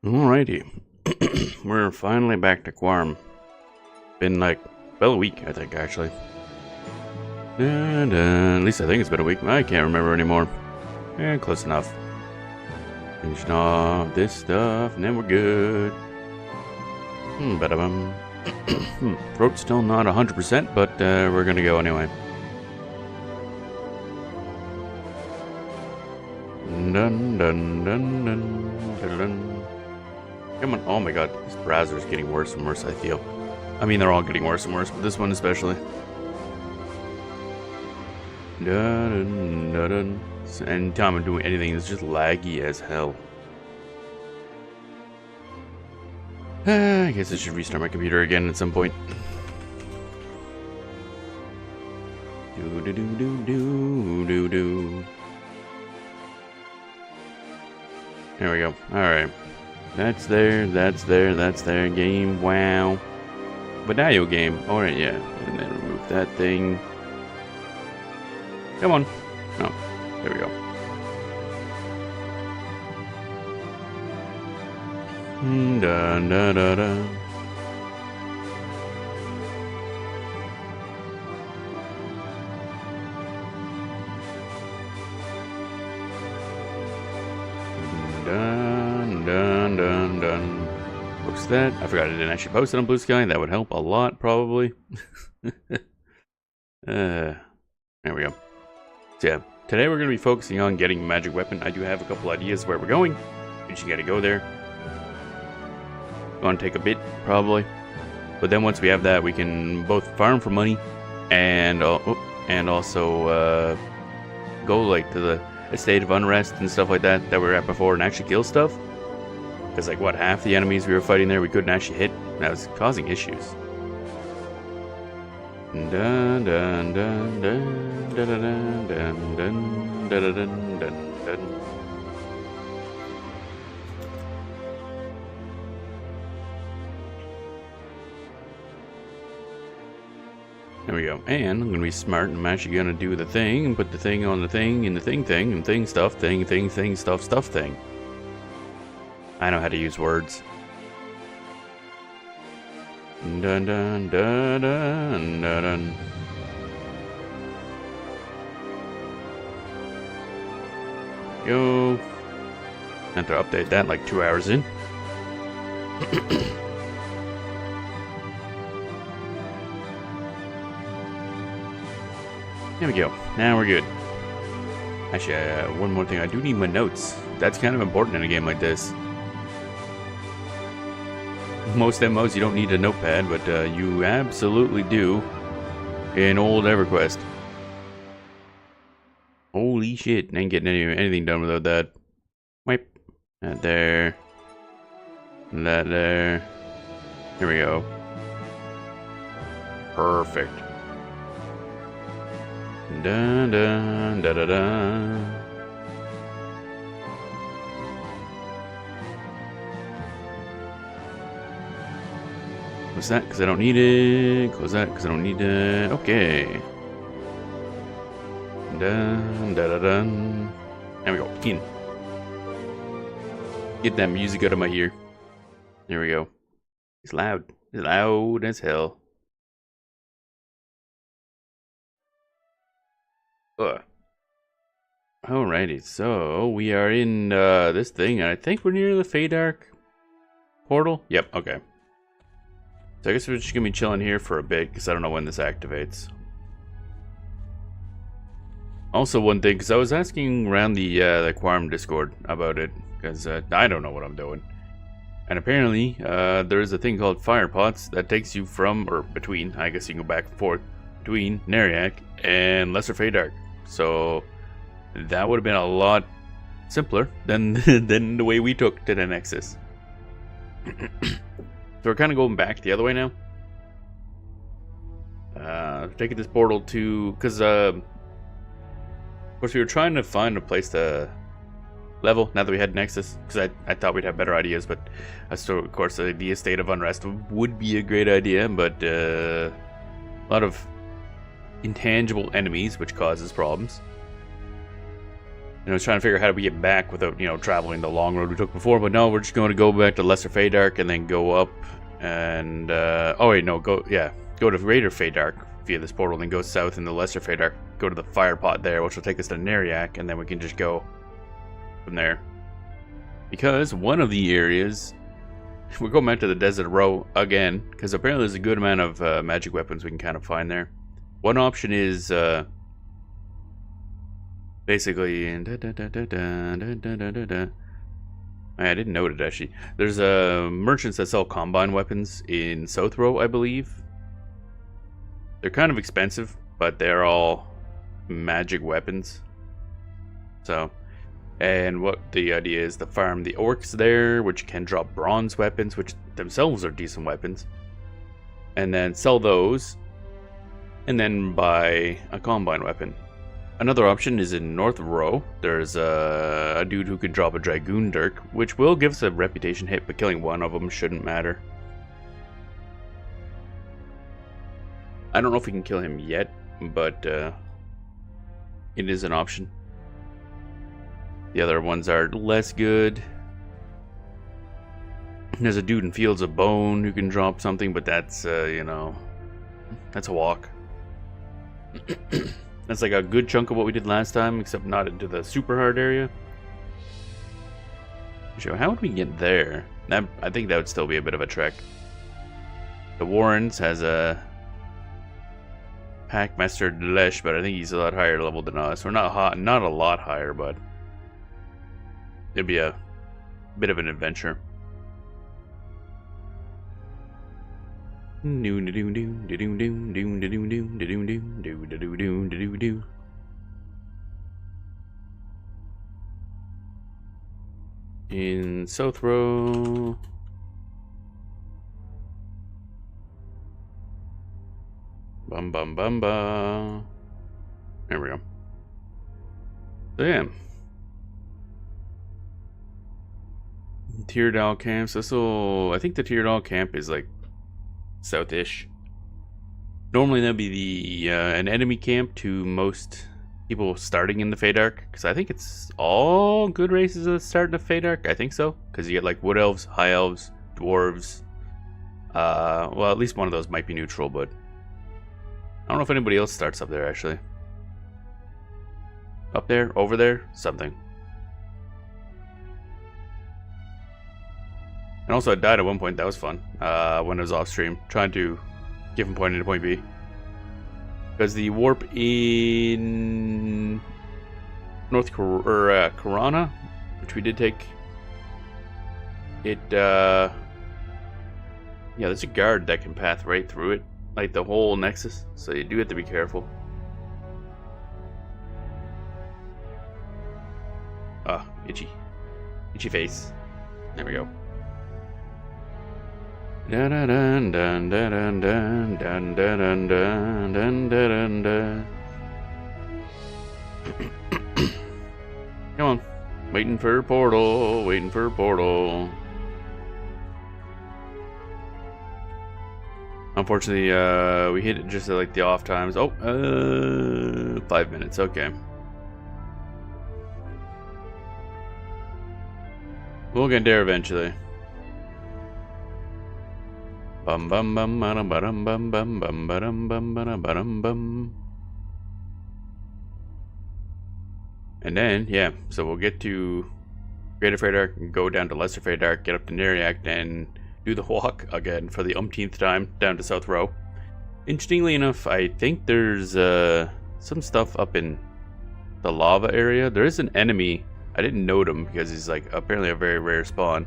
Alrighty. We're finally back to Quarm. Been like, well, a week, I think, actually. And at least I think it's been a week. I can't remember anymore. Close enough. Finishing off this stuff, and then we're good. Throat's still not 100%, but we're gonna go anyway. Dun dun dun dun dun dun. Come on. Oh my god, this browser is getting worse and worse, I feel. I mean, they're all getting worse and worse, but this one especially. Dun, dun, dun, dun. Anytime I'm doing anything, it's just laggy as hell. I guess I should restart my computer again at some point. Do do do do do do do. There we go. Alright. That's there, that's there, that's there. Game, wow. Video game. Alright, yeah. And then remove that thing. Come on. Oh, there we go. Da da da da. Dun dun dun dun. Post that. I forgot I didn't actually post it on Blue Sky. That would help a lot, probably. There we go. So yeah, today we're going to be focusing on getting a magic weapon. I do have a couple ideas where we're going. We just got to go there. Going to take a bit, probably. But then once we have that, we can both farm for money and also go like to the state of unrest and stuff like that we were at before and actually kill stuff. Because like what, half the enemies we were fighting there we couldn't actually hit. That was causing issues. Dun dun dun dun dun dun dun dun dun dun dun dun. There we go. And I'm gonna be smart and I'm actually gonna do the thing and put the thing on the thing and the thing and thing stuff thing stuff thing. I know how to use words. Dun dun dun dun dun dun. Yo. I have to update that like 2 hours in. There we go. Now we're good. Actually, one more thing. I do need my notes. That's kind of important in a game like this. Most MMOs you don't need a notepad, but you absolutely do in old EverQuest. Holy shit. I ain't getting anything done without that. Wipe. That there. That there. Here we go. Perfect. Dun dun da da da. What's that? Because I don't need it. Close that because I don't need it. Okay. Dun da da dun. There we go. In. Get that music out of my ear. There we go. It's loud. It's loud as hell. Alrighty, so we are in this thing, and I think we're near the Feydark portal. Yep, okay. So I guess we're just gonna be chilling here for a bit because I don't know when this activates. Also, one thing, because I was asking around the Quarm Discord about it, because I don't know what I'm doing. And apparently, there is a thing called fire pots that takes you from, or between, I guess you can go back and forth, between Nariak and Lesser Feydark. So that would have been a lot simpler than than the way we took to the Nexus. So we're kind of going back the other way now. Taking this portal to, because of course we were trying to find a place to level now that we had Nexus, because I thought we'd have better ideas, but still, of course, the state of unrest would be a great idea, but a lot of intangible enemies, which causes problems. And I was trying to figure out how do we get back without, you know, traveling the long road we took before. But no, we're just going to go back to Lesser Feydark and then go up and... oh, wait, no. Go to Greater Feydark via this portal, then go south into Lesser Feydark. Go to the fire pot there, which will take us to Neriak, and then we can just go from there. Because one of the areas... We're going back to the Desert Row again, because apparently there's a good amount of magic weapons we can kind of find there. One option is... basically, I didn't note it actually. There's merchants that sell combine weapons in South Row, I believe. They're kind of expensive, but they're all magic weapons. So, and what the idea is to farm the orcs there, which can drop bronze weapons, which themselves are decent weapons, and then sell those, and then buy a combine weapon. Another option is in North Row. There's a dude who can drop a Dragoon Dirk, which will give us a reputation hit, but killing one of them shouldn't matter. I don't know if we can kill him yet, but it is an option. The other ones are less good. There's a dude in Fields of Bone who can drop something, but that's, you know, that's a walk. That's like a good chunk of what we did last time, except not into the super hard area. So how would we get there? I think that would still be a bit of a trek. The Warrens has a Packmaster Delesh, but I think he's a lot higher level than us. We're not a lot higher, but it'd be a bit of an adventure. In South Row. Bum bum bum bum. There we go. So yeah. Teardal camps. I think the Teardal camp is like southish. Normally that'd be the an enemy camp to most people starting in the Feydark, because I think it's all good races that start in the Feydark. I think so, because you get like wood elves, high elves, dwarves. Well, at least one of those might be neutral, but I don't know if anybody else starts up there actually. Up there, over there, something. And also I died at one point. That was fun. When I was off stream, trying to get from point A to point B. Because the warp in Karana, which we did take, it yeah, there's a guard that can path right through it, like the whole nexus. So you do have to be careful. Ah, itchy face. There we go. Dun dun dun dun dun dun dun dun dun dun dun dun. Come on, waiting for a portal, waiting for a portal. Unfortunately, we hit it just at like the off times. Oh, 5 minutes. Okay. We'll get there eventually. Bum bum bum bum bum bum bum bum bum bum bum bum. And then, yeah, so we'll get to Greater Feydark and go down to Lesser Feydark, get up to Neriak, and do the walk again for the umpteenth time down to South Row. Interestingly enough, I think there's some stuff up in the lava area. There is an enemy. I didn't note him because he's like apparently a very rare spawn.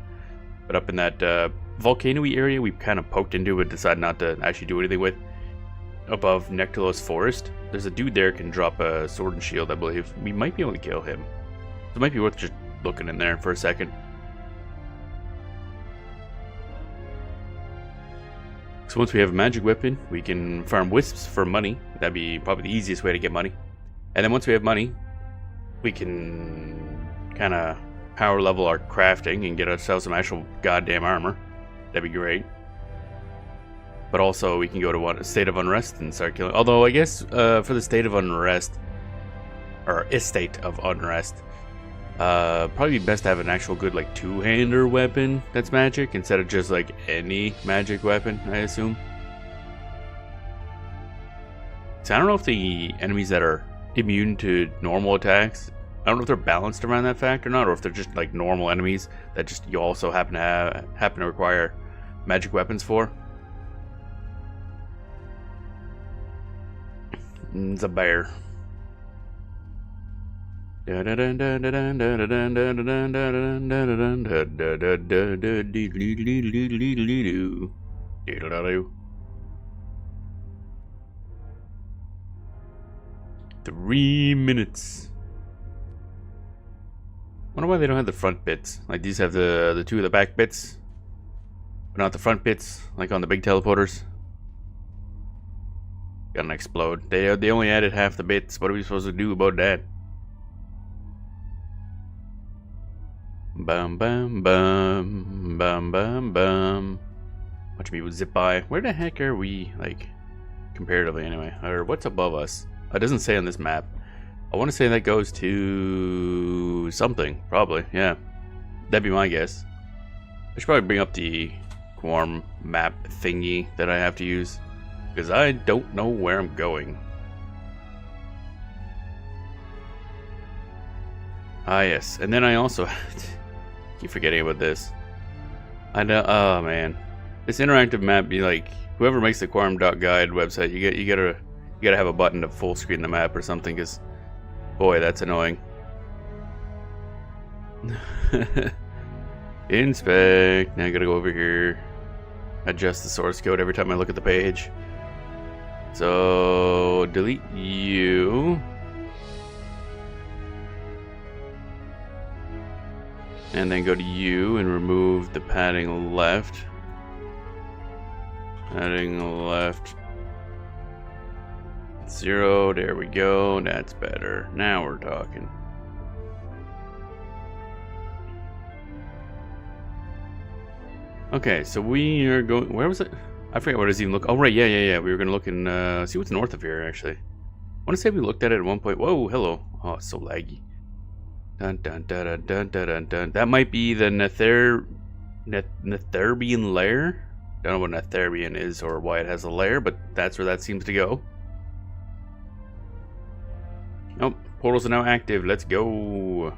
But up in that volcano-y area we kind of poked into but decided not to actually do anything with. Above Nectalos Forest, there's a dude there can drop a sword and shield, I believe. We might be able to kill him. So it might be worth just looking in there for a second. So once we have a magic weapon, we can farm wisps for money. That'd be probably the easiest way to get money. And then once we have money, we can kind of power level our crafting and get ourselves some actual goddamn armor. That'd be great. But also we can go to a state of unrest and start killing. Although I guess for the state of unrest, or estate of unrest, Probably be best to have an actual good like two-hander weapon that's magic instead of just like any magic weapon, I assume. So I don't know if the enemies that are immune to normal attacks, I don't know if they're balanced around that fact or not, or if they're just like normal enemies that just you also happen to require magic weapons for. It's a bear. Three minutes. Wonder why they don't have the front bits. Like these have the two of the back bits, but not the front bits, like on the big teleporters. Gonna explode. They only added half the bits. What are we supposed to do about that? Bum bum bum bum bum bum. Watch people zip by. Where the heck are we, like, comparatively anyway? Or what's above us? It doesn't say on this map. I want to say that goes to something, probably. Yeah, that'd be my guess. I should probably bring up the Quarm map thingy that I have to use, because I don't know where I'm going. Ah, yes. And then I also keep forgetting about this. I know. Oh man, this interactive map. Be like, whoever makes the Quarm.guide website, you gotta have a button to full screen the map or something. Because boy, that's annoying. Inspect. Now I gotta go over here. Adjust the source code every time I look at the page. So delete you. And then go to U and remove the padding left. Padding left. 0, there we go. That's better. Now we're talking. Okay, so we are going. Where was it? I forget what does even look. Oh, right. Yeah. We were going to look and see what's north of here, actually. I want to say we looked at it at one point. Whoa, hello. Oh, it's so laggy. Dun dun dun dun dun dun dun dun. That might be the Netherbian lair. Don't know what Netherbian is or why it has a lair, but that's where that seems to go. Nope, portals are now active. Let's go.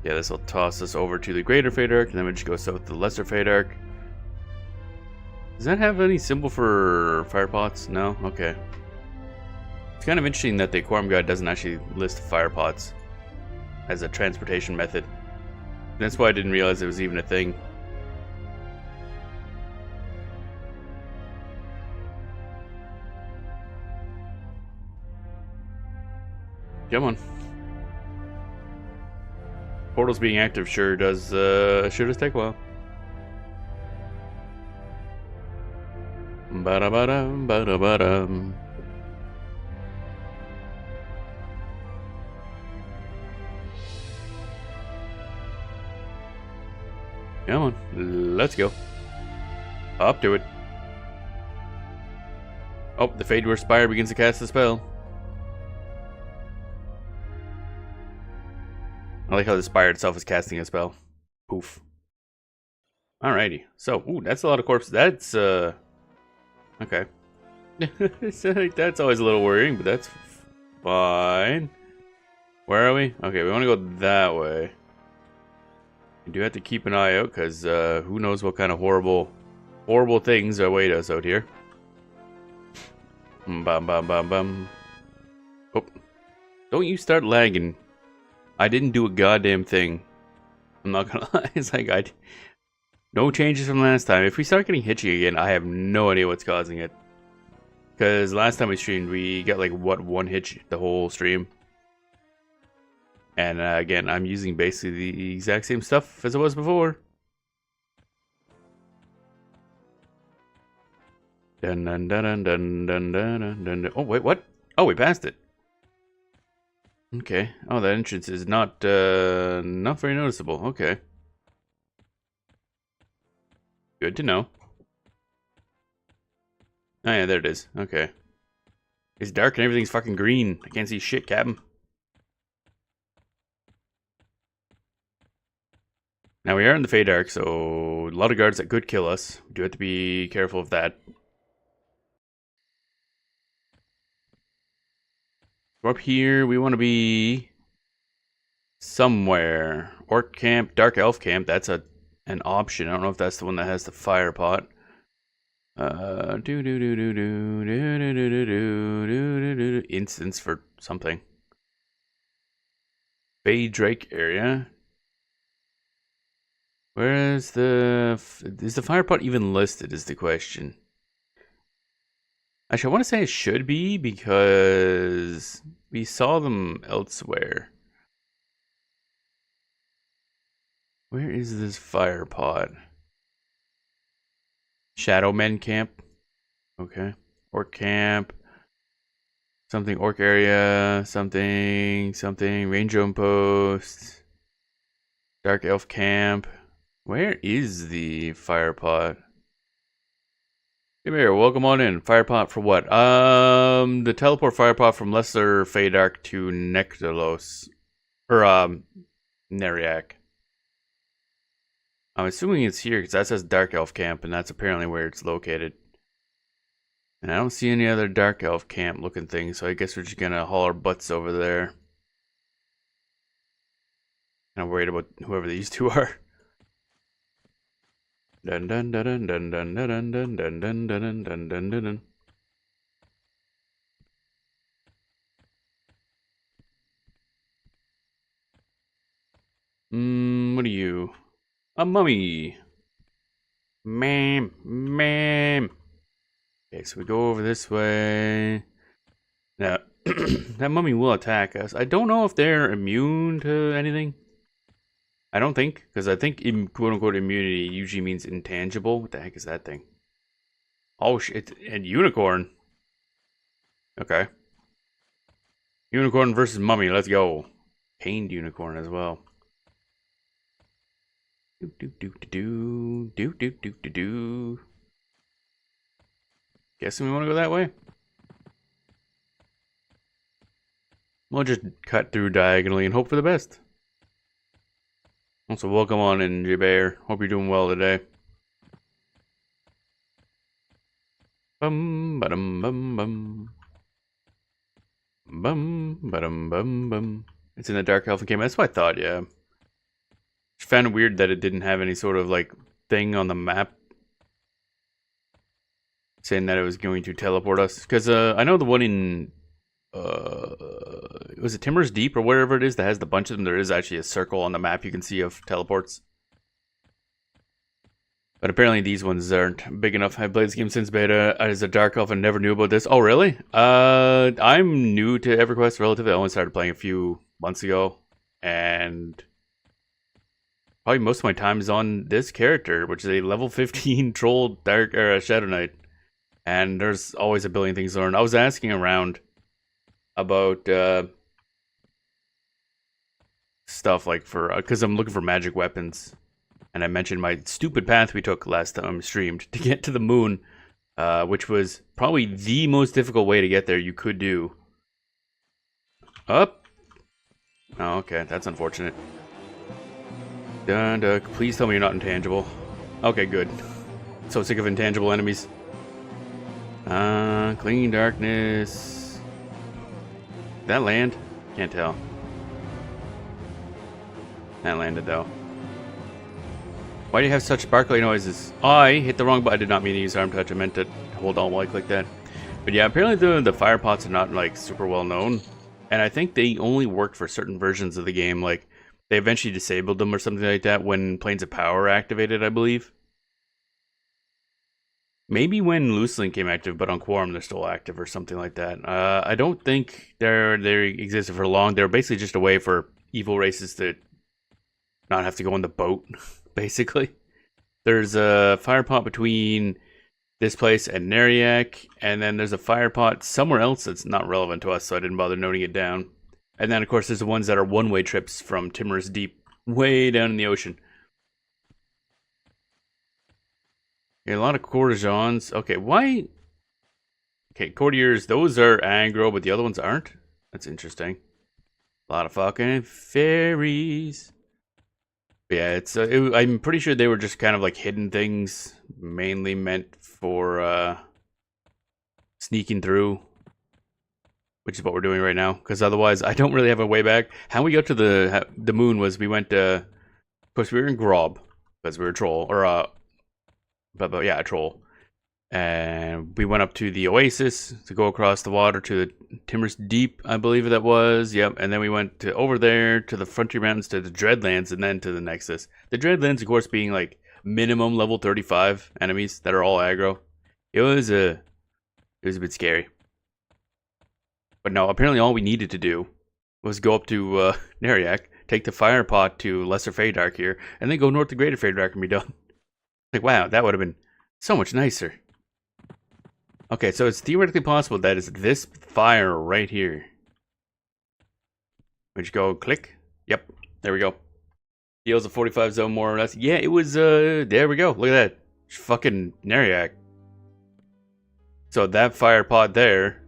Yeah, this will toss us over to the Greater Fade Arc, and then we just go south to the Lesser Fade Arc. Does that have any symbol for fire pots? No? Okay. It's kind of interesting that the Quarm guide doesn't actually list fire pots as a transportation method. That's why I didn't realize it was even a thing. Come on. Portals being active sure does take a while. Ba-da-ba-dum, ba-da-ba-dum. Come on, let's go. Up to it. Oh, the Fade Spire begins to cast the spell. I like how the spire itself is casting a spell. Poof. Alrighty. So, ooh, that's a lot of corpses. That's, okay. That's always a little worrying, but that's fine. Where are we? Okay, we want to go that way. You do have to keep an eye out, because who knows what kind of horrible things await us out here. Bum bum bum bum. Oh. Don't you start lagging. I didn't do a goddamn thing. I'm not gonna lie. It's like no changes from last time. If we start getting hitchy again, I have no idea what's causing it. Because last time we streamed, we got like one hitch the whole stream. And again, I'm using basically the exact same stuff as it was before. Dun dun dun dun dun dun dun dun. Oh wait, what? Oh, we passed it. Okay. Oh, that entrance is not very noticeable. Okay. Good to know. Oh yeah, there it is. Okay. It's dark and everything's fucking green. I can't see shit, Captain. Now we are in the Fey Dark, so a lot of guards that could kill us. We do have to be careful of that. Up here, we want to be somewhere. Orc camp, dark elf camp. That's an option. I don't know if that's the one that has the fire pot. Instance for something. Bay Drake area. Where is the fire pot even listed? Is the question. Actually, I want to say it should be because we saw them elsewhere. Where is this fire pot? Shadow Men camp. Okay. Orc camp. Something orc area. Something. Ranger post. Dark elf camp. Where is the fire pot? Hey Bear, welcome on in. Fire pot for what? The teleport fire pot from Lesser Feydark to Nektalos. Or, Neriak. I'm assuming it's here because that says Dark Elf Camp, and that's apparently where it's located. And I don't see any other Dark Elf Camp looking things, so I guess we're just gonna haul our butts over there. I'm worried about whoever these two are. Dun dun dun dun dun dun dun dun dun dun dun dun dun dun dun. What are you? A mummy. Ma'am. Okay, so we go over this way. Now, that mummy will attack us. I don't know if they're immune to anything. I don't think, because I think quote-unquote immunity usually means intangible. What the heck is that thing? Oh, shit. And unicorn. Okay. Unicorn versus mummy. Let's go. Pained unicorn as well. Guessing we want to go that way? We'll just cut through diagonally and hope for the best. Also, welcome on in, J-Bear. Hope you're doing well today. Bum ba-dum bum bum. Bum ba-dum bum bum. It's in the Dark Elf camp. That's what I thought, yeah. Just found it weird that it didn't have any sort of like thing on the map saying that it was going to teleport us. Because I know the one in was it Timor's Deep or wherever it is that has the bunch of them, there is actually a circle on the map you can see of teleports. But apparently these ones aren't big enough. I've played this game since beta as a Dark Elf and never knew about this. Oh really? I'm new to EverQuest relatively. I only started playing a few months ago. And probably most of my time is on this character, which is a level 15 troll Shadow Knight. And there's always a billion things to learn. I was asking around about stuff like for because I'm looking for magic weapons, and I mentioned my stupid path we took last time I streamed to get to the moon, which was probably the most difficult way to get there you could do. Up. Oh, okay, that's unfortunate. Dun, please tell me you're not intangible. Okay, good. So sick of intangible enemies. Clean darkness. That land? Can't tell. That landed though. Why do you have such sparkly noises? I hit the wrong button. I did not mean to use arm touch. I meant to hold on while I click that. But yeah, apparently the fire pots are not like super well known. And I think they only worked for certain versions of the game. Like they eventually disabled them or something like that when Planes of Power were activated, I believe. Maybe when Looselink came active, but on Quarm they're still active or something like that. I don't think they existed for long. They're basically just a way for evil races to not have to go on the boat, basically. There's a fire pot between this place and Neriak, and then there's a fire pot somewhere else that's not relevant to us, so I didn't bother noting it down. And then, of course, there's the ones that are one-way trips from Timor's Deep, way down in the ocean. Yeah, a lot of courtesans. Okay, why? Okay, courtiers, those are aggro, but the other ones aren't? That's interesting. A lot of fucking fairies. Yeah, I'm pretty sure they were just kind of like hidden things, mainly meant for sneaking through, which is what we're doing right now. Because otherwise, I don't really have a way back. How we got to the moon was we went. Of course, we were in Grob because we were a troll, or but yeah, a troll. And we went up to the Oasis to go across the water to the Timbers Deep, I believe that was. Yep. And then we went to over there to the Frontier Mountains to the Dreadlands, and then to the Nexus. The Dreadlands, of course, being like minimum level 35 enemies that are all aggro. It was a bit scary. But no, apparently all we needed to do was go up to Neriak, take the fire pot to Lesser Feydark here, and then go north to Greater Feydark and be done. Like, wow, that would have been so much nicer. Okay, so it's theoretically possible that it's this fire right here. Would you go click? Yep, there we go. Heals a 45 zone more or less. Yeah, it was, there we go. Look at that. Fucking Neriak. So that fire pod there.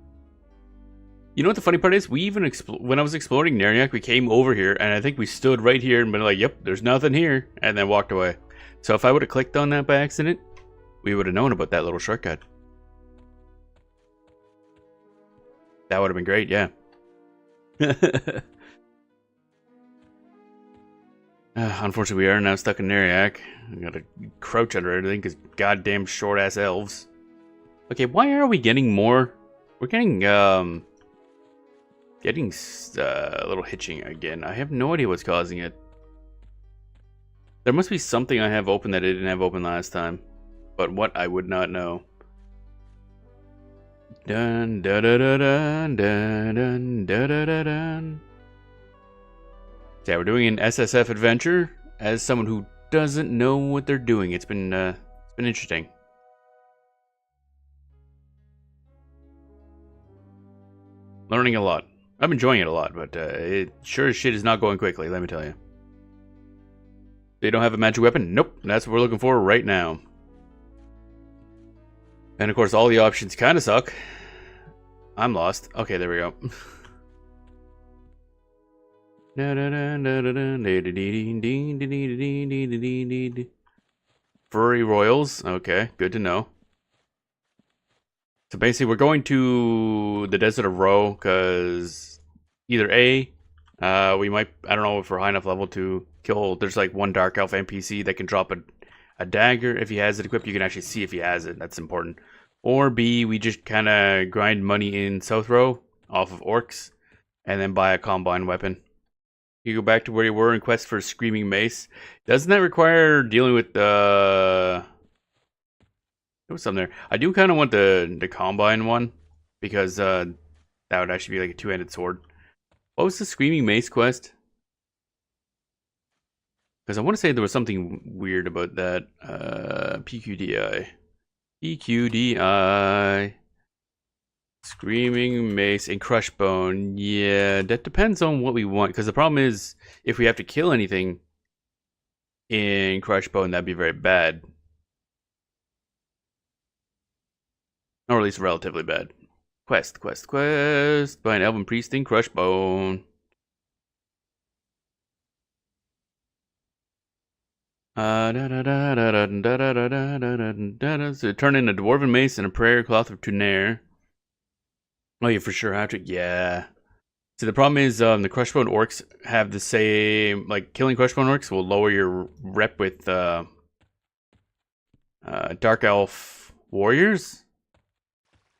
You know what the funny part is? We even, when I was exploring Neriak, we came over here, and I think we stood right here and been like, yep, there's nothing here, and then walked away. So if I would have clicked on that by accident, we would have known about that little shortcut. That would have been great, yeah. Unfortunately, we are now stuck in Neriak. We gotta crouch under everything because goddamn short-ass elves. Okay, why are we getting more? We're getting a little hitching again. I have no idea what's causing it. There must be something I have open that I didn't have open last time. But what, I would not know. Dun dun dun dun dun dun dun dun dun. So yeah, we're doing an SSF adventure as someone who doesn't know what they're doing. It's been interesting. Learning a lot. I'm enjoying it a lot, but it sure as shit is not going quickly, let me tell you. They don't have a magic weapon? Nope, that's what we're looking for right now. And of course, all the options kind of suck. I'm lost. Okay, there we go. Furry Royals. Okay, good to know. So basically, we're going to the Desert of Ro because either A, we might, I don't know if we're high enough level to kill. There's like one Dark Elf NPC that can drop a dagger. If he has it equipped, you can actually see if he has it. That's important. Or B, we just kind of grind money in South Row off of orcs and then buy a combine weapon. You go back to where you were in quest for Screaming Mace. Doesn't that require dealing with there was something there. I do kind of want the combine one because that would actually be like a two-handed sword. What was the Screaming Mace quest? Because I want to say there was something weird about that. PQDI. PQDI. Screaming Mace and Crushbone. Yeah, that depends on what we want. Because the problem is, if we have to kill anything in Crushbone, that'd be very bad. Or at least relatively bad. Quest. By an Elven Priest in Crushbone. So turn in a Dwarven Mace and a Prayer Cloth of Tunair. Oh, you for sure have to. Yeah. See, the problem is the Crushbone Orcs have the same, like, killing Crushbone Orcs will lower your rep with Dark Elf Warriors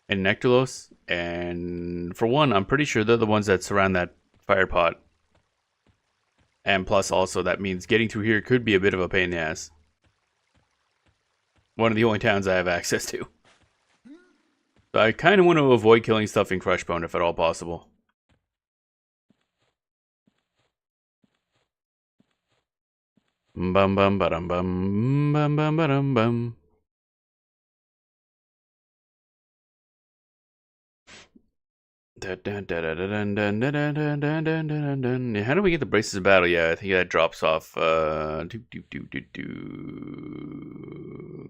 and Nectalos. And for one, I'm pretty sure they're the ones that surround that fire pot. And plus, also, that means getting through here could be a bit of a pain in the ass. One of the only towns I have access to. So I kind of want to avoid killing stuff in Crushbone if at all possible. Bum bum ba-dum bum bum bum ba-dum bum. How do we get the Braces of Battle? Yeah, I think that drops off.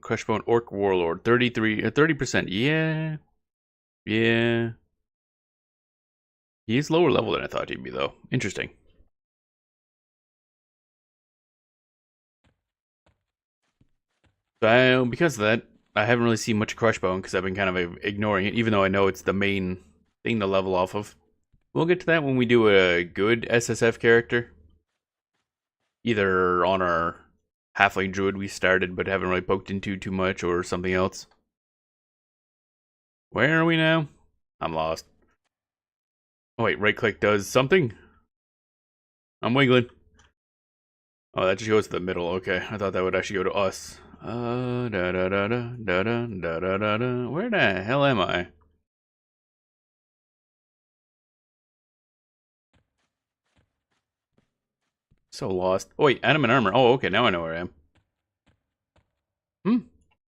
Crushbone Orc Warlord, 30%. Yeah. Yeah. He's lower level than I thought he'd be, though. Interesting. So because of that, I haven't really seen much Crushbone because I've been kind of ignoring it, even though I know it's the main thing to level off of. We'll get to that when we do a good SSF character. Either on our Halfling Druid we started but haven't really poked into too much, or something else. Where are we now? I'm lost. Oh wait, right click does something? I'm wiggling. Oh, that just goes to the middle. Okay, I thought that would actually go to us. Da da da da da da da da da da. Where the hell am I? So lost. Oh wait, Adam and armor. Oh, okay, now I know where I am.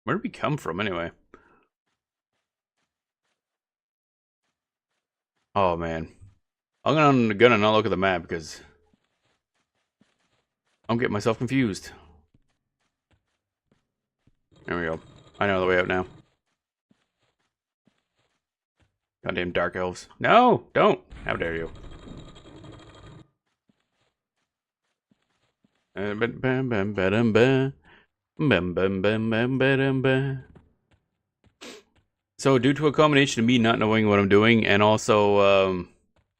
Where did we come from anyway? Oh man, I'm gonna not look at the map because I'm getting myself confused. There we go. I know the way out now. Goddamn dark elves. No, don't. How dare you. So due to a combination of me not knowing what I'm doing and also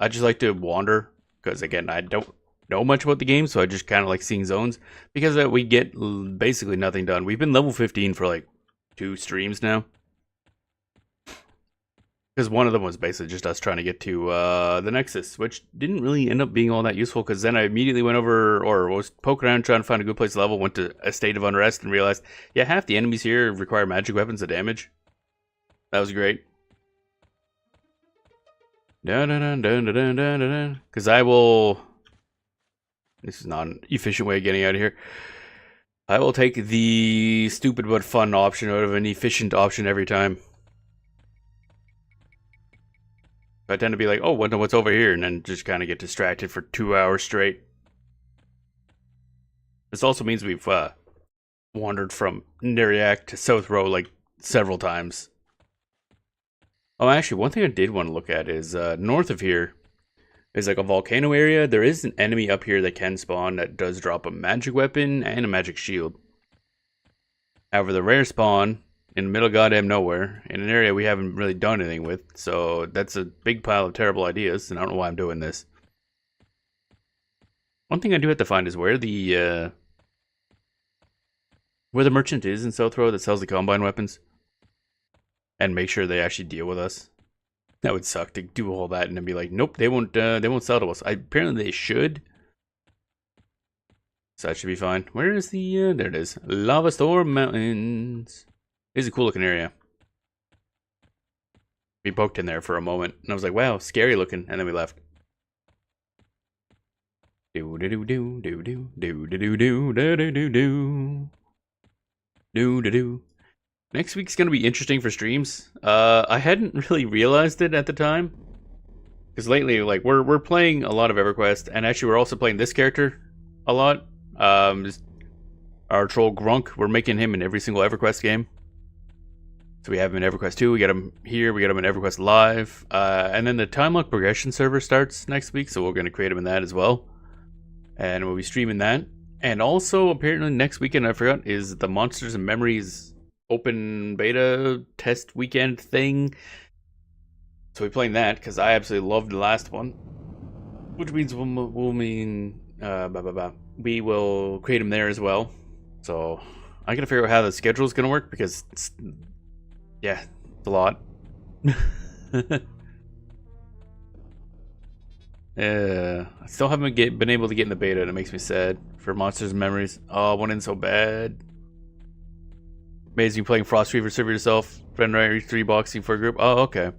I just like to wander because again I don't know much about the game, so I just kind of like seeing zones because we get basically nothing done. We've been level 15 for like 2 streams now. Because one of them was basically just us trying to get to the Nexus, which didn't really end up being all that useful, because then I immediately went over, or was poking around trying to find a good place to level, went to a state of unrest, and realized, yeah, half the enemies here require magic weapons to damage. That was great. Because I will... This is not an efficient way of getting out of here. I will take the stupid but fun option out of an efficient option every time. I tend to be like, oh, wonder what's over here, and then just kind of get distracted for 2 hours straight. This also means we've wandered from Neriak to South Row like several times. Oh, actually, one thing I did want to look at is north of here is like a volcano area. There is an enemy up here that can spawn that does drop a magic weapon and a magic shield. However, the rare spawn in the middle of goddamn nowhere, in an area we haven't really done anything with, so that's a big pile of terrible ideas, and I don't know why I'm doing this. One thing I do have to find is where the merchant is in South Row that sells the combine weapons, and make sure they actually deal with us. That would suck to do all that and then be like, nope, they won't sell to us. Apparently they should. So that should be fine. Where is the, there it is. Lava Storm Mountains. It's a cool looking area. We poked in there for a moment, and I was like, wow, scary looking, and then we left. Do do do do do do do do do do do do do do do do. Next week's gonna be interesting for streams. I hadn't really realized it at the time, because lately, like, we're playing a lot of EverQuest, and actually we're also playing this character a lot. Our troll Grunk, we're making him in every single EverQuest game. So we have him in EverQuest 2, we get him here, we get him in EverQuest Live, and then the Time Lock Progression server starts next week, so we're going to create him in that as well. And we'll be streaming that. And also, apparently next weekend, I forgot, is the Monsters and Memories open beta test weekend thing. So we're playing that, because I absolutely loved the last one. Which means we will create him there as well. So I gotta figure out how the schedule is going to work, because it's... Yeah, it's a lot. I still haven't been able to get in the beta, and it makes me sad for Monsters and Memories. Oh, I went in so bad. Amazing playing Frost Reaver server yourself. Friend right 3 boxing for a group. Oh, okay.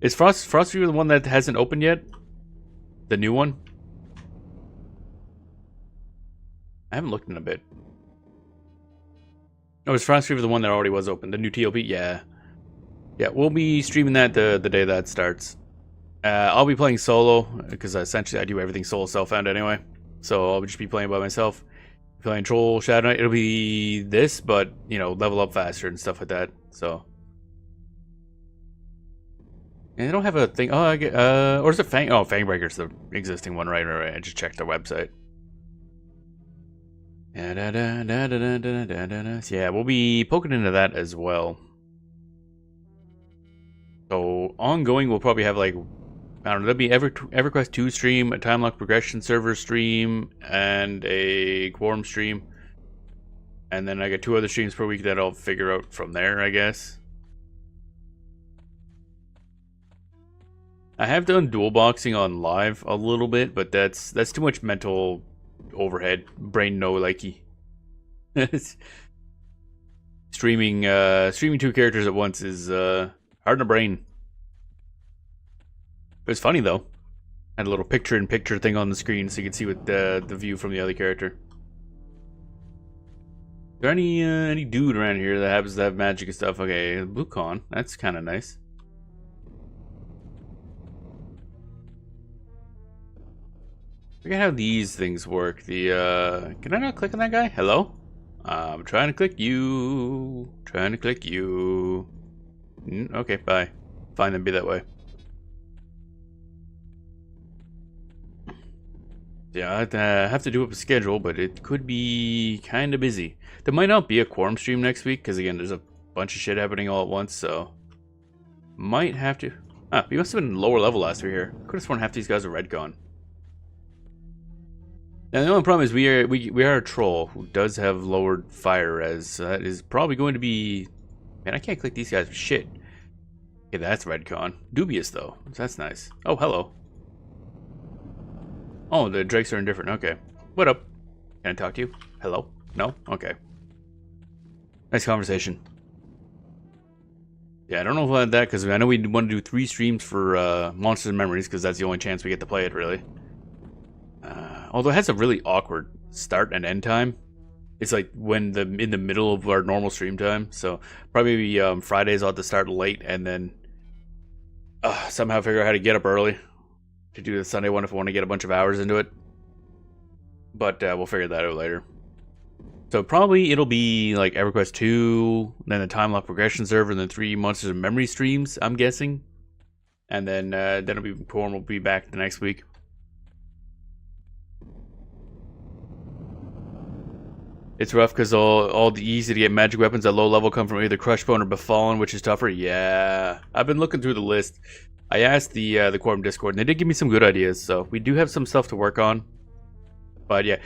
Is Frost Reaver the one that hasn't opened yet? The new one? I haven't looked in a bit. Oh, is Frost Reaver the one that already was open? The new TLP? Yeah. Yeah, we'll be streaming that the day that starts. I'll be playing solo, because essentially I do everything solo self-found anyway. So I'll just be playing by myself. Playing Troll, Shadow Knight. It'll be this, but, you know, level up faster and stuff like that. So. And they don't have a thing. Oh, I get, or is it Fang? Oh, Fangbreaker's the existing one, right? I just checked their website. Yeah, we'll be poking into that as well. So ongoing, we'll probably have like, I don't know, there'll be EverQuest 2 stream, a time lock progression server stream, and a Quarm stream. And then I got 2 other streams per week that I'll figure out from there, I guess. I have done dual boxing on live a little bit, but that's too much mental overhead. Brain no likey. streaming 2 characters at once is hard on the brain. It was funny though. Had a little picture-in-picture thing on the screen so you could see what the view from the other character. Is there any dude around here that happens to have magic and stuff? Okay, blue con. That's kind of nice. Look at how these things work. The can I not click on that guy? Hello? I'm trying to click you. Trying to click you. Okay, bye. Fine, then be that way. Yeah, I have to do up a schedule, but it could be kind of busy. There might not be a Quarm stream next week, because again, there's a bunch of shit happening all at once, so... Might have to... Ah, we must have been lower level last week here. Could have sworn half these guys are red gone. Now the only problem is we are a troll who does have lowered fire res. That is probably going to be... Man, I can't click these guys for shit. Okay, that's redcon. Dubious though. So that's nice. Oh, hello. Oh, the drakes are indifferent. Okay. What up? Can I talk to you? Hello? No? Okay. Nice conversation. Yeah, I don't know if I had that because I know we want to do 3 streams for Monsters and Memories because that's the only chance we get to play it, really. Although it has a really awkward start and end time. It's like when in the middle of our normal stream time. So probably Fridays I'll have to start late and then somehow figure out how to get up early to do the Sunday one if I want to get a bunch of hours into it. But we'll figure that out later. So probably it'll be like EverQuest 2, then the time lock progression server, and then 3 Monsters and Memory streams, I'm guessing. And then it'll be Quarm will be back the next week. It's rough because all the easy to get magic weapons at low level come from either Crushbone or Befallen, which is tougher. Yeah, I've been looking through the list. I asked the Quarm Discord, and they did give me some good ideas. So we do have some stuff to work on. But yeah,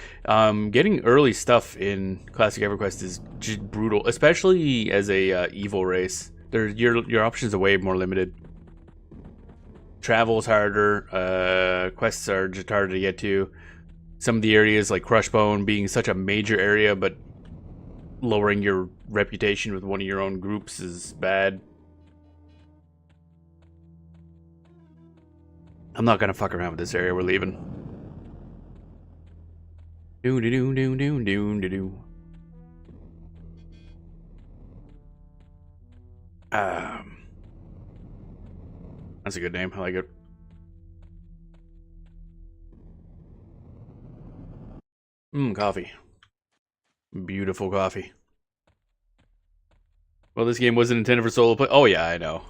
getting early stuff in Classic EverQuest is just brutal, especially as a evil race. Your options are way more limited. Travel's harder. Quests are just harder to get to. Some of the areas like Crushbone being such a major area, but lowering your reputation with one of your own groups is bad. I'm not gonna fuck around with this area. We're leaving. Do do do do do do do do. That's a good name. I like it. Coffee. Beautiful coffee. Well, this game wasn't intended for solo play. Oh yeah, I know.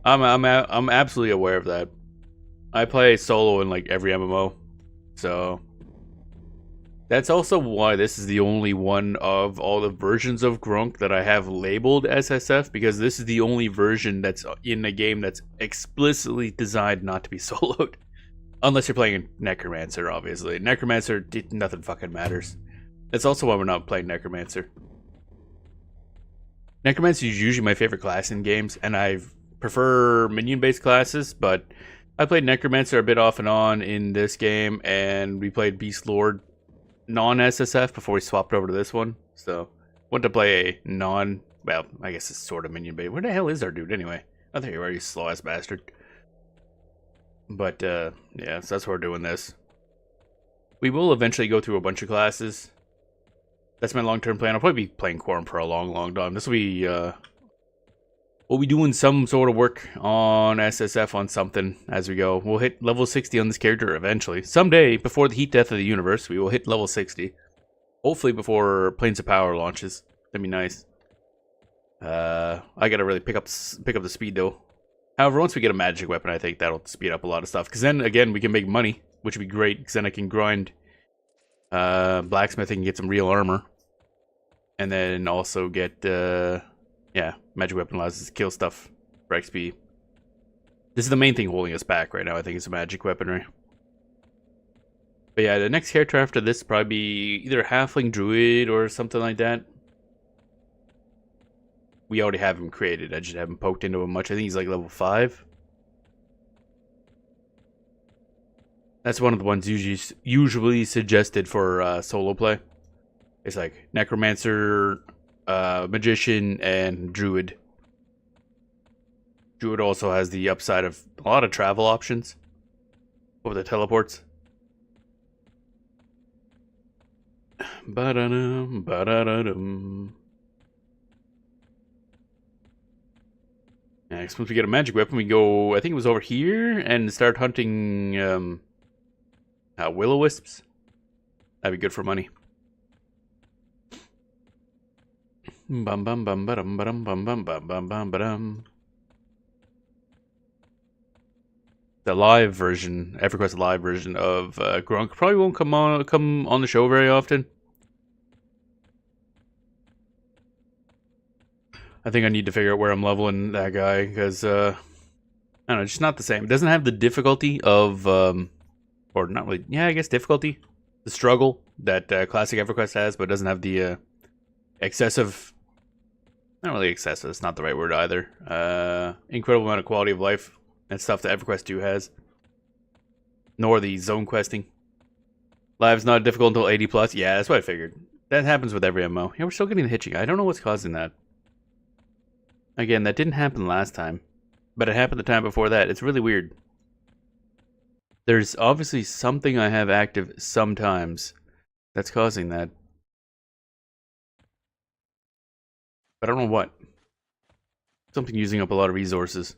I'm absolutely aware of that. I play solo in like every MMO, so that's also why this is the only one of all the versions of Grunk that I have labeled SSF, because this is the only version that's in a game that's explicitly designed not to be soloed. Unless you're playing Necromancer, obviously. Necromancer, nothing fucking matters. That's also why we're not playing Necromancer. Necromancer is usually my favorite class in games, and I prefer minion-based classes, but I played Necromancer a bit off and on in this game, and we played Beast Lord non-SSF before we swapped over to this one. So, wanted to play a well, I guess it's sort of minion-based. Where the hell is our dude, anyway? Oh, there you are, you slow-ass bastard. But, yeah, so that's why we're doing this. We will eventually go through a bunch of classes. That's my long-term plan. I'll probably be playing Quarm for a long, long time. This will be, we'll be doing some sort of work on SSF on something as we go. We'll hit level 60 on this character eventually. Someday, before the heat death of the universe, we will hit level 60. Hopefully before Planes of Power launches. That'd be nice. I gotta really pick up the speed, though. However, once we get a magic weapon, I think that'll speed up a lot of stuff. Because then, again, we can make money, which would be great. Because then I can grind blacksmithing, get some real armor. And then also get, yeah, magic weapon allows us to kill stuff for XP. This is the main thing holding us back right now, I think, is the magic weaponry. But yeah, the next character after this will probably be either halfling druid or something like that. We already have him created. I just haven't poked into him much. I think he's like level 5. That's one of the ones usually suggested for solo play. It's like necromancer, magician, and druid. Druid also has the upside of a lot of travel options over the teleports. Ba-da-dum, ba-da-da-dum. Next, once we get a magic weapon, we go, I think it was over here, and start hunting will-o-wisps. That'd be good for money. Bum bum bum ba-dum ba-dum bum bum bum bum bum ba-dum. The live version, EverQuest live version of Grunk probably won't come on the show very often. I think I need to figure out where I'm leveling that guy, because, I don't know, it's just not the same. It doesn't have the difficulty of, or not really, yeah, I guess difficulty, the struggle that classic EverQuest has, but it doesn't have the excessive, not really excessive, it's not the right word either, incredible amount of quality of life and stuff that EverQuest 2 has. Nor the zone questing. Live's not difficult until 80 plus, yeah, that's what I figured. That happens with every MMO. Yeah, we're still getting the hitching. I don't know what's causing that. Again, that didn't happen last time, but it happened the time before that. It's really weird. There's obviously something I have active sometimes that's causing that. But I don't know what. Something using up a lot of resources.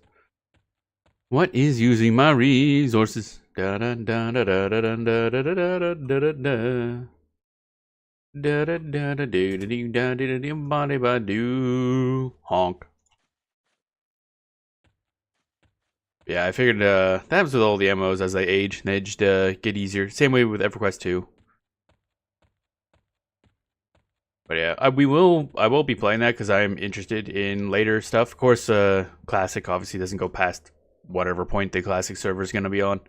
What is using my resources? Da da da da da da da da da da da da da. Da da da da do do da da da body ba do honk. Yeah, I figured that happens with all the MMOs as they age. They just get easier. Same way with EverQuest 2. But yeah, I will be playing that because I'm interested in later stuff. Of course, Classic obviously doesn't go past whatever point the Classic server is going to be on.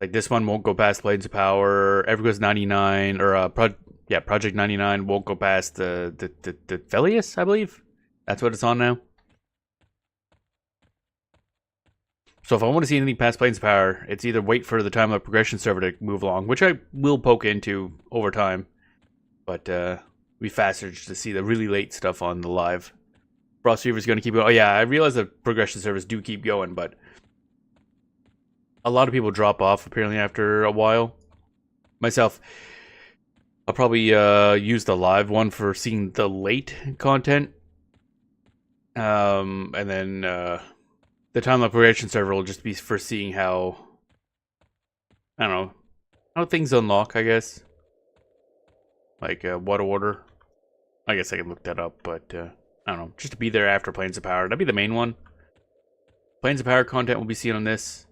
Like this one won't go past Blades of Power. EverQuest 99 or Project 99 won't go past the Velius, I believe. That's what it's on now. So if I want to see anything past Planes of Power, it's either wait for the time of progression server to move along, which I will poke into over time. But be faster just to see the really late stuff on the live. Frost Fever is going to keep going. Oh yeah, I realize the progression servers do keep going, but a lot of people drop off apparently after a while. Myself, I'll probably use the live one for seeing the late content. And then the time of progression server will just be for seeing how, I don't know, how things unlock, I guess. Like what order. I guess I can look that up, but I don't know. Just to be there after Planes of Power. That'd be the main one. Planes of Power content will be seen on this.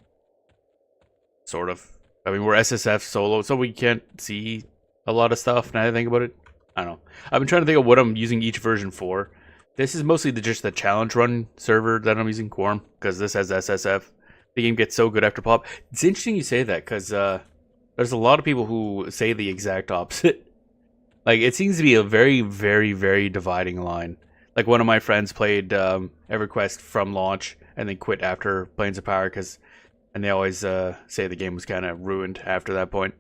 Sort of. I mean, we're SSF solo, so we can't see a lot of stuff now that I think about it. I don't know. I've been trying to think of what I'm using each version for. This is mostly just the challenge run server that I'm using, Quarm, because this has SSF. The game gets so good after pop. It's interesting you say that, because there's a lot of people who say the exact opposite. Like, it seems to be a very, very, very dividing line. Like, one of my friends played EverQuest from launch and then quit after Planes of Power, and they always say the game was kind of ruined after that point.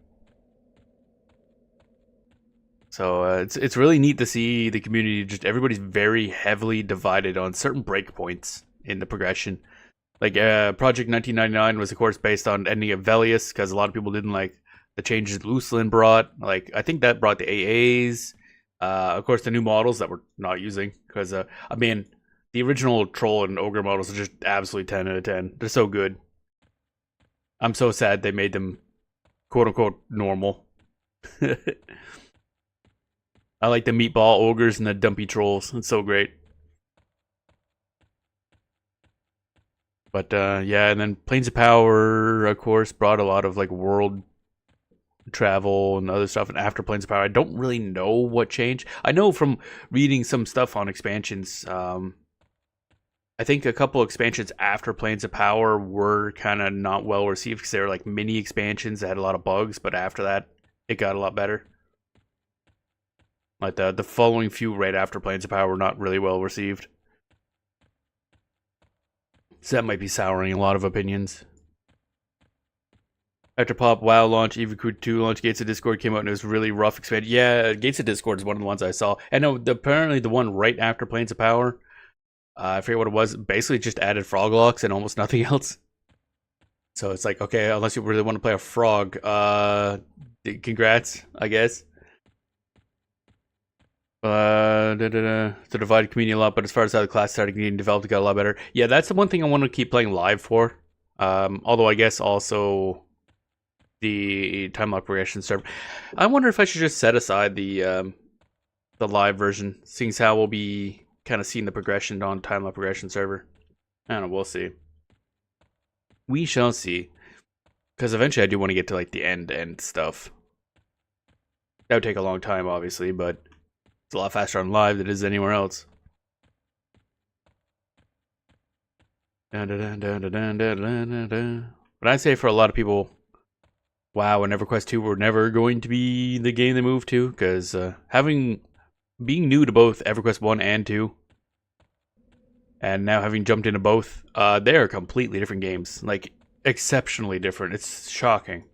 So it's really neat to see the community, just everybody's very heavily divided on certain breakpoints in the progression. Like Project 1999 was of course based on ending of Velius, because a lot of people didn't like the changes Lucelyn brought. Like I think that brought the AAs, of course the new models that we're not using, because I mean the original Troll and Ogre models are just absolutely 10 out of 10. They're so good. I'm so sad they made them quote unquote normal. I like the meatball ogres and the dumpy trolls. It's so great. But yeah, and then Planes of Power, of course, brought a lot of like world travel and other stuff, and after Planes of Power. I don't really know what changed. I know from reading some stuff on expansions, I think a couple expansions after Planes of Power were kind of not well received because they were like mini expansions that had a lot of bugs, but after that, it got a lot better. Like the following few right after Planes of Power were not really well received. So that might be souring a lot of opinions. After Pop, WoW launch, EverQuest 2 launch, Gates of Discord came out and it was really rough expansion. Yeah, Gates of Discord is one of the ones I saw. And no, apparently the one right after Planes of Power, I forget what it was, basically just added frog locks and almost nothing else. So it's like, okay, unless you really want to play a frog, congrats, I guess. The divided community a lot, but as far as how the class started getting developed, it got a lot better. Yeah, that's the one thing I want to keep playing live for. Although I guess also the time lock progression server. I wonder if I should just set aside the live version, seeing as how we'll be kind of seeing the progression on time lock progression server. I don't know, we'll see. We shall see. Because eventually I do want to get to like the end stuff. That would take a long time, obviously, but it's a lot faster on live than it is anywhere else. But I'd say for a lot of people, WoW and EverQuest 2 were never going to be the game they moved to, because being new to both EverQuest 1 and 2, and now having jumped into both, they are completely different games. Like, exceptionally different. It's shocking.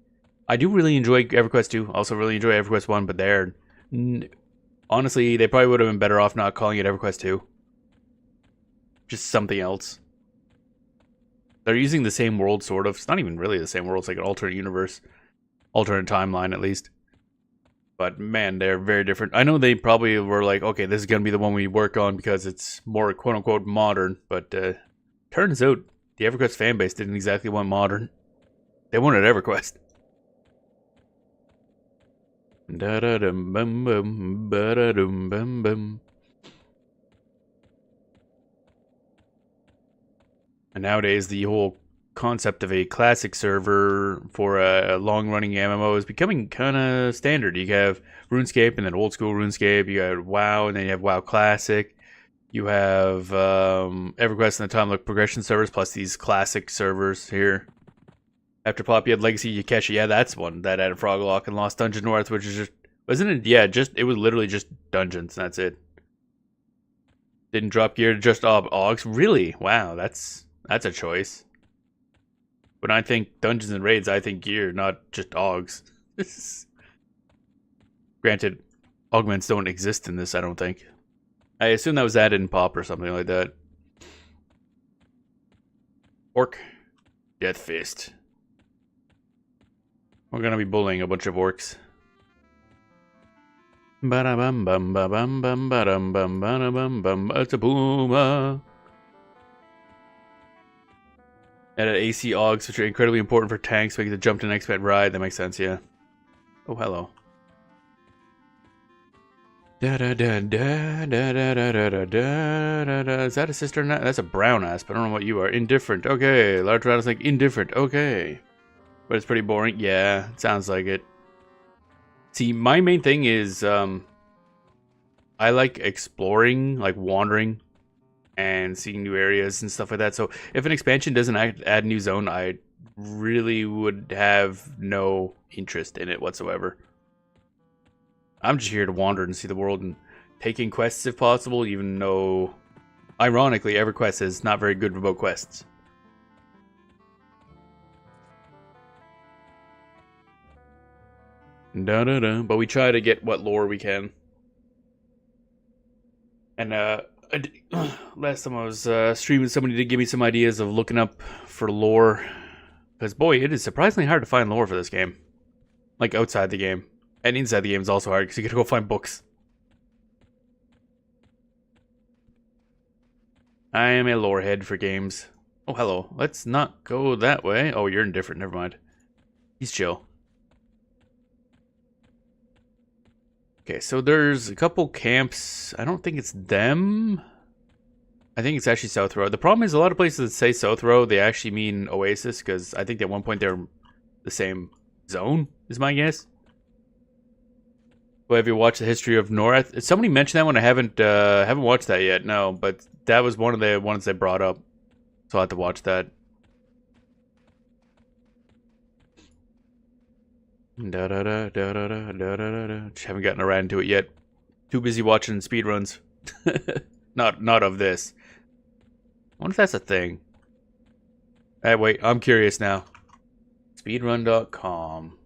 I do really enjoy EverQuest 2, also really enjoy EverQuest 1, but they're... honestly, they probably would have been better off not calling it EverQuest 2. Just something else. They're using the same world, sort of. It's not even really the same world. It's like an alternate universe. Alternate timeline, at least. But, man, they're very different. I know they probably were like, okay, this is going to be the one we work on because it's more quote-unquote modern. But, turns out, the EverQuest fanbase didn't exactly want modern. They wanted EverQuest. Da-da-dum-bum-bum, ba-da-dum-bum-bum. And nowadays, the whole concept of a classic server for a long-running MMO is becoming kind of standard. You have RuneScape and then old school RuneScape. You got WoW and then you have WoW Classic. You have EverQuest and the time lock progression servers plus these classic servers here. After Pop, you had Legacy Yakeshi. Yeah, that's one that added Froglock and Lost Dungeon North, which is just... wasn't it? Yeah, it was literally just dungeons. That's it. Didn't drop gear, just Augs. Really? Wow, that's a choice. When I think dungeons and raids, I think gear, not just Augs. Granted, augments don't exist in this, I don't think. I assume that was added in Pop or something like that. Orc. Death Fist. We're gonna be bullying a bunch of orcs. Ba-da-bum bum ba bum bum ba-dum bum ba-da-bum bum ba-ta-boom. Added AC Augs, which are incredibly important for tanks, making the jump to the next bed ride. That makes sense, yeah. Oh, hello. Da da da da da da da da da da da. Is that a sister? That's a brown asp. I don't know what you are. Indifferent. Okay. Large rattlesnake. Indifferent. Okay. But it's pretty boring. Yeah, it sounds like it. See, my main thing is I like exploring, like wandering and seeing new areas and stuff like that. So if an expansion doesn't add a new zone, I really would have no interest in it whatsoever. I'm just here to wander and see the world and taking quests if possible, even though, ironically, EverQuest is not very good about quests. Da-da-da. But we try to get what lore we can. And last time I was streaming, somebody did give me some ideas of looking up for lore. Because, boy, it is surprisingly hard to find lore for this game. Like, outside the game. And inside the game is also hard, because you gotta go find books. I am a lore head for games. Oh, hello. Let's not go that way. Oh, you're indifferent. Never mind. He's chill. Okay, so there's a couple camps. I don't think it's them. I think it's actually South Row. The problem is a lot of places that say South Row, they actually mean Oasis, because I think at one point they're the same zone, is my guess. Well, have you watched the history of North? Somebody mentioned that one. I haven't watched that yet. No, but that was one of the ones they brought up, so I have to watch that. Da da da da da da da da da. Just haven't gotten around to it yet. Too busy watching speedruns. Not of this. I wonder if that's a thing. Hey, wait, I'm curious now. Speedrun.com.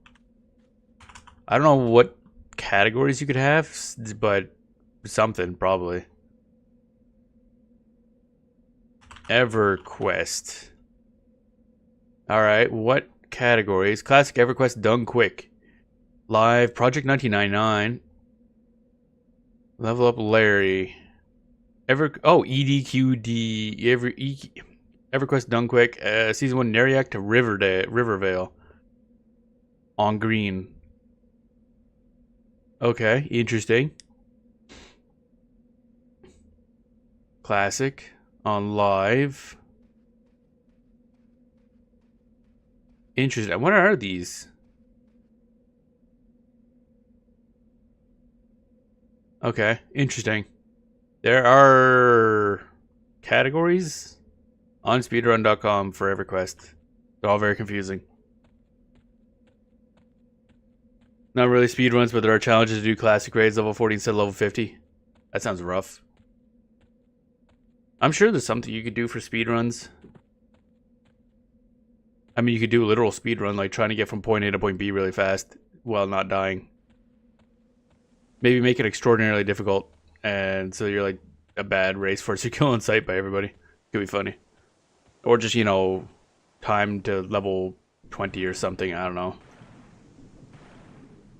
I don't know what categories you could have, but something probably. EverQuest. Alright, what categories? Classic, EverQuest, Done Quick. Live, Project 1999. Level Up Larry. EDQD. EverQuest Done Quick. Season 1, Neriac to Rivervale. On green. Okay, interesting. Classic. On live. Interesting. What are these? Okay, interesting. There are categories on speedrun.com for EverQuest. They're all very confusing. Not really speedruns, but there are challenges to do classic raids level 40 instead of level 50. That sounds rough. I'm sure there's something you could do for speedruns. I mean, you could do a literal speedrun, like trying to get from point A to point B really fast while not dying. Maybe make it extraordinarily difficult, and so you're like a bad race force you kill on sight by everybody. Could be funny. Or just, you know, time to level 20 or something, I don't know.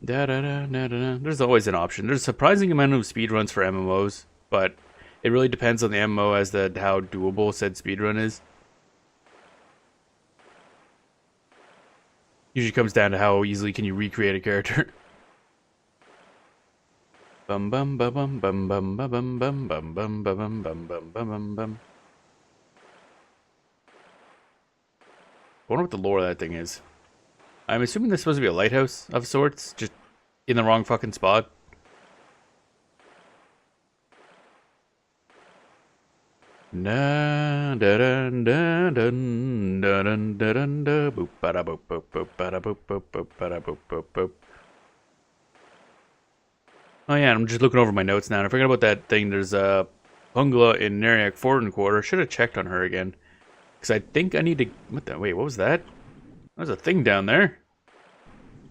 There's always an option. There's a surprising amount of speedruns for MMOs, but it really depends on the MMO as to how doable said speedrun is. Usually comes down to how easily can you recreate a character. Bum bum bum bum bum bum bum bum bum bum bum bum bum bum bum bum. I wonder what the lore of that thing is. I'm assuming this is supposed to be a lighthouse of sorts, just in the wrong fucking spot. Da da da da da da da da da boop bada boop boop boop bada boop boop boop bada boop boop boop. Oh yeah, I'm just looking over my notes now, and I forgot about that thing. There's a Pungla in Neriac Ford and Quarter. Should have checked on her again, because I think I need to. What the? Wait, what was that? There's a thing down there.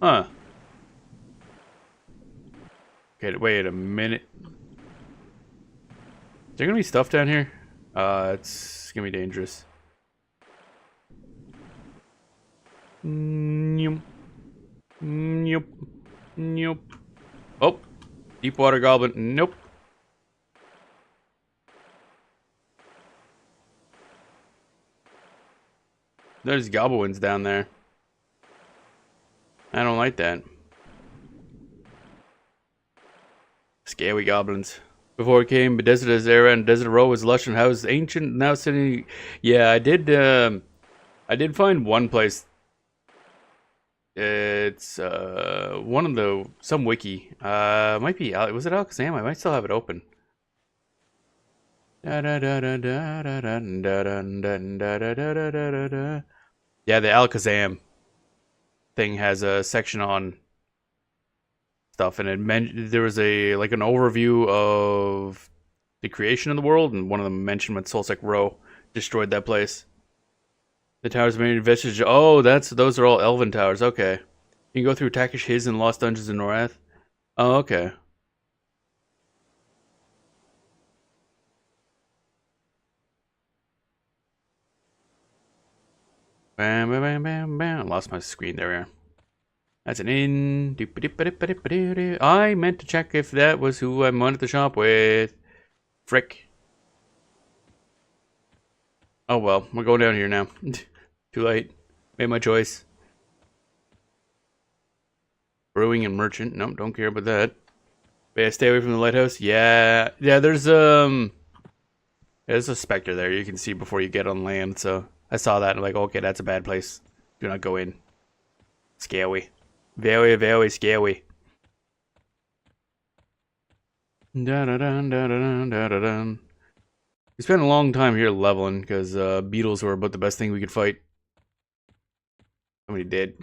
Huh. Okay, wait a minute. Is there gonna be stuff down here? It's gonna be dangerous. Nope. Nope. Nope. Oh, Deepwater Goblin. Nope. There's goblins down there. I don't like that. Scary goblins. Before it came Bethesda's era and Desert Row was lush and housed ancient, now sitting. Yeah, I did find one place. It's one of the some wiki. Might be was it Alakazam? I might still have it open. Yeah, the Alakazam thing has a section on stuff, and there was like an overview of the creation of the world, and one of them mentioned when Solsec Row destroyed that place. The towers made vestige. Oh, those are all elven towers. Okay, you can go through Takish Hiz and Lost Dungeons in Norath. Oh, okay. Bam, bam, bam, bam, bam. Lost my screen. There we are. That's an in. I meant to check if that was who I wanted to shop with. Frick. Oh well, we're going down here now. Too late. Made my choice. Brewing and merchant. Nope, don't care about that. But yeah, stay away from the lighthouse. Yeah, there's a specter there you can see before you get on land. So I saw that and I'm like, okay, that's a bad place. Do not go in. Scary. Very, very scary. Da da da da da da da da. We spent a long time here leveling because beetles were about the best thing we could fight. Somebody did.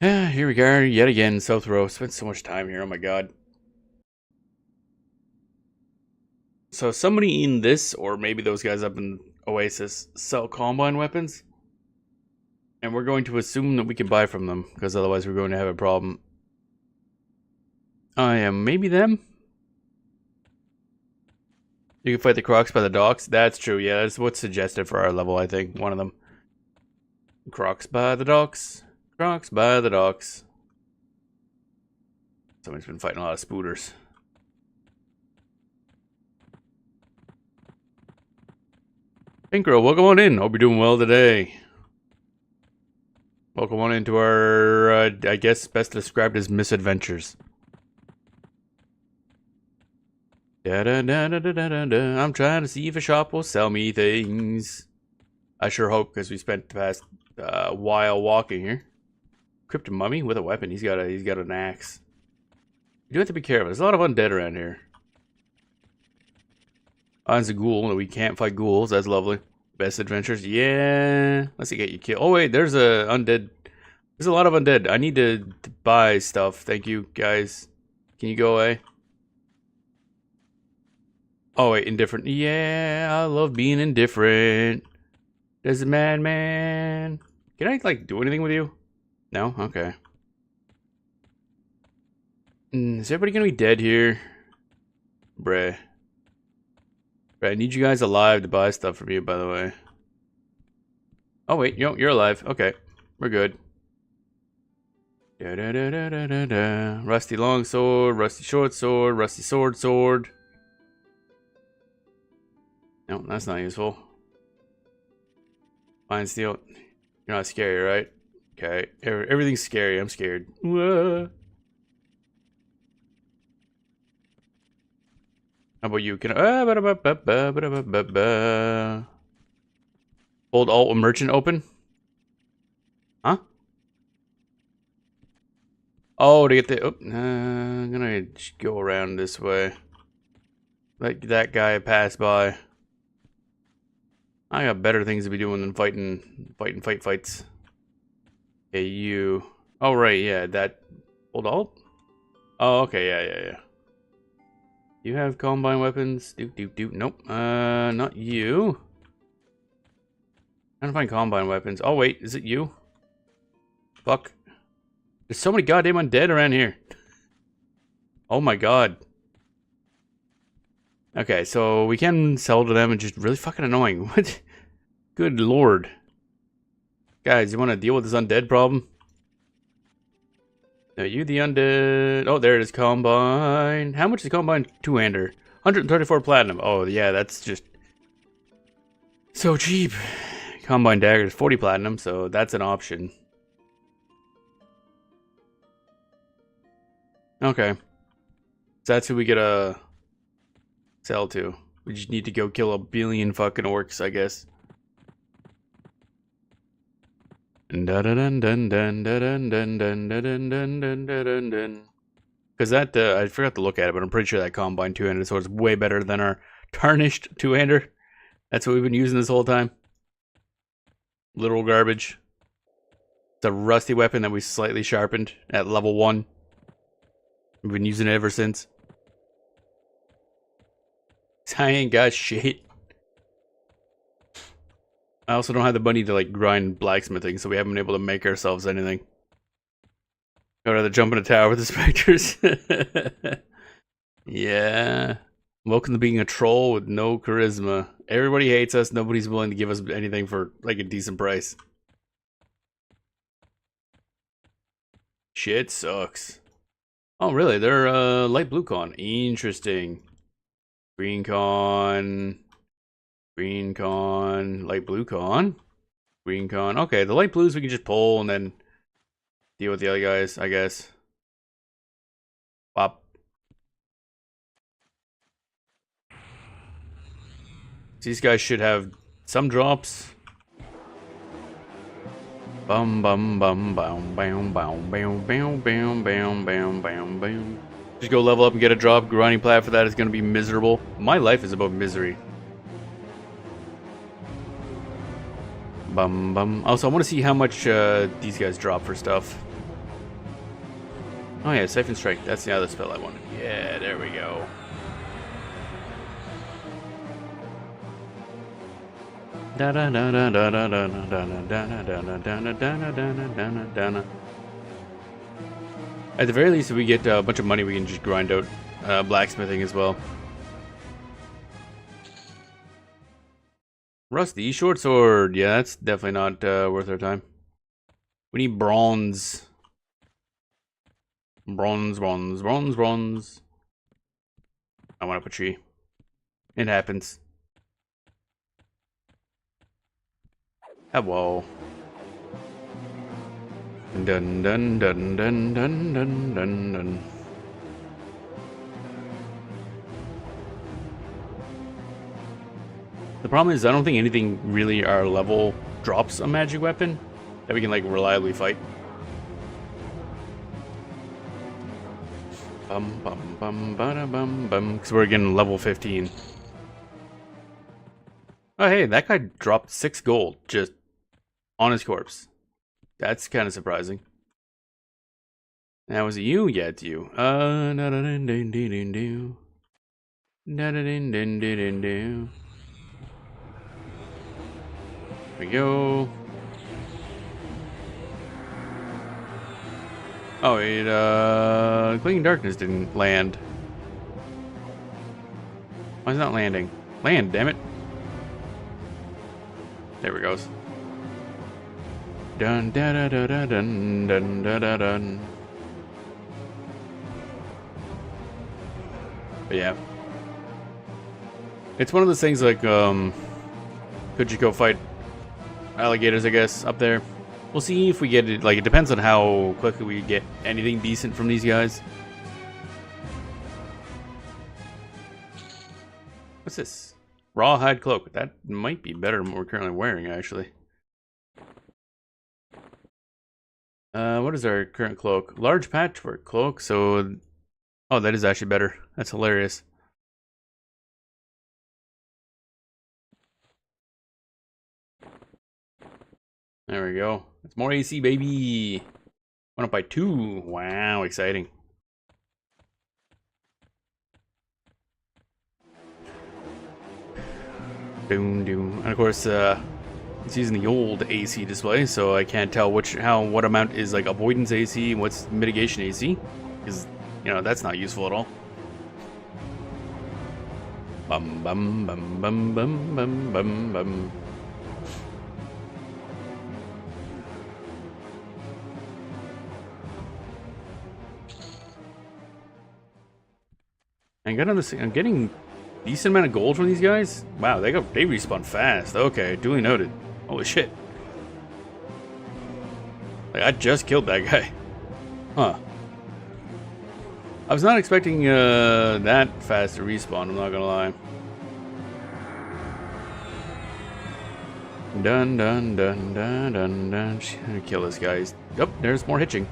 Yeah, here we are yet again, South Row. Spent so much time here. Oh my god. So somebody in this, or maybe those guys up in Oasis, sell combine weapons. And we're going to assume that we can buy from them, because otherwise we're going to have a problem. I am maybe them? You can fight the Crocs by the docks. That's true, yeah, that's what's suggested for our level, I think. One of them. Crocs by the docks. Crocs by the docks. Somebody's been fighting a lot of spooters. Pink Girl, welcome on in. Hope you're doing well today. Welcome on into our, I guess, best described as misadventures. Da da da da da da da. I'm trying to see if a shop will sell me things. I sure hope, because we spent the past while walking here. Crypto mummy with a weapon. He's got an axe. You do have to be careful. There's a lot of undead around here. There's a ghoul, and we can't fight ghouls. That's lovely. Best adventures. Yeah. Let's see, get you killed. Oh wait, there's a undead. There's a lot of undead. I need to buy stuff. Thank you, guys. Can you go away? Oh wait, indifferent. Yeah, I love being indifferent. There's a madman. Can I like do anything with you? No? Okay. Is everybody gonna be dead here? Bruh. I need you guys alive to buy stuff from you, by the way. Oh wait, you're alive. Okay, we're good. Da da da da da da da. Rusty longsword, rusty short sword, rusty sword. No, that's not useful. Fine steel. You're not scary, right? Okay. Everything's scary. I'm scared. Whoa. How about you? Can I... Hold alt merchant open? Huh? Oh, to get the... Oh, I'm gonna go around this way. Let that guy pass by. I got better things to be doing than fights. Hey, you. Oh, right, yeah, that... Hold alt? Oh, okay, yeah. You have combine weapons? Nope. Not you. Trying to find combine weapons. Oh, wait, is it you? Fuck. There's so many goddamn undead around here. Oh my god. Okay, so we can sell to them and just really fucking annoying. What? Good lord. Guys, you want to deal with this undead problem? Are you the undead? Oh, there it is, combine. How much is combine two-hander? 134 platinum. Oh, yeah, that's just so cheap. Combine dagger is 40 platinum, so that's an option. Okay. So that's who we get a sell to. We just need to go kill a billion fucking orcs, I guess. Because that, I forgot to look at it, but I'm pretty sure that combine two-hander sword is way better than our tarnished two-hander. That's what we've been using this whole time. Literal garbage. It's a rusty weapon that we slightly sharpened at level 1. We've been using it ever since. I ain't got shit. I also don't have the money to like grind blacksmithing, so we haven't been able to make ourselves anything. I'd rather jump in a tower with the specters. Yeah. Welcome to being a troll with no charisma. Everybody hates us. Nobody's willing to give us anything for like a decent price. Shit sucks. Oh, really? They're light blue con. Interesting. Green con. Green con. Light blue con. Green con. Okay, the light blues we can just pull and then deal with the other guys, I guess. Pop. These guys should have some drops. Bum bum bum bum bam bam bam bam bam bam bam bam bam. Just go level up and get a drop. Grinding plat for that is going to be miserable. My life is about misery. Bum bum. Also, I want to see how much these guys drop for stuff. Oh yeah, Siphon Strike. That's the other spell I wanted. Yeah, there we go. At the very least, if we get a bunch of money, we can just grind out blacksmithing as well. Rusty short sword. Yeah, that's definitely not worth our time. We need bronze. Bronze. I want to put tree. It happens. Hello. Dun dun dun dun dun dun dun dun. The problem is I don't think anything really our level drops a magic weapon that we can like reliably fight. Bum bum bum bada bum bum, because we're getting level 15. Oh hey, that guy dropped 6 gold just on his corpse. That's kind of surprising. Now, was it you? Yeah, it's you. There we go. Oh, it, Clinging Darkness didn't land. Why is it not landing? Land, damn it. There we goes. Dun da da da da dun dun da da dun. But yeah. It's one of those things like, could you go fight alligators, I guess, up there? We'll see if we get it. Like, it depends on how quickly we get anything decent from these guys. What's this? Rawhide cloak. That might be better than what we're currently wearing, actually. What is our current cloak? Large patchwork cloak, so... Oh, that is actually better. That's hilarious. There we go. It's more AC, baby. Went up by 2. Wow, exciting. Doom, doom. And of course, it's using the old AC display, so I can't tell what amount is like avoidance AC and what's mitigation AC, because you know that's not useful at all. Bum bum bum bum bum bum bum bum. I'm getting decent amount of gold from these guys. Wow, they respawn fast. Okay, duly noted. Holy shit. Like, I just killed that guy. Huh. I was not expecting that fast to respawn, I'm not gonna lie. Dun dun dun dun dun dun. Kill this guy. Oh, there's more hitching.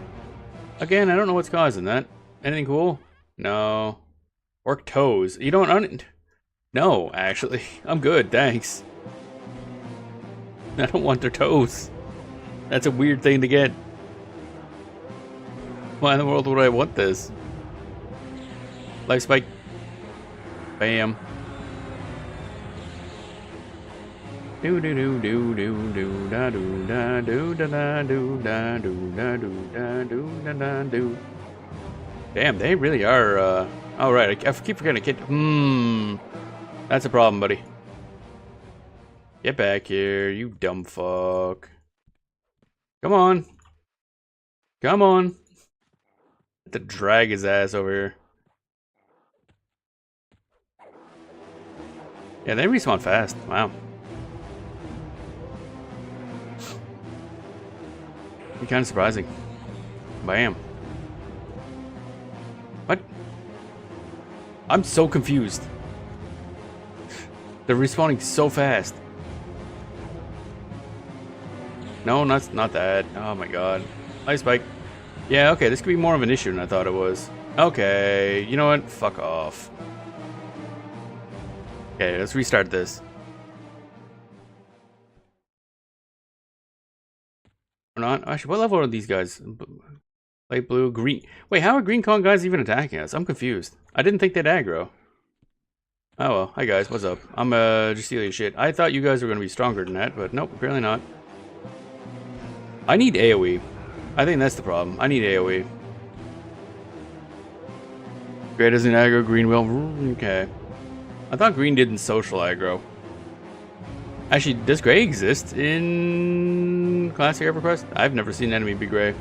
Again, I don't know what's causing that. Anything cool? No. Orc toes. You don't No, actually. I'm good, thanks. I don't want their toes. That's a weird thing to get. Why in the world would I want this? Life spike. Bam. Do do do do do do da do da do da da do da do da do da do da da do. Damn, they really are. All right, I keep forgetting. That's a problem, buddy. Get back here, you dumb fuck. Come on. Come on. To drag his ass over here. Yeah, they respawn fast. Wow. Kind of surprising. Bam. What? I'm so confused. They're respawning so fast. No, not that. Oh my god. Ice spike. Yeah, okay, this could be more of an issue than I thought it was. Okay, you know what? Fuck off. Okay, let's restart this. Or not? Actually, what level are these guys? Light blue, green. Wait, how are green con guys even attacking us? I'm confused. I didn't think they'd aggro. Oh well, hi guys, what's up? I'm just stealing shit. I thought you guys were gonna be stronger than that, but nope, apparently not. I need AoE. I think that's the problem. I need AoE. Gray doesn't aggro, green will. Okay. I thought green didn't social aggro. Actually, does gray exist in Classic EverQuest? I've never seen an enemy be gray.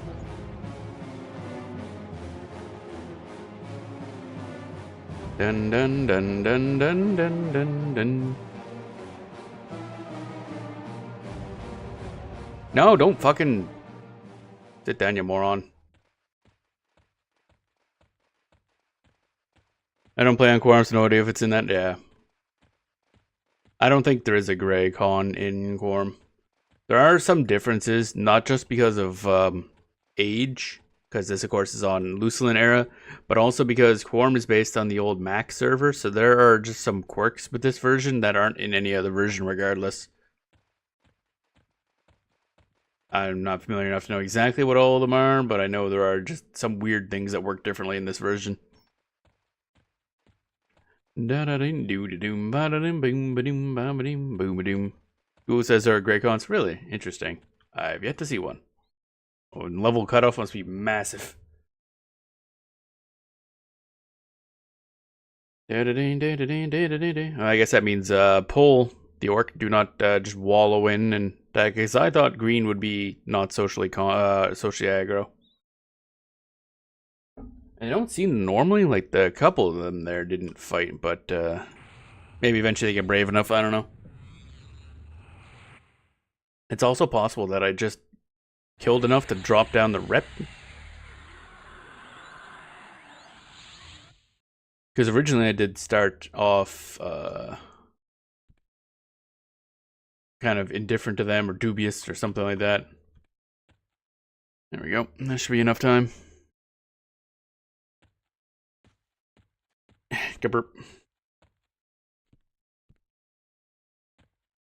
Dun dun dun dun dun dun dun dun. No, don't fucking sit down, you moron. I don't play on Quarm, so no idea if it's in that. Yeah. I don't think there is a gray con in Quarm. There are some differences, not just because of age, because this, of course, is on Lucelyn era, but also because Quarm is based on the old Mac server, so there are just some quirks with this version that aren't in any other version regardless. I'm not familiar enough to know exactly what all of them are, but I know there are just some weird things that work differently in this version. Google says there are gray cons. Really? Interesting. I've yet to see one. Oh, and level cutoff must be massive. I guess that means pull the orc. Do not just wallow in and that, because I thought green would be not socially aggro. I don't see normally, like the couple of them there didn't fight, but maybe eventually they get brave enough. I don't know. It's also possible that I just killed enough to drop down the rep. Because originally I did start off kind of indifferent to them or dubious or something like that. There we go. That should be enough time. Gibber.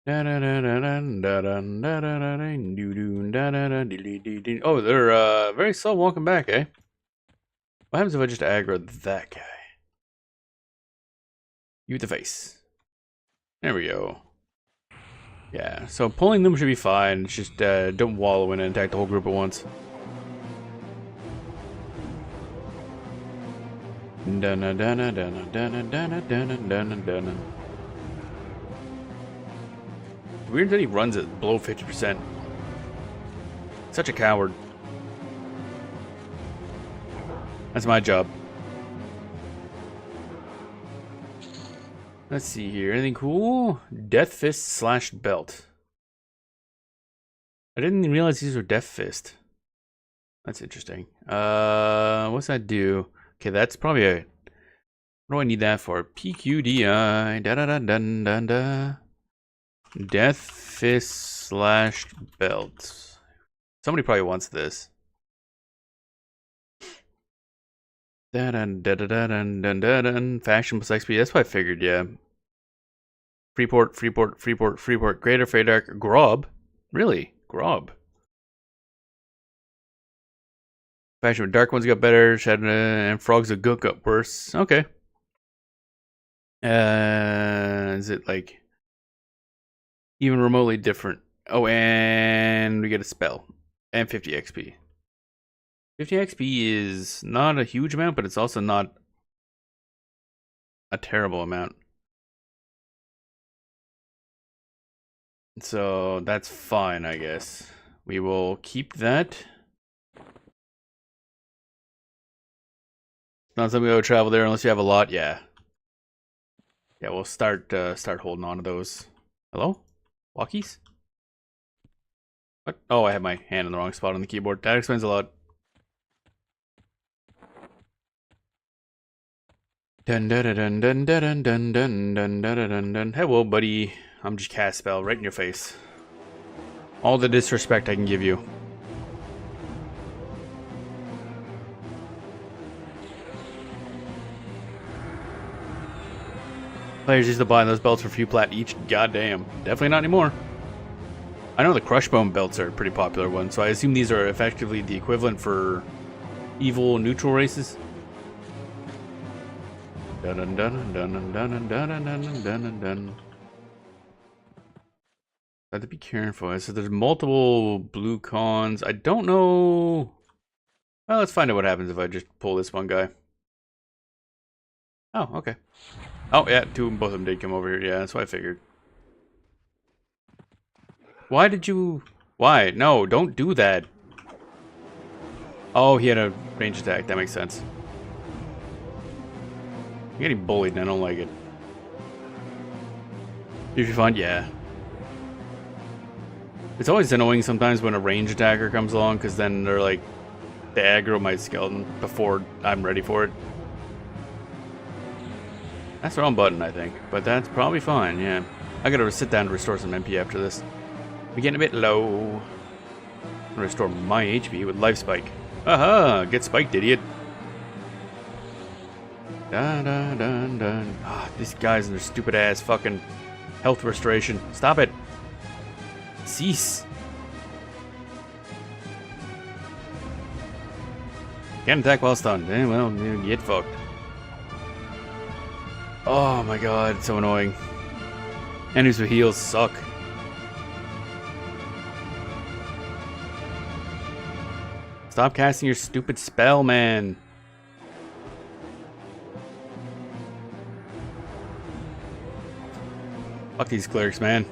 Oh, they're very slow walking back, eh? What happens if I just aggro that guy? You the face. There we go. Yeah, so pulling them should be fine. It's just don't wallow in and attack the whole group at once. Weird that he runs at below 50%. Such a coward. That's my job. Let's see here. Anything cool? Death Fist / belt. I didn't even realize these were Death Fist. That's interesting. What's that do? Okay, that's probably a... What do I need that for? PQDI. Da da da dun dun da. Death Fist / belt. Somebody probably wants this. Da dun da da da dun dun dun dun. Faction plus XP. That's what I figured. Yeah. Freeport. Greater Freydark. Grob. Really? Grob. Faction with dark ones got better. Shadow and frogs of Gook got worse. Okay. Is it like even remotely different? Oh, and we get a spell and 50 XP. 50 XP is not a huge amount, but it's also not a terrible amount. So that's fine, I guess. We will keep that. Not something that would travel there unless you have a lot. Yeah. Yeah, we'll start holding on to those. Hello? Walkies? What? Oh, I have my hand in the wrong spot on the keyboard. That explains a lot. Dun dun dun dun dun dun dun dun dun dun dun. Hello, buddy. I'm just cast spell right in your face. All the disrespect I can give you. Players used to buy those belts for a few plat each. Goddamn. Definitely not anymore. I know the Crushbone belts are a pretty popular one, so I assume these are effectively the equivalent for evil neutral races. Dun dun dun dun dun dun dun dun dun dun. I have to be careful. So there's multiple blue cons. I don't know. Well, let's find out what happens if I just pull this one guy. Oh, okay. Oh, yeah, both of them did come over here. Yeah, that's what I figured. Why did you... Why? No, don't do that. Oh, he had a range attack. That makes sense. I'm getting bullied and I don't like it. If you find... Yeah. It's always annoying sometimes when a range attacker comes along, because then they're like, they aggro my skeleton before I'm ready for it. That's the wrong button, I think, but that's probably fine, yeah. I gotta sit down to restore some MP after this. We're getting a bit low. I'm gonna restore my HP with Life Spike. Aha! Get spiked, idiot. Dun dun dun dun. Ah, these guys and their stupid ass fucking health restoration. Stop it! Cease. Can't attack while stunned. Eh, well, get fucked. Oh my god, it's so annoying. Enemies with heals suck. Stop casting your stupid spell, man. Fuck these clerics, man.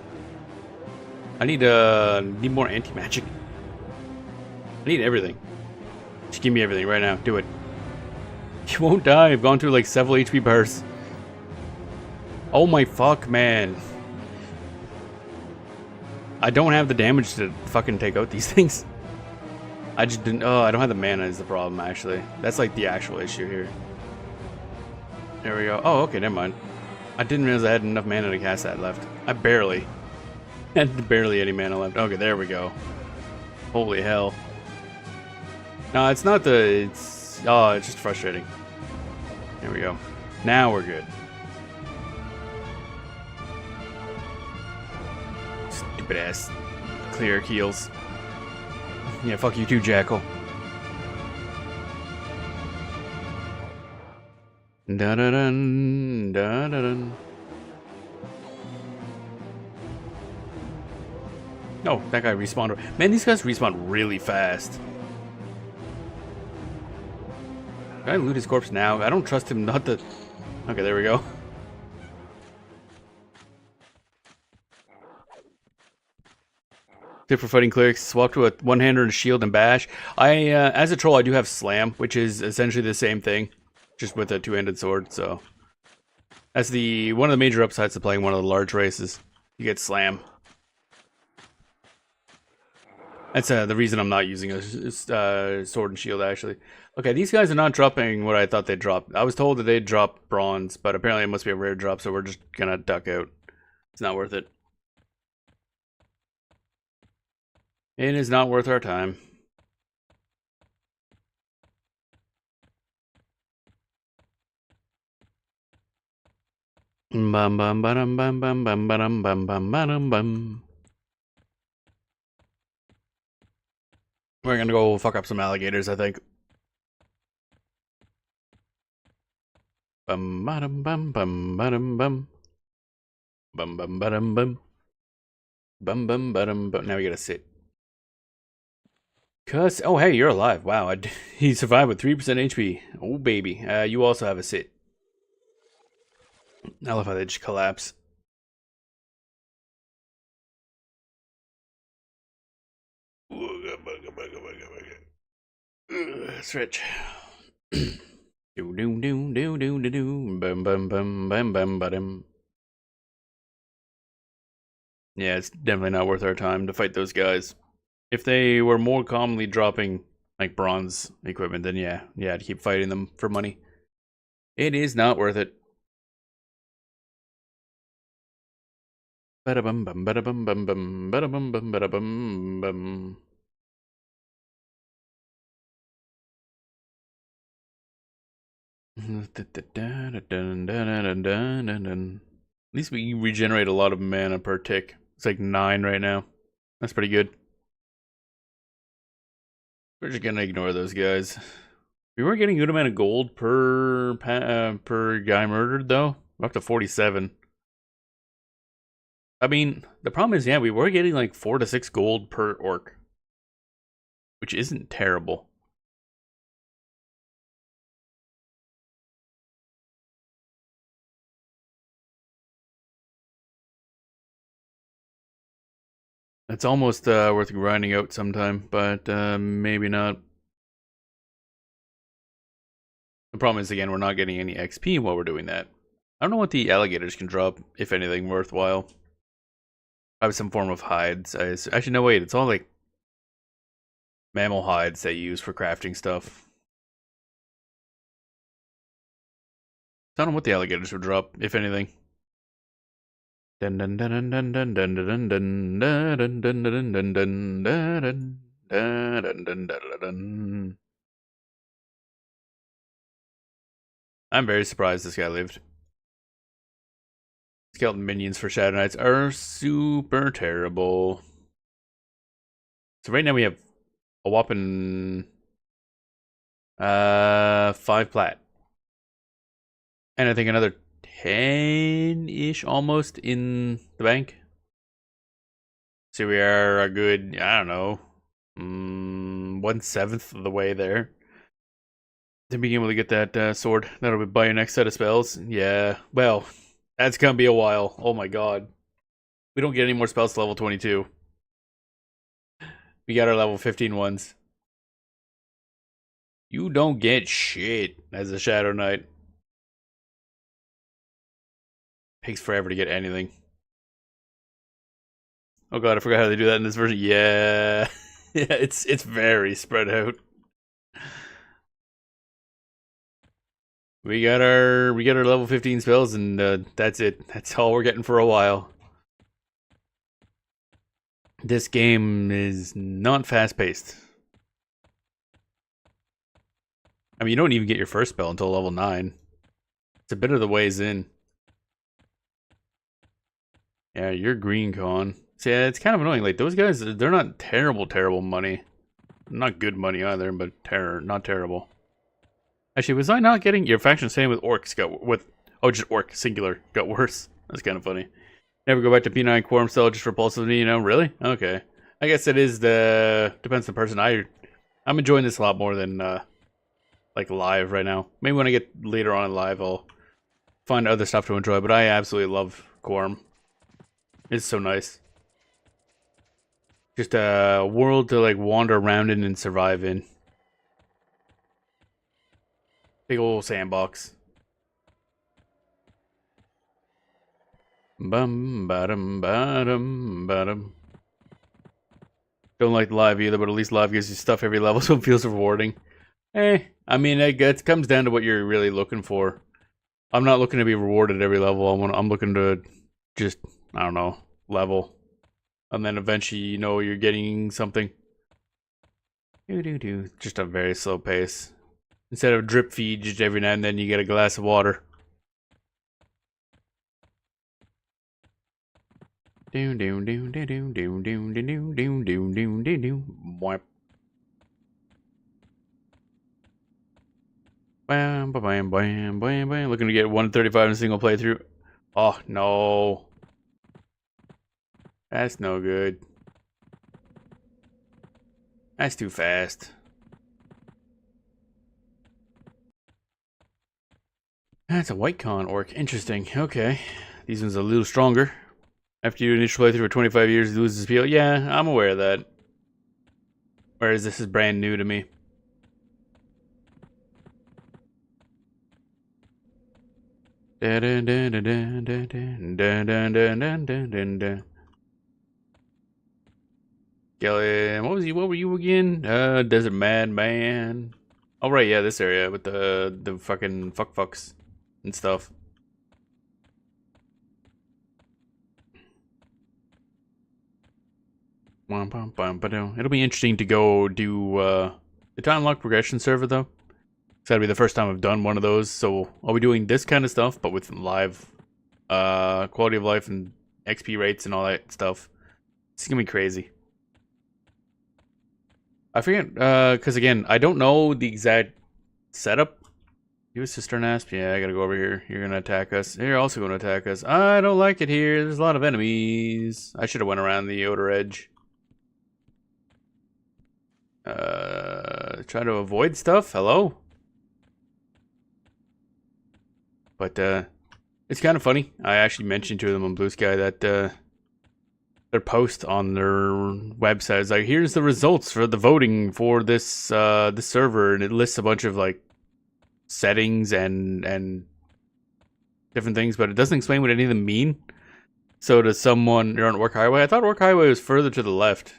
I need more anti-magic. I need everything. Just give me everything right now. Do it. You won't die. I've gone through like several HP bars. Oh my fuck, man. I don't have the damage to fucking take out these things. I just didn't... Oh, I don't have the mana is the problem, actually. That's like the actual issue here. There we go. Oh, okay, never mind. I didn't realize I had enough mana to cast that left. I barely. Had barely any mana left. Okay, there we go. Holy hell. No, it's not the... It's... Oh, it's just frustrating. There we go. Now we're good. Stupid ass clear heals. Yeah, fuck you too, Jackal. Da-da-dun, da-da-dun. Oh, that guy respawned. Man, these guys respawn really fast. Can I loot his corpse now? I don't trust him not to... Okay, there we go. Tip for fighting clerics: swap to a one-hander and shield and bash. As a troll, I do have slam, which is essentially the same thing, just with a two-handed sword. So that's one of the major upsides to playing one of the large races. You get slam. That's the reason I'm not using a sword and shield, actually. Okay, these guys are not dropping what I thought they'd drop. I was told that they'd drop bronze, but apparently it must be a rare drop, so we're just gonna duck out. It's not worth it. It is not worth our time. Bum bum bum bum bum bum bum bum bum bum bum. We're gonna go fuck up some alligators, I think. Bum bum bum bum bum bum bum bum bum bum bum bum bum. Now we gotta sit. Cuss. Oh, hey, you're alive. Wow, he survived with 3% HP. Oh, baby. You also have a sit. I love how they just collapse. Stretch. Do do do do do do do. Bum bum bum bum bum bum. Yeah, it's definitely not worth our time to fight those guys. If they were more commonly dropping like bronze equipment, then yeah, I'd keep fighting them for money. It is not worth it. Bada bum bum bada bum bum bum bada bum bum bada bum bum. least we regenerate a lot of mana per tick. It's like 9 right now. That's pretty good. We're just gonna ignore those guys. We were getting a good amount of gold per guy murdered though. We're up to 47. I mean, the problem is, yeah, we were getting like 4 to 6 gold per orc, which isn't terrible. It's almost worth grinding out sometime, but maybe not. The problem is, again, we're not getting any XP while we're doing that. I don't know what the alligators can drop, if anything worthwhile. Probably some form of hides. Actually, no, wait, it's all like mammal hides they use for crafting stuff. I don't know what the alligators would drop, if anything. Dun dun dun dun dun dun dun dun dun dun dun dun dun dun dun dun dun. I'm very surprised this guy lived. Skeleton minions for Shadow Knights are super terrible. So right now we have a whopping 5 plat. And I think another 10-ish almost in the bank. So we are a good, I don't know, 1/7 of the way there. To being able to get that sword. That'll be by your next set of spells. Yeah, well, that's gonna be a while. Oh my god. We don't get any more spells to level 22. We got our level 15 ones. You don't get shit as a Shadow Knight. Takes forever to get anything. Oh god, I forgot how they do that in this version. Yeah. Yeah, it's very spread out. We got our level 15 spells, and that's it. That's all we're getting for a while. This game is not fast paced. I mean, you don't even get your first spell until level 9. It's a bit of the ways in. Yeah, you're green con. See, yeah, it's kind of annoying. Like, those guys, they're not terrible money. Not good money either, but not terrible. Actually, was I not getting your faction same with orcs just orc singular got worse. That's kind of funny. Never go back to P9 Quarm cell just repulsively, you know? Really? Okay. I guess it is depends on the person. I'm enjoying this a lot more than like live right now. Maybe when I get later on in live, I'll find other stuff to enjoy. But I absolutely love Quarm. It's so nice. Just a world to like wander around in and survive in. Big old sandbox. Bum bottom bottom bottom. Don't like live either, but at least live gives you stuff every level, so it feels rewarding. I mean, it comes down to what you're really looking for. I'm not looking to be rewarded every level. I'm looking to just, I don't know, level. And then eventually, you know, you're getting something. Just a very slow pace. Instead of drip feed, just every now and then you get a glass of water. Bam, bam, bam, bam, bam. Looking to get 135 in a single playthrough. Oh, no. That's no good. That's too fast. That's a white con orc. Interesting. Okay. These ones are a little stronger. After you initial playthrough for 25 years, you lose this appeal. Yeah, I'm aware of that. Whereas this is brand new to me. Gillian, what were you again? Desert Madman. Oh right, yeah, this area with the fucking fucks and stuff. It'll be interesting to go do the time lock progression server though. It's gotta be the first time I've done one of those, so I'll be doing this kind of stuff, but with live quality of life and XP rates and all that stuff. It's gonna be crazy. I forget, because again, I don't know the exact setup. Use Cistern Asp. Yeah, I gotta go over here. You're gonna attack us. You're also gonna attack us. I don't like it here. There's a lot of enemies. I should have went around the outer edge. Try to avoid stuff. Hello? But, it's kind of funny. I actually mentioned to them on Blue Sky that, their post on their website is like, here's the results for the voting for this, this server, and it lists a bunch of, like, settings and different things, but it doesn't explain what any of them mean. So to someone, you're on Orc Highway. I thought Orc Highway was further to the left.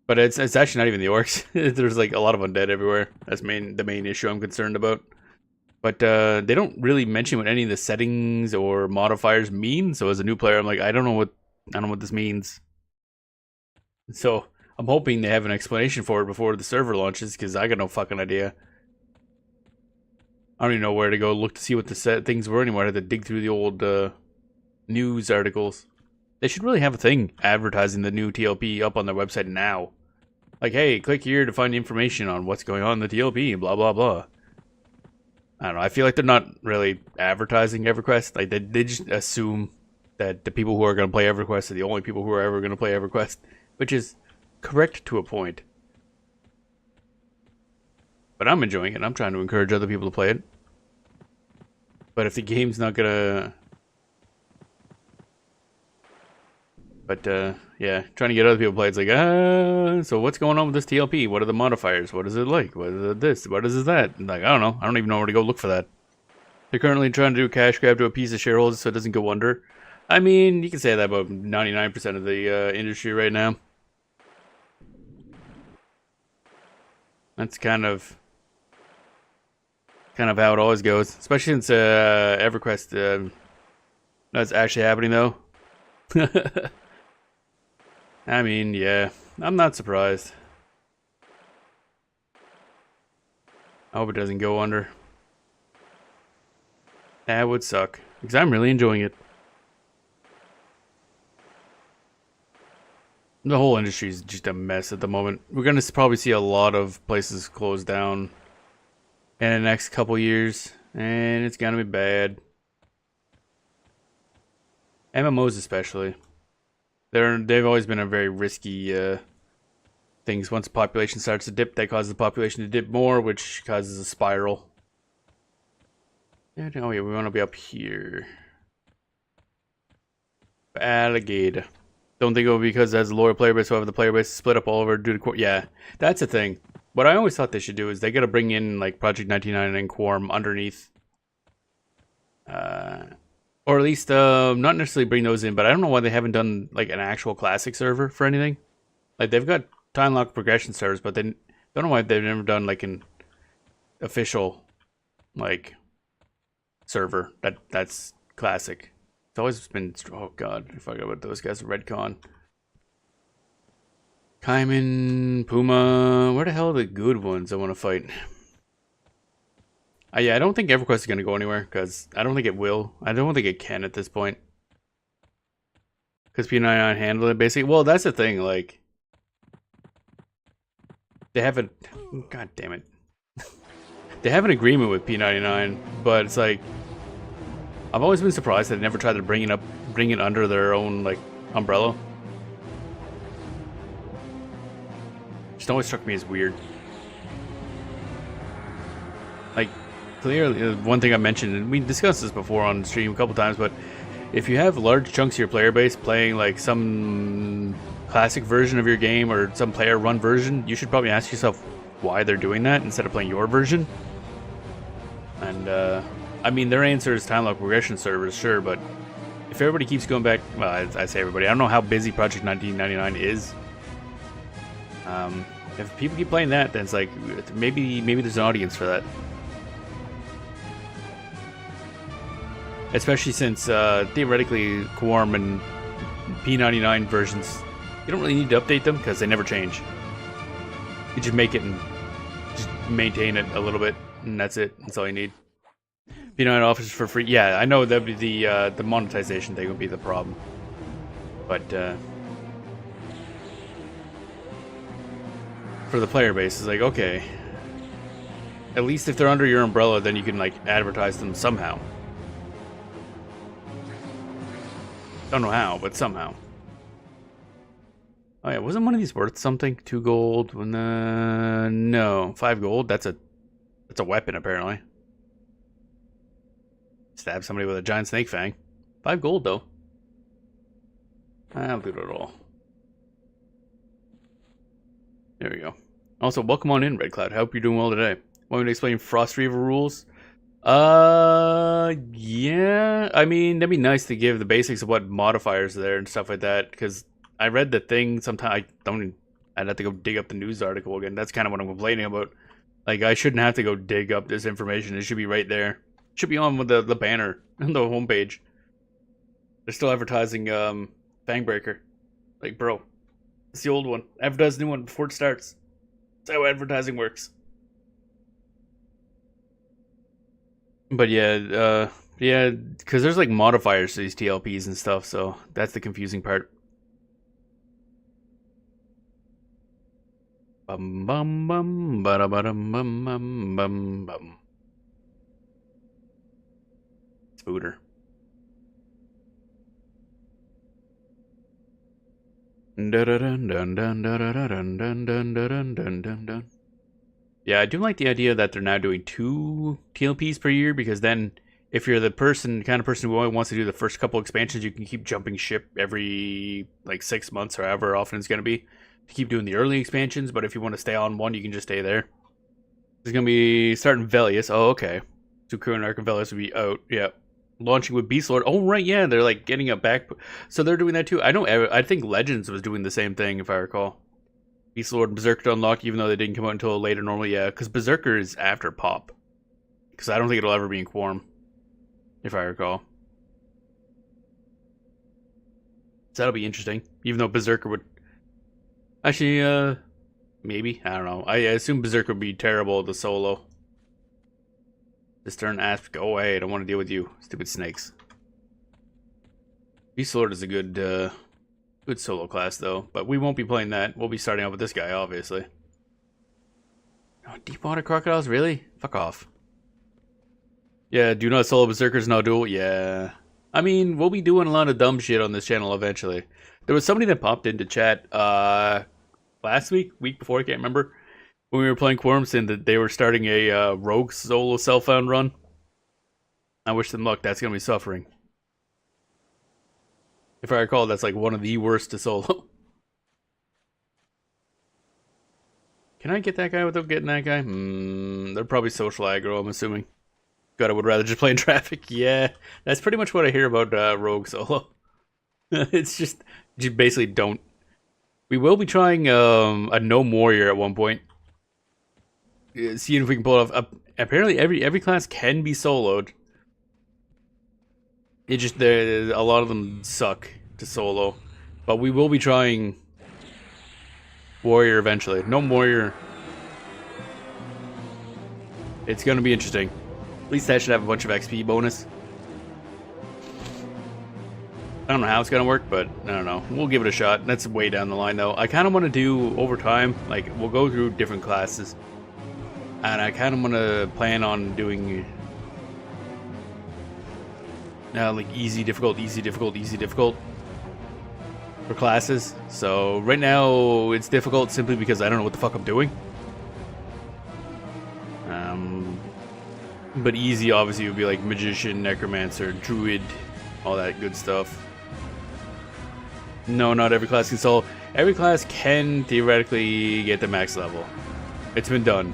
But it's actually not even the orcs. There's like a lot of undead everywhere. That's the main issue I'm concerned about. But they don't really mention what any of the settings or modifiers mean. So as a new player, I'm like, I don't know what this means. So I'm hoping they have an explanation for it before the server launches, because I got no fucking idea. I don't even know where to go look to see what the things were anymore. I had to dig through the old news articles. They should really have a thing advertising the new TLP up on their website now. Like, hey, click here to find information on what's going on in the TLP, blah, blah, blah. I don't know. I feel like they're not really advertising EverQuest. Like, they just assume that the people who are going to play EverQuest are the only people who are ever going to play EverQuest, which is correct to a point. But I'm enjoying it. I'm trying to encourage other people to play it. But if the game's not going to... But, yeah, trying to get other people to play, it's like, so what's going on with this TLP? What are the modifiers? What is it like? What is this? What is that? And like, I don't know. I don't even know where to go look for that. They're currently trying to do a cash grab to a piece of shareholders so it doesn't go under. I mean, you can say that about 99% of the industry right now. That's kind of how it always goes. Especially since EverQuest, that's actually happening, though. I mean, yeah, I'm not surprised. I hope it doesn't go under. That would suck, because I'm really enjoying it. The whole industry is just a mess at the moment. We're going to probably see a lot of places close down in the next couple years, and it's going to be bad. MMOs especially. They've always been a very risky things. Once the population starts to dip, that causes the population to dip more, which causes a spiral. Oh yeah, we want to be up here. Alligator. Don't think it will be because it has a lower player base, so have the player base split up all over due to yeah, that's the thing. What I always thought they should do is they got to bring in like Project 99 and Quarm underneath. Or at least, not necessarily bring those in, but I don't know why they haven't done, like, an actual classic server for anything. Like, they've got time lock progression servers, but they don't know why they've never done, like, an official, like, server that's classic. It's always been, oh god, I forgot about those guys, Redcon. Kaiman, Puma, where the hell are the good ones I want to fight? Yeah, I don't think EverQuest is going to go anywhere, because I don't think it will. I don't think it can at this point. Because P99 handled it, basically. Well, that's the thing, like... They have a... God damn it. They have an agreement with P99, but it's like... I've always been surprised that they never tried to bring it under their own, like, umbrella. Just always struck me as weird. Like... Clearly, one thing I mentioned, and we discussed this before on stream a couple times, but if you have large chunks of your player base playing like some classic version of your game or some player run version, you should probably ask yourself why they're doing that instead of playing your version. And I mean, their answer is time lock progression servers, sure, but if everybody keeps going back, well, I say everybody, I don't know how busy Project 1999 is. If people keep playing that, then it's like maybe there's an audience for that. Especially since, theoretically, Quarm and P99 versions, you don't really need to update them because they never change. You just make it and just maintain it a little bit, and that's it. That's all you need. P9 offers for free. Yeah, I know that'd be the monetization thing would be the problem. But for the player base, it's like, okay. At least if they're under your umbrella, then you can like advertise them somehow. Don't know how, but somehow. Oh yeah, wasn't one of these worth something? 2 gold? No, 5 gold. That's a weapon apparently. Stab somebody with a giant snake fang. 5 gold though. I'll do it all. There we go. Also, welcome on in, Red Cloud. Hope you're doing well today. Want me to explain Frost Reaver rules? Yeah. I mean, that'd be nice to give the basics of what modifiers are there and stuff like that. Because I read the thing. Sometimes I'd have to go dig up the news article again. That's kind of what I'm complaining about. Like, I shouldn't have to go dig up this information. It should be right there. It should be on with the banner on the homepage. They're still advertising Fangbreaker. Like, bro, it's the old one. Advertise the new one before it starts. That's how advertising works. But yeah, because there's like modifiers to these TLPs and stuff, so that's the confusing part. Bum bum bum bada bum bum bum bum bum. Spooter. Dun dun dun dun dun dun dun dun dun dun dun dun. Yeah, I do like the idea that they're now doing 2 TLPs per year, because then if you're the kind of person who only wants to do the first couple expansions, you can keep jumping ship every like 6 months or however often it's going to be to keep doing the early expansions. But if you want to stay on one, you can just stay there. It's going to be starting Velius. Oh, okay. So Crew and Arc and Velius will be out. Yeah. Launching with Beast Lord. Oh, right. Yeah, they're like getting a back. So they're doing that too. I think Legends was doing the same thing, if I recall. Beast Lord and Berserker to unlock, even though they didn't come out until later normally. Yeah, because Berserker is after Pop. Because I don't think it'll ever be in Quarm, if I recall. So that'll be interesting. Even though Berserker would... Actually, maybe. I don't know. I assume Berserker would be terrible at the solo. This turn asks, go away. I don't want to deal with you. Stupid snakes. Beast Lord is a good... good solo class, though. But we won't be playing that. We'll be starting out with this guy, obviously. Oh, deep water crocodiles? Really? Fuck off. Yeah, do not solo berserkers, no duel. Yeah. I mean, we'll be doing a lot of dumb shit on this channel eventually. There was somebody that popped into chat last week before, I can't remember, when we were playing Quarm, saying that they were starting a rogue solo self-found run. I wish them luck. That's going to be suffering. If I recall, that's like one of the worst to solo. Can I get that guy without getting that guy? They're probably social aggro, I'm assuming. God, I would rather just play in traffic. Yeah, that's pretty much what I hear about rogue solo. It's just, you basically don't. We will be trying a no warrior at one point. Seeing if we can pull it off. Apparently, every class can be soloed. It just, a lot of them suck to solo. But we will be trying warrior eventually. No warrior. It's going to be interesting. At least that should have a bunch of XP bonus. I don't know how it's going to work, but I don't know. We'll give it a shot. That's way down the line, though. I kind of want to do, over time, like, we'll go through different classes. And I kind of want to plan on doing... like easy, difficult, easy, difficult, easy, difficult for classes. So right now it's difficult simply because I don't know what the fuck I'm doing. But easy obviously would be like magician, necromancer, druid, all that good stuff. No, not every class can solo. Every class can theoretically get the max level. It's been done.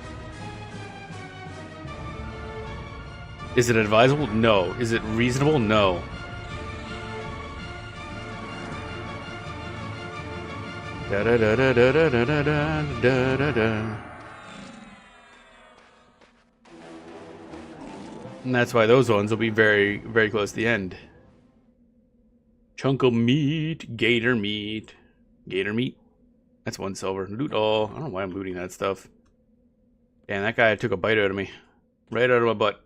Is it advisable? No. Is it reasonable? No. Da da da da da da da da da da. And that's why those ones will be very, very close to the end. Chunk of meat, gator meat, gator meat. That's 1 silver. Loot all. I don't know why I'm looting that stuff. Damn, that guy took a bite out of me, right out of my butt.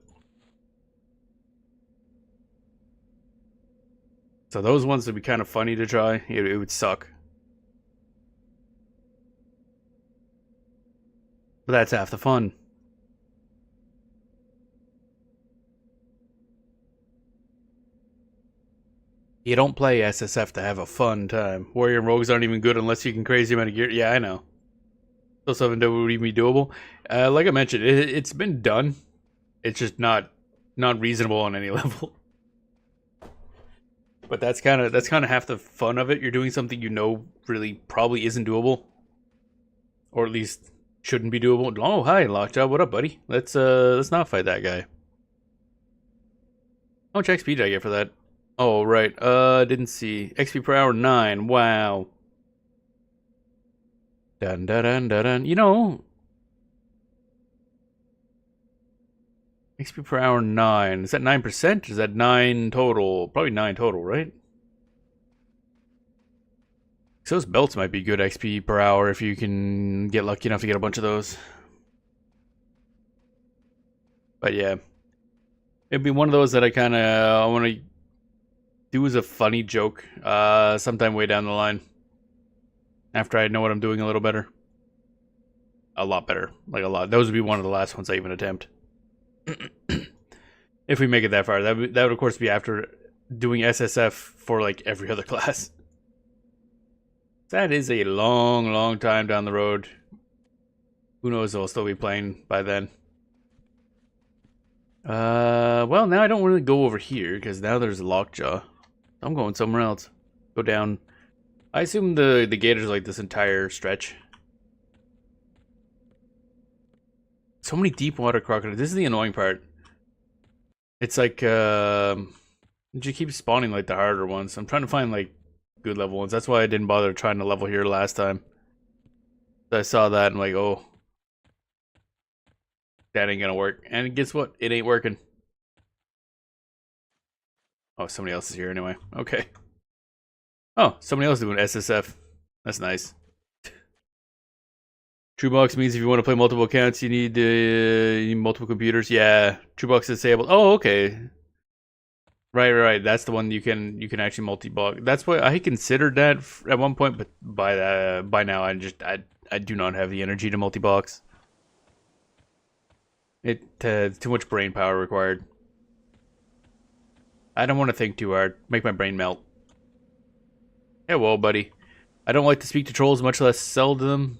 So those ones would be kind of funny to try. It would suck. But that's half the fun. You don't play SSF to have a fun time. Warrior and Rogues aren't even good unless you can crazy amount of gear. Yeah, I know. So something that would even be doable. Like I mentioned, it's been done. It's just not reasonable on any level. But that's kind of half the fun of it. You're doing something you know really probably isn't doable, or at least shouldn't be doable. Oh, hi, Lockjaw. What up, buddy? Let's not fight that guy. How much XP did I get for that? Oh, right. Didn't see. XP per hour 9. Wow. Dun dun dun dun dun. You know, XP per hour 9. Is that 9%? Is that 9 total? Probably 9 total, right? So those belts might be good XP per hour if you can get lucky enough to get a bunch of those. But yeah. It'd be one of those that I kind of want to do as a funny joke sometime way down the line. After I know what I'm doing a little better. A lot better. Like a lot. Those would be one of the last ones I even attempt. If we make it that far. That would of course be after doing SSF for like every other class. That is a long, long time down the road. Who knows, I'll still be playing by then. Well, now I don't really go over here, because now there's a Lockjaw. I'm going somewhere else. Go down. I assume the gate is like this entire stretch. So many deep water crocodiles. This is the annoying part. It's like, you keep spawning like the harder ones. I'm trying to find like good level ones. That's why I didn't bother trying to level here last time. I saw that and I'm like, oh, that ain't gonna work. And guess what? It ain't working. Oh, somebody else is here anyway. Okay. Oh, somebody else is doing SSF. That's nice. TrueBox means if you want to play multiple accounts, you need multiple computers. Yeah, TrueBox is disabled. Oh, okay. Right. That's the one you can actually multi-box. That's what I considered that at one point, but by now I do not have the energy to multi-box. Too much brain power required. I don't want to think too hard. Make my brain melt. Hey, well, buddy. I don't like to speak to trolls, much less sell to them.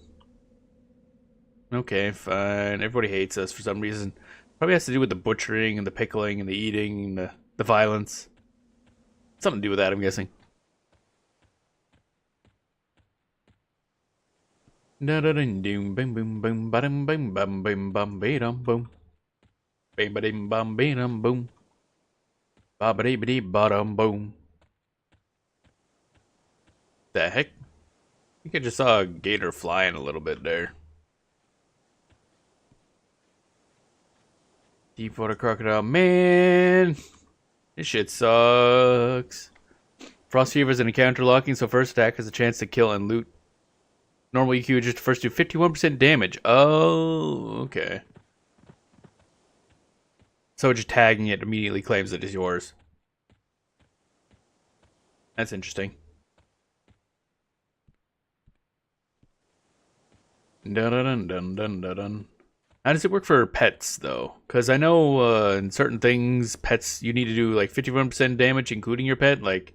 Okay, fine. Everybody hates us for some reason. Probably has to do with the butchering and the pickling and the eating and the violence. Something to do with that, I'm guessing. Da da ding doom boom boom boom ba dum boom bum boom bum ba dum boom. Bam ba dim bum ba dum boom. Ba ba dee ba dee ba dum boom. The heck? I think I just saw a gator flying a little bit there. Deep water crocodile. Man! This shit sucks. Frost Fever is an encounter locking, so first attack has a chance to kill and loot. Normal EQ just first do 51% damage. Oh, okay. So just tagging it immediately claims it is yours. That's interesting. Dun dun dun dun dun dun. How does it work for pets, though? Because I know in certain things, pets, you need to do like 51% damage, including your pet. Like,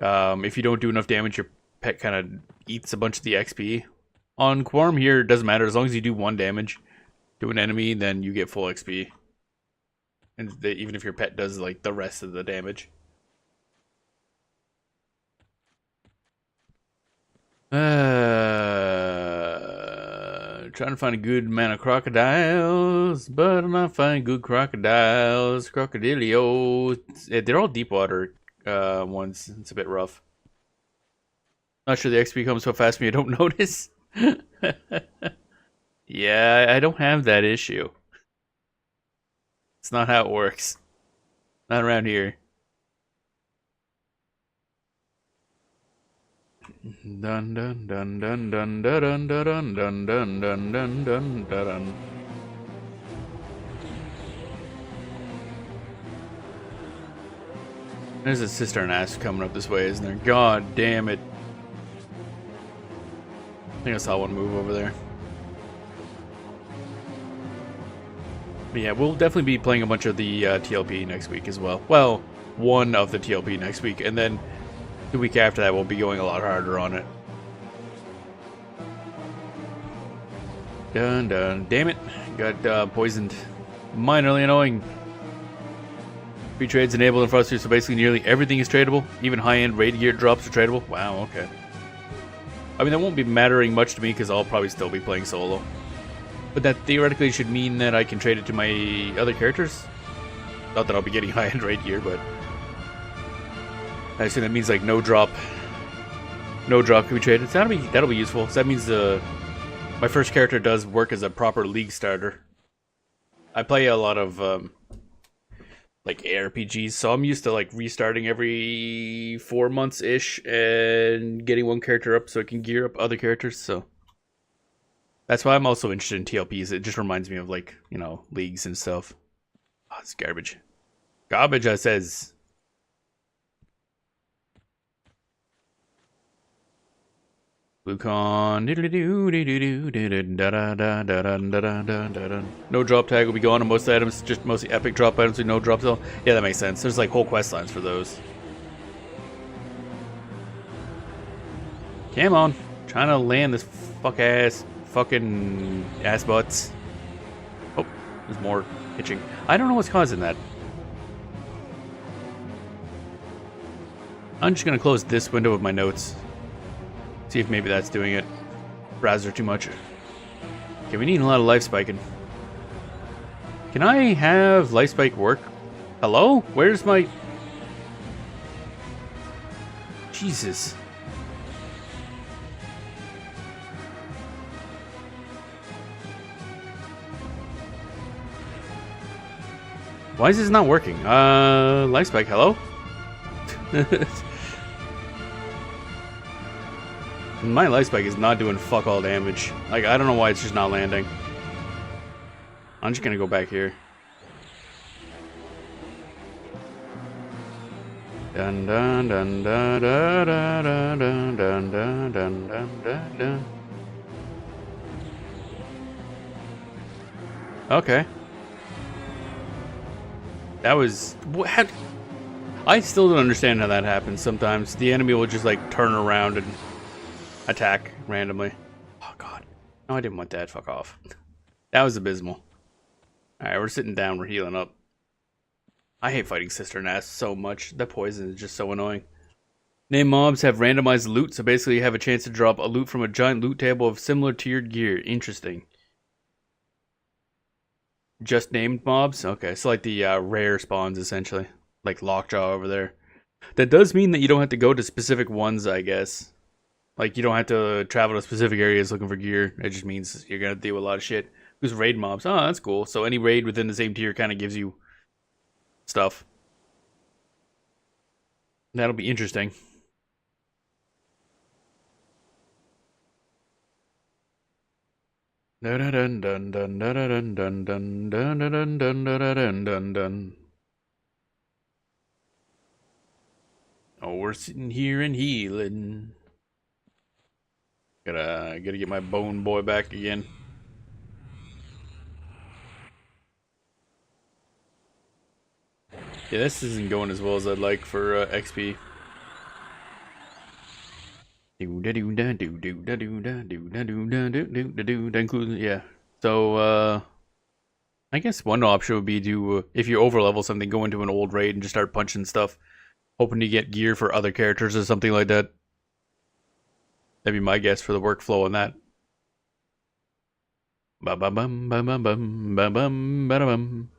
if you don't do enough damage, your pet kind of eats a bunch of the XP. On Quarm here, it doesn't matter. As long as you do 1 damage to an enemy, then you get full XP. And even if your pet does like the rest of the damage. Trying to find a good amount of crocodiles, but I'm not finding good crocodiles. Crocodilio. They're all deep water ones. It's a bit rough. Not sure the XP comes so fast you don't notice. Yeah, I don't have that issue. It's not how it works. Not around here. Dun dun dun dun dun dun dun dun dun dun dun dun dun dun. There's a cistern ass coming up this way, isn't there? God damn it. I think I saw one move over there. But yeah, we'll definitely be playing a bunch of the TLP next week as well. Well, one of the TLP next week, and then the week after that we'll be going a lot harder on it. Dun dun. Damn it. Got poisoned. Minorly annoying. Free trades enabled in Frosty, so basically nearly everything is tradable. Even high-end raid gear drops are tradable. Wow, okay. I mean, that won't be mattering much to me because I'll probably still be playing solo. But that theoretically should mean that I can trade it to my other characters. Not that I'll be getting high-end raid gear, but I assume that means like no drop. No drop can be traded. So that'll be useful. So that means my first character does work as a proper league starter. I play a lot of like ARPGs, so I'm used to like restarting every 4 months ish and getting one character up so I can gear up other characters. So that's why I'm also interested in TLPs. It just reminds me of like, you know, leagues and stuff. Oh, it's garbage. Garbage, I says. Bluecon. No drop tag will be gone on most items, just mostly epic drop items with no drop zone. Yeah, that makes sense. There's like whole quest lines for those. Come on. Trying to land this fucking ass butts. Oh, there's more hitching. I don't know what's causing that. I'm just gonna close this window of my notes. See if maybe that's doing it. Browser too much. Okay, we need a lot of life spiking. Can I have life spike work? Hello? Where's my... Jesus. Why is this not working? Life spike, hello? My life spike is not doing fuck all damage. Like, I don't know why it's just not landing. I'm just gonna go back here. Dun dun dun dun dun dun dun dun dun dun dun dun. Okay. That was... What? I still don't understand how that happens sometimes. The enemy will just like turn around and attack randomly. Oh god. No, I didn't want that. Fuck off. That was abysmal. Alright, we're sitting down. We're healing up. I hate fighting Cistern Ass so much. That poison is just so annoying. Name mobs have randomized loot, so basically you have a chance to drop a loot from a giant loot table of similar tiered gear. Interesting. Just named mobs? Okay, so like the rare spawns, essentially. Like Lockjaw over there. That does mean that you don't have to go to specific ones, I guess. Like, you don't have to travel to specific areas looking for gear. It just means you're going to deal with a lot of shit. Who's raid mobs? Oh, that's cool. So any raid within the same tier kind of gives you stuff. That'll be interesting. Dun dun dun dun dun dun dun dun dun dun dun dun dun dun. Oh, we're sitting here and healing. Gotta get my bone boy back again. Yeah, this isn't going as well as I'd like for XP. Yeah. So I guess one option would be to if you overlevel something, go into an old raid and just start punching stuff, hoping to get gear for other characters or something like that. That'd be my guess for the workflow on that. Ba ba bum ba ba bum ba bum ba da bum.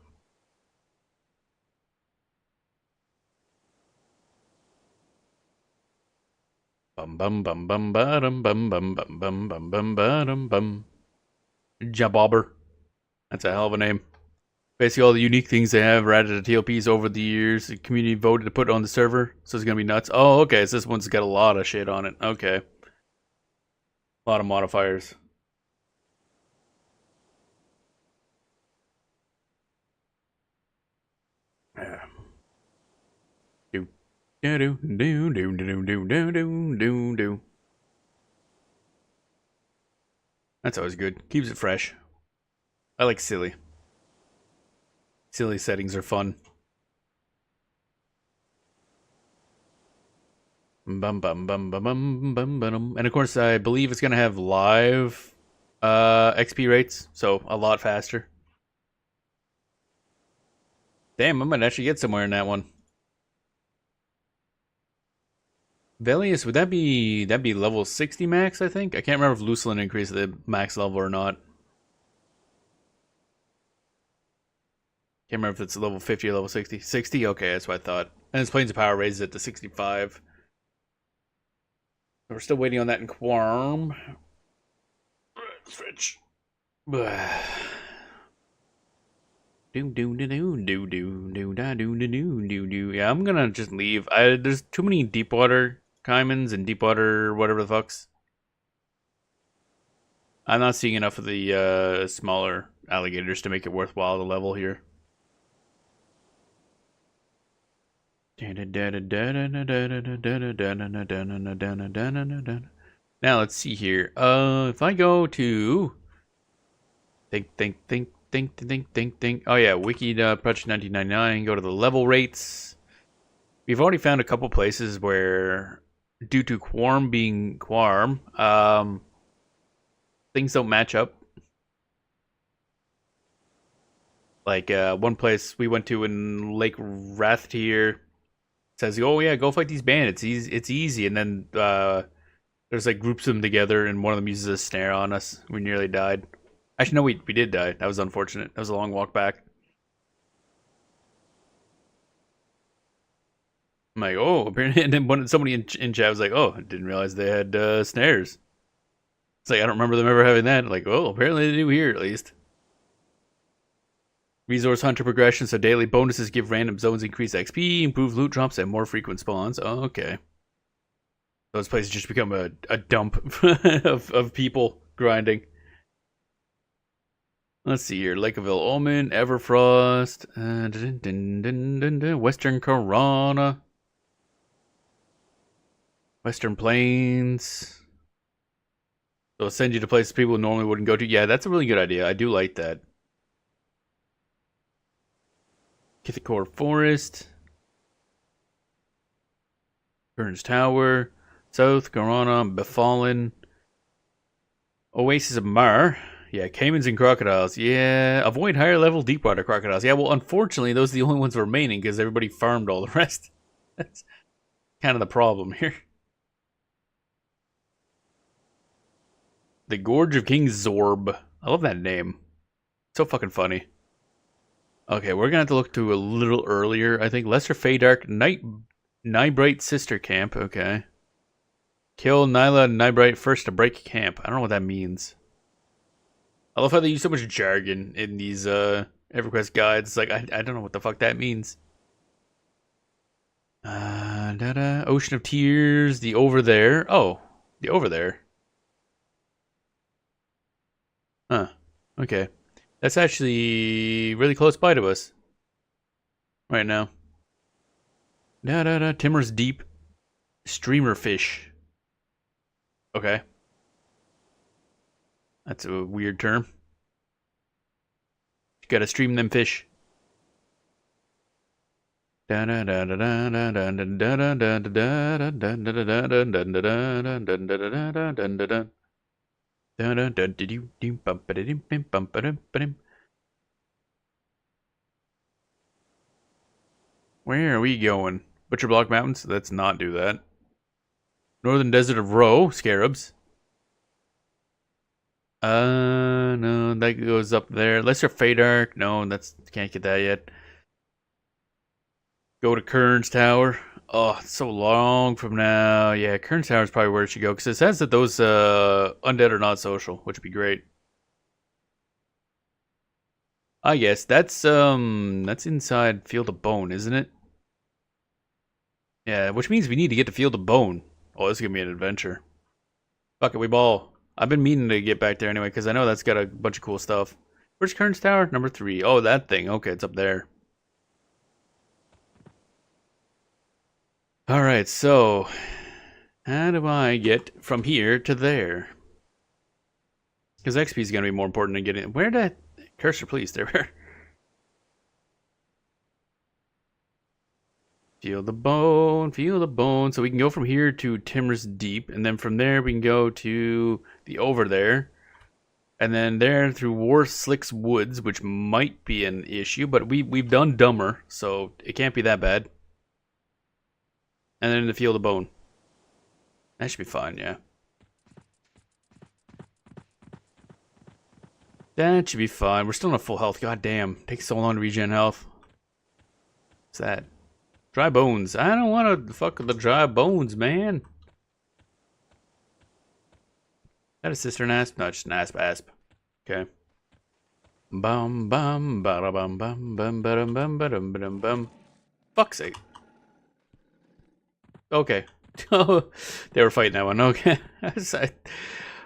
Bum bum bum bum ba dum bum bum bum bum bum bum ba dum bum. Jabobber. That's a hell of a name. Basically, all the unique things they have are added to TLPs over the years. The community voted to put it on the server, so it's gonna be nuts. Oh, okay. So this one's got a lot of shit on it. Okay, a lot of modifiers. Yeah. Do do do do do do do do do do. That's always good. Keeps it fresh. I like silly. Silly settings are fun. Bum bum bum bum bum bum bum. And of course, I believe it's gonna have live XP rates, so a lot faster. Damn, I might actually get somewhere in that one. Velius, would that'd be level 60 max, I think? I can't remember if Lucilin increased the max level or not. Can't remember if it's level 50 or level 60. 60? Okay, that's what I thought. And its Planes of Power raises it to 65. We're still waiting on that in Quarm. Switch. Yeah, I'm gonna just leave. There's too many deep water caimans and deep water whatever the fucks. I'm not seeing enough of the smaller alligators to make it worthwhile to level here. Now let's see here. If I go to think. Oh yeah, Wiki Project 1999. Go to the level rates. We've already found a couple places where, due to Quarm being Quarm, things don't match up. Like one place we went to in Lake Rathtier says, "Oh yeah, go fight these bandits. It's easy." And then there's like groups of them together, and one of them uses a snare on us. We nearly died. Actually, no, we did die. That was unfortunate. That was a long walk back. I'm like, oh, apparently, and then somebody in chat was like, oh, I didn't realize they had snares. It's like I don't remember them ever having that. Like, oh, apparently they do here at least. Resource Hunter progression, so daily bonuses give random zones increased XP, improve loot drops, and more frequent spawns. Oh, okay. Those places just become a dump of people grinding. Let's see here. Lakeaville Omen, Everfrost, Western Corona, Western Plains. So it'll send you to places people normally wouldn't go to. Yeah, that's a really good idea. I do like that. Kithikor Forest, Burns Tower, South Corona, Befallen, Oasis of Mar. Yeah, caimans and crocodiles. Yeah, avoid higher level deep water crocodiles. Yeah, well, unfortunately, those are the only ones remaining because everybody farmed all the rest. That's kind of the problem here. The Gorge of King Zorb. I love that name. So fucking funny. Okay, we're gonna have to look to a little earlier. I think Lesser Feydark Nybright Sister Camp. Okay. Kill Nyla and Nybright first to break camp. I don't know what that means. I love how they use so much jargon in these EverQuest guides. It's like I don't know what the fuck that means. Ocean of Tears, the over there. Oh, the over there. Huh. Okay. That's actually really close by to us. Right now. Timor's Deep. Streamer fish. Okay. That's a weird term. You gotta stream them fish. Where are we going? Butcher Block Mountains? Let's not do that. Northern Desert of Roe, Scarabs. No, that goes up there. Lesser Feydark. No, can't get that yet. Go to Kern's Tower. Oh, it's so long from now. Yeah, Kern's Tower is probably where it should go because it says that those undead are not social, which would be great. Ah, yes, that's inside Field of Bone, isn't it? Yeah, which means we need to get to Field of Bone. Oh, this is gonna be an adventure. Fuck it, we ball. I've been meaning to get back there anyway because I know that's got a bunch of cool stuff. Where's Kern's Tower? Number 3. Oh, that thing. Okay, it's up there. Alright, so how do I get from here to there? Because XP is going to be more important than getting... Where did I... Cursor, please. There. Feel the bone, feel the bone. So we can go from here to Timmer's Deep, and then from there we can go to the over there. And then there through Warslick's Woods, which might be an issue, but we've done Dumber, so it can't be that bad. And then the Field of Bone. That should be fine, yeah. That should be fine. We're still not full health. God damn. Takes so long to regen health. What's that? Dry bones. I don't want to fuck with the dry bones, man. Is that a cistern asp? No, just an asp. Okay. Bum bum ba bum bum bum ba dum bum ba dum ba dum bum. Fuck's sake. Okay. They were fighting that one. Okay.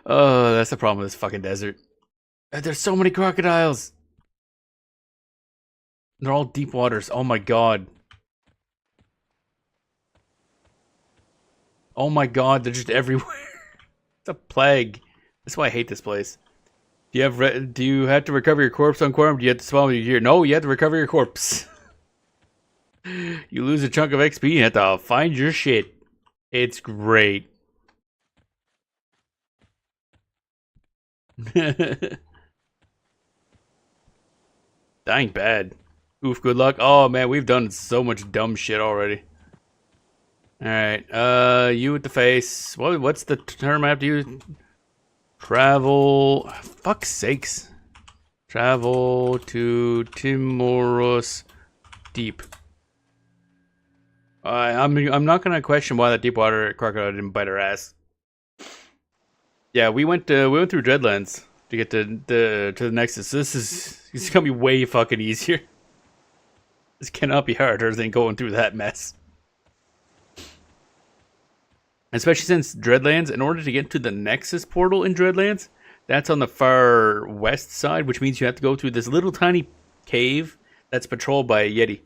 Oh, that's the problem with this fucking desert. There's so many crocodiles. They're all deep waters. Oh my god. Oh my god, they're just everywhere. It's a plague. That's why I hate this place. Do you have to recover your corpse on Quarm? Do you have to spawn with your gear? No, you have to recover your corpse. You lose a chunk of XP, you have to find your shit. It's great. Dying bad. Oof, good luck. Oh man, we've done so much dumb shit already. Alright, you with the face. What's the term I have to use? Travel. Fuck's sakes. Travel to Timorous Deep. I'm not gonna question why that deep water crocodile didn't bite our ass. Yeah, we went through Dreadlands to get to the Nexus. This is gonna be way fucking easier. This cannot be harder than going through that mess. Especially since Dreadlands, in order to get to the Nexus portal in Dreadlands, that's on the far west side, which means you have to go through this little tiny cave that's patrolled by a Yeti.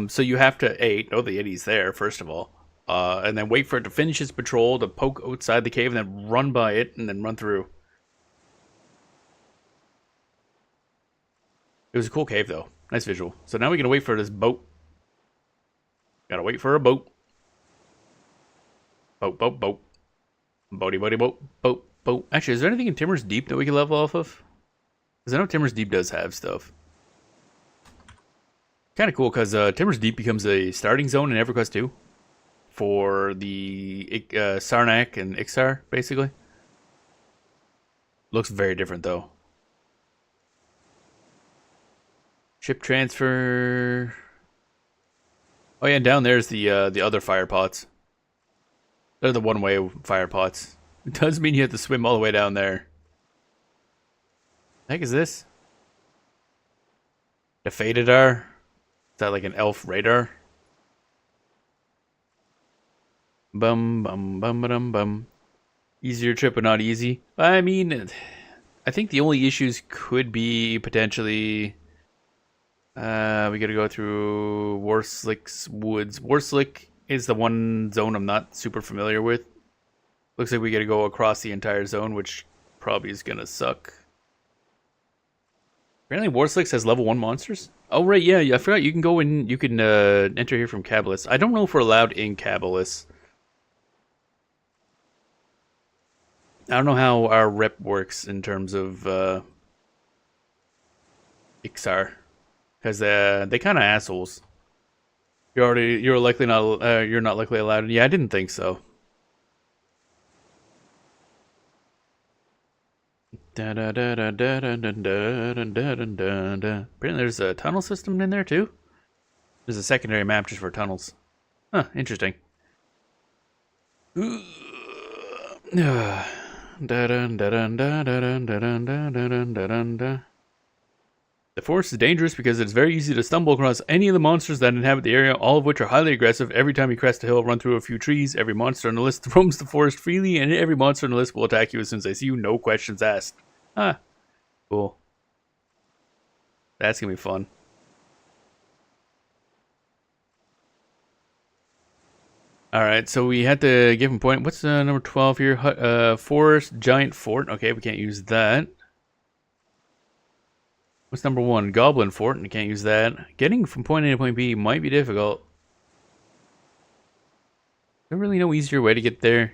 So you have to know the Yeti's there, first of all. And then wait for it to finish its patrol, to poke outside the cave, and then run by it, and then run through. It was a cool cave, though. Nice visual. So now we gotta wait for this boat. Gotta wait for a boat. Boat. Boaty, boat. Actually, is there anything in Timmer's Deep that we can level off of? Because I know Timmer's Deep does have stuff. Kind of cool, because Timmer's Deep becomes a starting zone in EverQuest 2. For the Sarnak and Ixar, basically. Looks very different, though. Ship transfer. Oh yeah, and down there's the other fire pots. They're the one-way fire pots. It does mean you have to swim all the way down there. The heck is this? The Fadedar? Is that like an elf radar? Bum. Easier trip, but not easy. I mean, I think the only issues could be potentially... we gotta go through Warslick's Woods. Warslick is the one zone I'm not super familiar with. Looks like we gotta go across the entire zone, which probably is gonna suck. Apparently Warslick's has level 1 monsters? Oh right, yeah, I forgot you can go in, you can enter here from Cabalus. I don't know if we're allowed in Cabalus. I don't know how our rep works in terms of Ixar. Because they kind of assholes. You're likely not you're not likely allowed. Yeah, I didn't think so. Apparently there's a tunnel system in there too. There's a secondary map just for tunnels. Huh, interesting. The forest is dangerous because it's very easy to stumble across any of the monsters that inhabit the area, all of which are highly aggressive. Every time you crest a hill, run through a few trees. Every monster on the list roams the forest freely, and every monster on the list will attack you as soon as they see you. No questions asked. Ah, cool. That's gonna be fun. Alright, so we had to give him point. What's number 12 here? Forest, giant fort. Okay, we can't use that. What's number 1? Goblin fort, and we can't use that. Getting from point A to point B might be difficult. There's really no easier way to get there.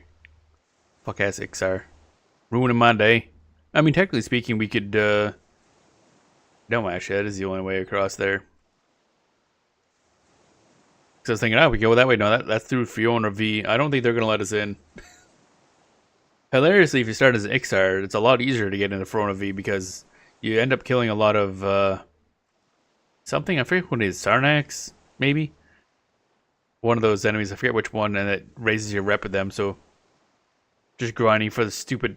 Fuck ass Ixar. Ruining my day. I mean, technically speaking, we could, no, actually, that is the only way across there. So I was thinking, we go that way. No, that's through Fiona V. I don't think they're going to let us in. Hilariously, if you start as an Ixar, it's a lot easier to get into Fiona V because you end up killing a lot of, something. I forget what it is. Sarnax, maybe? One of those enemies. I forget which one, and it raises your rep with them, so just grinding for the stupid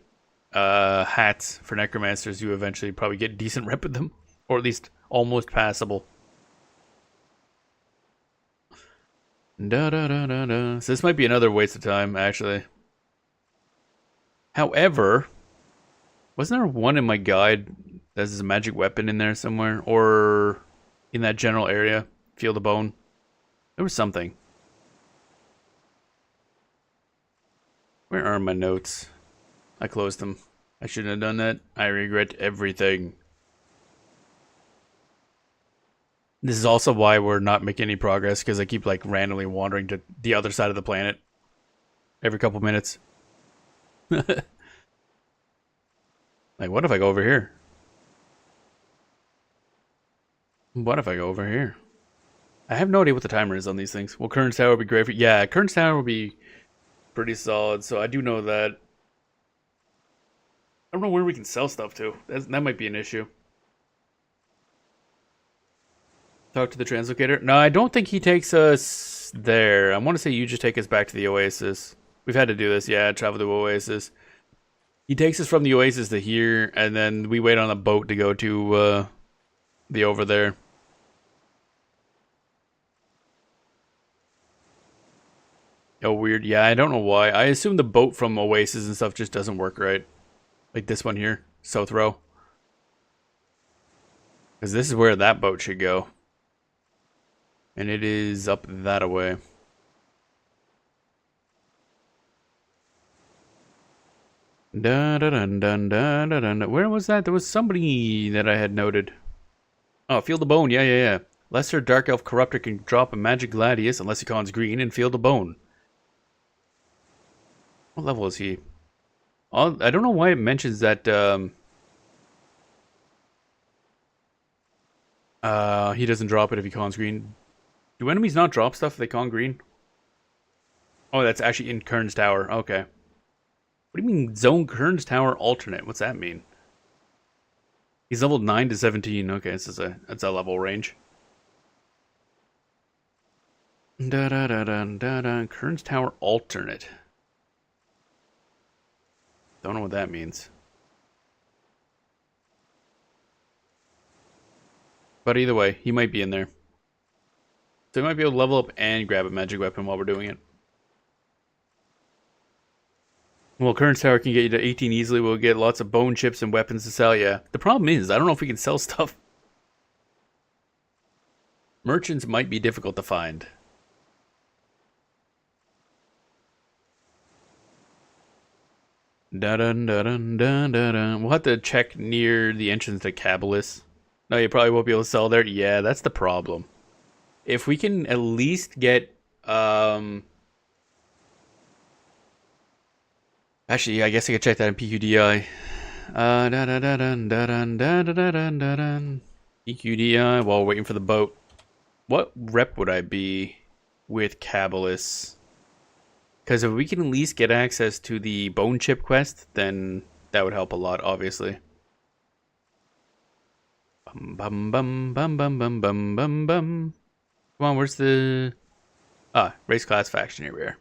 hats for necromancers, you eventually probably get decent rep with them, or at least almost passable. So this might be another waste of time, actually. However, wasn't there one in my guide that has a magic weapon in there somewhere, or in that general area? Field of Bone. There was something. Where are my notes? I closed them. I shouldn't have done that. I regret everything. This is also why we're not making any progress, because I keep like randomly wandering to the other side of the planet every couple minutes. Like, what if I go over here? What if I go over here? I have no idea what the timer is on these things. Well, Kern's Tower would be great for... Yeah, Kern's Tower would be pretty solid, so I do know that. I don't know where we can sell stuff to. That might be an issue. Talk to the translocator? No, I don't think he takes us there. I want to say you just take us back to the Oasis. We've had to do this, yeah, travel to Oasis. He takes us from the Oasis to here, and then we wait on a boat to go to the over there. Oh, weird. Yeah, I don't know why. I assume the boat from Oasis and stuff just doesn't work right. Like this one here, South Row. Because this is where that boat should go. And it is up that way. Where was that? There was somebody that I had noted. Oh, Field of Bone. Yeah. Lesser Dark Elf Corruptor can drop a Magic Gladius unless he cons green in Field of Bone. What level is he? I don't know why it mentions that he doesn't drop it if he cons green. Do enemies not drop stuff if they con green? Oh, that's actually in Kern's Tower. Okay. What do you mean zone Kern's Tower alternate? What's that mean? He's leveled 9 to 17. Okay, that's a level range. Kern's Tower alternate. Don't know what that means. But either way, he might be in there. So he might be able to level up and grab a magic weapon while we're doing it. Well, Kern's Tower can get you to 18 easily. We'll get lots of bone chips and weapons to sell, yeah. The problem is, I don't know if we can sell stuff. Merchants might be difficult to find. We'll have to check near the entrance to Cabalus. No, you probably won't be able to sell there. Yeah, that's the problem. If we can at least get actually, I guess I could check that in PQDI. PQDI while waiting for the boat. What rep would I be with Cabalus? Because if we can at least get access to the bone chip quest, then that would help a lot, obviously. Bum bum bum bum bum bum bum bum. Come on, where's the race class faction? Here we are.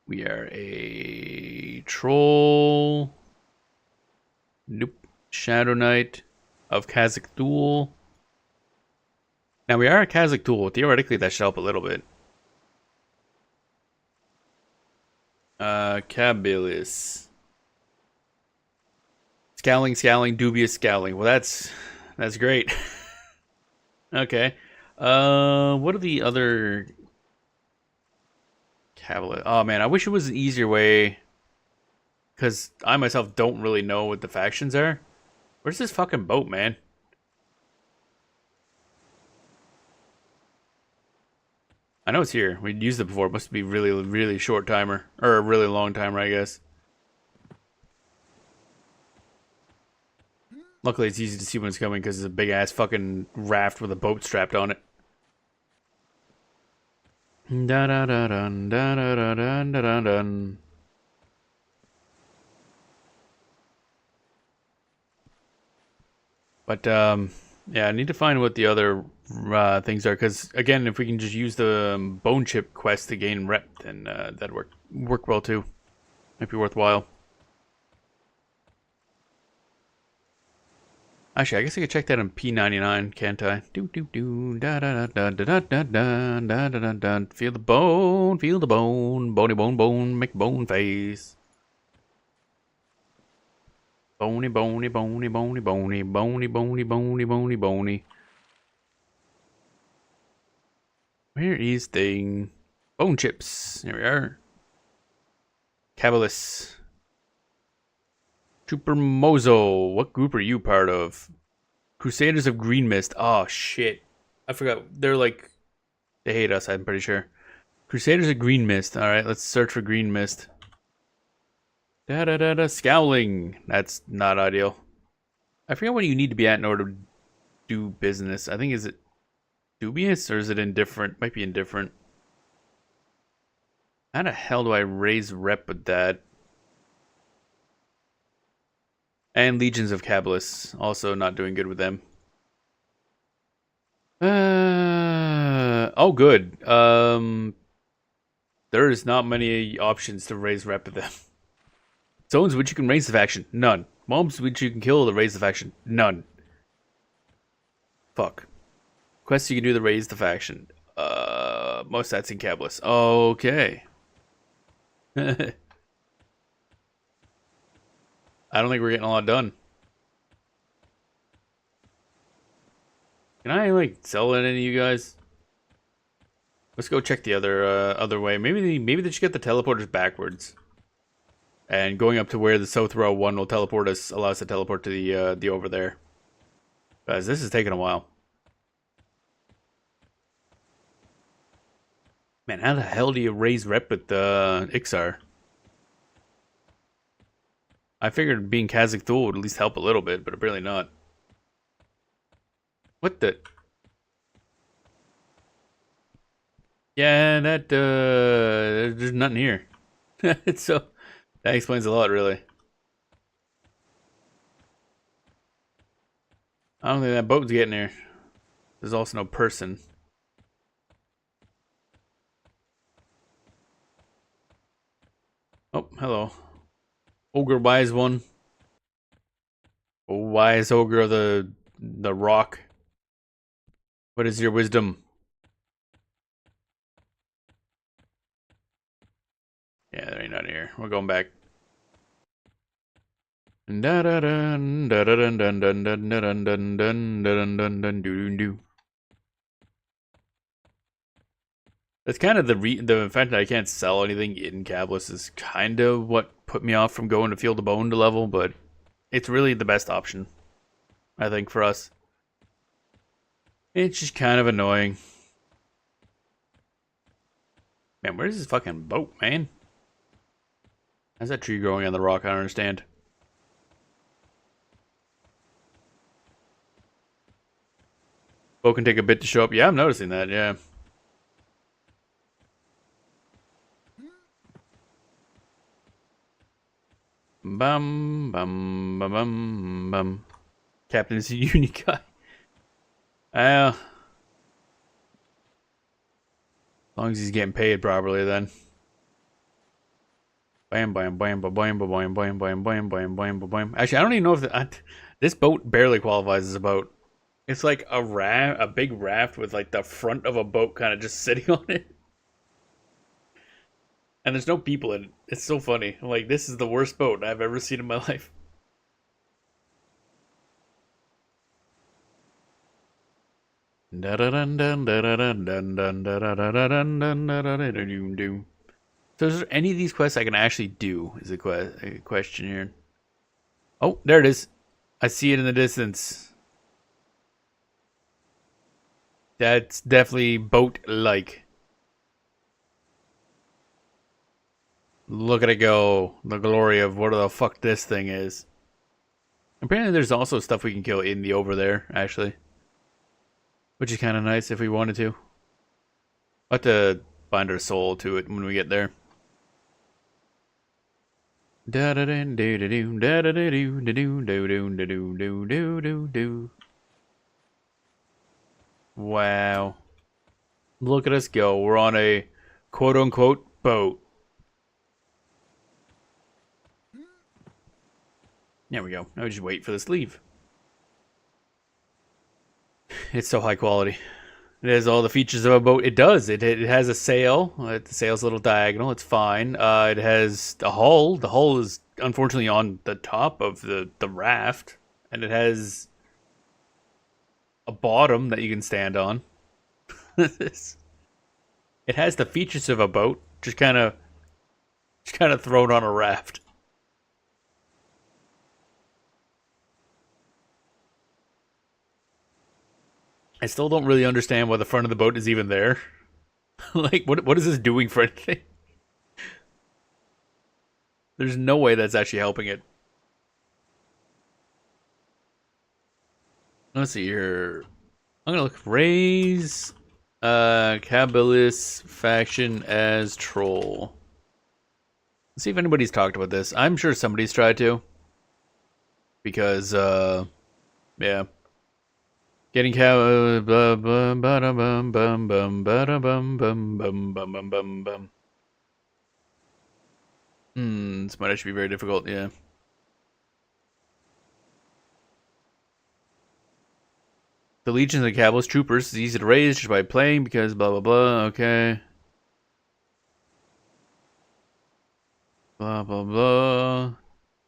We are a troll. Nope. Shadow Knight of Kazakh Thule. Now we are a Kazakh Thule. Theoretically, that should help a little bit. Cabalus. Scowling, dubious scowling. Well, that's great. Okay. What are the other Cavalry. Oh man, I wish it was an easier way. Because I myself don't really know what the factions are. Where's this fucking boat, man? I know it's here. We'd used it before. It must be really, really short timer. Or a really long timer, I guess. Luckily, it's easy to see when it's coming because it's a big-ass fucking raft with a boat strapped on it. Da-da-da-dun, da-da-da-dun, da-da-dun. But, yeah, I need to find what the other things are. Because, again, if we can just use the bone chip quest to gain rep, then that'd work well, too. Might be worthwhile. Actually, I guess I could check that on P99, can't I? Do do do da da da da da da da da da da da. Feel the bone, bony bone bone, make bone face. Bony bony bony bony bony bony bony bony bony bony. Where is thing? Bone chips. There we are. Cavalis. Trooper Mozo. What group are you part of? Crusaders of Green Mist. Oh shit. I forgot. They're like, they hate us, I'm pretty sure. Crusaders of Green Mist. Alright, let's search for Green Mist. Da da da da. Scowling. That's not ideal. I forget what you need to be at in order to do business. I think, is it dubious or is it indifferent? Might be indifferent. How the hell do I raise rep with that? And Legions of Cabalists. Also not doing good with them. Oh, good. There is not many options to raise rep with them. Zones which you can raise the faction. None. Mobs which you can kill to raise the faction. None. Fuck. Quests you can do to raise the faction. Most that's in Cabalists. Okay. I don't think we're getting a lot done. Can I like sell at any of you guys? Let's go check the other way. Maybe they should get the teleporters backwards. And going up to where the south row 1 will teleport us, allow us to teleport to the over there. Guys, this is taking a while. Man, how the hell do you raise rep with Ixar? I figured being Kazakh Thul would at least help a little bit, but apparently not. What the? Yeah, that, there's nothing here. So, that explains a lot, really. I don't think that boat's getting here. There's also no person. Oh, hello. Ogre wise one. Oh, wise ogre of the rock. What is your wisdom? Yeah, there ain't none here. We're going back. That's kind of the fact that I can't sell anything in Cabalists is kind of what put me off from going to Field of Bone to level, but it's really the best option, I think, for us. It's just kind of annoying. Man, where's this fucking boat, man? How's that tree growing on the rock? I don't understand. Boat can take a bit to show up. Yeah, I'm noticing that, yeah. Bum, bum, bum, bum, bum. Captain is a unique guy. As long as he's getting paid properly, then. Bam, bam, bam, bam, bam, bam, bam, bam, bam, bam, bam, bam. Actually, I don't even know if this boat barely qualifies as a boat. It's like a big raft with like the front of a boat kind of just sitting on it. And there's no people in it. It's so funny. I'm like, this is the worst boat I've ever seen in my life. So is there any of these quests I can actually do? Is a question here. Oh, there it is. I see it in the distance. That's definitely boat-like. Look at it go. The glory of what the fuck this thing is. Apparently there's also stuff we can kill in the over there, actually. Which is kind of nice if we wanted to. We'll have to bind our soul to it when we get there. Wow. Look at us go. We're on a quote-unquote boat. There we go. Now we just wait for this to leave. It's so high quality. It has all the features of a boat. It does. It has a sail. The sail's a little diagonal. It's fine. It has a hull. The hull is unfortunately on the top of the raft. And it has a bottom that you can stand on. It has the features of a boat. Just kind of thrown on a raft. I still don't really understand why the front of the boat is even there. Like, what is this doing for anything? There's no way that's actually helping it. Let's see here. I'm gonna look. Raise Cabalist faction as troll. Let's see if anybody's talked about this. I'm sure somebody's tried to. Because, yeah. Getting cow blah blah bada bum bum bum bada bum bum bum bum bum bum bum. This might actually be very difficult, yeah. The legions of the Cabalist troopers is easy to raise just by playing because blah blah blah, okay. Blah blah blah.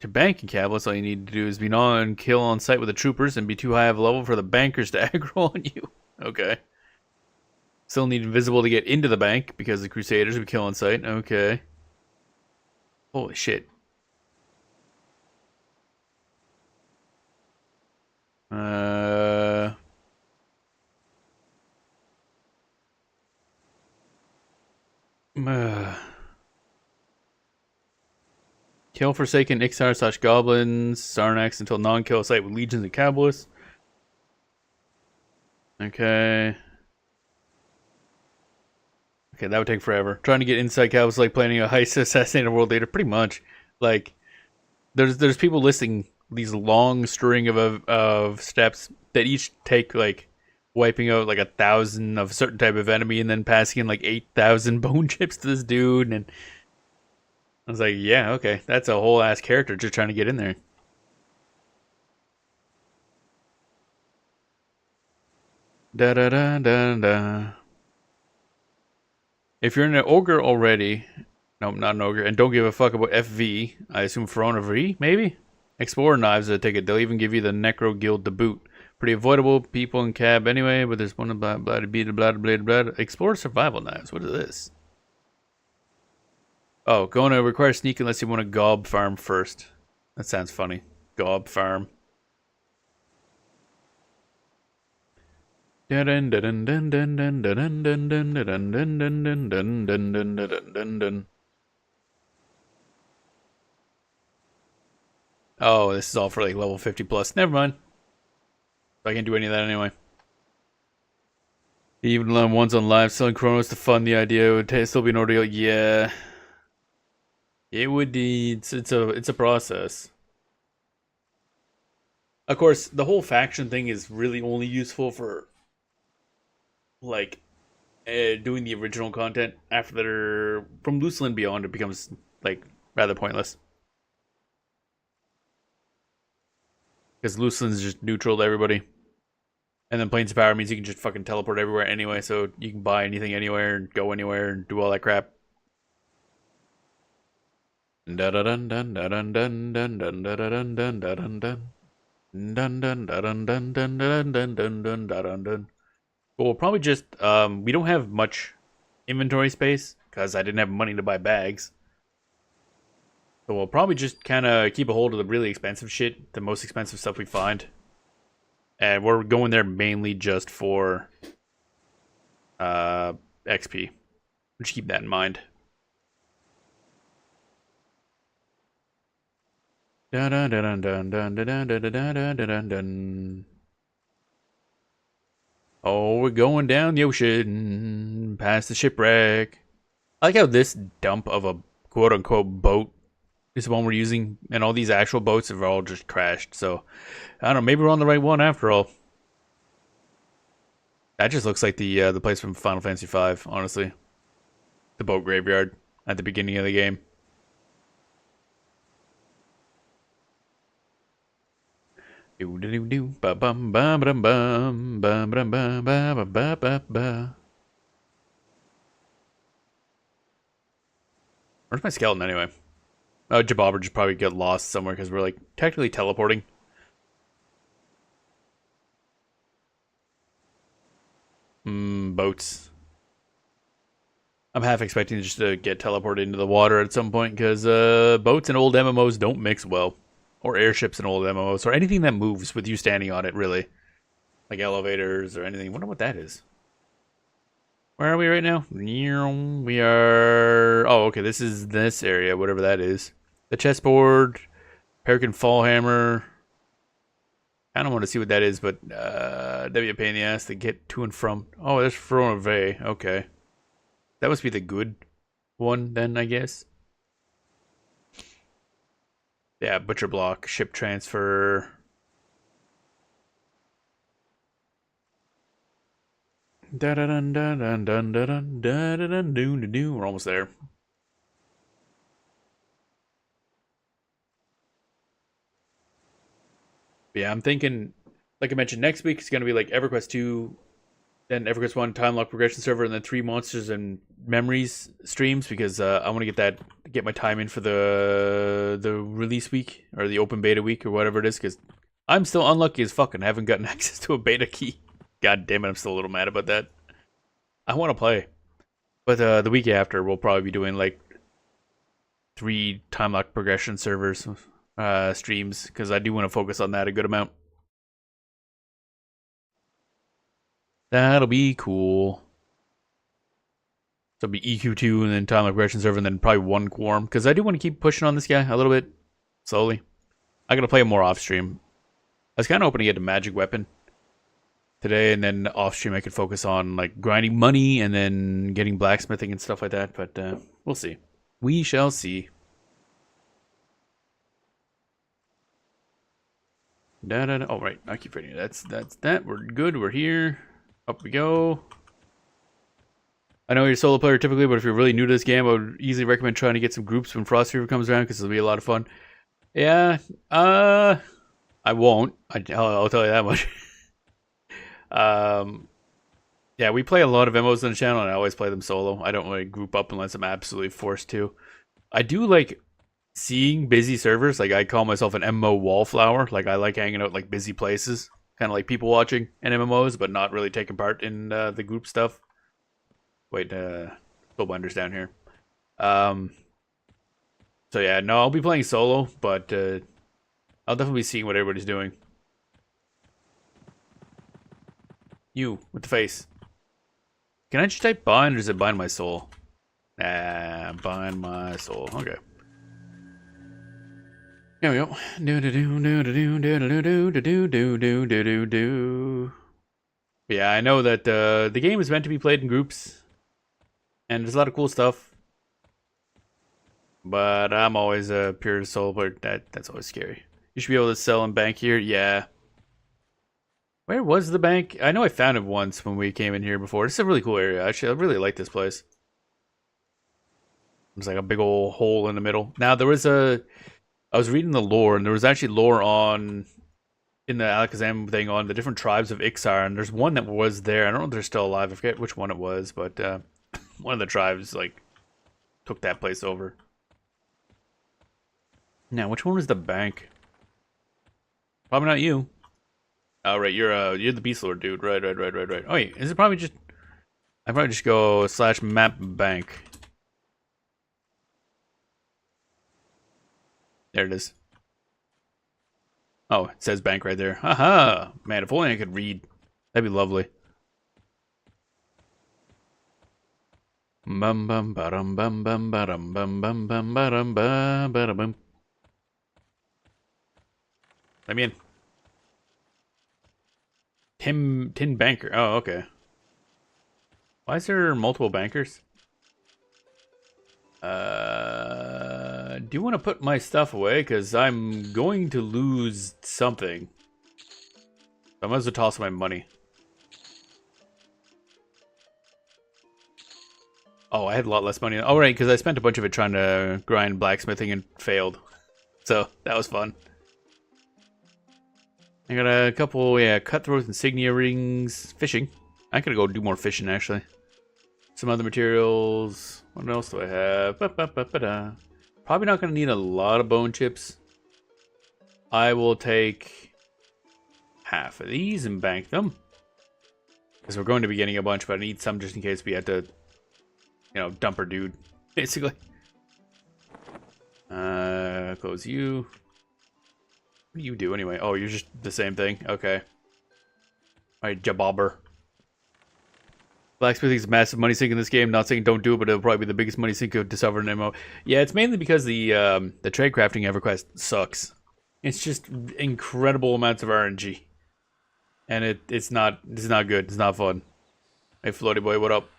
To bank in Cabalist, all you need to do is be kill on sight with the troopers and be too high of a level for the bankers to aggro on you. Okay. Still need invisible to get into the bank because the Crusaders would kill on sight. Okay. Holy shit. Kill Forsaken Ixar / Goblins, Sarnax until non-kill site with Legions and Cabalists. Okay. Okay, that would take forever. Trying to get inside Cabalists like planning a heist to assassinate a world leader, pretty much. Like, there's people listing these long string of steps that each take like wiping out like 1,000 of a certain type of enemy and then passing in like 8,000 bone chips to this dude, and I was like, yeah, okay, that's a whole ass character just trying to get in there. Da da da da da. If you're an ogre already, no, not an ogre, and don't give a fuck about FV, I assume Verona V, maybe? Explorer knives that take it. They'll even give you the Necro Guild to boot. Pretty avoidable, people in cab anyway, but there's one blah blah blah blah blah blah. Explorer survival knives. What is this? Oh, going to require sneak unless you want to gob farm first. That sounds funny. Gob farm. Oh, this is all for like level 50 plus. Never mind. I can't do any of that anyway. Even ones on live selling Chronos to fund the idea would still be an ordeal. Yeah. It would be. It's a process. Of course, the whole faction thing is really only useful for like doing the original content. After from Lucian Beyond, it becomes like rather pointless because Lucian's just neutral to everybody, and then Planes of Power means you can just fucking teleport everywhere anyway. So you can buy anything anywhere and go anywhere and do all that crap. Dun dun dun dun dun dun dun dun dun dun dun dun dun dun. Dun dun dun dun dun dun dun dun dun dun dun dun. We'll probably just we don't have much inventory space because I didn't have money to buy bags. So we'll probably just kind of keep a hold of the really expensive shit, the most expensive stuff we find. And we're going there mainly just for XP. Just keep that in mind. Dun dun dun dun dun dun dun dun dun dun dun. Oh, we're going down the ocean, past the shipwreck. I like how this dump of a quote-unquote boat is the one we're using, and all these actual boats have all just crashed. So, I don't know, maybe we're on the right one after all. That just looks like the place from Final Fantasy V, honestly. The boat graveyard at the beginning of the game. Do do do do ba bum bum bum bum bum bum bum ba ba ba ba. Where's my skeleton anyway? Oh, Jabobber just probably get lost somewhere because we're like technically teleporting. Boats. I'm half expecting just to get teleported into the water at some point because boats and old MMOs don't mix well. Or airships and old MMOs, or anything that moves with you standing on it, really. Like elevators or anything. I wonder what that is. Where are we right now? We are... Oh, okay, this is this area, whatever that is. The chessboard, Peregrine Fallhammer. I don't want to see what that is, but that'd be a pain in the ass to get to and from. Oh, there's Frona Vey. Okay. That must be the good one, then, I guess. Yeah, butcher block, ship transfer. Da da dun da dun dun da dun da da dun doo doo doo. We're almost there. But yeah, I'm thinking, like I mentioned, next week is going to be like EverQuest 2, then EverQuest 1 time lock progression server, and then 3 monsters and memories streams because I want to get my time in for the release week or the open beta week or whatever it is because I'm still unlucky as fucking haven't gotten access to a beta key. God damn it, I'm still a little mad about that. I want to play, but the week after we'll probably be doing like 3 time lock progression servers streams because I do want to focus on that a good amount. That'll be cool. So it'll be EQ2 and then time lock progression server and then probably 1 Quarm because I do want to keep pushing on this guy a little bit slowly. I'm gonna play him more off stream. I was kind of hoping to get a magic weapon today, and then off stream I could focus on like grinding money and then getting blacksmithing and stuff like that. But we'll see. We shall see. Da, da, da. Oh right, I keep reading. That's that. We're good. We're here. Up we go. I know you're a solo player typically, but if you're really new to this game, I would easily recommend trying to get some groups when Frost Fever comes around because it'll be a lot of fun. Yeah. I won't. I'll tell you that much. Yeah, we play a lot of MMOs on the channel, and I always play them solo. I don't really group up unless I'm absolutely forced to. I do like seeing busy servers. Like, I call myself an MMO wallflower. Like, I like hanging out like busy places. Kind of like people watching in MMOs, but not really taking part in the group stuff. Wait, Spellbinder's down here. So yeah, no, I'll be playing solo, but I'll definitely be seeing what everybody's doing. You, with the face. Can I just type bind, or does it bind my soul? Bind my soul. Okay. There we go. Do do do do do do do do do do do do do do. Yeah, I know that the game is meant to be played in groups, and there's a lot of cool stuff. But I'm always a pure solo player. That's always scary. You should be able to sell and bank here. Yeah. Where was the bank? I know I found it once when we came in here before. It's a really cool area. Actually, I really like this place. There's like a big old hole in the middle. Now, there was I was reading the lore, and there was actually lore in the Alakazam thing on the different tribes of Ixar, and there's one that was there. I don't know if they're still alive. I forget which one it was, but one of the tribes, like, took that place over. Now, which one was the bank? Probably not you. Oh, right, you're the Beast Lord dude. Right. Oh, wait, is it probably just... I probably just go /map bank. There it is. Oh, it says bank right there. Haha! Man, if only I could read. That'd be lovely. Bum bum ba-dum bum bum ba-dum bum bum bum ba-dum ba ba bum. Let me in. Tin banker. Oh, okay. Why is there multiple bankers? Do you want to put my stuff away? Because I'm going to lose something. I might as well toss my money. Oh, I had a lot less money. Oh, right, because I spent a bunch of it trying to grind blacksmithing and failed. So, that was fun. I got a couple, yeah, cutthroat insignia rings. Fishing. I could go do more fishing, actually. Some other materials. What else do I have? Probably not going to need a lot of bone chips. I will take half of these and bank them. Because we're going to be getting a bunch, but I need some just in case we have to, you know, dump our dude, basically. Close you. What do you do anyway? Oh, you're just the same thing? Okay. Alright, jabobber. Blacksmithing is a massive money sink in this game. Not saying don't do it, but it'll probably be the biggest money sink to discover an MMO. Yeah, it's mainly because the trade crafting EverQuest sucks. It's just incredible amounts of RNG. And it's not good. It's not fun. Hey Floaty Boy, what up?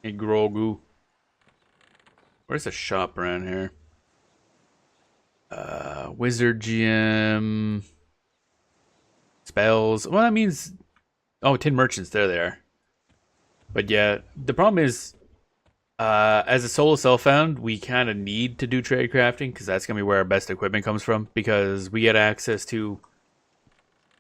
Hey Grogu. Where's the shop around here? Wizard GM. Spells. Well, that means... Oh, tin merchants. There they are. But yeah, the problem is, as a solo self-found, we kind of need to do trade crafting because that's going to be where our best equipment comes from. Because we get access to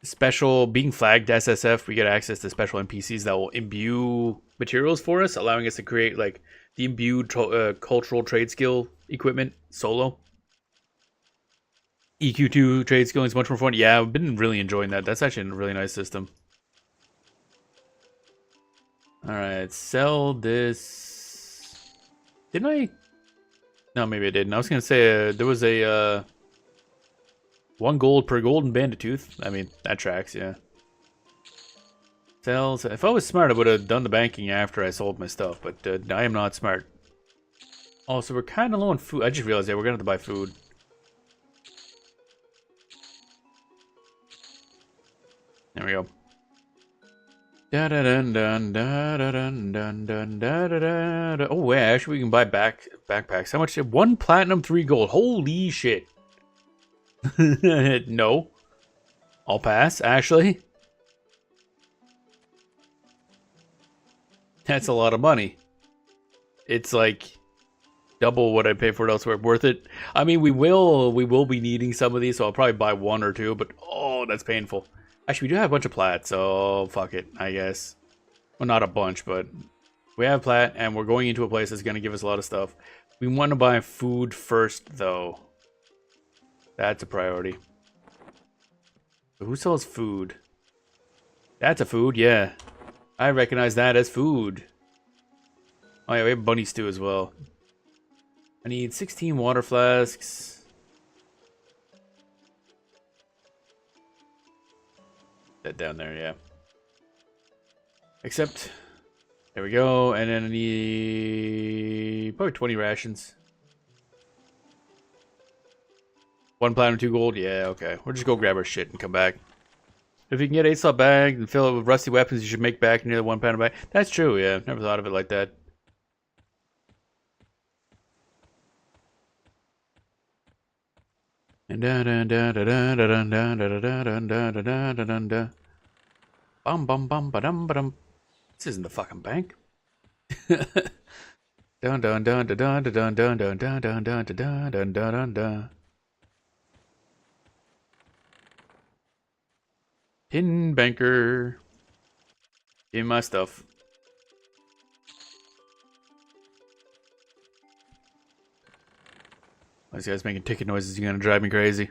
special, being flagged SSF, we get access to special NPCs that will imbue materials for us, allowing us to create like the imbued cultural trade skill equipment solo. EQ2 trade skill is much more fun. Yeah, I've been really enjoying that. That's actually a really nice system. Alright, sell this. Didn't I? No, maybe I didn't. I was going to say there was a 1 gold per golden bandit tooth. I mean, that tracks, yeah. Sells. If I was smart, I would have done the banking after I sold my stuff, but I am not smart. Also, we're kind of low on food. I just realized that we're going to have to buy food. There we go. Oh, yeah, actually, we can buy backpacks. How much? 1 platinum, 3 gold. Holy shit. No. I'll pass, actually. That's a lot of money. It's like double what I pay for it elsewhere. Worth it? I mean, we will be needing some of these, so I'll probably buy 1 or 2, but oh, that's painful. Actually, we do have a bunch of plat, so fuck it, I guess. Well, not a bunch, but we have plat, and we're going into a place that's going to give us a lot of stuff. We want to buy food first, though. That's a priority. So who sells food? That's a food, yeah. I recognize that as food. Oh yeah, we have bunny stew as well. I need 16 water flasks. That down there, yeah. Except, there we go. And then I need probably 20 rations. 1 platinum, 2 gold. Yeah, okay. We'll just go grab our shit and come back. If you can get 8-slot bags and fill it with rusty weapons, you should make back near the 1 platinum bag. That's true, yeah. Never thought of it like that. And bum bum bum ba dum ba dum. This isn't the fucking bank. Dun dun dun dun dun dun dun dun dun dun dun dun dun dun dun. Tin banker. Give me my stuff. This guy's making ticket noises. He's gonna drive me crazy.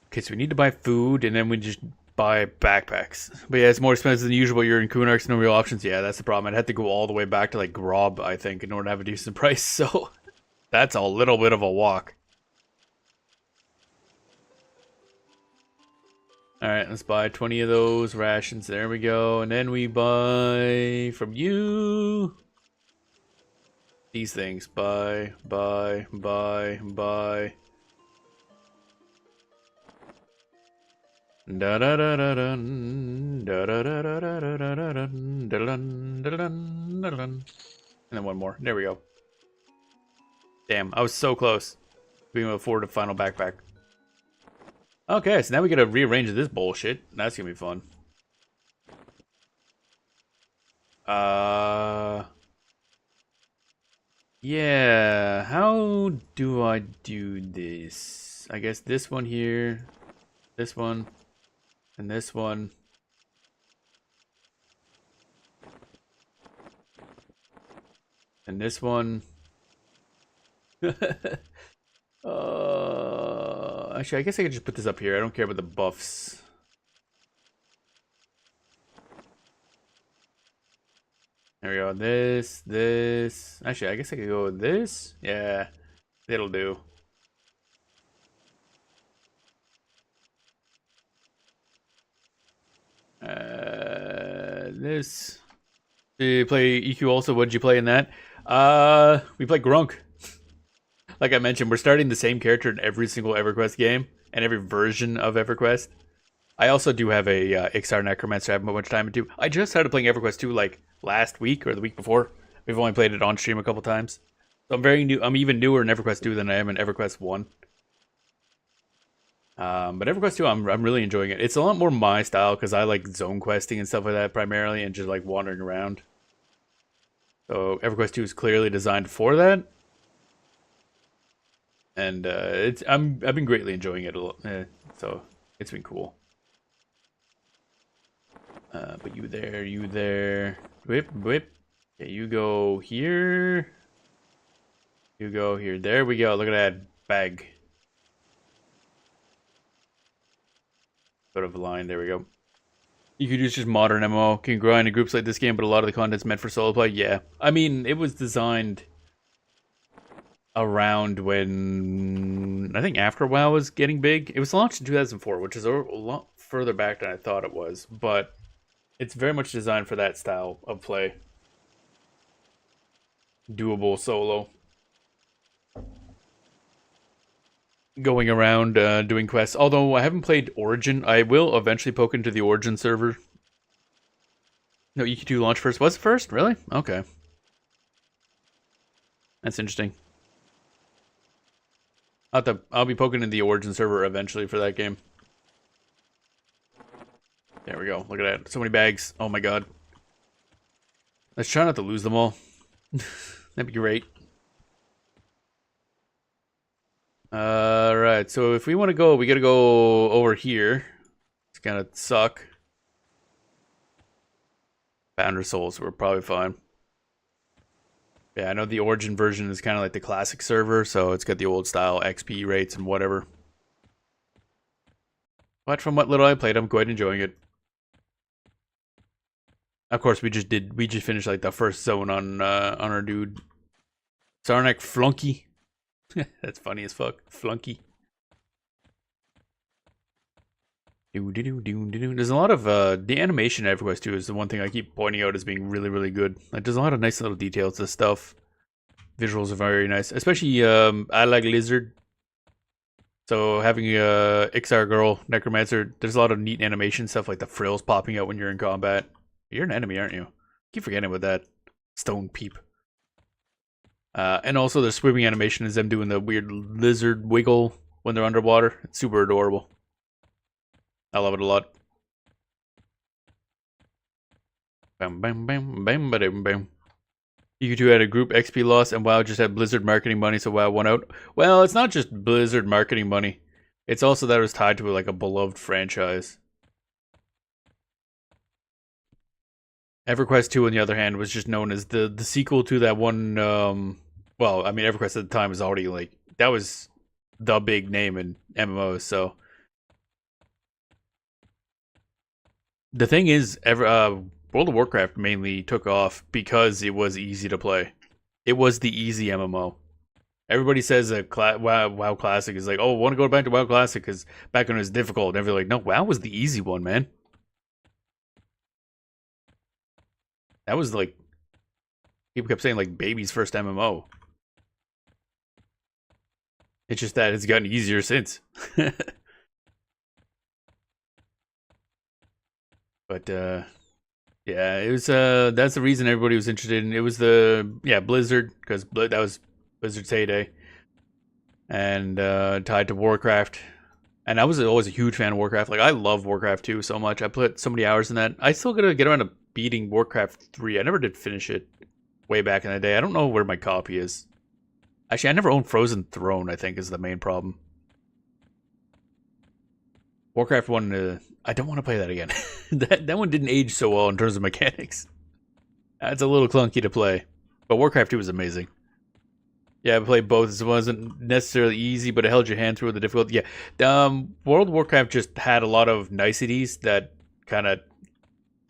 Okay, so we need to buy food, and then we just buy backpacks. But yeah, it's more expensive than usual. You're in Kunark's, no real options. Yeah, that's the problem. I'd have to go all the way back to like Grob, I think, in order to have a decent price. So That's a little bit of a walk. Alright, let's buy 20 of those rations. There we go. And then we buy from you these things. Buy. Da da da da dun, da da da da da da da da dun, da dun, da dun, da dun. And then one more. There we go. Damn, I was so close. Being able to afford a final backpack. Okay, so now we gotta rearrange this bullshit. That's gonna be fun. Yeah, how do I do this? I guess this one here, this one, and this one. And this one. Actually, I guess I could just put this up here. I don't care about the buffs. There we go. This. Actually, I guess I could go with this. Yeah, it'll do. This. Did you play EQ also? What did you play in that? We played Grunk. Like I mentioned, we're starting the same character in every single EverQuest game and every version of EverQuest. I also do have a Ixar Necromancer I haven't put much time into. I just started playing EverQuest 2 like last week or the week before. We've only played it on stream a couple times. So I'm very new. I'm even newer in EverQuest 2 than I am in EverQuest 1. But EverQuest 2, I'm really enjoying it. It's a lot more my style because I like zone questing and stuff like that primarily and just like wandering around. So EverQuest 2 is clearly designed for that. And I've been greatly enjoying it a lot, so it's been cool. But you there, whip. Okay, you go here. You go here. There we go. Look at that bag. Sort of a line. There we go. You could use just modern MMO. Can grind in groups like this game, but a lot of the content's meant for solo play. Yeah, I mean it was designed around when I think after WoW was getting big. It was launched in 2004, which is a lot further back than I thought it was, but it's very much designed for that style of play. Doable solo. Going around doing quests. Although I haven't played Origin, I will eventually poke into the Origin server. No, EQ2 launch first. Was it first? Really? Okay. That's interesting. I'll be poking in the Origin server eventually for that game. There we go. Look at that. So many bags. Oh my god. Let's try not to lose them all. That'd be great. Alright, so if we want to go, we gotta go over here. It's gonna suck. Founder Souls, we're probably fine. Yeah, I know the Origin version is kind of like the classic server, so it's got the old style XP rates and whatever. But from what little I played, I'm quite enjoying it. Of course, we just finished like the first zone on our dude Sarnak Flunky. That's funny as fuck, Flunky. There's a lot of the animation in EverQuest 2 is the one thing I keep pointing out as being really, really good. Like, there's a lot of nice little details to stuff. Visuals are very nice, especially I like Lizard. So having a Ixar girl Necromancer, there's a lot of neat animation stuff like the frills popping out when you're in combat. You're an enemy, aren't you? Keep forgetting about that stone peep. And also the swimming animation is them doing the weird lizard wiggle when they're underwater. It's super adorable. I love it a lot. Bam, bam, bam, bam, bam, bam. EQ2 had a group XP loss, and WoW just had Blizzard marketing money, so WoW won out. Well, it's not just Blizzard marketing money. It's also that it was tied to like a beloved franchise. EverQuest 2, on the other hand, was just known as the sequel to that one. Well, I mean, EverQuest at the time was already like that was the big name in MMOs, so. The thing is, World of Warcraft mainly took off because it was easy to play. It was the easy MMO. Everybody says a WoW Classic is like, oh, I want to go back to WoW Classic because back when it was difficult. And everyone's like, no, WoW was the easy one, man. That was like, people kept saying like baby's first MMO. It's just that it's gotten easier since. But yeah, it was that's the reason everybody was interested in it. Was the Blizzard, because that was Blizzard's heyday, and tied to Warcraft. And I was always a huge fan of Warcraft. Like, I love Warcraft 2 so much. I put so many hours in that. I still gotta get around to beating Warcraft 3. I never did finish it way back in the day. I don't know where my copy is. Actually, I never owned Frozen Throne, I think, is the main problem. Warcraft 1, I don't want to play that again. that one didn't age so well in terms of mechanics. It's a little clunky to play. But Warcraft 2 was amazing. Yeah, I played both. It wasn't necessarily easy, but it held your hand through the difficulty. Yeah, World of Warcraft just had a lot of niceties that kind of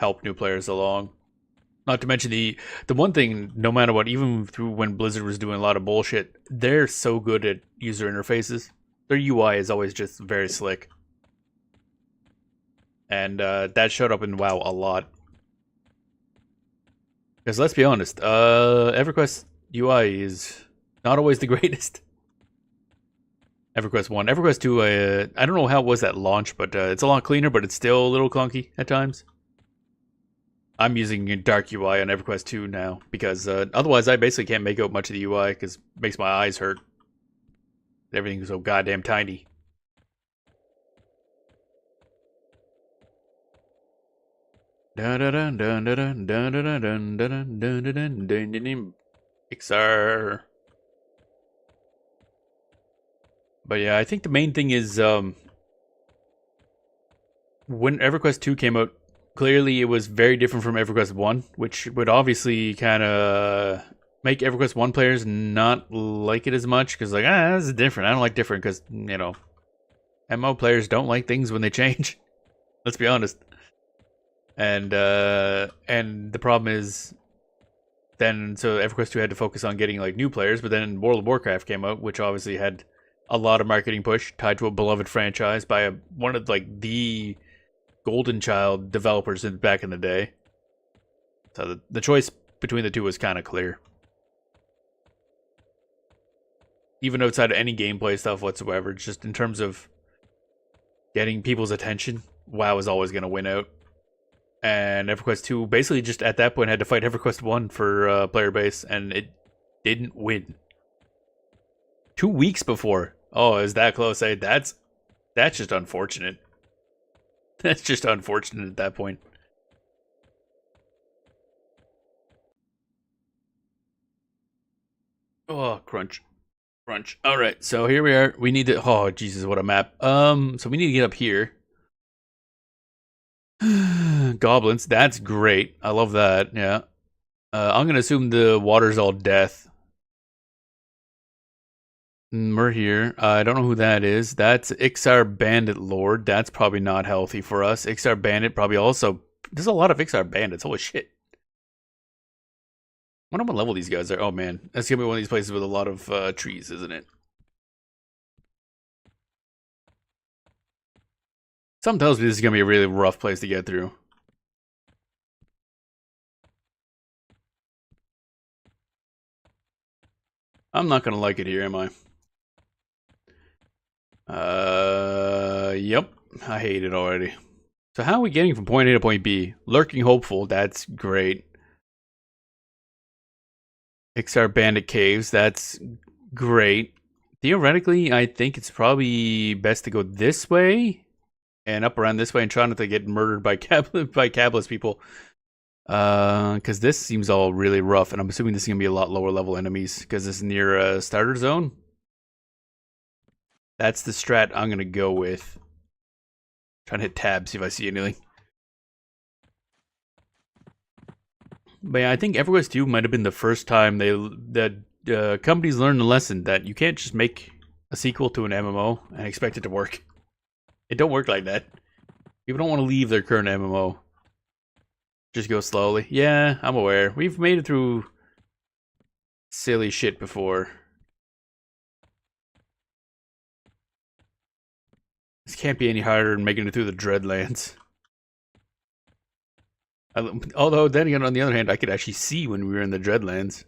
helped new players along. Not to mention the one thing, no matter what, even through when Blizzard was doing a lot of bullshit, they're so good at user interfaces. Their UI is always just very slick. And that showed up in WoW a lot. Because let's be honest, EverQuest UI is not always the greatest. EverQuest 1. EverQuest 2, I don't know how it was at launch, but it's a lot cleaner, but it's still a little clunky at times. I'm using dark UI on EverQuest 2 now, because otherwise I basically can't make out much of the UI, because it makes my eyes hurt. Everything's so goddamn tiny. Pixar. But yeah, I think the main thing is when EverQuest 2 came out, clearly it was very different from EverQuest 1, which would obviously kind of make EverQuest 1 players not like it as much, because like, this is different. I don't like different because, you know, MMO players don't like things when they change. Let's be honest. And the problem is then, so EverQuest 2 had to focus on getting like new players, but then World of Warcraft came out, which obviously had a lot of marketing push tied to a beloved franchise by one of like the golden child developers back in the day. So the choice between the two was kind of clear. Even outside of any gameplay stuff whatsoever, just in terms of getting people's attention, WoW is always going to win out. And EverQuest 2 basically just at that point had to fight EverQuest 1 for player base, and it didn't win. 2 weeks before. Oh, is that close? Hey, that's just unfortunate. That's just unfortunate at that point. Oh, crunch. Crunch. Alright, so here we are. We need to... Oh, Jesus, what a map. So we need to get up here. Goblins, that's great. I love that, yeah. I'm gonna assume the water's all death. We're here. I don't know who that is. That's Ixar Bandit Lord. That's probably not healthy for us. Ixar Bandit probably also... There's a lot of Ixar Bandits. Holy shit. I wonder what level these guys are. Oh, man. That's gonna be one of these places with a lot of trees, isn't it? Something tells me this is gonna be a really rough place to get through. I'm not gonna like it here, am I? Yep. I hate it already. So how are we getting from point A to point B? Lurking Hopeful, that's great. Ixar Bandit Caves, that's great. Theoretically, I think it's probably best to go this way and up around this way and try not to get murdered by capitalist people. Because this seems all really rough, and I'm assuming this is going to be a lot lower level enemies because this is near a starter zone. That's the strat I'm going to go with. Trying to hit tab, see if I see anything. But yeah, I think EverQuest 2 might have been the first time that companies learned the lesson that you can't just make a sequel to an MMO and expect it to work. It don't work like that. People don't want to leave their current MMO. Just go slowly. Yeah, I'm aware. We've made it through silly shit before. This can't be any harder than making it through the Dreadlands. Although, then again, on the other hand, I could actually see when we were in the Dreadlands.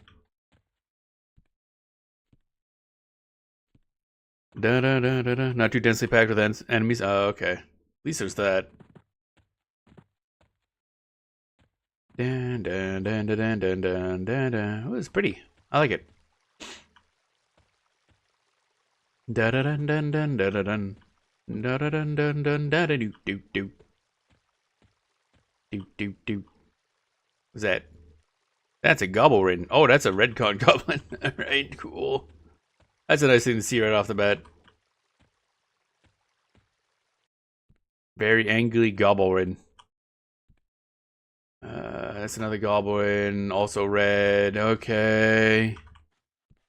Da da da da da. Not too densely packed with enemies. Oh, okay. At least there's that. Dun dun dun dun dun dun dun dun. Oh, it's pretty. I like it. Da da dun dun dun da da dun. Da da dun dun dun da da do do do. Do do do. What's that? That's a gobble ridden. Oh, that's a redcon goblin. Alright, cool. That's a nice thing to see right off the bat. Very angry gobble ridden. That's another goblin, also red. Okay.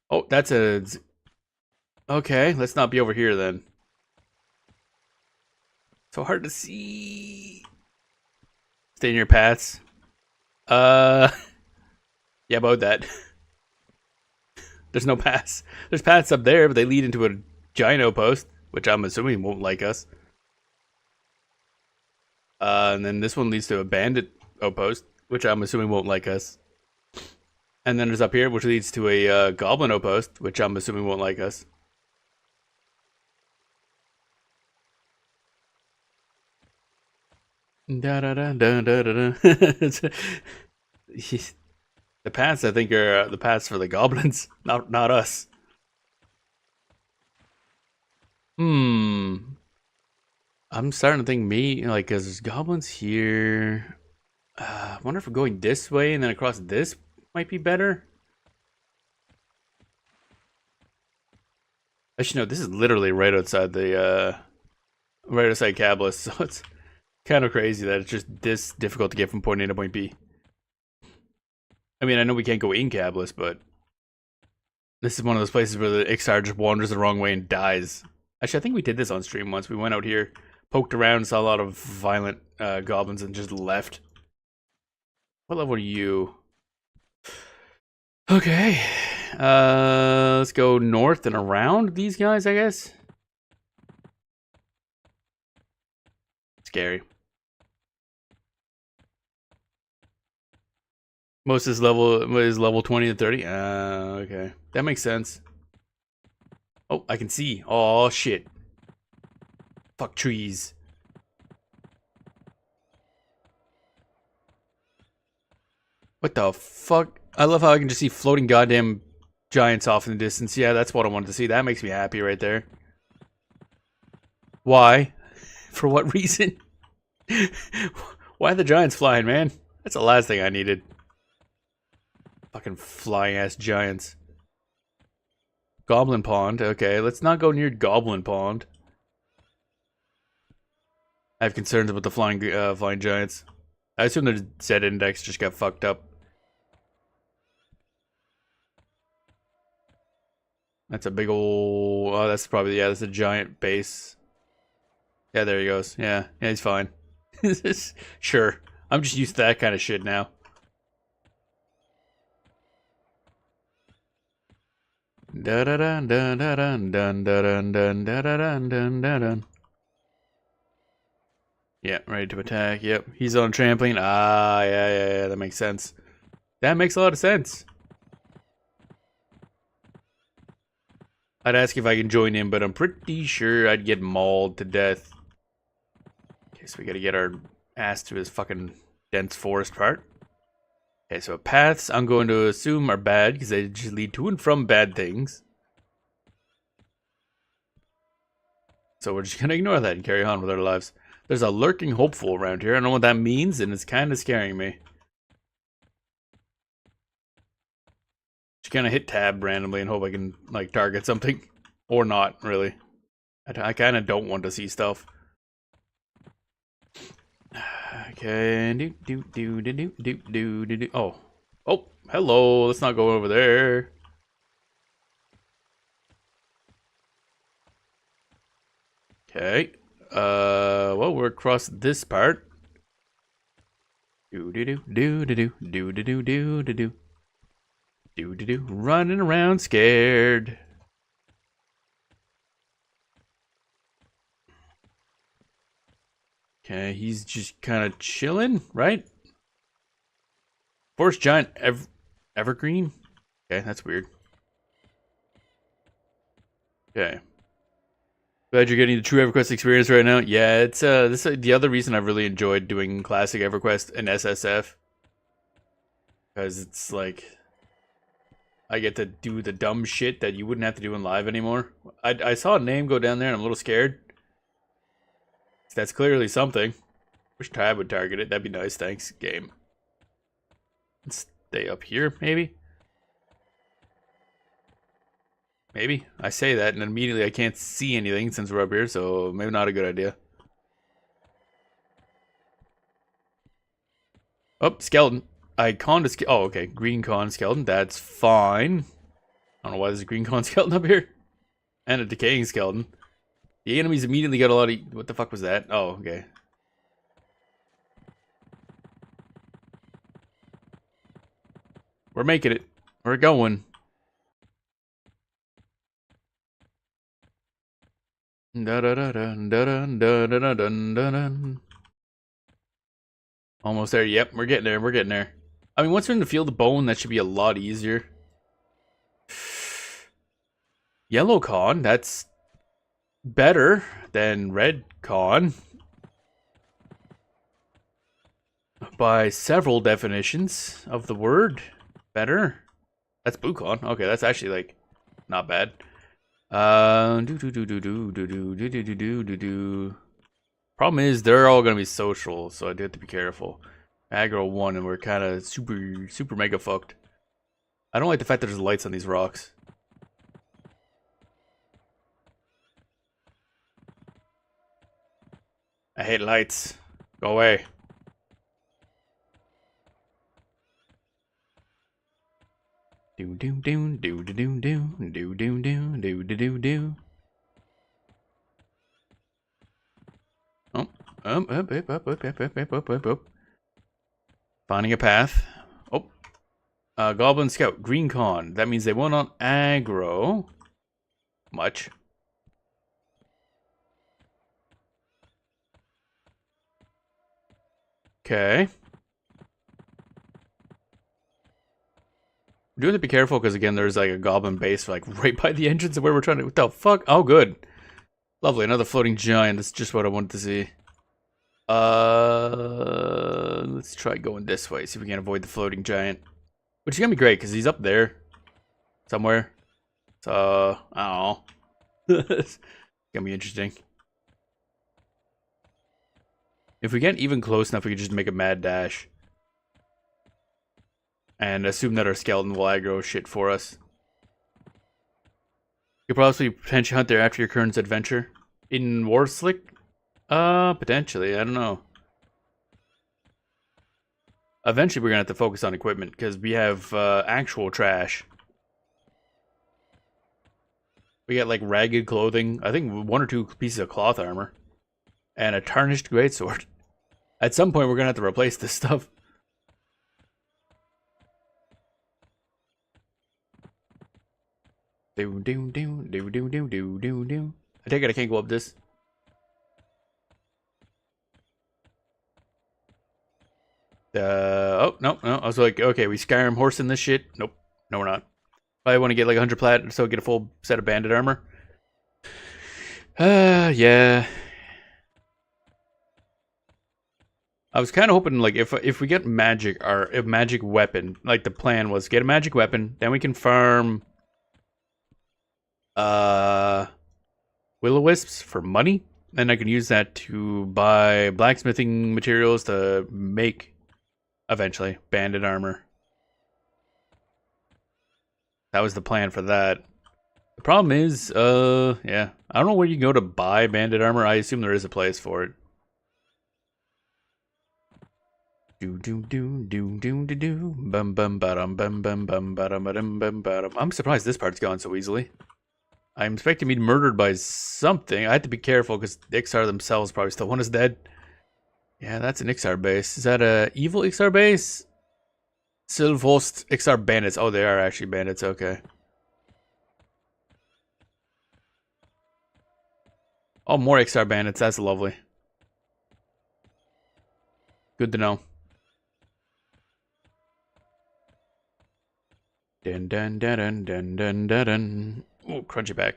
Oh, that's a... Okay, let's not be over here then. So hard to see. Stay in your paths. Yeah, about that. There's no paths. There's paths up there, but they lead into a giant outpost, which I'm assuming won't like us. And then this one leads to a bandit outpost, which I'm assuming won't like us. And then there's up here, which leads to a goblin outpost, which I'm assuming won't like us. Da da da da da da. The paths, I think, are the paths for the goblins, not us. I'm starting to think like, cause there's goblins here. I wonder if we're going this way and then across this might be better. Actually, no, this is literally right outside the, right outside Cablis, so it's kind of crazy that it's just this difficult to get from point A to point B. I mean, I know we can't go in Cablis, but this is one of those places where the Ixar just wanders the wrong way and dies. Actually, I think we did this on stream once. We went out here, poked around, saw a lot of violent goblins, and just left. What level are you? Okay. Let's go north and around these guys, I guess. Scary. Most of this level is level 20 to 30. Okay. That makes sense. Oh, I can see. Oh, shit. Fuck trees. What the fuck? I love how I can just see floating goddamn giants off in the distance. Yeah, that's what I wanted to see. That makes me happy right there. Why? For what reason? Why are the giants flying, man? That's the last thing I needed. Fucking flying ass giants. Goblin Pond. Okay, let's not go near Goblin Pond. I have concerns about the flying giants. I assume their Z index just got fucked up. That's a big ol'... Oh, that's probably... Yeah, that's a giant base. Yeah, there he goes. Yeah, he's fine. Sure. I'm just used to that kind of shit now. Da da da da da da da da da da da da da da. Yeah, ready to attack. Yep, he's on a trampoline. Ah, yeah, that makes sense. That makes a lot of sense. I'd ask if I can join in, but I'm pretty sure I'd get mauled to death. Okay, so we gotta get our ass to his fucking dense forest part. Okay, so paths I'm going to assume are bad because they just lead to and from bad things. So we're just gonna ignore that and carry on with our lives. There's a lurking hopeful around here. I don't know what that means, and it's kind of scaring me. Just kind of hit tab randomly and hope I can, like, target something. Or not, really. I kind of don't want to see stuff. Okay. Oh. Oh, hello. Let's not go over there. Okay. Well, we're across this part. Running around scared. Okay, he's just kind of chilling, right? Forest Giant Evergreen? Okay, that's weird. Okay. Glad you're getting the true EverQuest experience right now. Yeah, it's this is the other reason I've really enjoyed doing classic EverQuest and SSF. Because it's like I get to do the dumb shit that you wouldn't have to do in live anymore. I saw a name go down there and I'm a little scared. That's clearly something. Wish Tab would target it. That'd be nice. Thanks, game. Let's stay up here, maybe? Maybe. I say that and immediately I can't see anything since we're up here, so maybe not a good idea. Oh, skeleton. I conned a oh, okay. Green con skeleton. That's fine. I don't know why there's a green con skeleton up here. And a decaying skeleton. The enemies immediately got a lot of... What the fuck was that? Oh, okay. We're making it. We're going. Almost there. Yep, we're getting there. We're getting there. I mean, once we're in the field of bone, that should be a lot easier. Yellow con, that's better than red con. By several definitions of the word. Better. That's blue con. Okay, that's actually like not bad. Problem is they're all gonna be social, so I do have to be careful. Aggro 1 and we're kinda super mega fucked. I don't like the fact that there's lights on these rocks. I hate lights. Go away. Do do do do do do do do do do do do do. Oh, up. Finding a path. Oh, Goblin Scout, Green Con. That means they will not aggro much. Okay. We do have to be careful because again, there's like a goblin base like right by the entrance of where we're trying to. What the fuck? Oh, good. Lovely, another floating giant. That's just what I wanted to see. Let's try going this way. See if we can avoid the floating giant. Which is gonna be great because he's up there somewhere. So I don't know. It's gonna be interesting. If we get even close enough, we can just make a mad dash. And assume that our skeleton will aggro shit for us. You could probably potentially hunt there after your current adventure. In Warslick? Potentially. I don't know. Eventually, we're gonna have to focus on equipment because we have actual trash. We got like ragged clothing. I think 1 or 2 pieces of cloth armor. And a tarnished greatsword. At some point, we're gonna have to replace this stuff. Do. I take it I can't go up this. Oh, no. I was like, okay, we Skyrim horsing this shit. Nope. No, we're not. Probably want to get like 100 plat so get a full set of bandit armor. Yeah. I was kind of hoping like if we get magic or a magic weapon, like the plan was get a magic weapon, then we can farm will-o-wisps for money, and I can use that to buy blacksmithing materials to make eventually bandit armor. That was the plan for that. The problem is, yeah, I don't know where you go to buy bandit armor. I assume there is a place for it. I'm surprised this part's gone so easily. I'm expecting to be murdered by something. I had to be careful because the Ixar themselves probably still want us dead. Yeah, that's an Ixar base. Is that a evil Ixar base? Slowest Ixar bandits. Oh, they are actually bandits. Okay. Oh, more Ixar bandits. That's lovely. Good to know. Dun dun dun dun dun dun dun dun. Oh, crunchy back.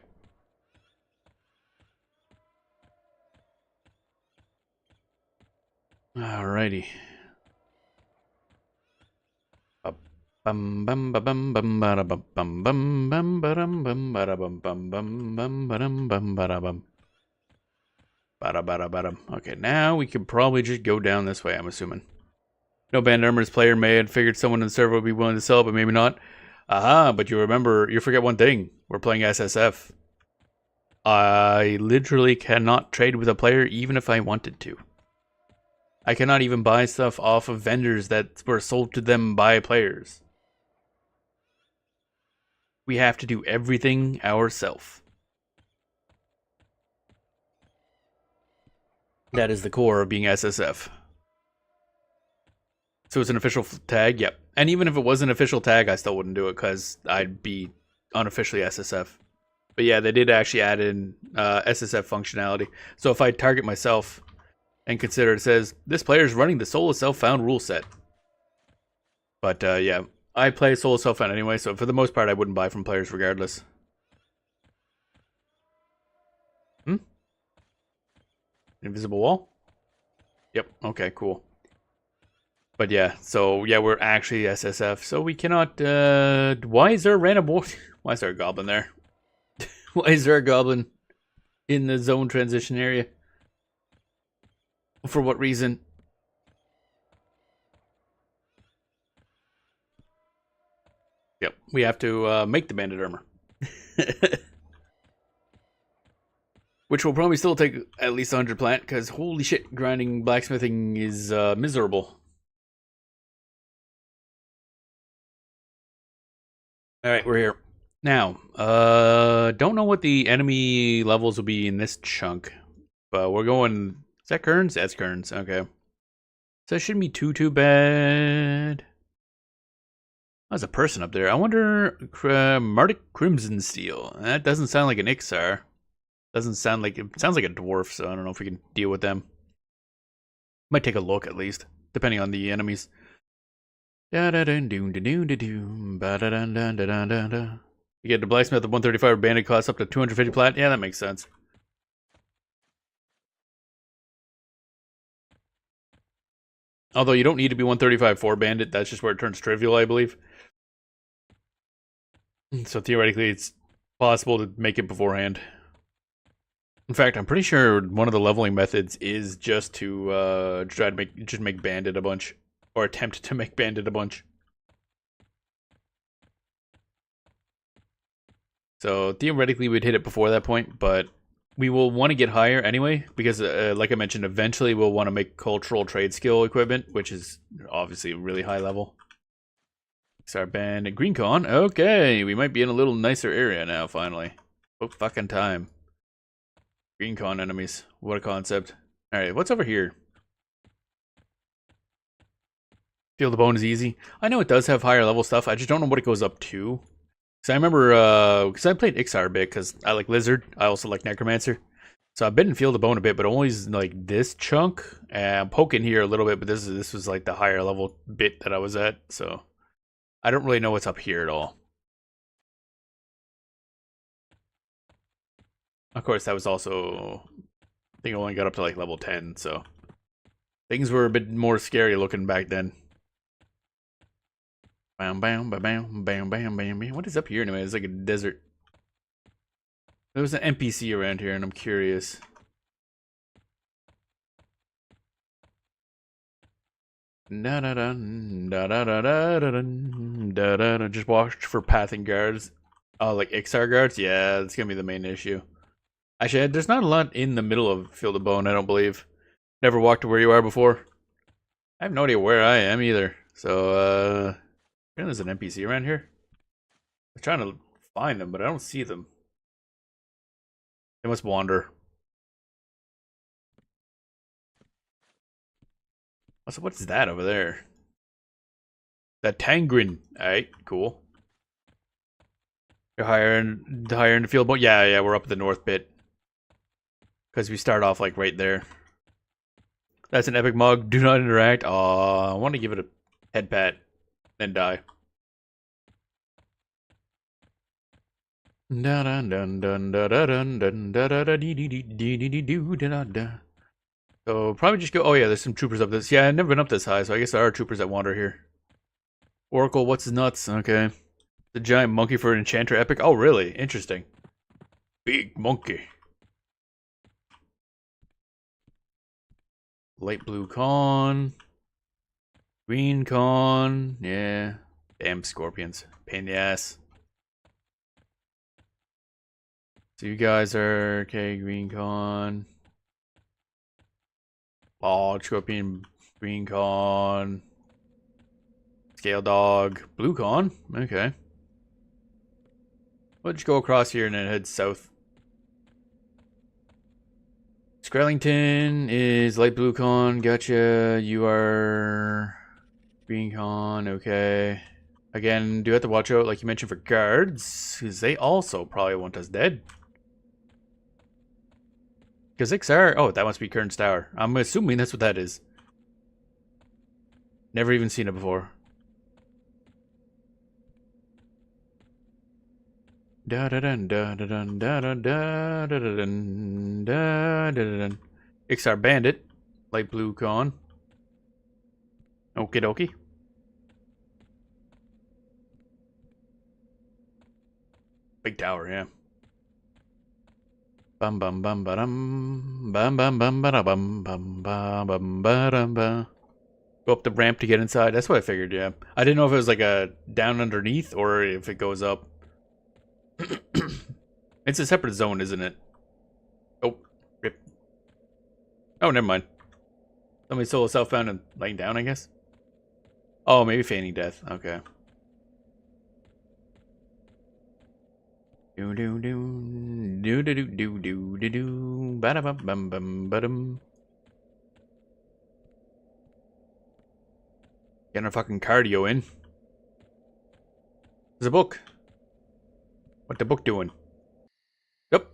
Alrighty. Bum bum ba bum bum ba bum bum bum bum ba dum bum ba bum bum bum bum ba dum bum ba bum. Bada bada bada. Okay, now we could probably just go down this way, I'm assuming. No band armors player may have figured someone in the server would be willing to sell, but maybe not. Aha, but you forget one thing. We're playing SSF. I literally cannot trade with a player even if I wanted to. I cannot even buy stuff off of vendors that were sold to them by players. We have to do everything ourselves. That is the core of being SSF. So it's an official tag? Yep. And even if it was an official tag, I still wouldn't do it because I'd be unofficially SSF. But yeah, they did actually add in SSF functionality. So if I target myself and consider it says, this player is running the solo self-found rule set. But yeah, I play solo self-found anyway, so for the most part, I wouldn't buy from players regardless. Invisible wall? Yep, okay, cool. But yeah, so yeah, we're actually SSF, so we cannot, why is there a random why is there a goblin there? Why is there a goblin in the zone transition area? For what reason? Yep, we have to make the bandit armor. Which will probably still take at least 100 plant, because holy shit, grinding blacksmithing is miserable. Alright, we're here. Now, don't know what the enemy levels will be in this chunk, but we're going... Is that Kerns? That's Kerns, okay. So it shouldn't be too bad. There's a person up there. I wonder... Mardic Crimson Steel. That doesn't sound like an Ixar. Doesn't sound like... It sounds like a dwarf, so I don't know if we can deal with them. Might take a look, at least, depending on the enemies. You get the blacksmith at 135 bandit costs up to 250 plat. Yeah, that makes sense. Although you don't need to be 135 for bandit. That's just where it turns trivial, I believe. So theoretically, it's possible to make it beforehand. In fact, I'm pretty sure one of the leveling methods is just to try to make bandit a bunch. Or attempt to make bandit a bunch. So theoretically we'd hit it before that point, but we will want to get higher anyway, because like I mentioned, eventually we'll want to make cultural trade skill equipment, which is obviously really high level. Our band Green Con. Okay, we might be in a little nicer area now, finally. Oh, fucking time. Green Con enemies. What a concept. Alright, what's over here? Feel the Bone is easy. I know it does have higher level stuff. I just don't know what it goes up to. Because I remember, because I played Ixar a bit, because I like Lizard. I also like Necromancer. So I've been in Feel the Bone a bit, but only like this chunk. And I'm poking here a little bit, but this was like the higher level bit that I was at. So I don't really know what's up here at all. Of course, that was also... I think I only got up to like level 10, so... Things were a bit more scary looking back then. Bam, bam, bam, bam, bam, bam, bam, bam. What is up here anyway? It's like a desert. There was an NPC around here, and I'm curious. Da da da da da da da da da da. Just watch for pathing guards. Oh, like Ixar guards? Yeah, that's gonna be the main issue. Actually, there's not a lot in the middle of Field of Bone, I don't believe. Never walked to where you are before. I have no idea where I am either. So, there's an NPC around here. I'm trying to find them, but I don't see them. They must wander. So what's that over there? That Tangrin. Alright, cool. You're higher in the field. But yeah, we're up at the north bit. Because we start off like right there. That's an epic mug. Do not interact. I want to give it a head pat, then die. Dun dun dun dun dun dun dun dun dun dee dee dee dee dee dee doo da da. So probably just go. Oh yeah, there's some troopers up this. Yeah, I've never been up this high, so I guess there are troopers that wander here. Oracle, what's his nuts? Okay, the giant monkey for an enchanter epic. Oh really? Interesting. Big monkey. Light blue con. Green con. Yeah. Damn scorpions. Pain in the ass. So you guys are okay. Green con. Large scorpion. Green con. Scale dog. Blue con. Okay. We'll just go across here and then head south. Skrellington is light blue con. Gotcha. You are green con. Okay. Again, do have to watch out, like you mentioned, for guards, because they also probably want us dead. Kha'Zix. Oh, that must be Kern's Tower. I'm assuming that's what that is. Never even seen it before. Da da dun da da dun da da da da da dun da da da dun. Ixar Bandit, light blue con. Okie dokie. Big tower, yeah. Bum bum bum ba dum bum bum bum ba bum bum ba bum ba dum ba. Go up the ramp to get inside. That's what I figured. Yeah, I didn't know if it was like a down underneath or if it goes up. It's a separate zone, isn't it? Oh, rip. Oh, never mind. Somebody solo southbound and laying down, I guess. Oh, maybe feigning death. Okay. Do do do do do do do do do do ba bum bum bum ba dum. Getting our fucking cardio in. There's a book. What the book doing? Yep.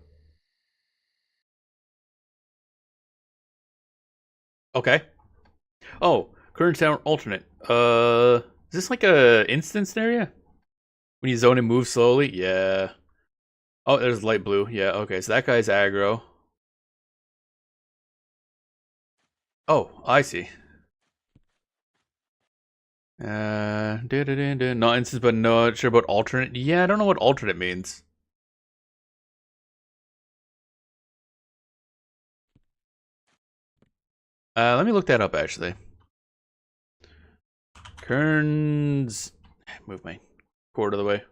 Okay. Oh, current sound alternate. Is this like a instance area? When you zone and move slowly? Yeah. Oh, there's light blue. Yeah, okay. So that guy's aggro. Oh, I see. Not instance, but not sure about alternate. Yeah, I don't know what alternate means. Let me look that up actually. Kern's move my cord out of the way.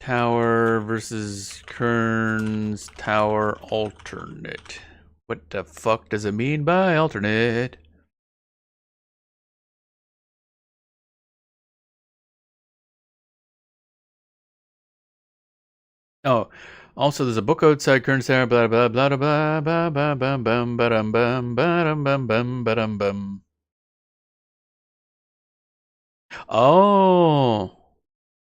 Tower versus Kern's Tower alternate. What the fuck does it mean by alternate? Oh, also there's a book outside Kern's Tower. Blah blah blah blah blah blah blah blah bum bum bum bum bum bum bum. Oh.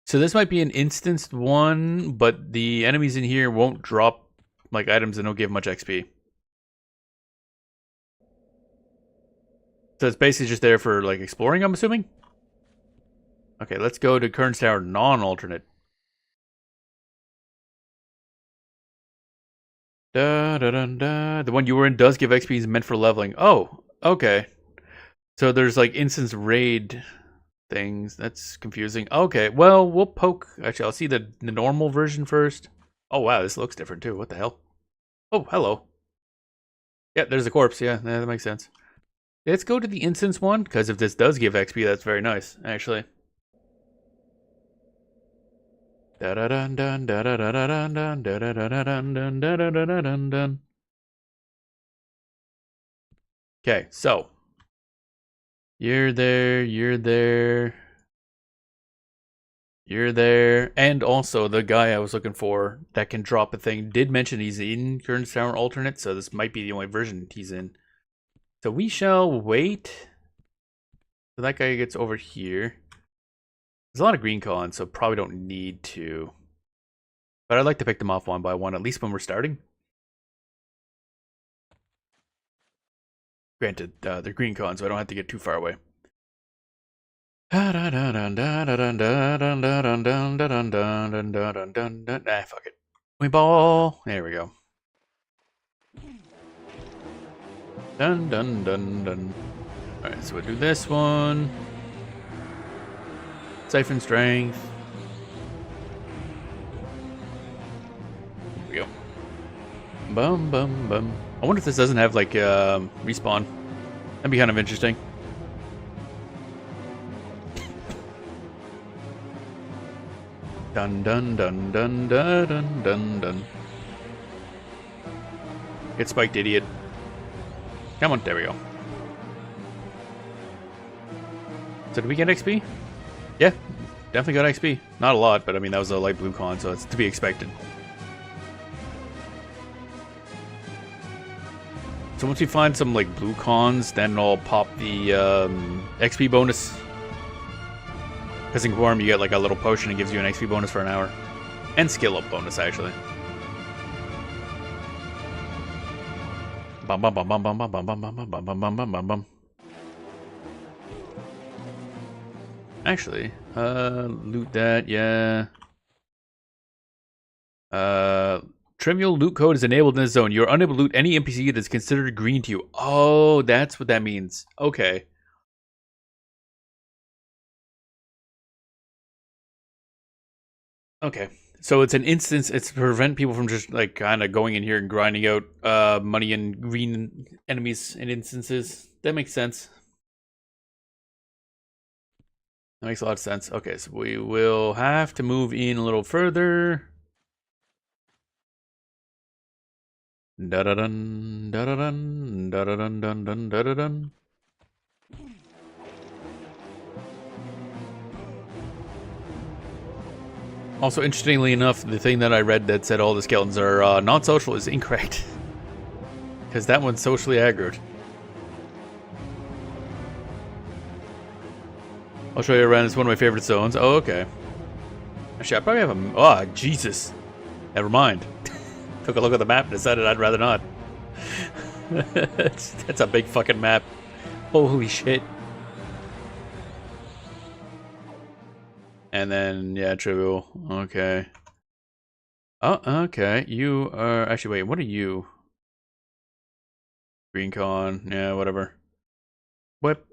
So this might be an instanced one, but the enemies in here won't drop like items and don't give much XP. So it's basically just there for like exploring, I'm assuming? Okay, let's go to Kern's Tower non-alternate. Da da da da. The one you were in does give XP is meant for leveling. Oh, okay. So there's like instance raid things. That's confusing. Okay, well, we'll poke. Actually, I'll see the normal version first. Oh, wow, this looks different too. What the hell? Oh, hello. Yeah, there's a corpse. Yeah, that makes sense. Let's go to the instance one, because if this does give XP, that's very nice, actually. Okay, so you're there, you're there, you're there, and also the guy I was looking for that can drop a thing did mention he's in Kern's Tower alternate, so this might be the only version he's in. So we shall wait. So that guy gets over here. There's a lot of green cons, so probably don't need to. But I'd like to pick them off one by one, at least when we're starting. Granted, they're green cons, so I don't have to get too far away. Ah, fuck it. We ball. There we go. Dun dun dun dun. Alright, so we'll do this one. Siphon strength. Here we go. Bum bum bum. I wonder if this doesn't have like respawn. That'd be kind of interesting. Dun dun dun dun dun dun dun dun. Get spiked, idiot. Come on, there we go. So did we get XP? Yeah, definitely got XP. Not a lot, but I mean that was a light blue con, so it's to be expected. So once we find some like blue cons, then I'll pop the XP bonus. Because in Quarm you get like a little potion and gives you an XP bonus for an hour. And skill up bonus actually. Bum bum bum bum bum bum bum bum bum bum bum bum bum bum bum. Actually, loot that, yeah. Trivial loot code is enabled in this zone. You're unable to loot any NPC that's considered green to you. Oh, that's what that means. Okay. Okay. So it's an instance, it's to prevent people from just like kind of going in here and grinding out money and green enemies in instances. That makes sense. That makes a lot of sense. Okay, so we will have to move in a little further. Da-da-dun, da-da-dun, da-da-dun, dun-dun, da-da-dun. Also, interestingly enough, the thing that I read that said all the skeletons are non-social is incorrect. Because that one's socially aggroed. I'll show you around. It's one of my favorite zones. Oh, okay. Actually, I probably have a... Oh, Jesus. Never mind. Took a look at the map and decided I'd rather not. That's a big fucking map. Holy shit. And then, yeah, trivial. Okay. Oh, okay. You are... Actually, wait. What are you? Green con. Yeah, whatever. Whip.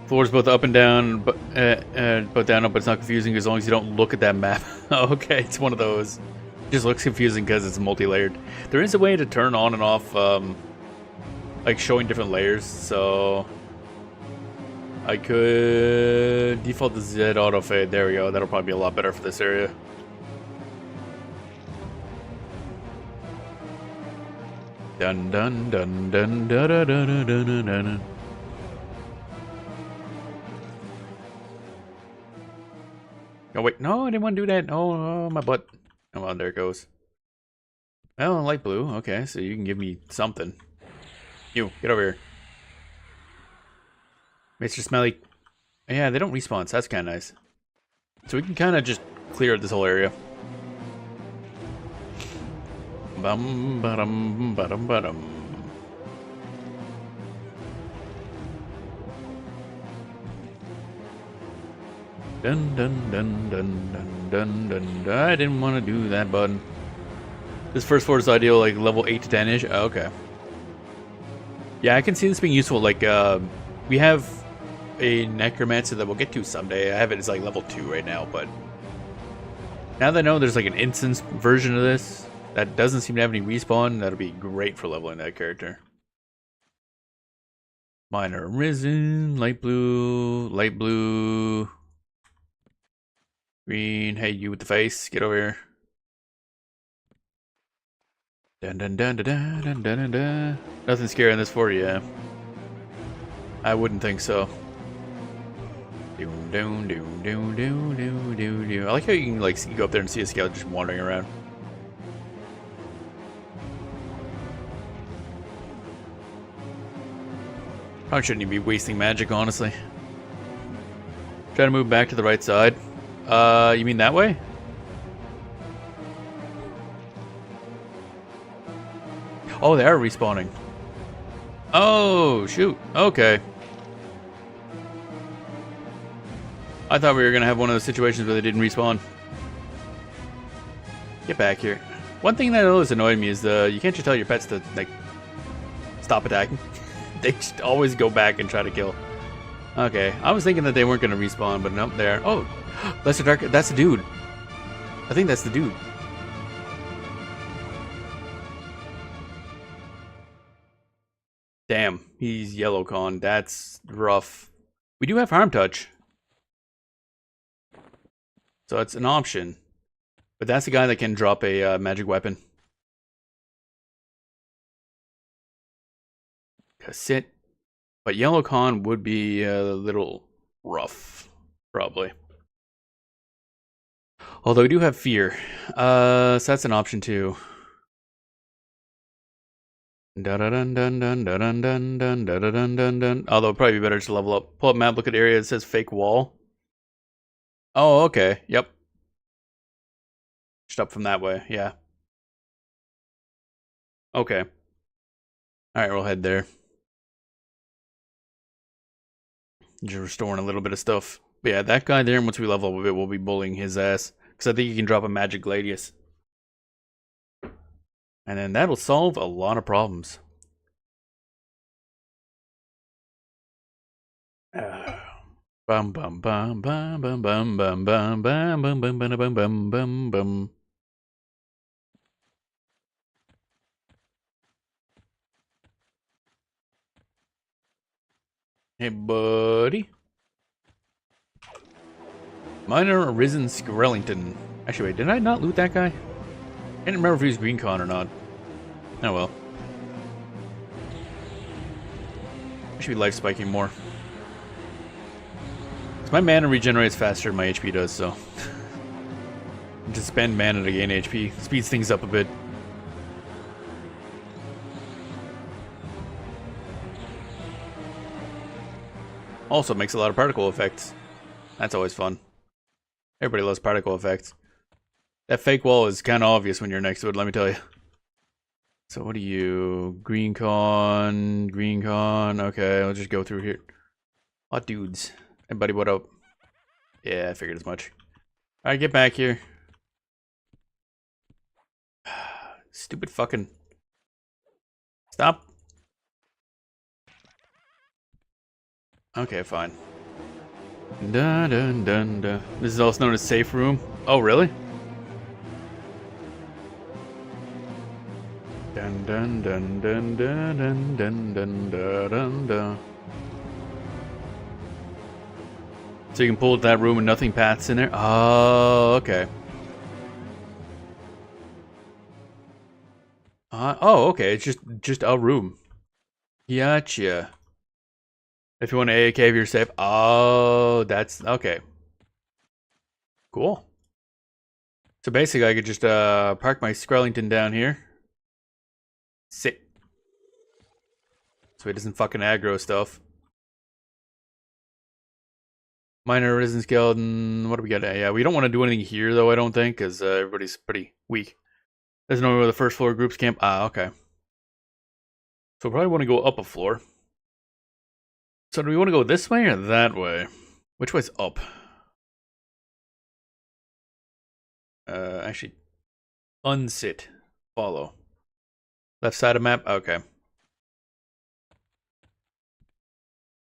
Floors both up and down, but down up, but it's not confusing as long as you don't look at that map. Okay, it's one of those. It just looks confusing because it's multi-layered. There is a way to turn on and off, like showing different layers, so I could default to Z auto fade. There we go. That'll probably be a lot better for this area. Dun dun dun dun dun dun dun dun dun dun. Oh wait, no, I didn't want to do that. Oh, my butt. Come on, there it goes. Well, light blue. Okay, so you can give me something. You, get over here. Mr. Smelly. Yeah, they don't respawn, so that's kind of nice. So we can kind of just clear this whole area. Bum, ba-dum, ba-dum, ba-dum. Dun dun dun dun dun dun dun dun. I didn't want to do that, bud. This first floor is ideal, like level 8 to 10-ish. Oh, okay. Yeah, I can see this being useful. Like, we have a necromancer that we'll get to someday. I have it as like level 2 right now, but now that I know there's like an instance version of this that doesn't seem to have any respawn, that'll be great for leveling that character. Minor arisen, light blue, green. Hey, you with the face, get over here. Dun dun dun dun dun dun dun dun. Nothing scary in this fort, yeah. I wouldn't think so. Doom doom doom doom doom doom doom doom. I like how you can like go up there and see a skeleton just wandering around. Probably shouldn't even be wasting magic, honestly. Try to move back to the right side. You mean that way? Oh, they are respawning. Oh, shoot. Okay. I thought we were going to have one of those situations where they didn't respawn. Get back here. One thing that always annoyed me is you can't just tell your pets to, like, stop attacking. They just always go back and try to kill. Okay, I was thinking that they weren't going to respawn, but nope, they are. Oh, Lesser Dark, that's the dude. I think that's the dude. Damn, he's yellow con. That's rough. We do have Harm Touch. So it's an option. But that's the guy that can drop a magic weapon. Cassette. But yellow con would be a little rough, probably. Although we do have fear. So that's an option too. Dun dun dun dun dun dun dun dun dun dun dun. Although it'd probably be better to level up. Pull up map, look at area, it says fake wall. Oh, okay. Yep. Just up from that way, yeah. Okay. Alright, we'll head there. Just restoring a little bit of stuff. But yeah, that guy there, once we level up a bit, we'll be bullying his ass. Because I think he can drop a magic gladius. And then that'll solve a lot of problems. Bum bum bum bum bum bum bum bum bum bum bum bum bum bum bum. Hey, buddy. Minor Arisen Skrellington. Actually, wait, did I not loot that guy? I didn't remember if he was green con or not. Oh well. I should be life spiking more. My mana regenerates faster than my HP does, so. To spend mana to gain HP speeds things up a bit. Also makes a lot of particle effects. That's always fun. Everybody loves particle effects. That fake wall is kind of obvious when you're next to it, let me tell you. So what are you? Green con, green con. Okay, I'll just go through here. Hot dudes. Hey buddy, what up? Yeah, I figured as much. Alright, get back here. Stupid fucking... Stop. Okay, fine. Dun dun dun dun. This is also known as safe room. Oh, really? Dun dun dun dun dun dun dun dun dun dun. So you can pull that room and nothing paths in there? Oh, okay. Oh, okay. It's just a room. Gotcha. If you want to AAK if you're safe. Oh, that's okay. Cool. So basically I could just park my Skrellington down here. Sit. So he doesn't fucking aggro stuff. Minor Arisen Skeleton. What do we got? Yeah, we don't want to do anything here though, I don't think, because everybody's pretty weak. There's nowhere where the first floor groups camp. Ah, okay. So we probably want to go up a floor. So do we want to go this way or that way? Which way's up? Actually, unsit. Follow. Left side of map? Okay.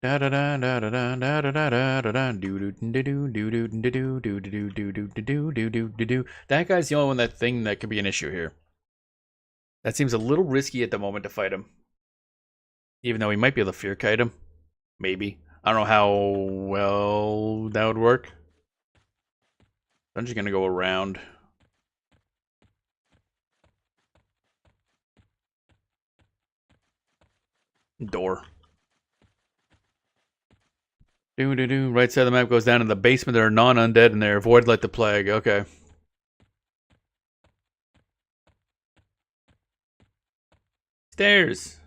That guy's the only one that could be an issue here. That seems a little risky at the moment to fight him. Even though he might be able to fear kite him. Maybe. I don't know how well that would work. I'm just gonna go around. Door. Right side of the map goes down in the basement. There are non-undead in there. Avoid like the plague. Okay. Stairs.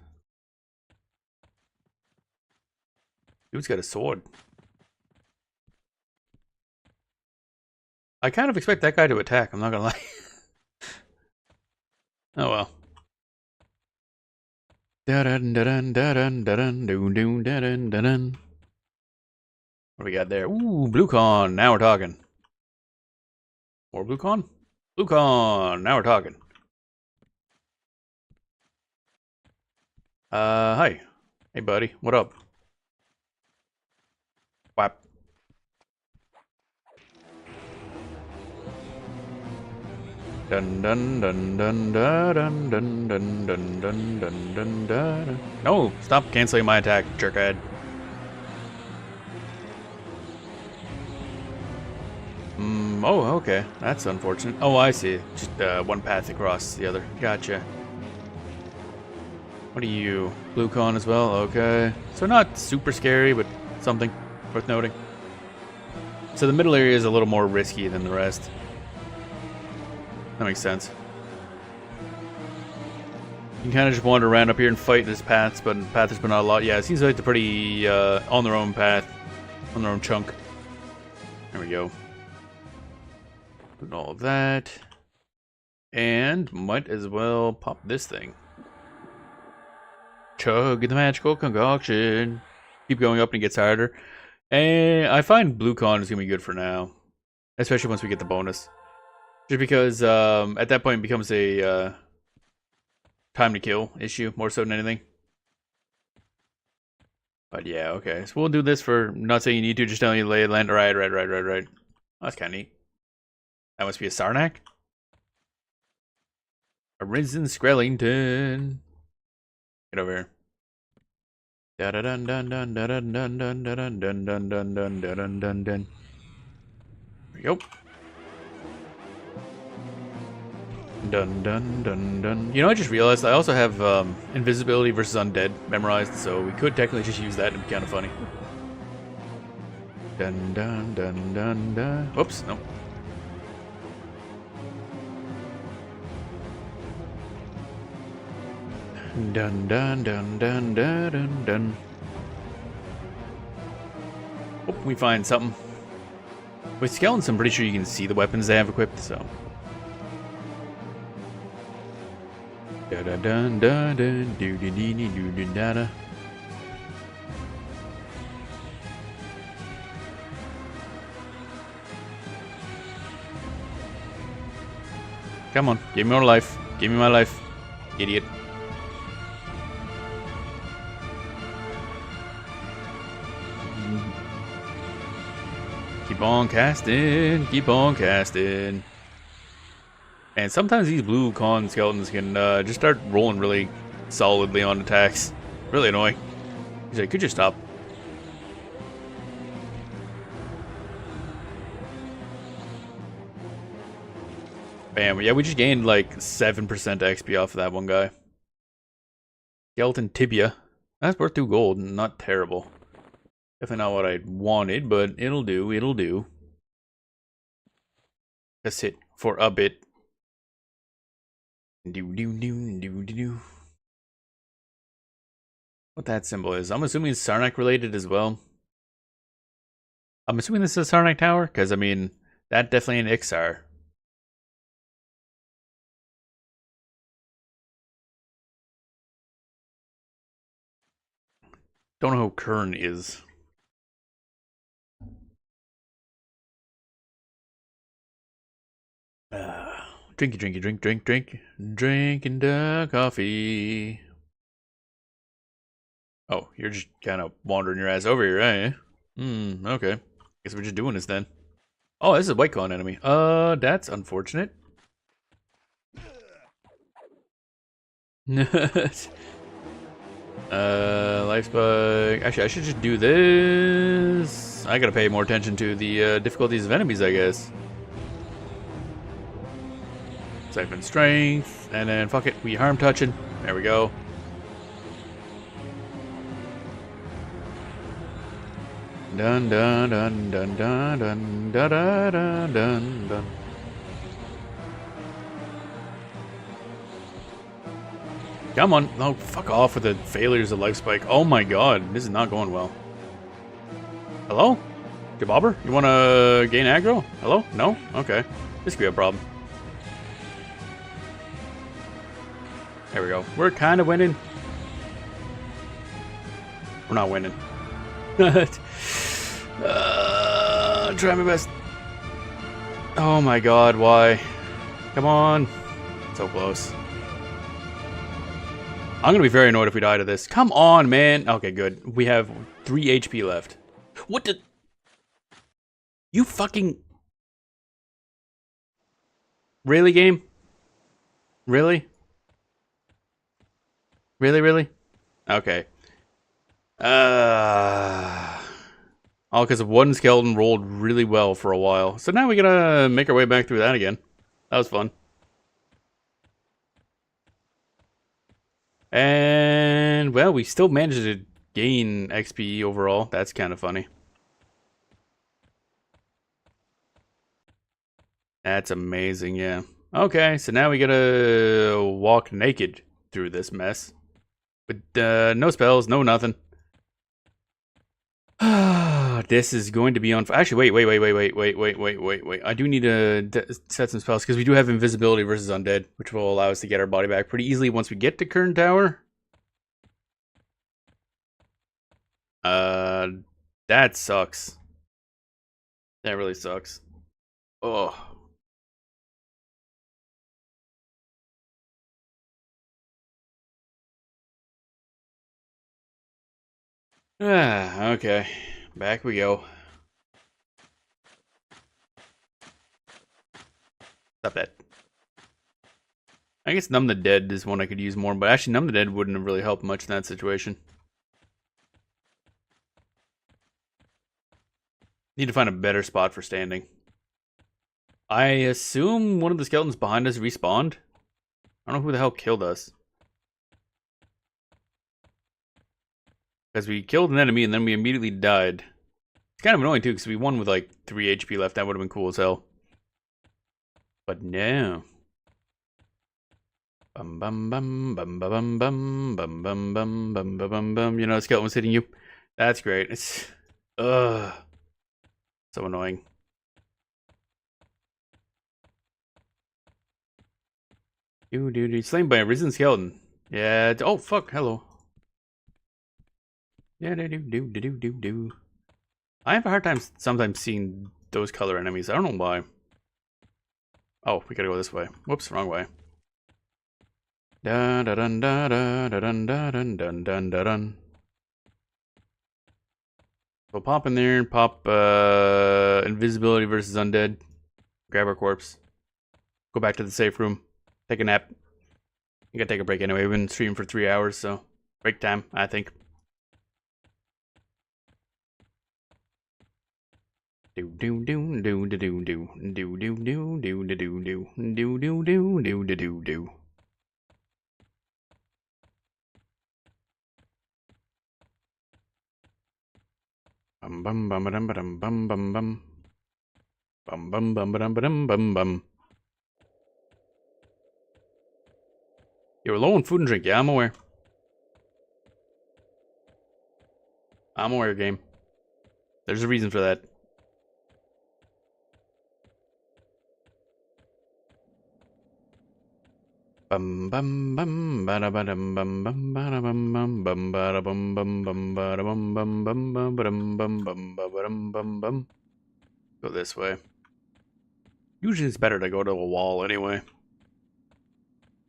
Dude's got a sword. I kind of expect that guy to attack. I'm not gonna lie. Oh well. What do we got there? Ooh, blue con. Now we're talking. More blue con? Blue con. Now we're talking. Hi. Hey, buddy. What up? Whap. Dun dun dun dun dun dun dun dun dun dun dun dun dun. No, stop canceling my attack, jerkhead. Oh, okay. That's unfortunate. Oh, I see. Just one path across the other. Gotcha. What are you? Blue con as well? Okay. So not super scary, but something worth noting. So the middle area is a little more risky than the rest. That makes sense. You can kind of just wander around up here and fight this paths, but there's been not a lot. Yeah, it seems like they're pretty on their own path, on their own chunk. There we go. Doing all of that. And might as well pop this thing. Chug the magical concoction. Keep going up and it gets harder. And I find blue con is going to be good for now. Especially once we get the bonus. Just because at that point it becomes a time to kill issue more so than anything. But yeah, okay. So we'll do this for not saying you need to, just telling you lay land. Right. Oh, that's kind of neat. That must be a Sarnak. Arisen Skrellington. Get over here. Dun dun dun dun dun dun dun dun dun dun dun dun dun dun dun. There we go. Dun dun dun dun. You know, I just realized I also have invisibility versus undead memorized, so we could technically just use that. It'd be kind of funny. Dun dun dun dun dun. Whoops, no. Dun dun dun dun dun dun dun. Oh, we find something. With skeletons, I'm pretty sure you can see the weapons they have equipped, so. Da da dun dun dun do do dee dee do do da da. Come on, give me more life. Give me my life, idiot. Keep on casting, keep on casting. And sometimes these blue con skeletons can just start rolling really solidly on attacks. Really annoying. He's like, could you stop? Bam. Yeah, we just gained like 7% XP off of that one guy. Skeleton tibia. That's worth 2 gold. Not terrible. Definitely not what I wanted, but it'll do. It'll do. Let's hit for a bit. What that symbol is. I'm assuming it's Sarnak related as well. I'm assuming this is a Sarnak tower, because I mean, that definitely an Ixar. Don't know who Kern is. Drinking the coffee. Oh, you're just kind of wandering your ass over here, eh? Okay. Guess we're just doing this then. Oh, this is a white con enemy. That's unfortunate. Life spike. Actually, I should just do this. I gotta pay more attention to the difficulties of enemies, I guess. Siphon strength, and then fuck it, we harm touching. There we go. Dun dun dun dun dun dun dun dun dun dun. Come on. Oh, fuck off with the failures of life spike. Oh my god, this is not going well. Hello? Jabobber? You wanna gain aggro? Hello? No? Okay. This could be a problem. There we go. We're kind of winning. We're not winning. Try my best. Oh my god, why? Come on. So close. I'm gonna be very annoyed if we die to this. Come on, man. Okay, good. We have 3 HP left. What the? You fucking... Really, game? Really? Really? Okay. All because of one skeleton rolled really well for a while. So now we gotta make our way back through that again. That was fun. And, well, we still managed to gain XP overall. That's kind of funny. That's amazing, yeah. Okay, so now we gotta walk naked through this mess. With no spells, no nothing. This is going to be on. Actually, wait. I do need to set some spells because we do have invisibility versus undead, which will allow us to get our body back pretty easily once we get to Kern Tower. That sucks. That really sucks. Oh. Okay. Back we go. Stop that. I guess Numb the Dead is one I could use more, but actually Numb the Dead wouldn't have really helped much in that situation. Need to find a better spot for standing. I assume one of the skeletons behind us respawned. I don't know who the hell killed us. Because we killed an enemy and then we immediately died. It's kind of annoying too, because we won with like 3 HP left. That would have been cool as hell. But no. Bum bum bum bum bum bum bum bum bum bum bum bum bum. You know, the skeleton was hitting you. That's great. It's so annoying. Dude, slain by a risen skeleton. Yeah. Oh fuck. Hello. Yeah. Do. I have a hard time sometimes seeing those color enemies. I don't know why. Oh, we gotta go this way. Whoops, wrong way. Da da dun da da da dun da dun dun dun da dun. We'll pop in there and pop invisibility versus undead. Grab our corpse. Go back to the safe room. Take a nap. You gotta take a break anyway. We've been streaming for 3 hours, so break time, I think. Do do do do do do do do do do do do do do do do do do do do. Bum bum bum bum bum bum bum bum bum bum bum bum bum bum bum. You're low on food and drink. Yeah, I'm aware. I'm aware, game. There's a reason for that. Bum bum bum bada bum bum bum bada bum bum bum bada bum bum bum bada bum bum bum bum bum bum bum bum bum bum. Go this way. Usually it's better to go to a wall anyway.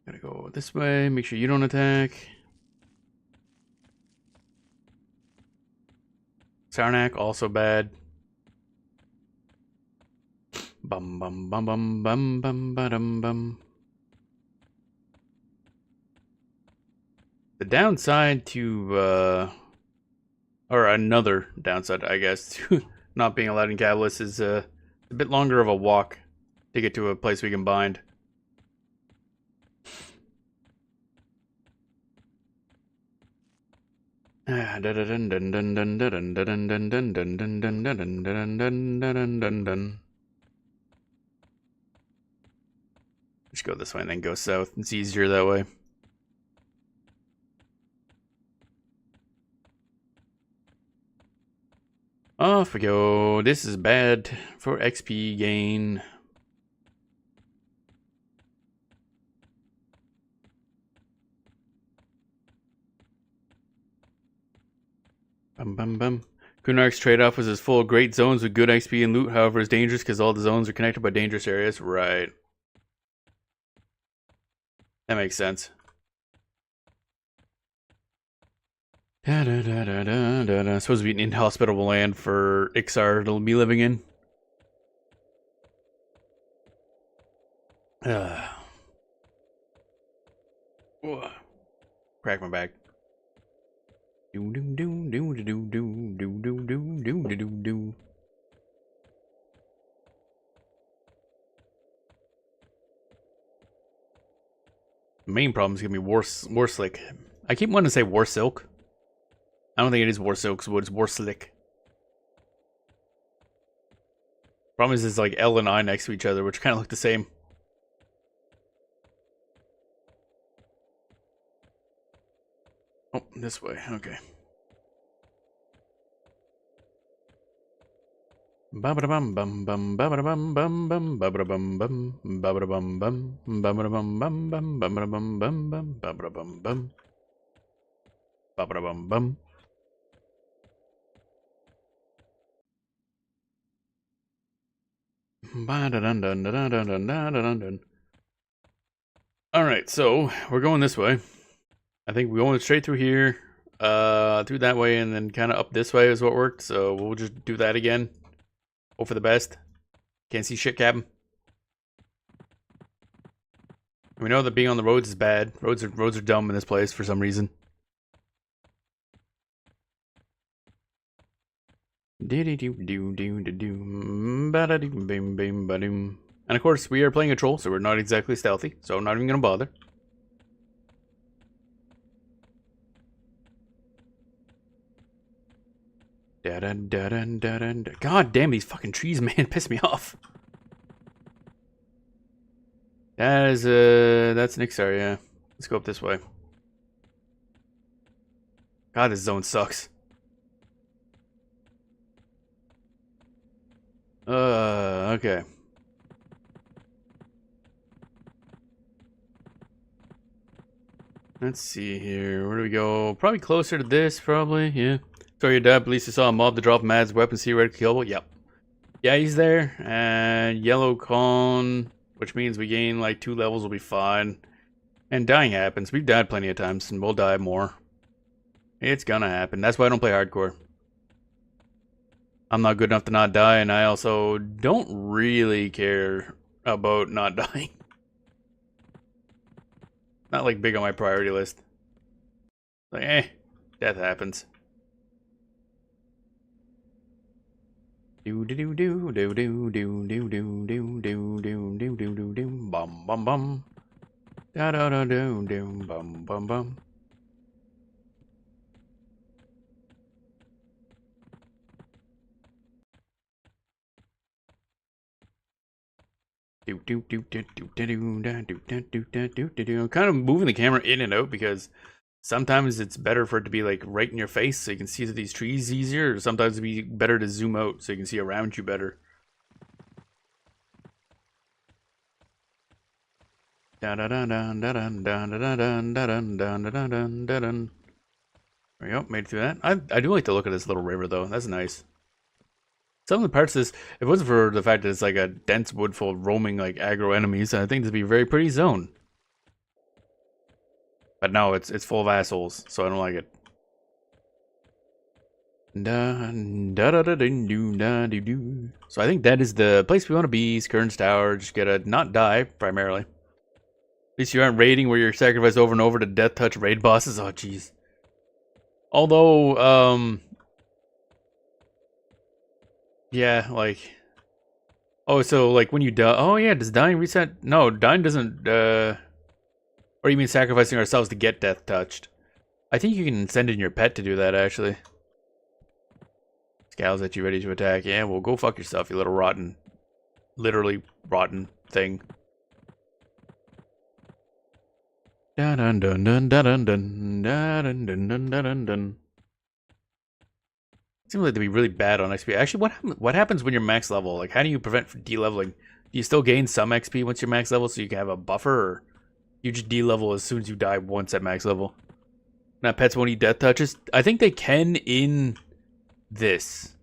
Gotta go this way. Make sure you don't attack. Sarnak also bad. Bum bum bum bum bum bum bum bum. The downside to or another downside, I guess, to not being allowed in Catalyst is a bit longer of a walk to get to a place we can bind. Just go this way and then go south. It's easier that way. Off we go. This is bad for XP gain. bum. Kunark's trade-off was his full great zones with good XP and loot, however is dangerous because all the zones are connected by dangerous areas. Right. That makes sense. Supposed to be an inhospitable land for Ixar to be living in. Crack my back. Main problem is gonna be war slick. I keep wanting to say war silk. I don't think it is war silk, so it's war slick. Problem is, it's like L and I next to each other, which kind of look the same. Oh, this way. Okay. Ba-ba-da-bum bum bum ba-ba-da-bum bum bum ba-ba-da-bum bum ba-ba-da-bum bum ba-ba-da-bum bum bum ba-ba-da-bum bum bum ba-ba-da-bum bum ba-ba-da-bum bum. Alright, so we're going this way. I think we're going straight through here, through that way, and then kind of up this way is what worked. So we'll just do that again. Hope for the best. Can't see shit, Captain. We know that being on the roads is bad. Roads are dumb in this place for some reason. And of course, we are playing a troll, so we're not exactly stealthy. So I'm not even gonna bother. God damn these fucking trees, man, piss me off. That is that's Nixar, yeah. Let's go up this way. God, this zone sucks. Okay. Let's see here. Where do we go? Probably closer to this, probably, yeah. So your dad, at least you saw a mob to drop Mad's weapon, see red killable. Yep. Yeah, he's there. And yellow con, which means we gain like 2 levels, will be fine. And dying happens. We've died plenty of times, and we'll die more. It's gonna happen. That's why I don't play hardcore. I'm not good enough to not die, and I also don't really care about not dying. Not like big on my priority list. Like, death happens. Do do do do do do do do do do do do do do do do bum bum bum da da da do do bum bum bum. I'm kind of moving the camera in and out because sometimes it's better for it to be like right in your face so you can see these trees easier, or sometimes it'd be better to zoom out so you can see around you better. There we go, made it through that. I do like the look of this little river though, that's nice. Some of the parts of this, if it wasn't for the fact that it's like a dense wood full of roaming like aggro enemies, I think this would be a very pretty zone. But no, it's full of assholes, so I don't like it. So I think that is the place we want to be, Skern's Tower. Just gotta not die, primarily. At least you aren't raiding where you're sacrificed over and over to death touch raid bosses. Oh, jeez. Although, yeah, like... Oh, so, like, when you die... Oh, yeah, does dying reset? No, dying doesn't, Or you mean sacrificing ourselves to get death touched? I think you can send in your pet to do that, actually. Scowls at you, ready to attack. Yeah, well, go fuck yourself, you little rotten... Literally rotten thing. Dun dun dun dun dun dun dun dun dun dun dun. Seems like to be really bad on XP. Actually, what happens when you're max level? Like, how do you prevent de-leveling? Do you still gain some XP once you're max level so you can have a buffer, or you just de-level as soon as you die once at max level? Now, pets won't eat death touches. I think they can in this.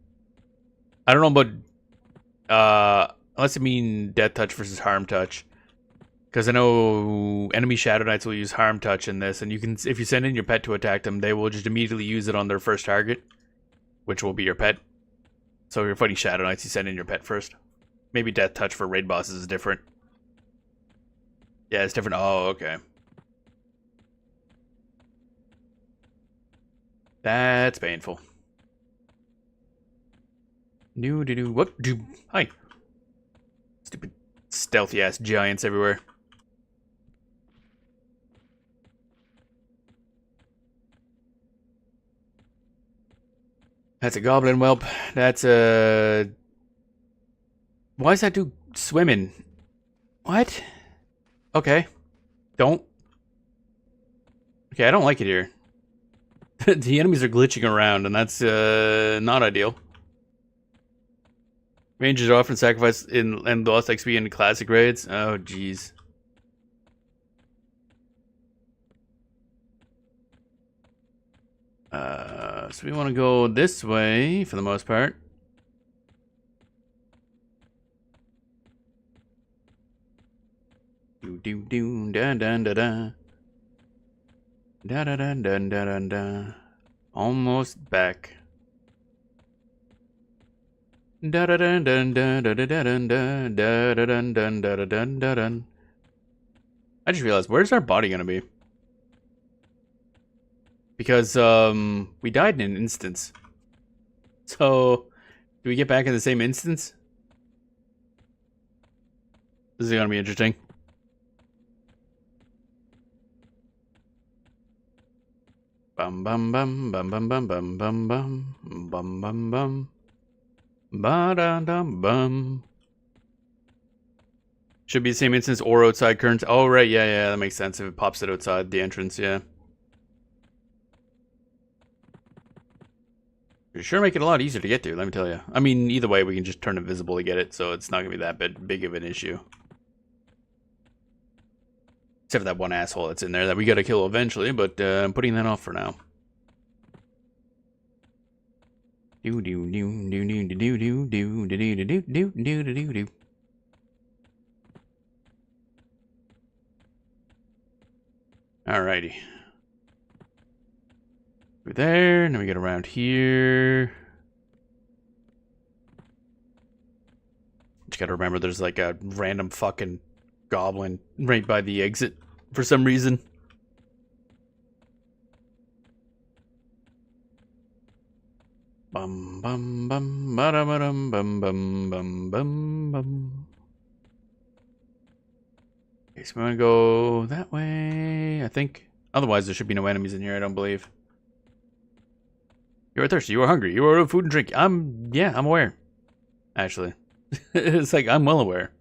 I don't know about unless you mean death touch versus harm touch. Because I know enemy Shadow Knights will use harm touch in this, and you can, if you send in your pet to attack them, they will just immediately use it on their first target, which will be your pet. So if you're fighting Shadow Knights, you send in your pet first. Maybe death touch for raid bosses is different. Yeah, it's different. Oh, okay. That's painful. What? Hi. Stupid stealthy ass giants everywhere. That's a goblin whelp. That's a... Why is that dude swimming? What? Okay. Don't. Okay, I don't like it here. The enemies are glitching around, and that's not ideal. Rangers are often sacrificed and lost XP in classic raids. Oh, jeez. So we want to go this way for the most part. Do da da da da da da da da da da. Almost back. Da da da da da da da da da da da da da da da. I just realized, where's our body gonna be? Because we died in an instance. So do we get back in the same instance? This is gonna be interesting. Bum bum bum bum bum bum bum bum bum bum bum bum ba da dum bum. Should be the same instance or outside currents. Oh right, yeah, that makes sense if it pops it outside the entrance, yeah. You sure make it a lot easier to get to, let me tell you. I mean, either way, we can just turn it visible to get it, so it's not gonna be that big of an issue. Except for that one asshole that's in there that we gotta kill eventually, but I'm putting that off for now. Alrighty. Through there, and then we get around here. Just gotta remember there's like a random fucking goblin right by the exit for some reason. Bum bum bum bum bum bum bum bum bum. Okay, so we want to go that way, I think. Otherwise, there should be no enemies in here, I don't believe. You are thirsty, you are hungry, you are food and drink. I'm aware. Actually. It's like, I'm well aware.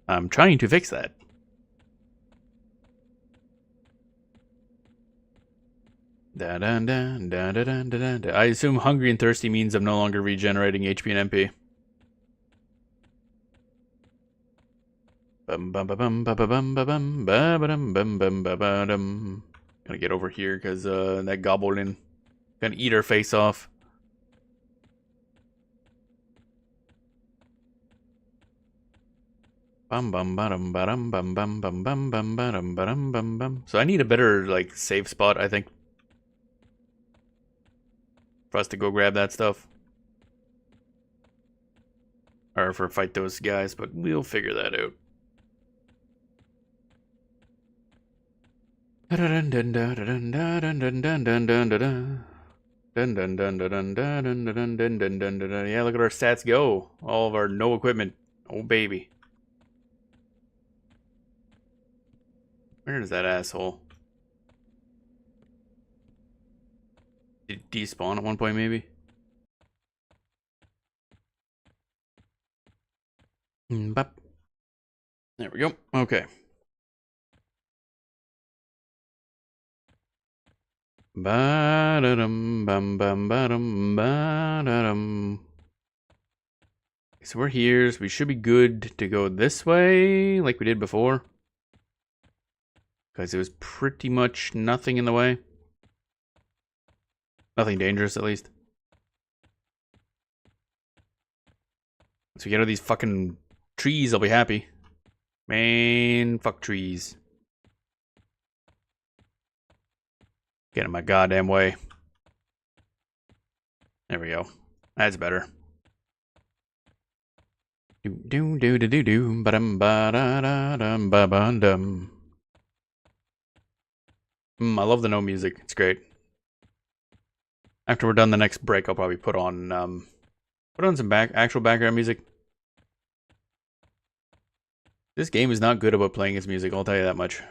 I'm trying to fix that. Da da da da da da da da. I assume hungry and thirsty means I'm no longer regenerating HP and MP. Bum bum bum bum bum bum bum bum bum bum bum. Gotta get over here because that goblin gonna eat our face off. Bum bum bum bum bum bum bum bum bum bum bum bum bum. So I need a better like safe spot, I think, for us to go grab that stuff, or for fight those guys. But we'll figure that out. Yeah, look at our stats go. All of our no equipment. Oh baby. Where is that asshole? Did it despawn at one point, maybe? Bop. There we go. Okay. Ba-da-dum, bum, bum, ba-dum, ba-da-dum. So we're here, so we should be good to go this way, like we did before. Because there was pretty much nothing in the way. Nothing dangerous, at least. Once we get out of these fucking trees, I'll be happy. Man, fuck trees. Get in my goddamn way. There we go. That's better. Do do do do do do ba dum ba da da dum ba ba dum. I love the no music. It's great. After we're done the next break, I'll probably put on some actual background music. This game is not good about playing its music, I'll tell you that much.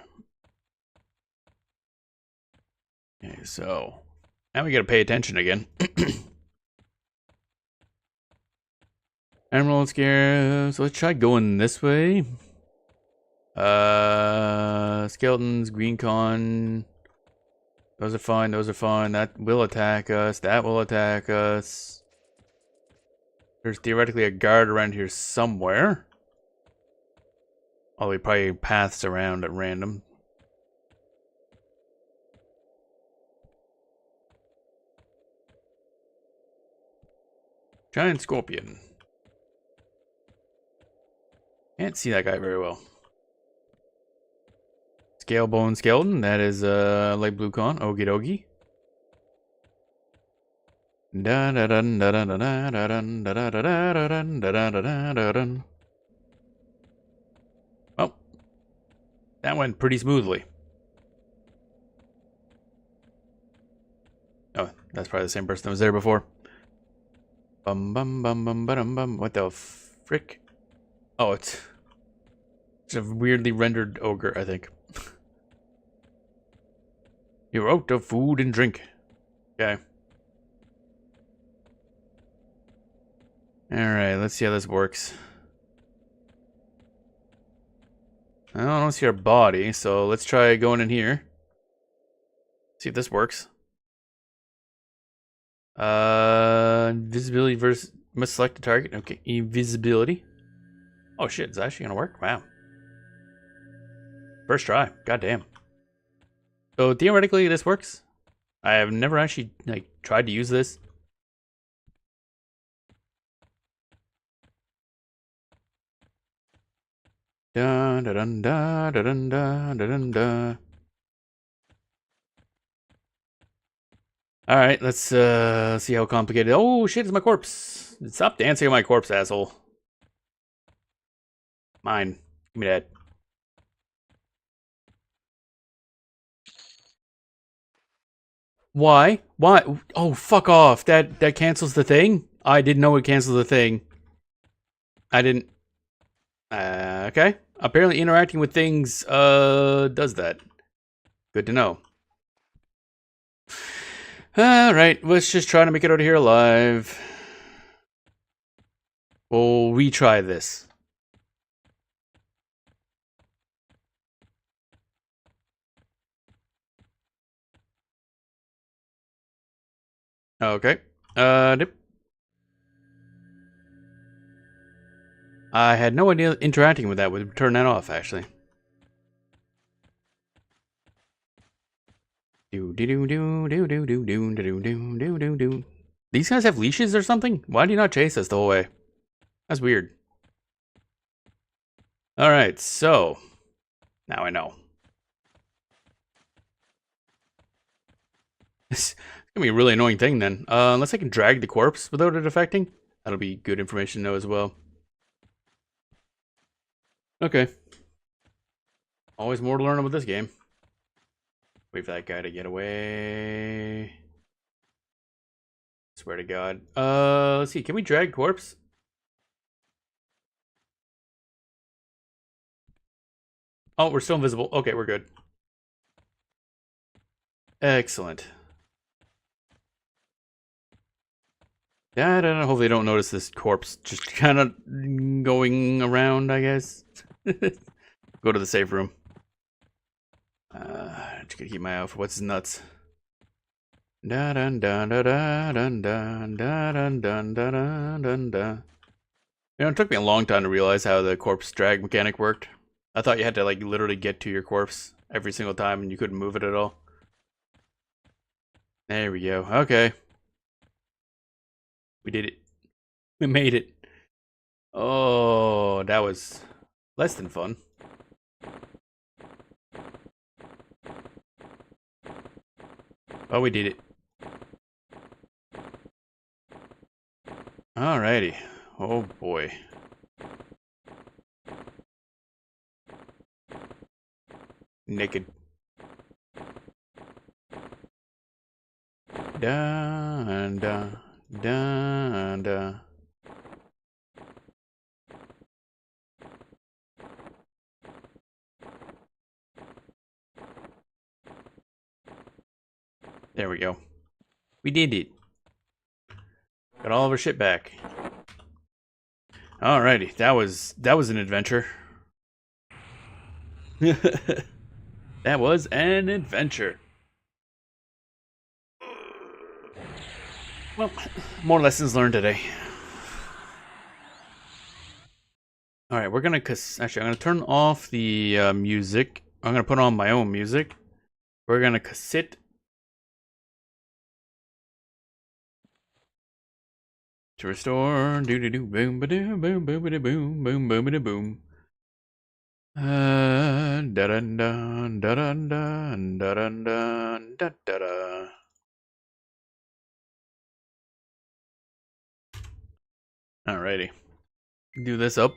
Okay, so now we gotta pay attention again. Emerald scare. So let's try going this way. Skeletons, green con. Those are fine, those are fine. That will attack us. That will attack us. There's theoretically a guard around here somewhere. Although he probably paths around at random. Giant scorpion. Can't see that guy very well. Scale bone skeleton. That is light blue con. Okie dokie. Da da da da da da da da da da da da da da da. Well, that went pretty smoothly. Oh, that's probably the same person that was there before. Bum bum bum bum bum bum. What the frick? Oh, it's a weirdly rendered ogre, I think. You're out of food and drink. Okay. Alright, let's see how this works. I don't see our body, so let's try going in here. See if this works. Invisibility versus must select a target. Okay, invisibility. Oh shit, it's actually gonna work? Wow. First try. Goddamn. So theoretically this works. I have never actually tried to use this. Da da dun da da dun da da dun da. Alright, let's see how complicated. Oh shit, it's my corpse. Stop dancing on my corpse, asshole. Mine. Give me that. Why? Why? Oh, fuck off. That cancels the thing? I didn't know it cancels the thing. I didn't. Okay. Apparently interacting with things does that. Good to know. Alright, let's just try to make it out of here alive. We'll retry this. Okay. Dip. I had no idea interacting with that would turn that off, actually. These guys have leashes or something? Why do you not chase us the whole way? That's weird. Alright, so now I know. It's gonna be a really annoying thing then. Unless I can drag the corpse without it affecting. That'll be good information to know as well. Okay. Always more to learn about this game. Wait for that guy to get away. Swear to God. Let's see. Can we drag corpse? Oh, we're still invisible. Okay, we're good. Excellent. Yeah, I don't know. Hopefully, they don't notice this corpse just kind of going around, I guess. Go to the safe room. Just gotta keep my eye out for what's nuts. Da dun dun da da dun dun da dun dun da dun dun da. You know, it took me a long time to realize how the corpse drag mechanic worked. I thought you had to like literally get to your corpse every single time and you couldn't move it at all. There we go. Okay. We did it. We made it. Oh, that was less than fun. But we did it. Alrighty. Oh boy. Naked. Da da da da. There we go. We did it. Got all of our shit back. Alrighty, that was an adventure. That was an adventure. Well, more lessons learned today. Alright, we're gonna actually I'm gonna turn off the music. I'm gonna put on my own music. We're gonna sit. To restore, do do do, boom ba doo, boom boom ba boom, boom boom ba boom. Da da da da da da da da da da. Alrighty, do this up.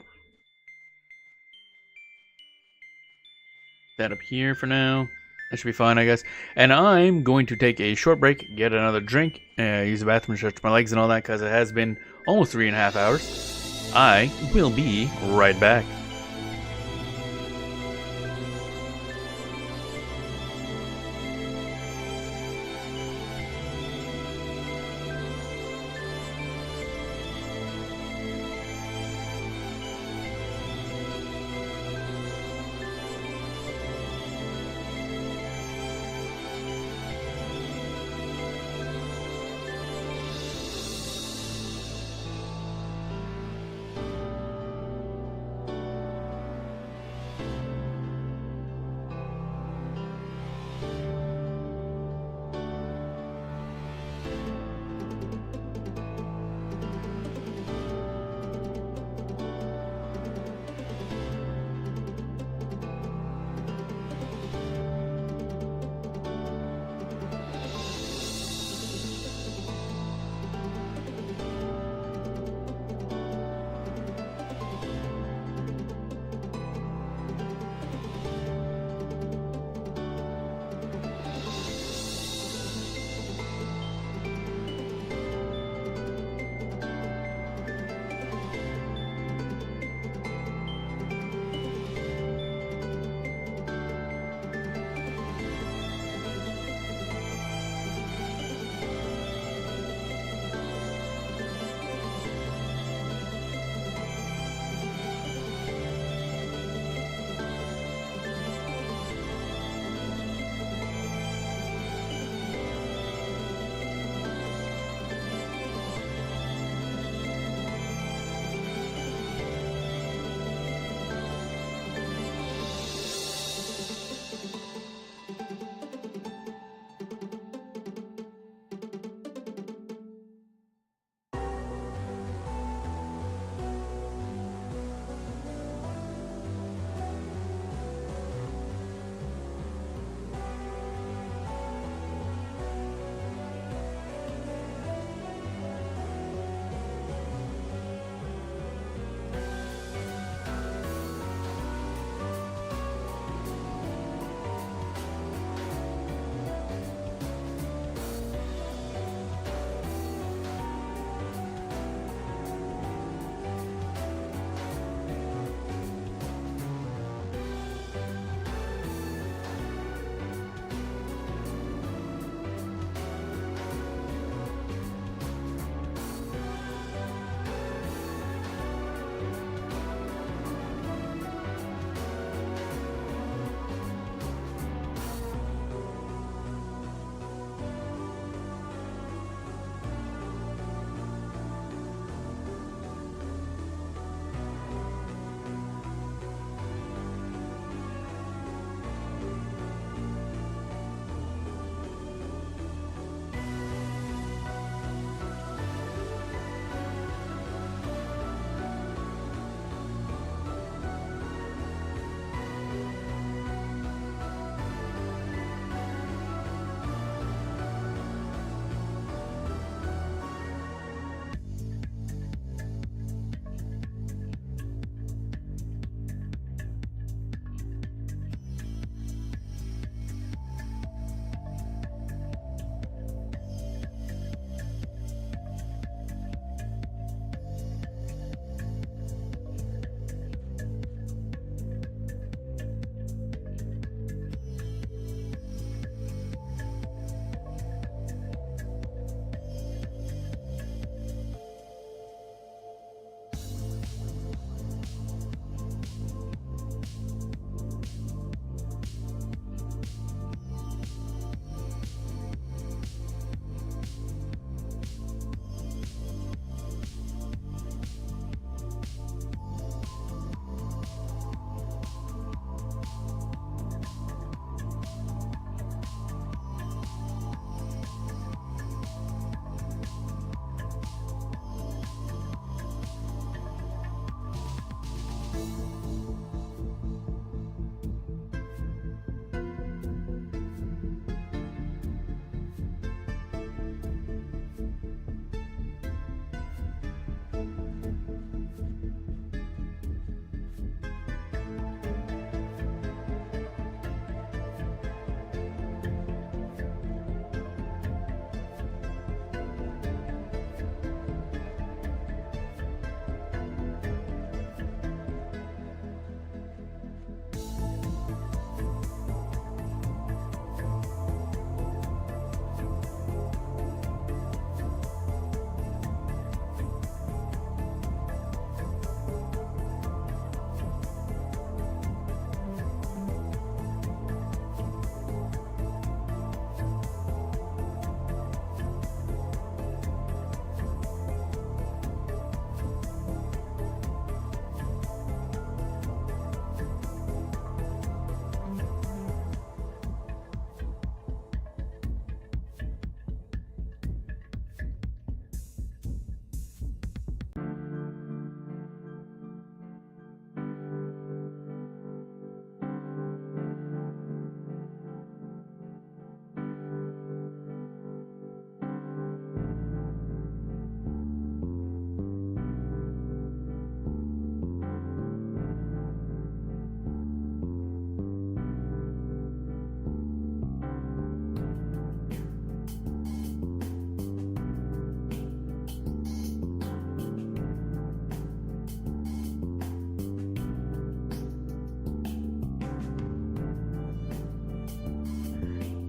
That up here for now. That should be fine, I guess. And I'm going to take a short break, get another drink, use the bathroom, stretch my legs and all that, because it has been almost 3.5 hours. I will be right back.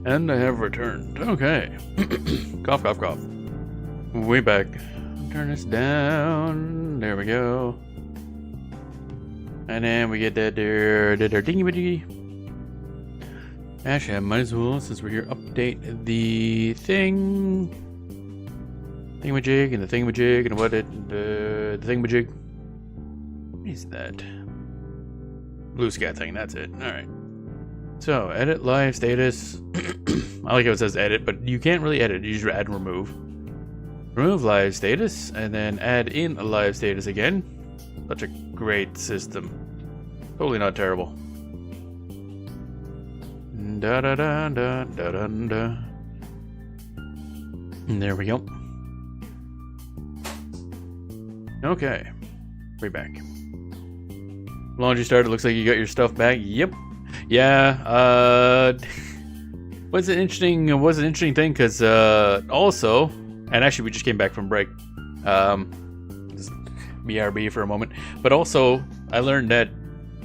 And I have returned. Okay. Cough, cough, cough. Way back. Turn this down. There we go. And then we get that there. Did our dingy-majiggy. Actually, I might as well, since we're here, update the thing. Thingamajig and the thingamajig and what it. The thingamajig. What is that? Blue sky thing, that's it. Alright. So, edit live status. I like how it says edit, but you can't really edit. You just add and remove. Remove live status, and then add in a live status again. Such a great system. Totally not terrible. Da da da da da da da. There we go. Okay. We're back. Laundry started. Looks like you got your stuff back. Yep. Yeah. Was an interesting thing because also, and actually we just came back from break. Just BRB for a moment. But also, I learned that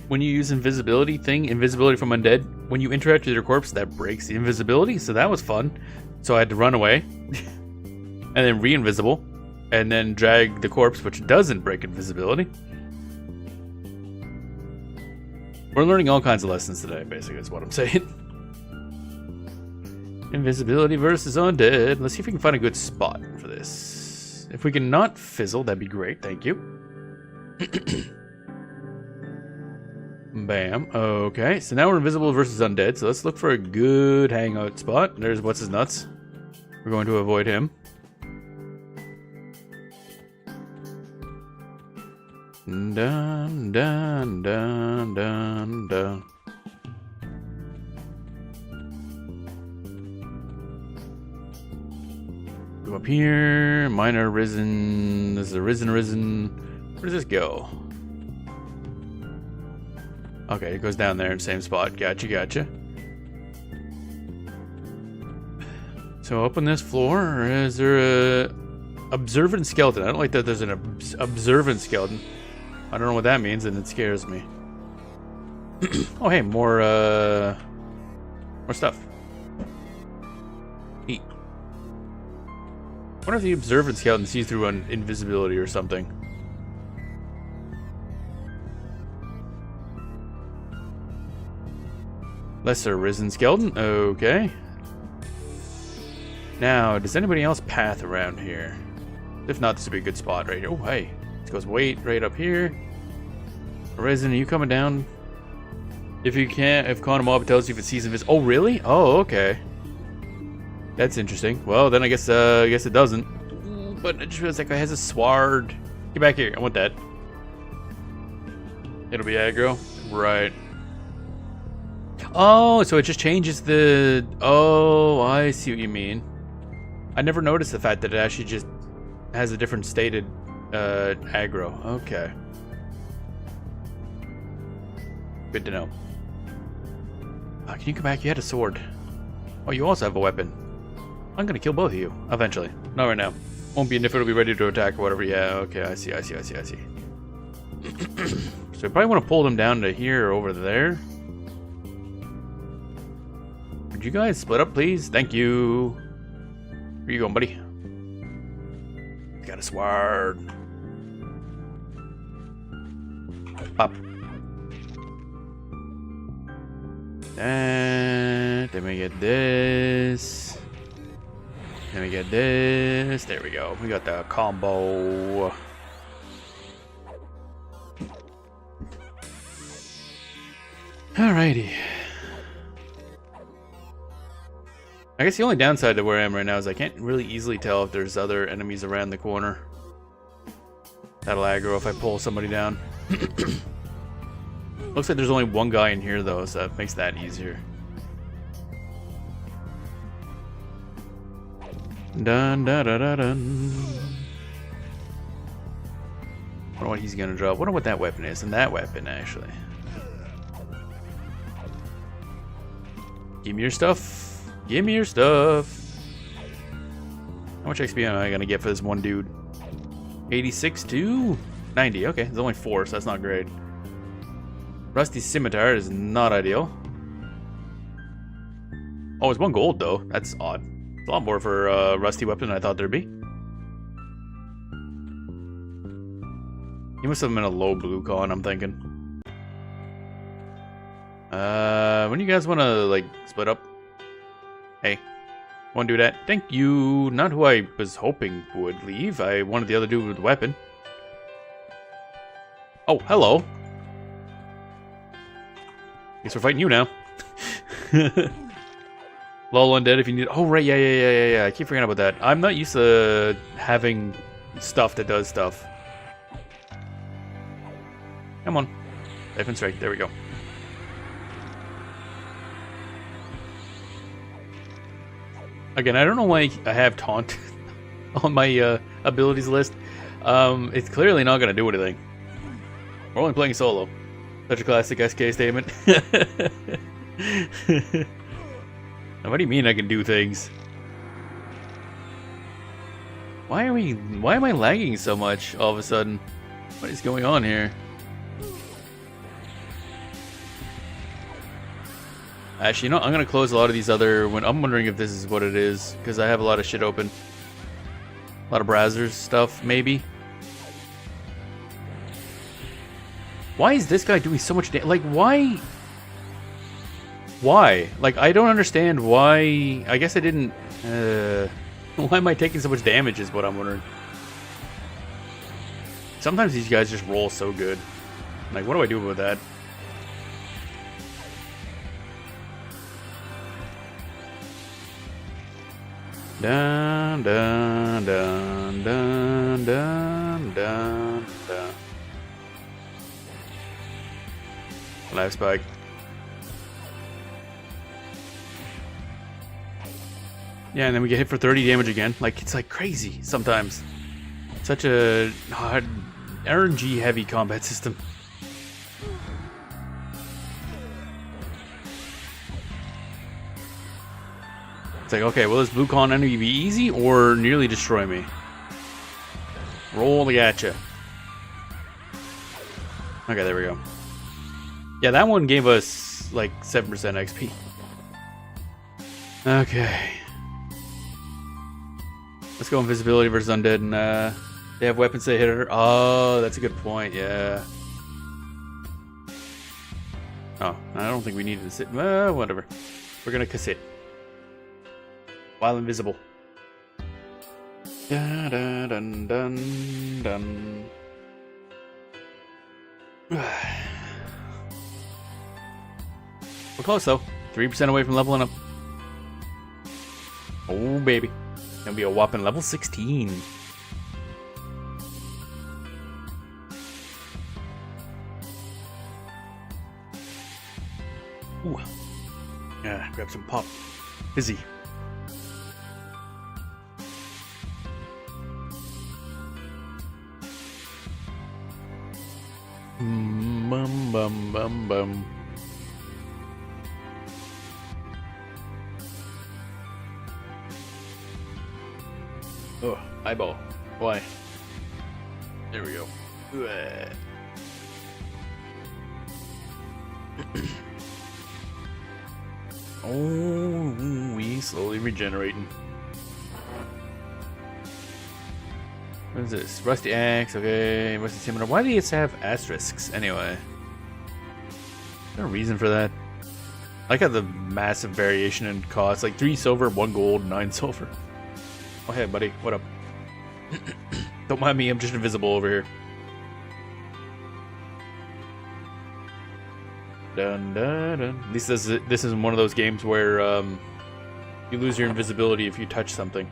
when you use invisibility from undead, when you interact with your corpse, that breaks the invisibility. So that was fun. So I had to run away, and then re-invisible, and then drag the corpse, which doesn't break invisibility. We're learning all kinds of lessons today, basically, is what I'm saying. Invisibility versus undead. Let's see if we can find a good spot for this. If we can not fizzle, that'd be great. Thank you. Bam. Okay, so now we're invisible versus undead. So let's look for a good hangout spot. There's what's his nuts. We're going to avoid him. Dun dun dun dun dun. Go up here. Minor risen. This is a risen. Where does this go? Okay, it goes down there in the same spot. Gotcha. So up on this floor, is there a observant skeleton? I don't like that there's an observant skeleton. I don't know what that means, and it scares me. Oh, hey, more stuff. Eat. I wonder if the observant skeleton sees through invisibility or something. Lesser risen skeleton. Okay. Now, does anybody else path around here? If not, this would be a good spot right here. Oh, hey. This goes right up here. Risen, are you coming down? If you can't, if Quantum Mob tells you if it sees invis. Oh, really? Oh, okay. That's interesting. Well, then I guess it doesn't. But it just feels like that guy has a sword. Get back here. I want that. It'll be aggro. Right. Oh, so it just changes the... Oh, I see what you mean. I never noticed the fact that it actually just has a different stated aggro. Okay. Good to know. Can you come back? You had a sword. Oh, you also have a weapon. I'm gonna kill both of you eventually. Not right now. Won't be if it'll be ready to attack or whatever. Yeah, okay, I see. So you probably want to pull them down to here or over there. Would you guys split up, please? Thank you. Where you going, buddy? Got a sword. Pop. And then we get this. Then we get this. There we go. We got the combo. Alrighty. I guess the only downside to where I am right now is I can't really easily tell if there's other enemies around the corner. That'll aggro if I pull somebody down. Looks like there's only one guy in here though, so that makes that easier. Dun dun dun dun dun. Wonder what he's gonna drop. Wonder what that weapon is, and that weapon actually. Give me your stuff. Give me your stuff. How much XP am I gonna get for this one dude? 86 to 90. Okay, there's only 4, so that's not great. Rusty scimitar is not ideal. Oh, it's 1 gold though. That's odd. It's a lot more for a rusty weapon than I thought there'd be. He must have been a low blue con, I'm thinking. When do you guys want to, like, split up? Hey, want to do that? Thank you. Not who I was hoping would leave. I wanted the other dude with the weapon. Oh, hello. Guess we're fighting you now. Lol undead if you need. Oh, right. Yeah. I keep forgetting about that. I'm not used to having stuff that does stuff. Come on. Left and straight. There we go. Again, I don't know why I have taunt on my abilities list. It's clearly not going to do anything. We're only playing solo. Such a classic SK statement. Now, what do you mean I can do things? Why am I lagging so much all of a sudden? What is going on here? Actually, you know, I'm gonna close a lot of these other. I'm wondering if this is what it is because I have a lot of shit open. A lot of browsers stuff, maybe. Why is this guy doing so much damage? Like, why? Why? Like, I don't understand why. I guess I didn't. Why am I taking so much damage? Is what I'm wondering. Sometimes these guys just roll so good. Like, what do I do with that? Dun dun dun dun dun dun dun. Life spike. Yeah, and then we get hit for 30 damage again. Like, it's like crazy sometimes. Such a hard RNG heavy combat system. It's like, okay, will this blue con enemy be easy or nearly destroy me? Roll the gacha. Okay, there we go. Yeah, that one gave us like 7% XP. Okay. Let's go invisibility versus undead, and they have weapons that hit her. Oh, that's a good point. Yeah. Oh, I don't think we needed to sit. Whatever. We're gonna cassette while invisible. Dun dun dun dun dun. We're close though. 3% away from leveling up. Oh baby. Gonna be a whopping level 16. Ooh. Yeah, grab some pop. Fizzy. Bum bum bum bum. Oh, eyeball. Why? There we go. Oh, we slowly regenerating. What is this? Rusty axe, okay. Rusty scimitar. Why do these have asterisks anyway? Is there a reason for that? I like how the massive variation in cost. Like 3 silver, 1 gold, 9 silver. Oh, hey, buddy. What up? Don't mind me. I'm just invisible over here. Dun, dun, dun. At least this isn't one of those games where you lose your invisibility if you touch something.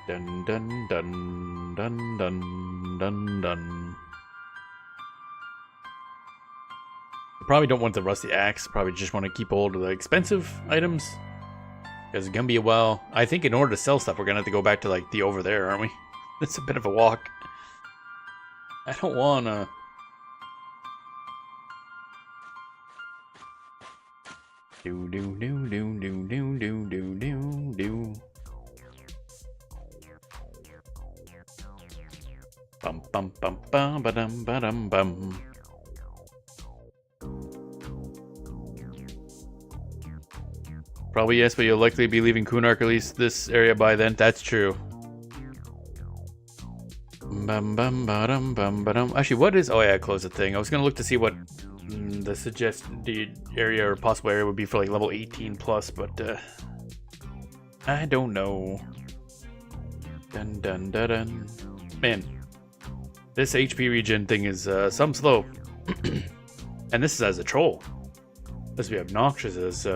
Dun dun dun dun dun dun dun. Probably don't want the rusty axe. Probably just want to keep hold of the expensive items. Because it's gonna be a while. I think in order to sell stuff, we're gonna have to go back to like the over there, aren't we? It's a bit of a walk. I don't wanna. Do do do do do do do do do do. Bum bum bum bum ba dum ba dum bum. Probably yes, but you'll likely be leaving Kunark, at least this area by then. That's true. Actually, what is... Oh yeah, close the thing. I was going to look to see what the suggested area or possible area would be for like level 18 plus, but I don't know. Dun dun dun dun. Man, this HP regen thing is some slow. And this is as a troll. This would be obnoxious as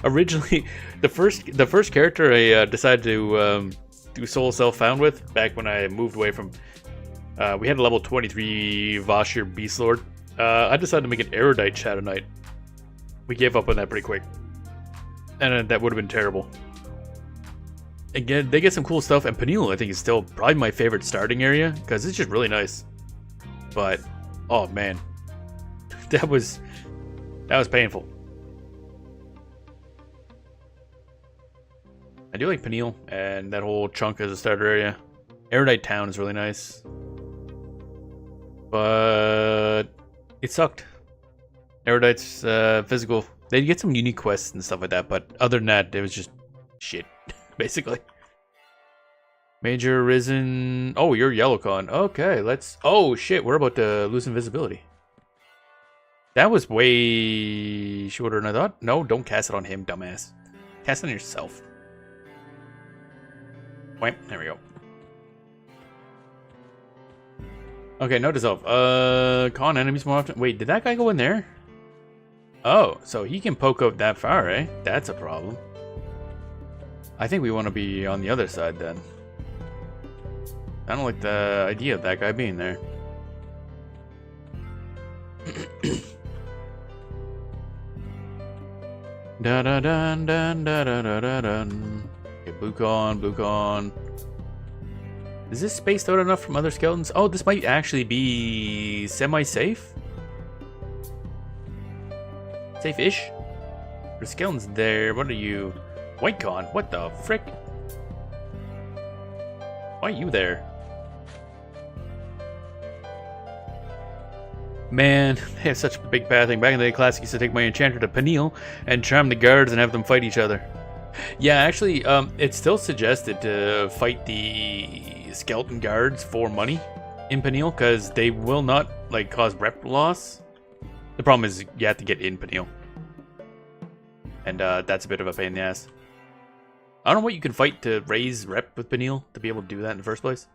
originally the first character I decided to do soul self-found with back when I moved away from we had a level 23 Vashir Beast Lord. I decided to make an erudite Shadow Knight. We gave up on that pretty quick. And that would have been terrible. Again, they get some cool stuff, and Peniel I think is still probably my favorite starting area because it's just really nice. But oh man, that was painful. I do like Peniel and that whole chunk as a starter area. Erudite Town is really nice, but it sucked. Erudite's physical. They get some unique quests and stuff like that, but other than that, it was just shit. Basically. Major Risen. Oh, you're Yellowcon. Okay, let's... Oh, shit, we're about to lose invisibility. That was way shorter than I thought. No, don't cast it on him, dumbass. Cast it on yourself. Wait, there we go. Okay, no dissolve. Con enemies more often. Wait, did that guy go in there? Oh, so he can poke out that far, eh? That's a problem. I think we want to be on the other side then. I don't like the idea of that guy being there. Da da dun dun da da da da dun. Okay, blue con. Is this spaced out enough from other skeletons? Oh, this might actually be semi-safe. Safe-ish. There's skeletons there. What are you? White con? What the frick? Why are you there? Man, they have such a big pathing. Back in the day, Classic used to take my enchanter to Peniel and charm the guards and have them fight each other. Yeah, actually, it's still suggested to fight the skeleton guards for money in Peniel because they will not like cause rep loss. The problem is you have to get in Peniel, and that's a bit of a pain in the ass. I don't know what you can fight to raise rep with Peniel to be able to do that in the first place.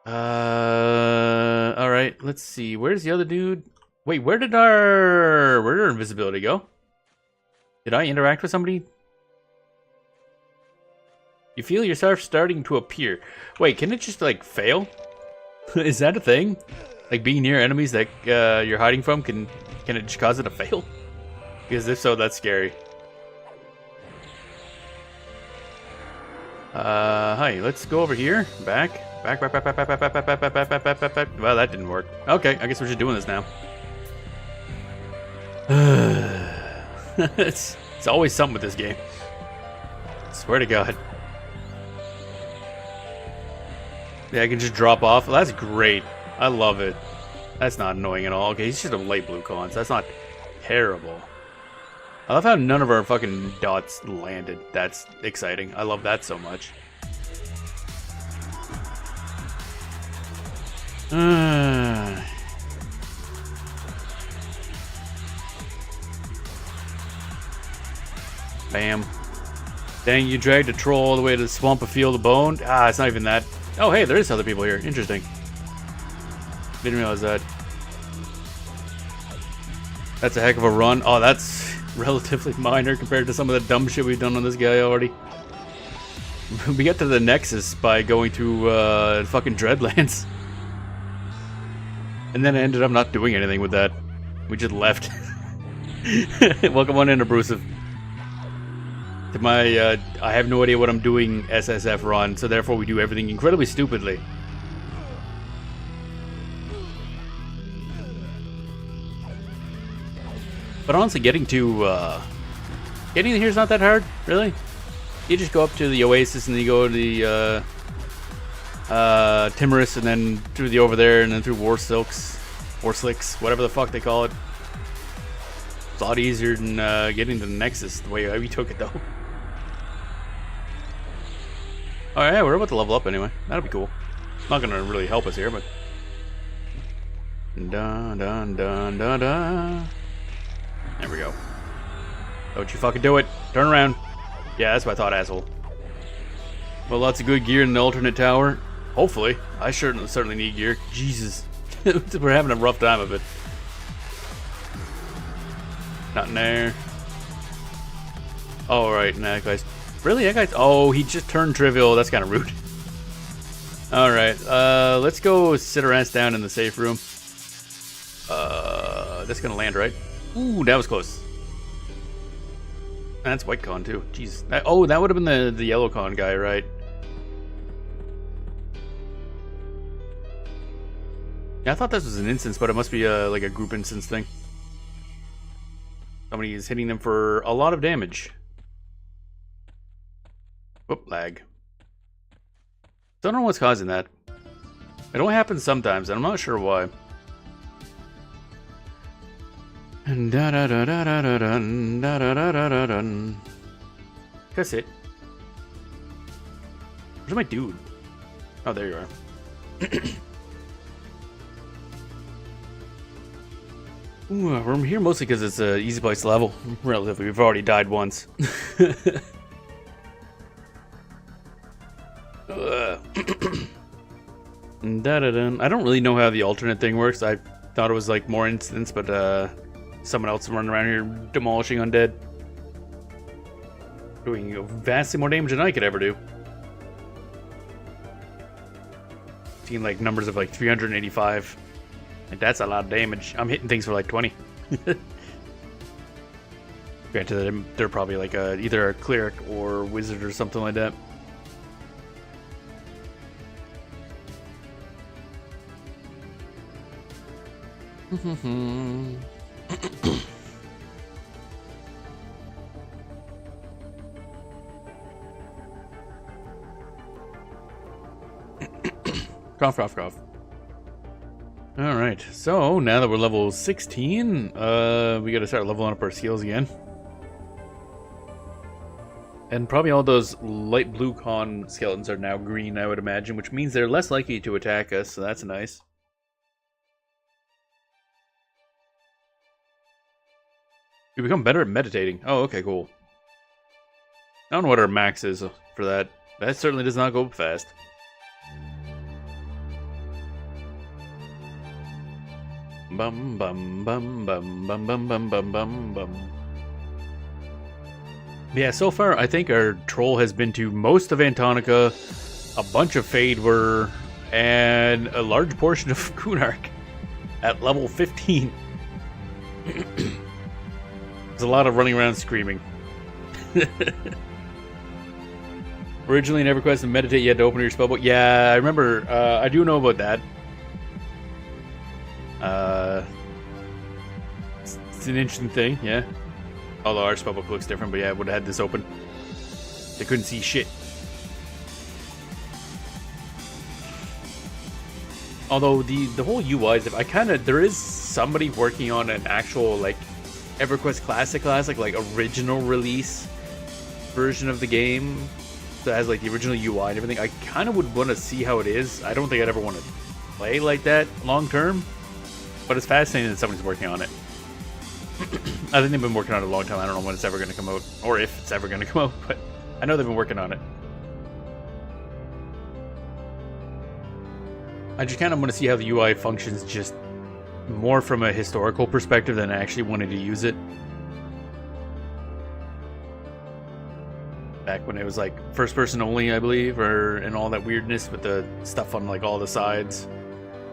Alright, let's see. Where's the other dude? Wait, where did our invisibility go? Did I interact with somebody? You feel yourself starting to appear. Wait, can it just like fail? Is that a thing? Like being near enemies that you're hiding from, can it just cause it to fail? Because if so, that's scary. Hi, let's go over here. Back. Well, that didn't work. Okay, I guess we're just doing this now. It's always something with this game. Swear to God. Yeah, I can just drop off. Well, that's great. I love it. That's not annoying at all. Okay, he's just a light blue con, so that's not terrible. I love how none of our fucking dots landed. That's exciting. I love that so much. Bam. Dang, you dragged a troll all the way to the swamp of Field of Bone. Ah, it's not even that. Oh, hey, there is other people here. Interesting. Didn't realize that. That's a heck of a run. Oh, that's relatively minor compared to some of the dumb shit we've done on this guy already. We got to the Nexus by going through fucking Dreadlands. And then I ended up not doing anything with that. We just left. Welcome on in, Abrasive. To my, I have no idea what I'm doing SSF run, so therefore we do everything incredibly stupidly. But honestly, getting here is not that hard, really. You just go up to the Oasis and then you go to the Timorous and then through the over there and then through War Slicks, whatever the fuck they call it. It's a lot easier than getting to the Nexus the way we took it, though. Alright, we're about to level up anyway. That'll be cool. Not gonna really help us here, but... Dun dun dun dun dun. There we go. Don't you fucking do it. Turn around. Yeah, that's what I thought, asshole. Well, lots of good gear in the alternate tower. Hopefully. I certainly need gear. Jesus. We're having a rough time of it. Not in there. Alright, nah, guys. Really? That guy's... Oh, he just turned trivial. That's kind of rude. Alright, let's go sit our ass down in the safe room. That's gonna land, right? Ooh, that was close. That's white con too. Jeez. Oh, that would have been the yellow con guy, right? Yeah, I thought this was an instance, but it must be like a group instance thing. Somebody is hitting them for a lot of damage. Whoop, lag. Don't know what's causing that. It only happens sometimes, and I'm not sure why. That's it. Where's my dude? Oh, there you are. Ooh, we're here mostly because it's an easy place to level. Relatively, we've already died once. I don't really know how the alternate thing works. I thought it was like more instance, but someone else running around here demolishing undead. Doing vastly more damage than I could ever do. Seeing like numbers of like 385. Like that's a lot of damage. I'm hitting things for like 20. Granted, they're probably like either a cleric or wizard or something like that. Cough, cough, cough. Alright, so now that we're level 16, we gotta start leveling up our skills again. And probably all those light blue con skeletons are now green, I would imagine, which means they're less likely to attack us, so that's nice. We become better at meditating. Oh, okay, cool. I don't know what our max is for that. That certainly does not go up fast. Bum bum bum bum bum bum bum bum bum bum. Yeah, so far I think our troll has been to most of Antonica, a bunch of Fadewar, and a large portion of Kunark at level 15. There's a lot of running around screaming. Originally in EverQuest and Meditate you had to open your spellbook. Yeah, I remember. I do know about that. It's an interesting thing, yeah. Although our spellbook looks different, but yeah, I would have had this open. They couldn't see shit. Although the whole UI, there is somebody working on an actual like EverQuest Classic, like original release version of the game that has like the original UI and everything. I kind of would want to see how it is. I don't think I'd ever want to play like that long term, but it's fascinating that somebody's working on it. I think they've been working on it a long time. I don't know when it's ever going to come out, or if it's ever going to come out, but I know they've been working on it. I just kind of want to see how the UI functions just more from a historical perspective than actually wanting to use it. Back when it was like first person only, I believe, and all that weirdness with the stuff on like all the sides.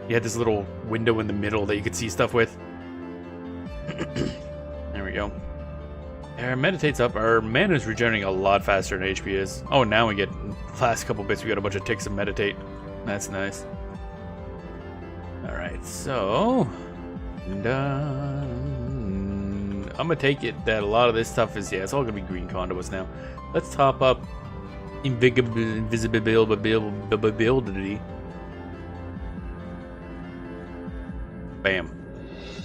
You had this little window in the middle that you could see stuff with. There we go. Our meditate's up. Our mana is regenerating a lot faster than HP is. Oh, now we get the last couple bits. We got a bunch of ticks and meditate. That's nice. Alright, so I'm gonna take it that a lot of this stuff is, yeah, it's all gonna be green conduits now. Let's top up invisibility. Bam.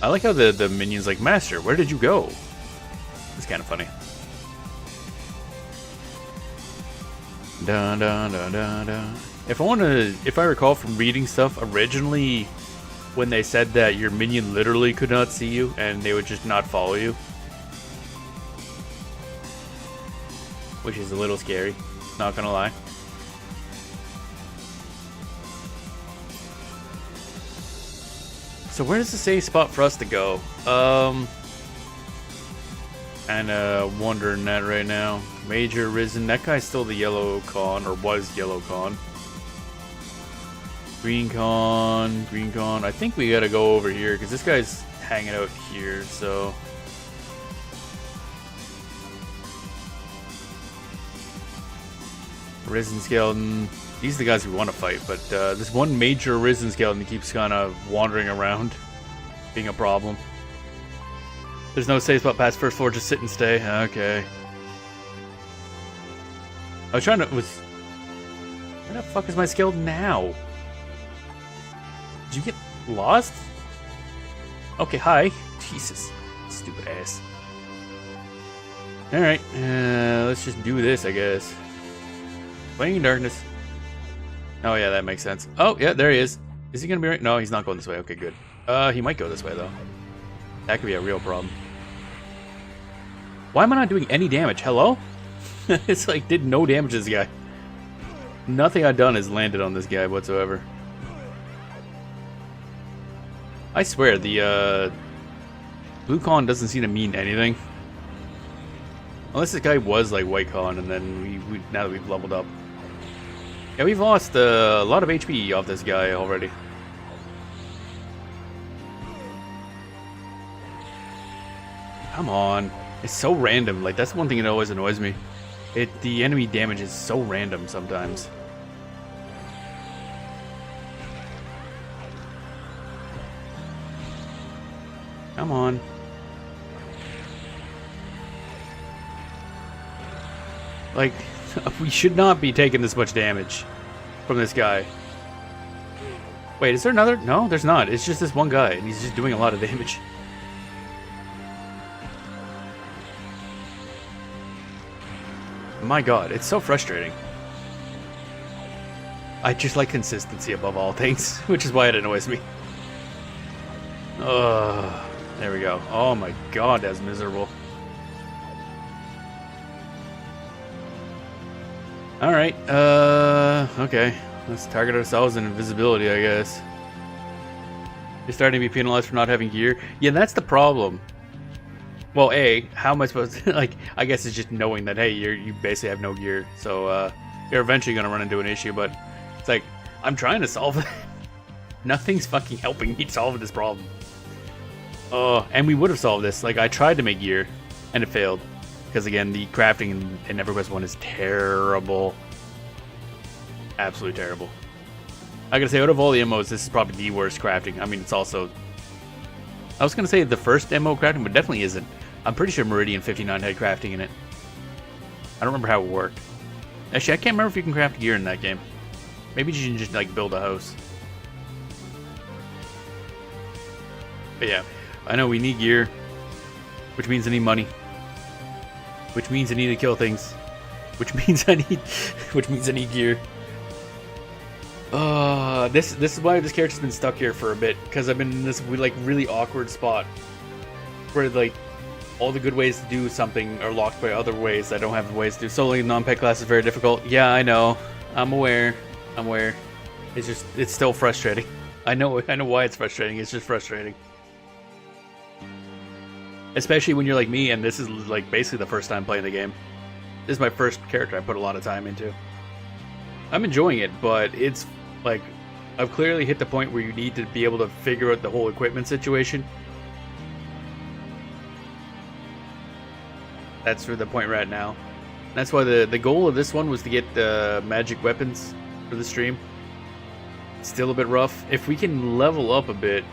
I like how the minion's like, Master, where did you go? It's kind of funny. Dun, dun, dun, dun, dun. If I recall from reading stuff originally, when they said that your minion literally could not see you and they would just not follow you, which is a little scary, not gonna lie. So where's the safe spot for us to go? Kinda wondering that right now. Major Risen, that guy's still the yellow con, or was yellow con. Green con, green con. I think we gotta go over here, because this guy's hanging out here, so... Risen Skeleton. These are the guys we want to fight, but this one major Risen Skeleton keeps kind of wandering around, being a problem. There's no safe spot past first floor, just sit and stay. Okay. I was trying to... Where the fuck is my skeleton now? Did you get lost? Okay, hi. Jesus. Stupid ass. Alright, let's just do this, I guess. Playing in darkness. Oh yeah, that makes sense. Oh, yeah, there he is. Is he gonna be right? No, he's not going this way. Okay, good. He might go this way, though. That could be a real problem. Why am I not doing any damage? Hello? It's like, did no damage to this guy. Nothing I've done has landed on this guy whatsoever. I swear, the, blue con doesn't seem to mean anything. Unless this guy was, like, white con, and then we now that we've leveled up. Yeah, we've lost a lot of HP off this guy already. Come on. It's so random. Like, that's one thing that always annoys me. The enemy damage is so random sometimes. Come on. Like, we should not be taking this much damage from this guy. Wait, is there another? No, there's not. It's just this one guy, and he's just doing a lot of damage. My god, it's so frustrating. I just like consistency above all things, which is why it annoys me. There we go. Oh my god, that's miserable. Alright, okay. Let's target ourselves in invisibility, I guess. You're starting to be penalized for not having gear. Yeah, that's the problem. Well, A, how am I supposed to, like, I guess it's just knowing that, hey, you basically have no gear. So, you're eventually going to run into an issue, but it's like, I'm trying to solve it. Nothing's fucking helping me solve this problem. And we would have solved this. Like, I tried to make gear, and it failed. Because, again, the crafting in EverQuest 1 is terrible. Absolutely terrible. I gotta say, out of all the MMOs, this is probably the worst crafting. I mean, it's also... I was gonna say the first MMO crafting, but definitely isn't. I'm pretty sure Meridian 59 had crafting in it. I don't remember how it worked. Actually, I can't remember if you can craft gear in that game. Maybe you can just, like, build a house. But yeah, I know we need gear, which means I need money. Which means I need to kill things. Which means I need gear. This is why this character's been stuck here for a bit, because I've been in this like really awkward spot where like all the good ways to do something are locked by other ways I don't have ways to do. Soloing non-pet class is very difficult. Yeah, I know. I'm aware. It's still frustrating. I know why it's frustrating. It's just frustrating. Especially when you're like me and this is like basically the first time playing the game. This is my first character I put a lot of time into. I'm enjoying it, but it's like I've clearly hit the point where you need to be able to figure out the whole equipment situation. That's the point right now. That's why the goal of this one was to get magic weapons for the stream. It's still a bit rough. If we can level up a bit,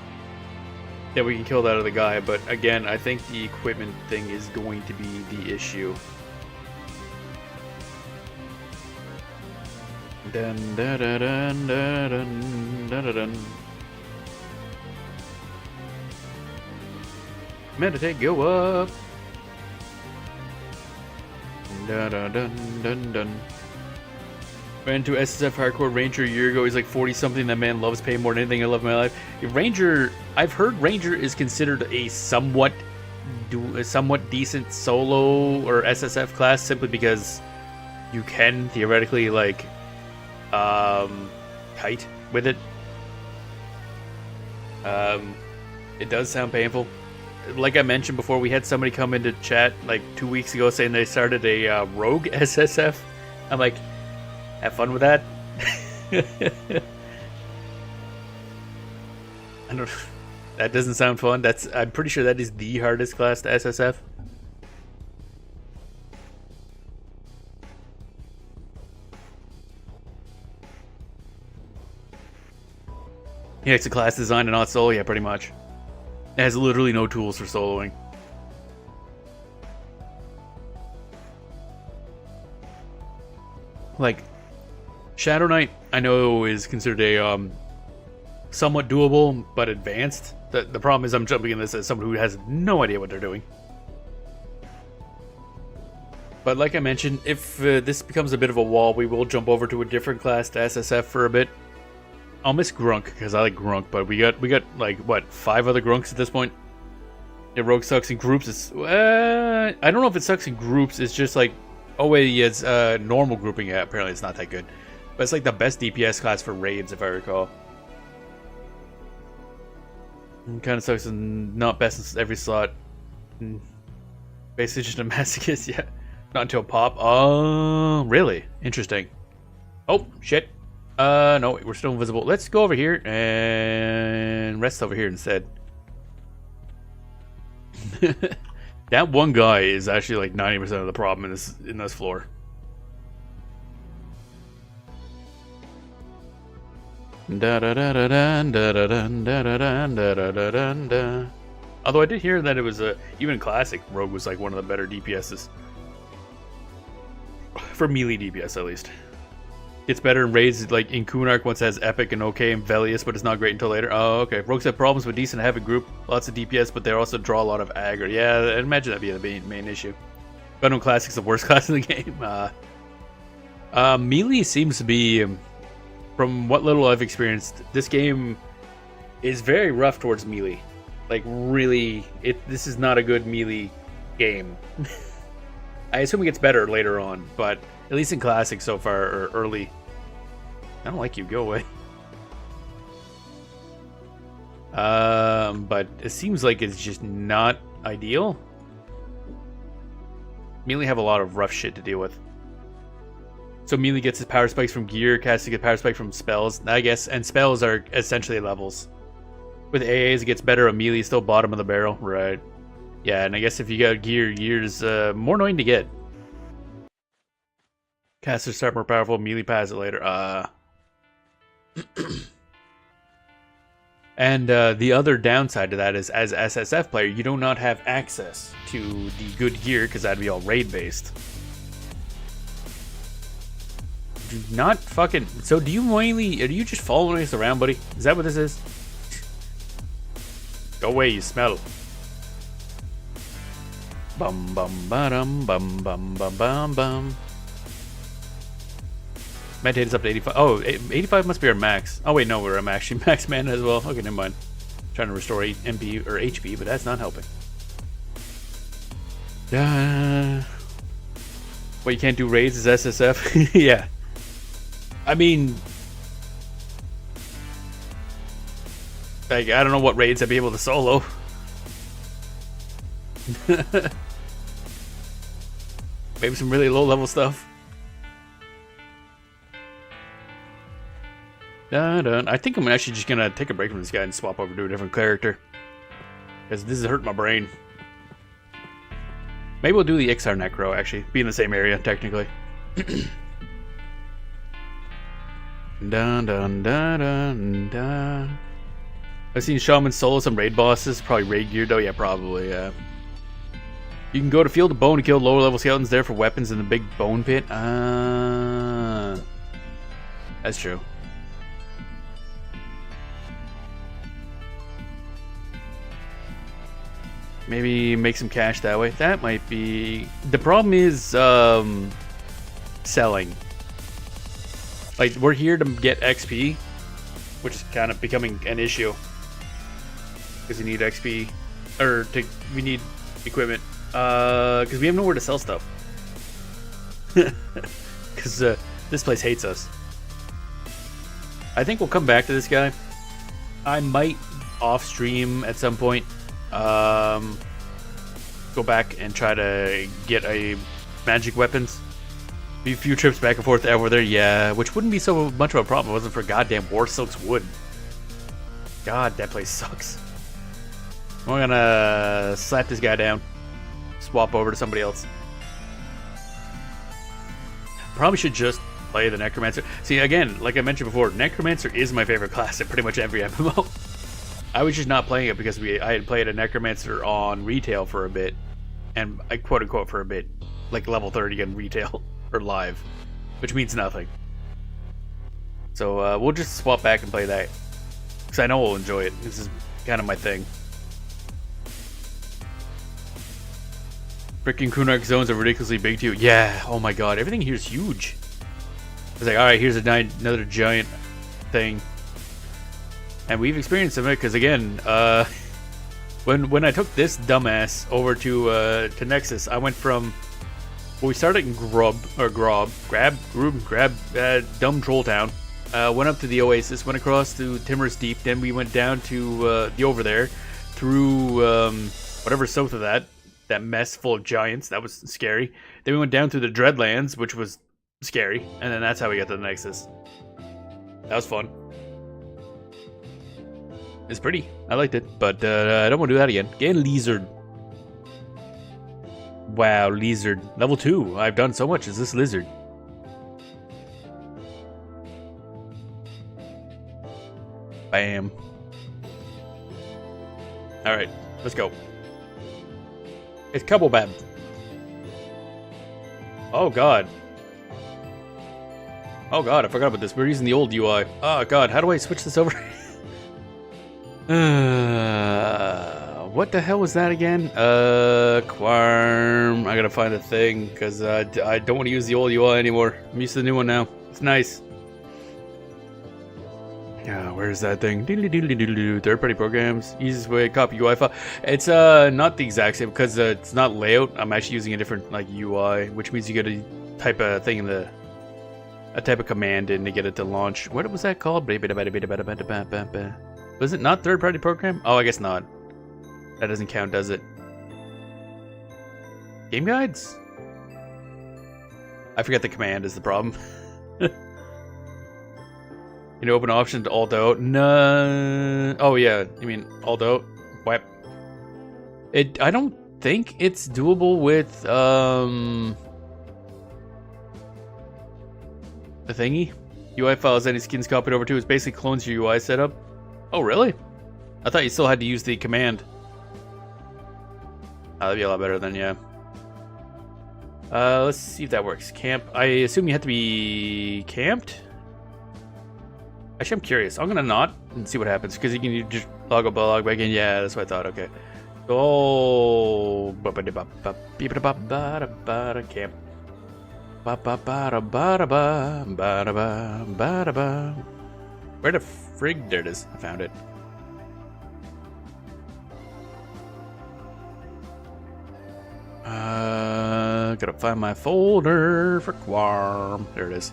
then we can kill that other guy. But again, I think the equipment thing is going to be the issue. Dun, dun, dun, dun, dun, dun, dun, dun. Meditate, go up. Dun dun dun dun dun. Ran to SSF Hardcore Ranger a year ago. He's like 40 something. That man loves pain more than anything I love in my life. Ranger, I've heard Ranger is considered a somewhat decent solo or SSF class simply because you can theoretically like kite with it. It does sound painful. Like I mentioned before, we had somebody come into chat like 2 weeks ago saying they started a rogue SSF. I'm like, have fun with that. I don't. That doesn't sound fun. I'm pretty sure that is the hardest class to SSF. Yeah, it's a class designed to not solo. Yeah, pretty much. It has literally no tools for soloing. Like, Shadow Knight, I know is considered a somewhat doable, but advanced. The problem is I'm jumping in this as someone who has no idea what they're doing. But like I mentioned, if this becomes a bit of a wall, we will jump over to a different class to SSF for a bit. I'll miss Grunk, because I like Grunk, but we got like, what, 5 other Grunks at this point? Yeah, Rogue sucks in groups. It's, I don't know if it sucks in groups, it's just like, oh wait, yeah, it's normal grouping, yeah, apparently it's not that good. But it's like the best DPS class for raids, if I recall. Kind of sucks and not best in every slot. Basically just a masochist, yeah. Not until pop. Oh, really? Interesting. Oh, shit. No, we're still invisible. Let's go over here and rest over here instead. That one guy is actually like 90% of the problem in this floor. Although I did hear that it was even in classic, Rogue was like one of the better DPSs for melee DPS at least. It's better in raids, like in Kunark once has Epic and OK and Velius, but it's not great until later. Oh, okay. Rogues have problems with decent heavy group, lots of DPS, but they also draw a lot of aggro. Yeah, I imagine that'd be the main issue. Gundam Classic's the worst class in the game. Melee seems to be, from what little I've experienced, this game is very rough towards melee. Like, really, this is not a good melee game. I assume it gets better later on, but at least in Classic so far, or early. I don't like you, go away. But it seems like it's just not ideal. Melee have a lot of rough shit to deal with. So melee gets its power spikes from gear, casting gets power spike from spells, I guess, and spells are essentially levels. With AAs, it gets better, a melee still bottom of the barrel, right? Yeah, and I guess if you got gear's more annoying to get. Casters start more powerful, melee pass it later. And the other downside to that is, as SSF player, you do not have access to the good gear, because that'd be all raid-based. Do not fucking... So do you mainly... Are you just following us around, buddy? Is that what this is? Go away, you smell. Bum bum ba-dum bum bum bum bum bum. Meditate's up to 85. Oh, 85 must be our max. Oh wait, no, we're actually max mana as well. Okay, never mind. Trying to restore 8 MP or HP, but that's not helping. What you can't do raids is SSF. Yeah. I mean, like, I don't know what raids I'd be able to solo. Maybe some really low level stuff. I think I'm actually just gonna take a break from this guy and swap over to a different character, because this is hurting my brain. Maybe we'll do the XR Necro, actually. Be in the same area, technically. Dun dun dun dun dun. I've seen Shaman solo some raid bosses. Probably raid gear though. Yeah, probably, yeah. You can go to Field of Bone and kill lower level skeletons there for weapons in the big bone pit. That's true. Maybe make some cash that way. That might be... The problem is selling. Like, we're here to get XP, which is kind of becoming an issue. Because you need XP, or we need equipment. Because we have nowhere to sell stuff. Because this place hates us. I think we'll come back to this guy. I might off stream at some point. Go back and try to get a magic weapons. A few trips back and forth over there, yeah, which wouldn't be so much of a problem if it wasn't for goddamn War Silk's wood. God, that place sucks. We're gonna slap this guy down, swap over to somebody else. Probably should just play the Necromancer. See, again, like I mentioned before, Necromancer is my favorite class in pretty much every MMO. I was just not playing it because I had played a Necromancer on retail for a bit, and I quote unquote for a bit, like level 30 in retail or live, which means nothing. So we'll just swap back and play that because I know we'll enjoy it. This is kind of my thing. Freaking Kunark zones are ridiculously big too. Yeah, oh my god, everything here is huge. It's like, alright, here's another giant thing. And we've experienced some of it, because again, when I took this dumbass over to Nexus, I went from, well, we started in Grab, Dumb Troll Town, went up to the Oasis, went across to Timorous Deep, then we went down to the over there, through whatever's south of that mess full of giants, that was scary. Then we went down through the Dreadlands, which was scary, and then that's how we got to the Nexus. That was fun. It's pretty. I liked it, but I don't want to do that again. Again, Lizard. Wow, Lizard. Level 2. I've done so much as this Lizard. Bam. Alright, let's go. It's Cubblebab. Oh god. Oh god, I forgot about this. We're using the old UI. Oh god, how do I switch this over? What the hell was that again? Quarm. I gotta find a thing because I don't want to use the old UI anymore. I'm used to the new one now. It's nice. Where's that thing? Third-party programs. Easiest way to copy UI file. It's not the exact same because it's not layout. I'm actually using a different like UI, which means you get a type of thing in the a type of command in to get it to launch. What was that called? Was it not third-party program? Oh, I guess not. That doesn't count, does it? Game guides? I forget the command is the problem. You know, open option to alt out. No. Oh yeah, you mean alt out? Whap. I don't think it's doable with the thingy. UI files any skins copied over to. It basically clones your UI setup. Oh really? I thought you still had to use the command. That'd be a lot better then, yeah. Let's see if that works. Camp. I assume you have to be camped. Actually, I'm curious. I'm gonna not and see what happens because you can just log back in. Yeah, that's what I thought. Okay. Oh, camp. Where the frig? There it is. I found it. Gotta find my folder for Quarm. There it is.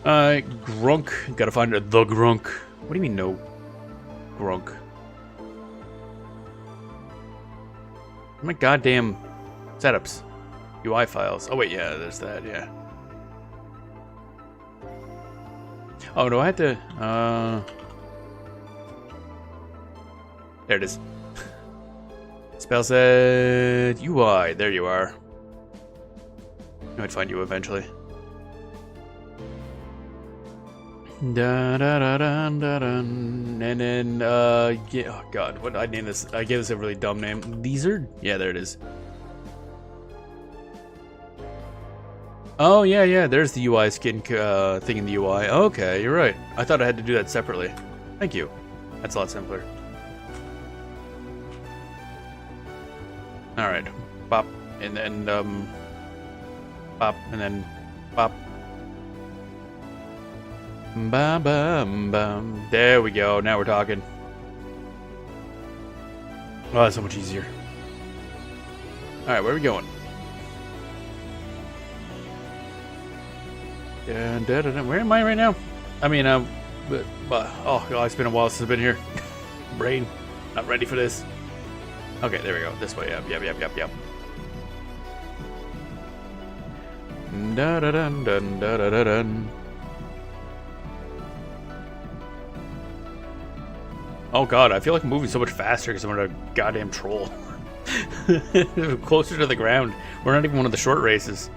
Grunk. Gotta find the Grunk. What do you mean no Grunk? My goddamn setups. UI files. Oh wait, yeah, there's that, yeah. Oh, do I have to, there it is. Spell set UI. There you are. I might find you eventually. Da da da da da da. And then yeah, oh god, what did I name this? I gave this a really dumb name. Lizard? Yeah, there it is. Oh yeah, yeah, there's the UI skin thing in the UI. Okay, you're right. I thought I had to do that separately. Thank you. That's a lot simpler. Alright. Bop. And then, bop. And then, bop. Bum, bum, bum. There we go. Now we're talking. Oh, that's so much easier. Alright, where are we going? Where am I right now? I mean, oh god, it's been a while since I've been here. Brain, not ready for this. Okay, there we go. This way. Yep. Da da dun dun da da da dun. Oh god, I feel like I'm moving so much faster because I'm on a goddamn troll. Closer to the ground. We're not even one of the short races.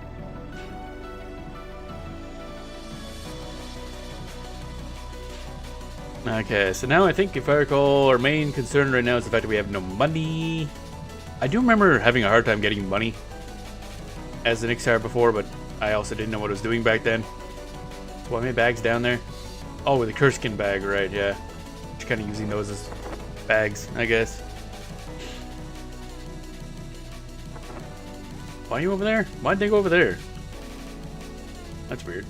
Okay, so now I think if I recall, our main concern right now is the fact that we have no money. I do remember having a hard time getting money as an Ixar before, but I also didn't know what I was doing back then. So why are my bags down there? Oh, with the Kurskin bag, right, yeah. Just kind of using those as bags, I guess. Why are you over there? Why'd they go over there? That's weird.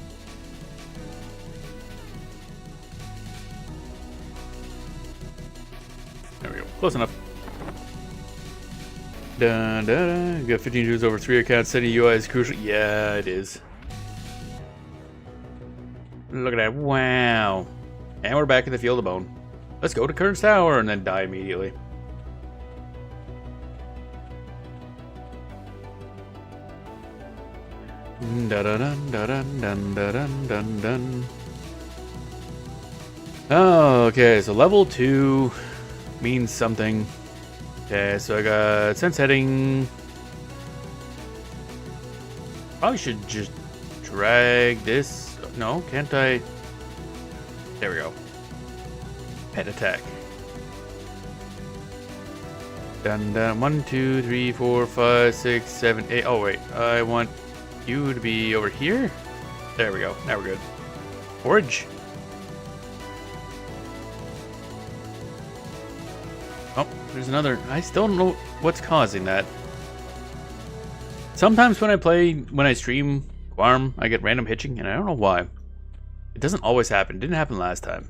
There we go. Close enough. Dun, dun, dun. Got 15 dudes over 3 accounts. Setting UI is crucial. Yeah, it is. Look at that. Wow. And we're back in the field of bone. Let's go to Kern's Tower and then die immediately. Dun dun dun dun dun dun dun dun. Oh, okay, so level 2 means something. Okay, so I got sense heading. Probably should just drag this. No, can't I? There we go. Pet attack. Dun dun. 1, 2, 3, 4, 5, 6, 7, 8. Oh wait, I want you to be over here. There we go. Now we're good. Forage. Oh, there's another. I still don't know what's causing that. Sometimes when I stream Quarm, I get random hitching, and I don't know why. It doesn't always happen. It didn't happen last time.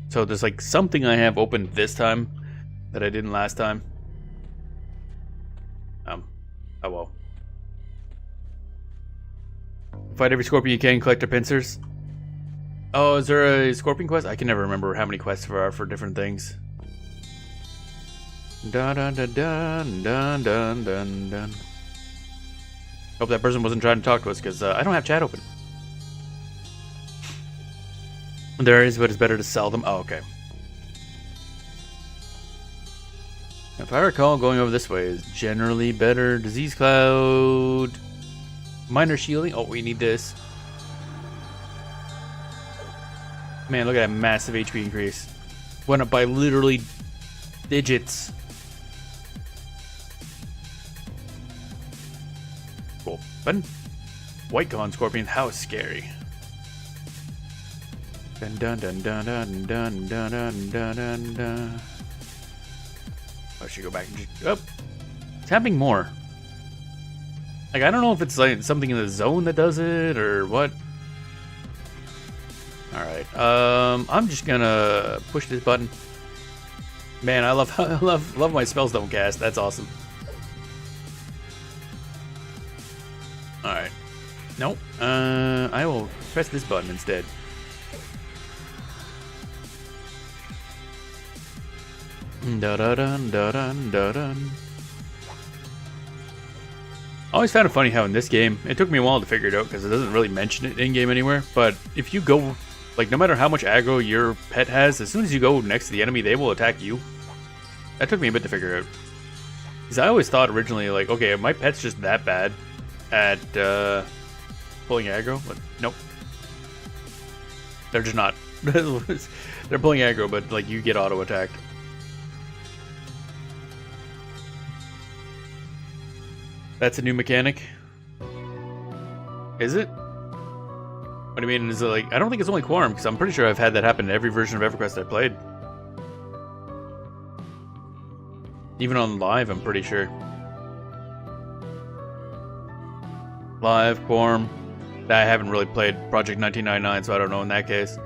So there's like something I have opened this time that I didn't last time. Oh well. Fight every scorpion you can, collect their pincers. Oh, is there a scorpion quest? I can never remember how many quests there are for different things. Dun dun dun dun dun dun dun dun. Hope that person wasn't trying to talk to us because I don't have chat open. There is, but it's better to sell them. Oh, okay. If I recall, going over this way is generally better. Disease cloud. Minor shielding. Oh, we need this. Man, look at that massive HP increase. Went up by literally digits. Cool. Button. White Gone Scorpion. How scary. Dun dun dun dun dun dun dun dun dun dun dun. I should go back and just... Oh! It's happening more. Like, I don't know if it's like something in the zone that does it or what. Alright. I'm just gonna push this button. Man, I love my spells don't cast. That's awesome. Alright. Nope. I will press this button instead. Da da dun da dun da dun. I always found it funny how in this game, it took me a while to figure it out because it doesn't really mention it in-game anywhere, but if you go, like, no matter how much aggro your pet has, as soon as you go next to the enemy, they will attack you. That took me a bit to figure out. Because I always thought originally, like, okay, my pet's just that bad at pulling aggro, but nope. They're just not. They're pulling aggro, but, like, you get auto-attacked. That's a new mechanic. Is it? What do you mean? Is it like... I don't think it's only Quarm, because I'm pretty sure I've had that happen in every version of EverQuest I played. Even on live, I'm pretty sure. Live, Quarm. I haven't really played Project 1999, so I don't know in that case.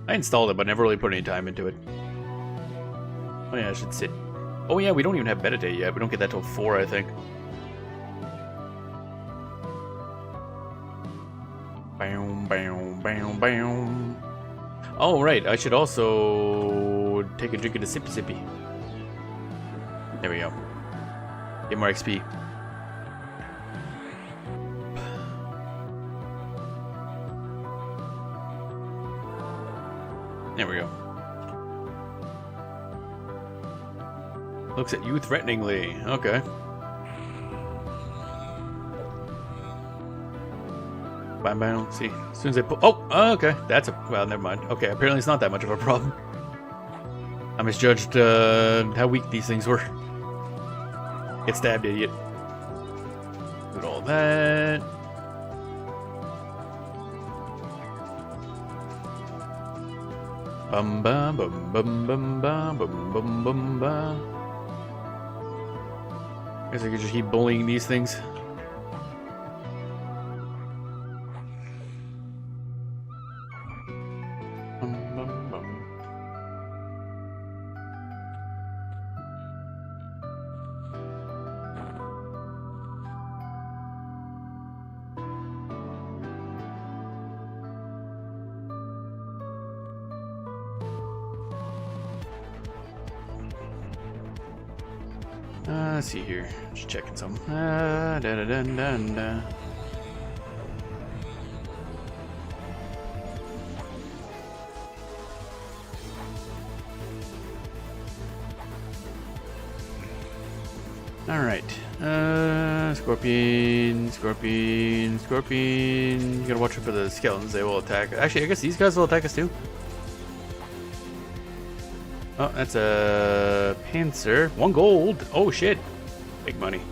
I installed it, but never really put any time into it. Oh yeah, I should sit. Oh yeah, we don't even have meditate yet. We don't get that till 4, I think. Bam, bam, bam, bam. Oh right, I should also take a drink of the sippy sippy. There we go. Get more XP. There we go. Looks at you threateningly. Okay. Bam, bam. See, as soon as I put. Oh, okay. That's a. Well, never mind. Okay, apparently it's not that much of a problem. I misjudged how weak these things were. Get stabbed, idiot. Look at all that. Bum bum bum bum bum bum bum bum bum bum. Guess I could just keep bullying these things. Bum bum bum. Let's see here. Just checking some. Da, da, da, da, da. All right. Scorpion, scorpion, scorpion. You gotta watch out for the skeletons. They will attack. Actually, I guess these guys will attack us too. Oh, that's a pincer. 1 gold. Oh shit. Big money.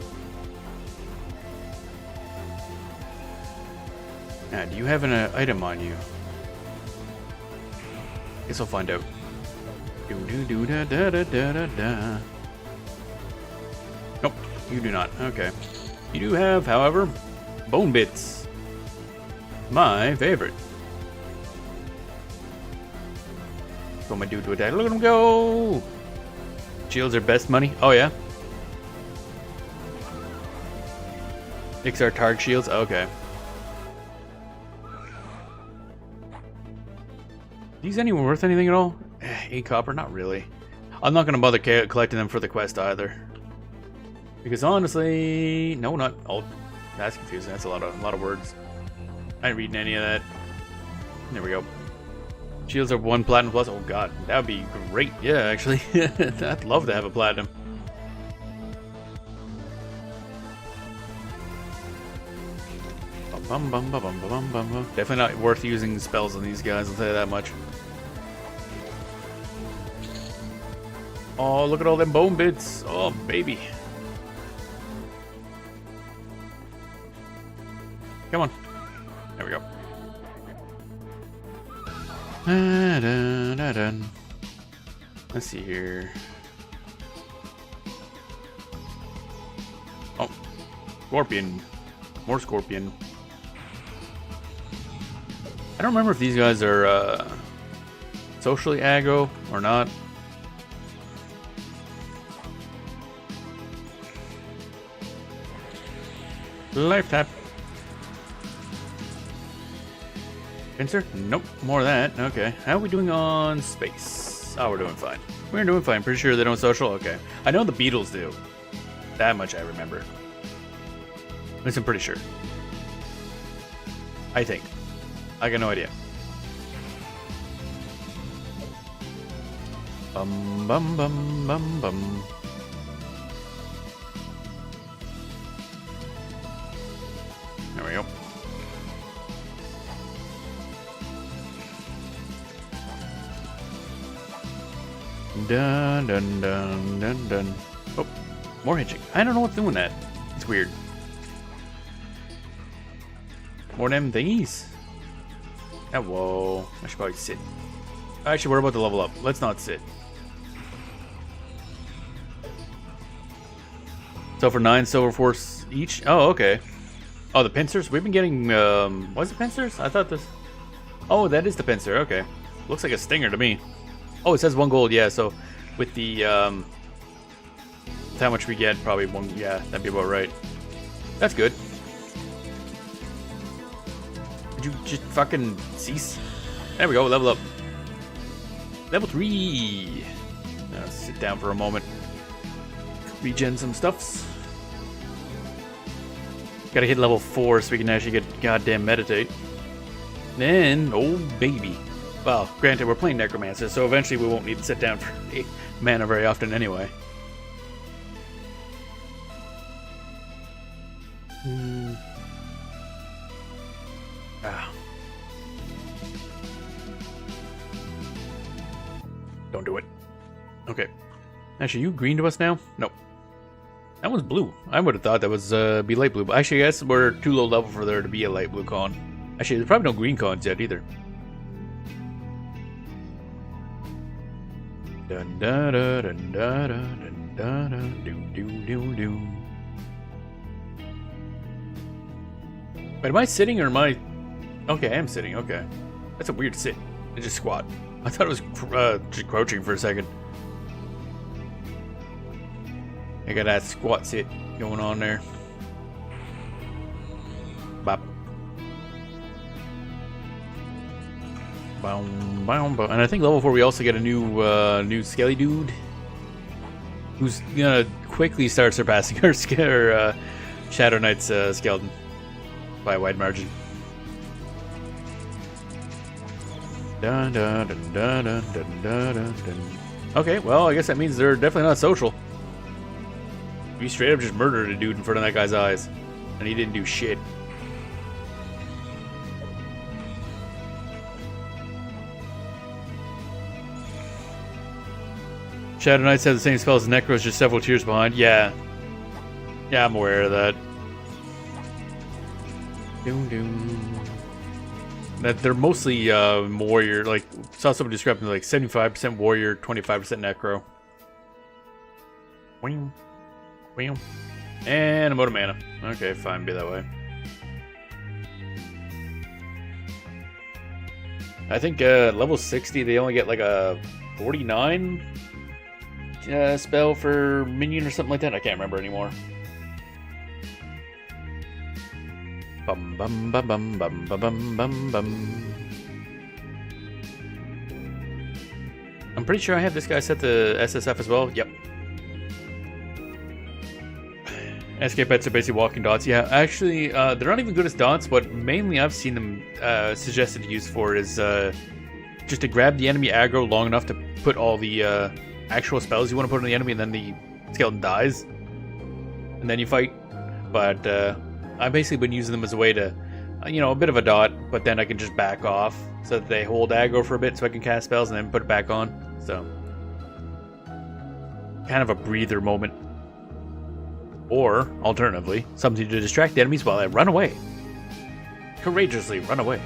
Now, do you have an item on you? Guess I'll find out. Do do do da da da da da da. Nope, you do not. Okay. You do have, however, bone bits. My favorite. What am I do to attack? Look at him go! Shields are best money. Oh yeah. XR target shields. Okay. These anyone worth anything at all? 8 copper? Not really. I'm not gonna bother collecting them for the quest either. Because honestly, no, not all. That's confusing. That's a lot of words. I ain't reading any of that. There we go. Shields are 1 platinum plus. Oh god, that would be great. Yeah, actually, I'd love to have a platinum. Bum, bum, bum, bum, bum, bum, bum. Definitely not worth using spells on these guys. I'll tell you that much. Oh, look at all them bone bits. Oh, baby. Come on. There we go. Let's see here. Oh, scorpion. More scorpion. I don't remember if these guys are socially aggro or not. Life tap. Pincer? Nope. More of that. Okay. How are we doing on space? Oh, we're doing fine. We're doing fine. Pretty sure they don't social? Okay. I know the beetles do. That much I remember. At least I'm pretty sure. I think. I got no idea. Bum bum bum bum bum. There we go. Dun dun dun dun dun. Oh, more hitching. I don't know what's doing that. It's weird. More them thingies. Oh, whoa. I should probably sit. Actually, we're about to level up. Let's not sit. So for 9 silver force each. Oh, okay. Oh, the pincers? We've been getting, was it pincers? I thought this... Oh, that is the pincer, okay. Looks like a stinger to me. Oh, it says 1 gold, yeah, so with the, with how much we get, probably 1, yeah, that'd be about right. That's good. Would you just fucking cease? There we go, level up. Level 3. Now sit down for a moment. Regen some stuffs. Gotta hit level 4 so we can actually get goddamn meditate. Then, oh baby. Well, granted, we're playing Necromancer, so eventually we won't need to sit down for mana very often anyway. Don't do it. Okay. Actually, you green to us now? Nope. That one's blue. I would have thought that was be light blue, but actually I guess we're too low level for there to be a light blue con. Actually, there's probably no green cons yet either. Dun da da dun da da dun da da do do do do. Wait, am I sitting or am I? Okay, I am sitting. Okay, that's a weird sit. I just squat. I thought it was just crouching for a second. I got that squat sit going on there. Bop. Boom, boom, boom. And I think level 4 we also get a new skelly dude who's gonna quickly start surpassing our Shadow Knight's skeleton by a wide margin. Dun, dun, dun, dun, dun, dun, dun, dun. Okay, well I guess that means they're definitely not social. We straight up just murdered a dude in front of that guy's eyes, and he didn't do shit. Shadow Knights have the same spells as Necros, just several tiers behind. Yeah. Yeah, I'm aware of that. Doom doom. That they're mostly warrior, like saw someone describe them like 75% warrior, 25% necro. Wing. Wing. And I'm out of mana. Okay, fine, be that way. I think level 60 they only get like a 49 spell for minion or something like that. I can't remember anymore. Bum bum bum bum bum bum bum bum. I'm pretty sure I have this guy set to SSF as well. Yep. SK pets are basically walking dots. Yeah, actually, they're not even good as dots. What mainly I've seen them suggested use for is just to grab the enemy aggro long enough to put all the actual spells you want to put on the enemy, and then the skeleton dies, and then you fight. But I've basically been using them as a way to, you know, a bit of a dot, but then I can just back off so that they hold aggro for a bit so I can cast spells and then put it back on. So, kind of a breather moment. Or, alternatively, something to distract the enemies while I run away. Courageously run away.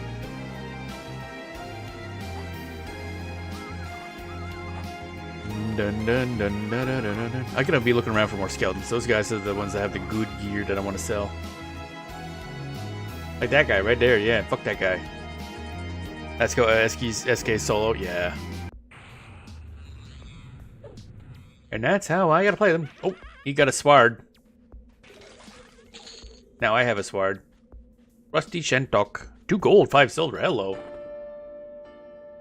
Dun, dun, dun, dun, dun, dun, dun. I'm gonna be looking around for more skeletons. Those guys are the ones that have the good gear that I want to sell. Like that guy right there, yeah, fuck that guy. Let's go, SK solo, yeah. And that's how I gotta play them. Oh, he got a sword. Now I have a sword. Rusty Shentok. 2 gold, 5 silver, hello.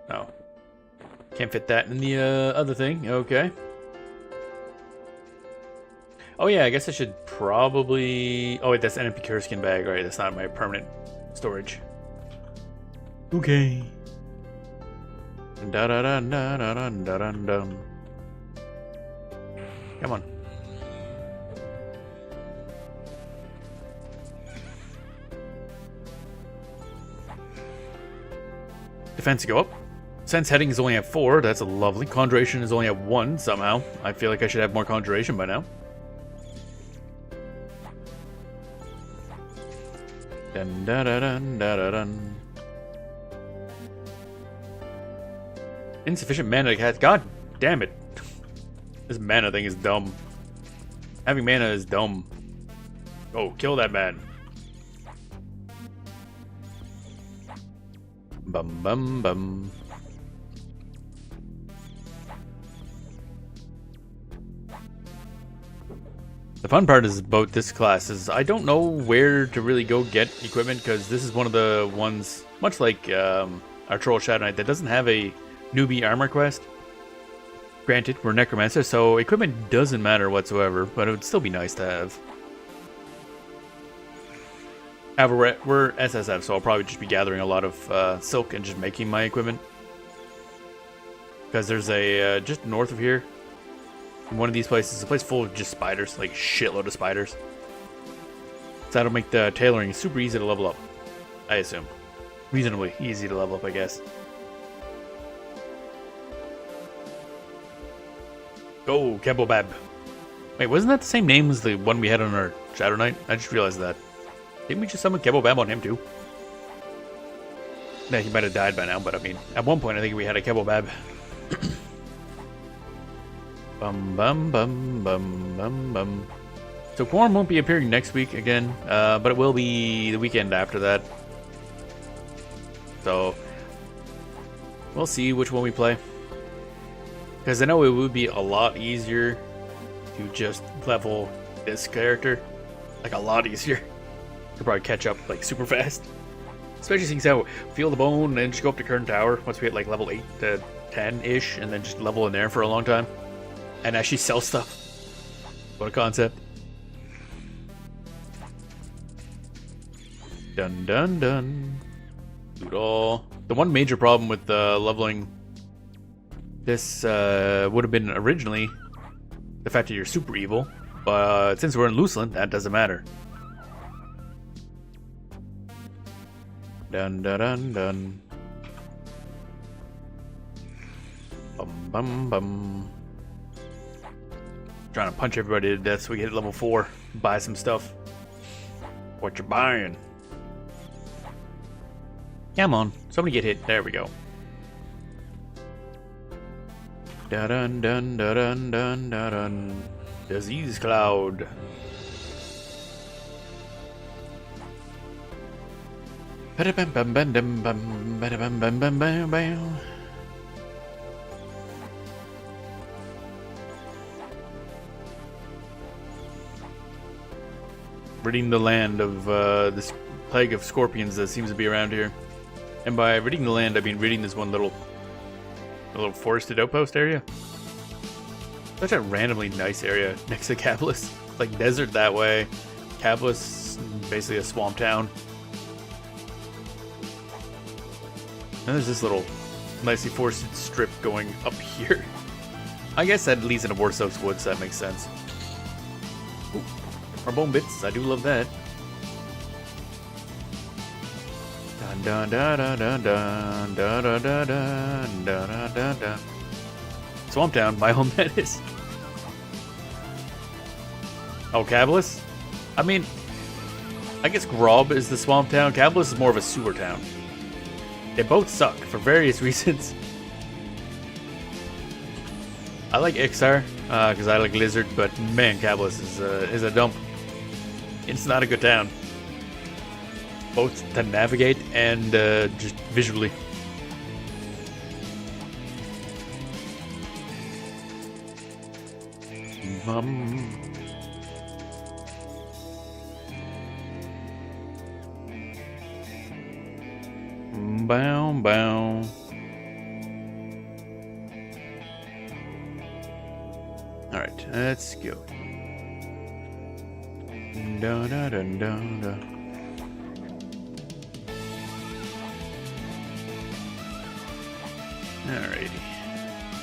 Oh. Can't fit that in the other thing, okay. Oh yeah, I guess I should probably... Oh wait, that's an empty Kurskin bag, right? That's not my permanent storage. Okay. Da da da da da da da da da. Come on. Defense go up. Sense heading is only at 4. That's a lovely. Conjuration is only at 1 somehow. I feel like I should have more conjuration by now. Dun da da dun da da dun. Insufficient mana to cast. God damn it. This mana thing is dumb. Having mana is dumb. Oh, kill that man. Bum bum bum. The fun part is about this class is I don't know where to really go get equipment because this is one of the ones, much like our Troll Shadow Knight, that doesn't have a newbie armor quest. Granted, we're Necromancer, so equipment doesn't matter whatsoever, but it would still be nice to have. However, we're SSF, so I'll probably just be gathering a lot of silk and just making my equipment. Because there's a, just north of here, in one of these places, a place full of just spiders, like shitload of spiders. So that'll make the tailoring super easy to level up, I assume. Reasonably easy to level up, I guess. Go, Kebobab. Wait, wasn't that the same name as the one we had on our Shadow Knight? I just realized that. Didn't we just summon Kebobab on him too? Yeah, he might have died by now, but I mean, at one point I think we had a Kebobab. Bum bum bum bum bum bum. So Quarm won't be appearing next week again, but it will be the weekend after that. So we'll see which one we play. Because I know it would be a lot easier to just level this character. Like a lot easier. Could probably catch up like super fast. Especially since how Feel the Bone and just go up to current tower once we hit like level 8 to 10-ish and then just level in there for a long time. And actually sell stuff. What a concept. Dun dun dun. Loot all. The one major problem with leveling this would have been originally the fact that you're super evil. But since we're in Luceland, that doesn't matter. Dun dun dun dun. Bum bum bum. Trying to punch everybody to death so we get level 4. Buy some stuff. What you buying? Come on. Somebody get hit. There we go. Dun dun dun dun dun dun dun. Disease cloud. Bam bam bam bam bam bam bam bam bam bam. Ridding the land of this plague of scorpions that seems to be around here. And by ridding the land, I mean ridding this one little forested outpost area. Such a randomly nice area next to Kabbalist. Like desert that way. Kabbalist, basically a swamp town. And there's this little nicely forested strip going up here. I guess that leads into Warsoak's Woods, so that makes sense. Ooh. Our bone bits, I do love that. Dun dun dun dun dun dun dun dun dun dun dun dun. Swamp Town, my home that is. Oh, Kabbalist? I mean, I guess Grob is the swamp town. Kabbalist is more of a sewer town. They both suck for various reasons. I like Ixar because I like Lizard, but man, Kabbalist is a dump. It's not a good town. Both to navigate and just visually. Bow, bow. Alright, let's go. Da, da, da, da, da. Alrighty.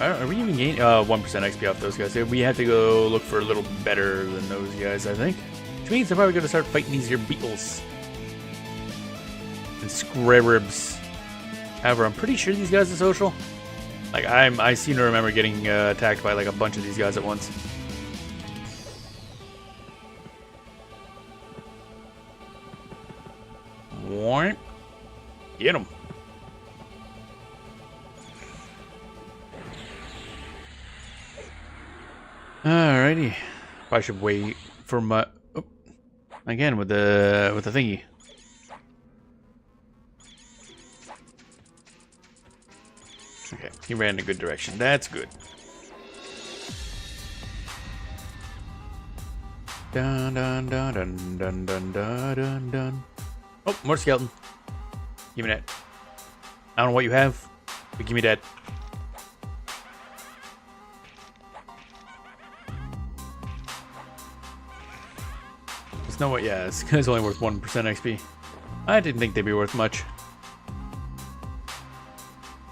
Are we even gaining 1% XP off those guys? We have to go look for a little better than those guys, I think. Which means I'm probably going to start fighting these here beetles. And scarabs. However, I'm pretty sure these guys are social. Like, I seem to remember getting attacked by like a bunch of these guys at once. What? Get him. Alrighty. Probably should wait for my... Oh, again, with the thingy. Okay, he ran in a good direction. That's good. Dun dun dun dun dun dun dun dun dun. Oh, more skeleton. Give me that. I don't know what you have, but give me that. There's no way. Yeah, this guy's only worth 1% XP. I didn't think they'd be worth much.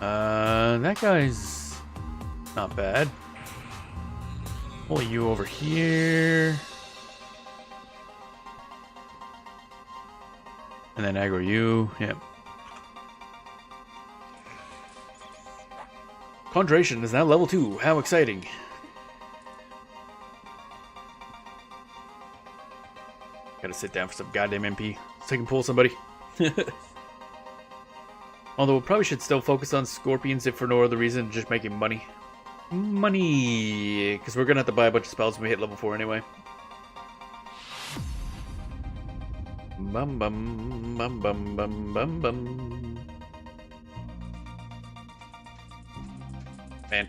That guy's not bad. Pull you over here. And then aggro you. Yep. Conjuration is now level 2. How exciting. Gotta sit down for some goddamn MP so I can pull somebody. Although we probably should still focus on scorpions if for no other reason, just making money. Money! Because we're gonna have to buy a bunch of spells when we hit level 4 anyway. Bum bum bum bum bum bum bum. Man.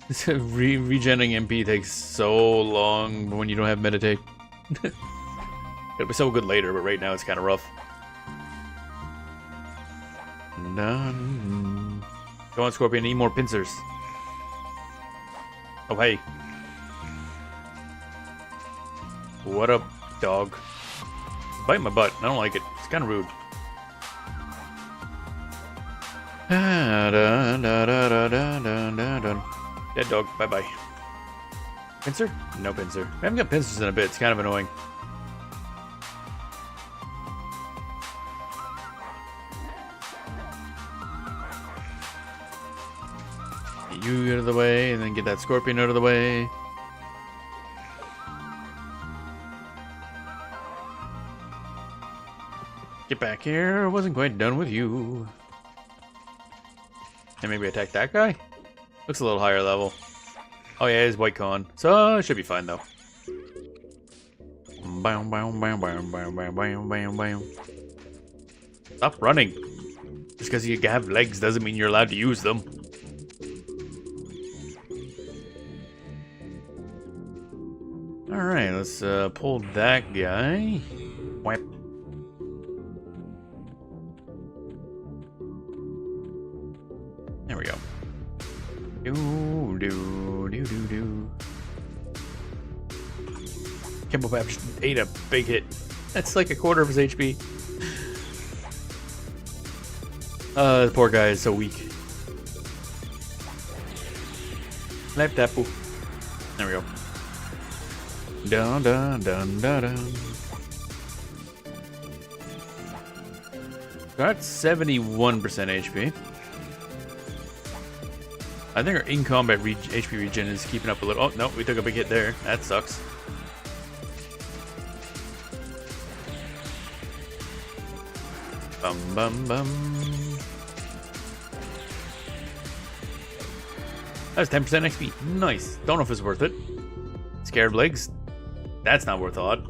Regenning MP takes so long when you don't have meditate. It'll be so good later, but right now it's kind of rough. None. Go on, Scorpion. Need more pincers. Oh, hey. What up, dog? Bite my butt. I don't like it. It's kind of rude. Dead dog. Bye-bye. Pincer? No pincer. I haven't got pincers in a bit. It's kind of annoying. Get you out of the way, and then get that scorpion out of the way. Get back here. I wasn't quite done with you. And maybe attack that guy? Looks a little higher level. Oh yeah, he's white con. So it should be fine though. Bam, bam, bam, bam, bam, bam, bam, bam, bam. Stop running. Just because you have legs doesn't mean you're allowed to use them. Alright, let's pull that guy. Whap. There we go. Do do do do do. Kimbo Pap just ate a big hit. That's like a quarter of his HP. The poor guy is so weak. Left tapu. There we go. Dun dun dun dun dun. Got 71% HP. I think our in-combat HP regen is keeping up a little. Oh, no, we took a big hit there. That sucks. Bum, bum, bum. That was 10% XP. Nice. Don't know if it's worth it. Scared legs. That's not worth a lot.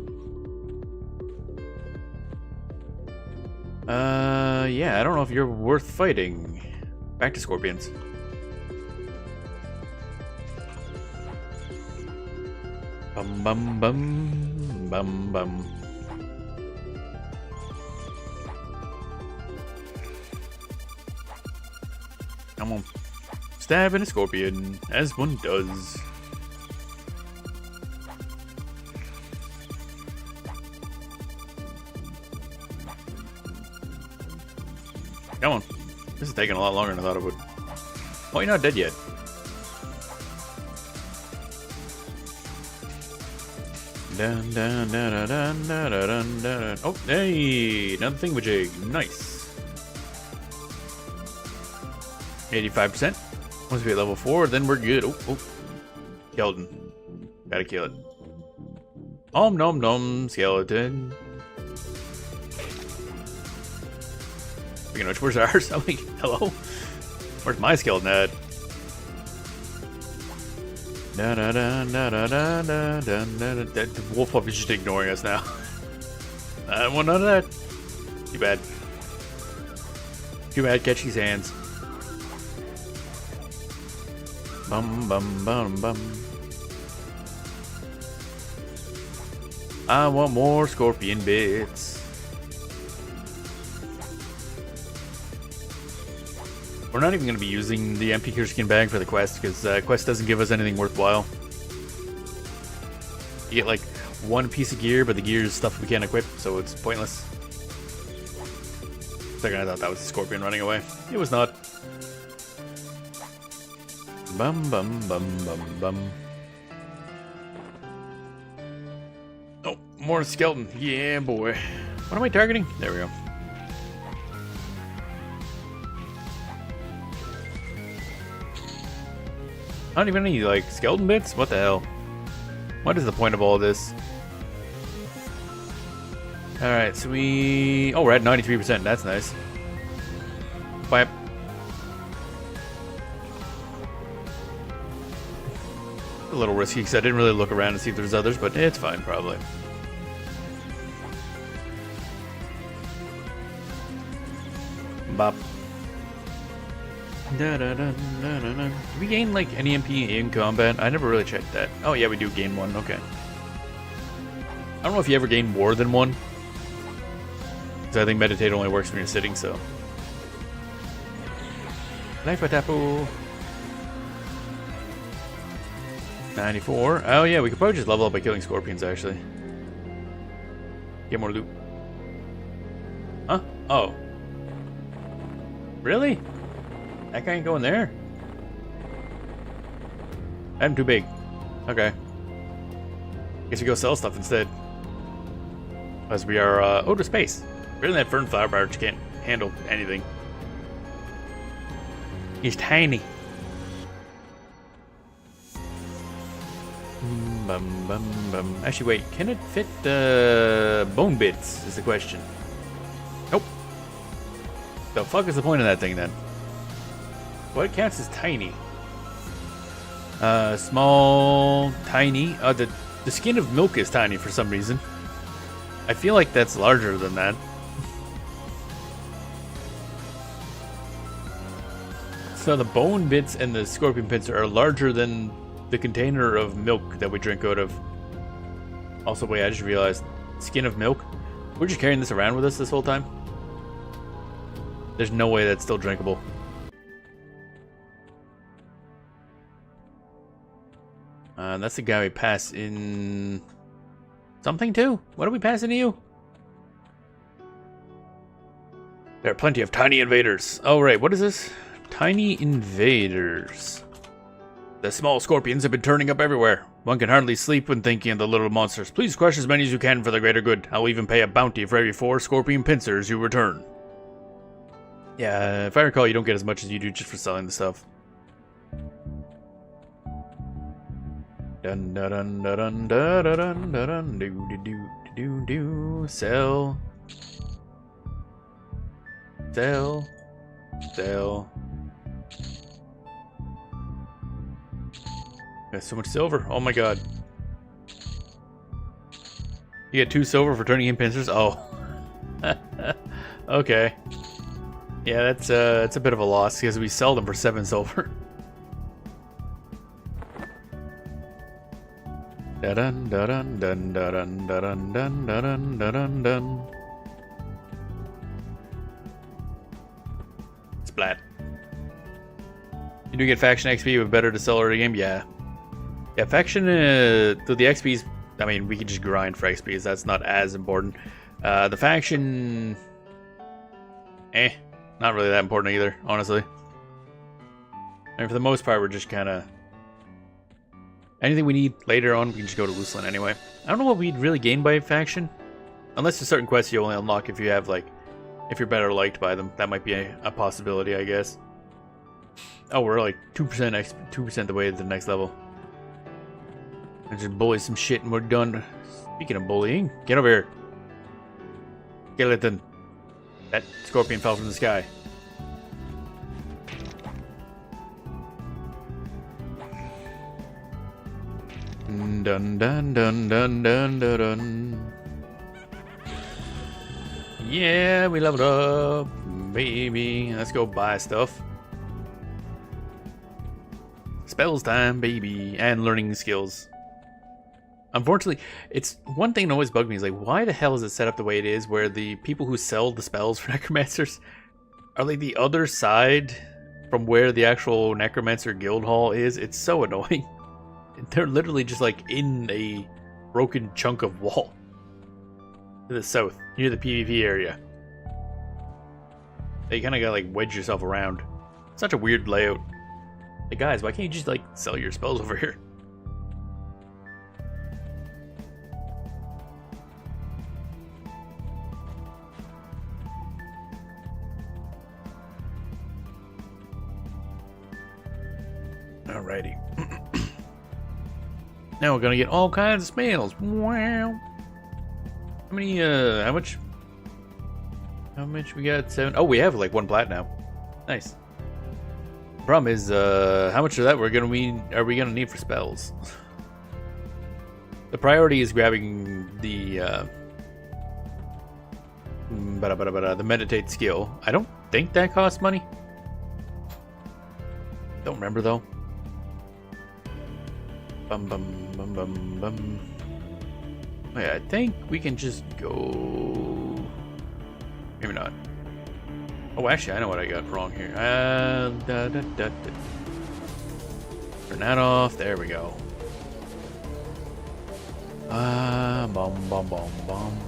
Yeah, I don't know if you're worth fighting. Back to scorpions. Bum bum bum bum bum. Come on. Stabbing a scorpion, as one does. Come on. This is taking a lot longer than I thought it would. Oh, you're not dead yet. Dun, dun, dun, dun, dun, dun, dun, dun. Oh, hey! Another thingamajig. Nice. 85%. Once we hit level 4, then we're good. Oh, oh. Skeleton. Gotta kill it. Om nom nom, skeleton. Speaking of which, where's ours? I'm like, hello? Where's my skeleton at? Da da da da da da da da da. The wolf pup is just ignoring us now. I don't want none of that. Too bad. Too bad. Catch these hands. Bum bum bum bum. I want more scorpion bits. We're not even going to be using the empty skin bag for the quest, because quest doesn't give us anything worthwhile. You get like one piece of gear, but the gear is stuff we can't equip, so it's pointless. Second, I thought that was a scorpion running away. It was not. Bum bum bum bum bum. Oh, more skeleton. Yeah, boy. What am I targeting? There we go. Not even any, like, skeleton bits? What the hell? What is the point of all this? Alright, so we... Oh, we're at 93%. That's nice. Bye. A little risky, because I didn't really look around to see if there's others, but it's fine, probably. Bop. Da, da, da, da, da, da. Do we gain like any MP in combat? I never really checked that. Oh yeah, we do gain one. Okay. I don't know if you ever gain more than one, because I think meditate only works when you're sitting. So. Life Tapu. 94. Oh yeah, we could probably just level up by killing scorpions. Actually. Get more loot. Huh? Oh. Really? That guy ain't going there. I'm too big. Okay. Guess we go sell stuff instead. As we are, oh, to space. Really, that fern flower barge can't handle anything. He's tiny. Bum, bum, bum. Actually, wait. Can it fit bone bits? Is the question. Nope. The fuck is the point of that thing then? What counts as tiny? Small, tiny. The skin of milk is tiny for some reason. I feel like that's larger than that. So the bone bits and the scorpion bits are larger than the container of milk that we drink out of. Also, wait, I just realized, skin of milk? We're just carrying this around with us this whole time? There's no way that's still drinkable. That's the guy we pass in... something too? What are we passing to you? There are plenty of tiny invaders. Oh, right, what is this? Tiny invaders. The small scorpions have been turning up everywhere. One can hardly sleep when thinking of the little monsters. Please crush as many as you can for the greater good. I'll even pay a bounty for every 4 scorpion pincers you return. Yeah, if I recall, you don't get as much as you do just for selling the stuff. Dun dun dun dun dun dun dun dun do do do do do. Sell. Sell. Sell. Got so much silver. Oh my god. You get 2 silver for turning in pincers? Oh. Okay. Yeah, that's a bit of a loss because we sell them for 7 silver. Dun dun dun dun dun dun dun dun dun dun. Splat. You do get faction XP, but better to sell early game? Yeah. Yeah, faction, the XPs, I mean, we can just grind for XPs. That's not as important. The faction, not really that important either, honestly. And for the most part, we're just kind of... anything we need later on, we can just go to Lucerne anyway. I don't know what we'd really gain by faction. Unless there's certain quests you only unlock if you have, like... if you're better liked by them. That might be a possibility, I guess. Oh, we're like 2% the way to the next level. I just bully some shit and we're done. Speaking of bullying, get over here. Skeleton. That scorpion fell from the sky. dun dun dun dun dun dun dun. Yeah, we leveled up, baby. Let's go buy stuff. Spells time, baby, and learning skills. Unfortunately, it's one thing that always bugged me is like, why the hell is it set up the way it is, where the people who sell the spells for necromancers are like the other side from where the actual necromancer guild hall is? It's so annoying. They're literally just like in a broken chunk of wall to the south, near the PvP area. You kind of gotta like wedge yourself around. Such a weird layout. Like, guys, why can't you just like sell your spells over here? Alrighty. Now we're gonna get all kinds of spells. Wow. How many, how much? How much we got? 7? Oh, we have like 1 plat now. Nice. Problem is, how much of that are we gonna need for spells? The priority is grabbing the, the meditate skill. I don't think that costs money. Don't remember though. Bum bum bum bum bum. Oh, yeah, I think we can just go. Maybe not. Oh, actually, I know what I got wrong here. Turn that off. There we go. Bum bum bum bum.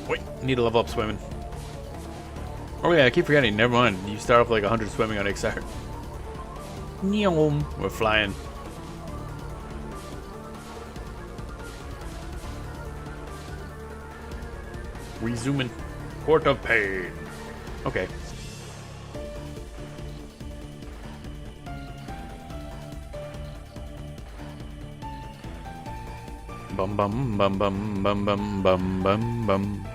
Wait, need to level up swimming. Oh yeah, I keep forgetting. Never mind. You start off like 100 swimming on XR. We're flying. Resuming. Court of Pain. Okay. Bum bum bum bum bum bum bum bum bum.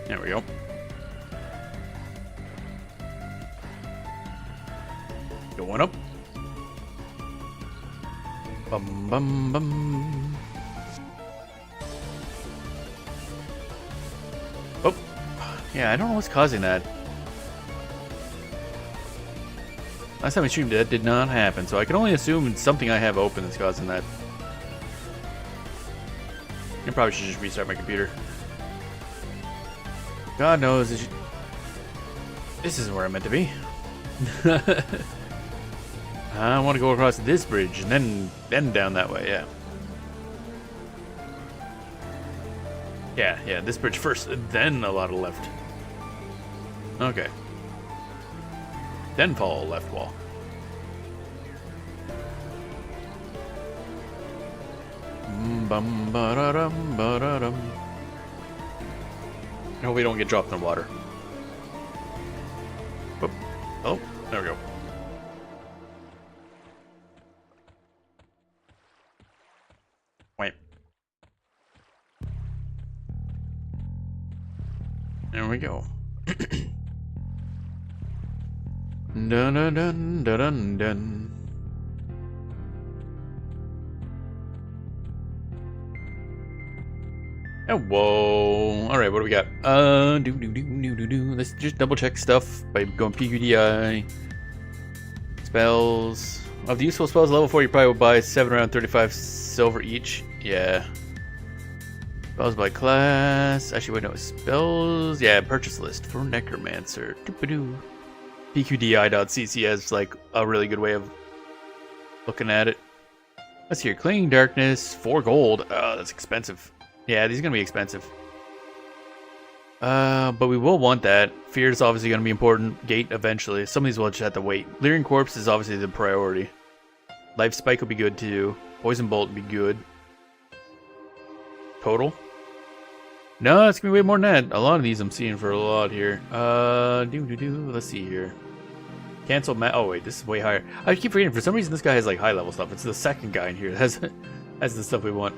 There we go. Going up. Bum bum bum. Oh, yeah, I don't know what's causing that. Last time I streamed that did not happen, so I can only assume it's something I have open that's causing that. I probably should just restart my computer. God knows, this isn't where I'm meant to be. I want to go across this bridge and then down that way, yeah. Yeah, this bridge first, then a lot of left. Okay. Then follow left wall. Bum ba da dum ba da dum. I hope we don't get dropped in the water. Whoop. Oh, there we go. Wait. There we go. Dun dun dun dun dun dun. Oh, whoa. Alright, what do we got? Let's just double check stuff by going PQDI. Spells. Of the useful spells level 4, you probably will buy 7 around 35 silver each. Yeah. Spells by class. Actually, wait, no. Spells. Yeah, purchase list for Necromancer. Doo-ba-doo. PQDI.cc has like a really good way of looking at it. Let's see here. Clinging Darkness, 4 gold. Oh, that's expensive. Yeah, these are going to be expensive. But we will want that. Fear is obviously going to be important. Gate eventually. Some of these will just have to wait. Leering Corpse is obviously the priority. Life Spike will be good too. Poison Bolt would be good. Total? No, it's going to be way more than that. A lot of these I'm seeing for a lot here. Let's see here. Cancel oh wait, this is way higher. I keep forgetting, for some reason this guy has like high level stuff. It's the second guy in here that has the stuff we want.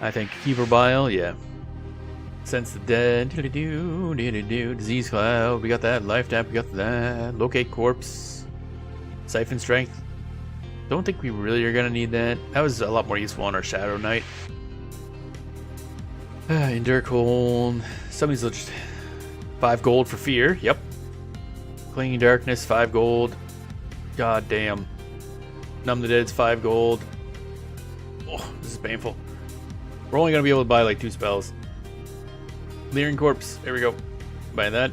I think Keeper Bile, yeah. Sense the Dead, Disease Cloud, we got that. Life Tap, we got that. Locate Corpse. Siphon Strength. Don't think we really are gonna need that. That was a lot more useful on our Shadow Knight. Endure Cold. Some of these will just 5 gold for Fear. Yep. Clinging Darkness, 5 gold. God damn. Numb the Dead's 5 gold. Oh, this is painful. We're only gonna be able to buy like 2 spells. Leering Corpse. There we go. Buy that.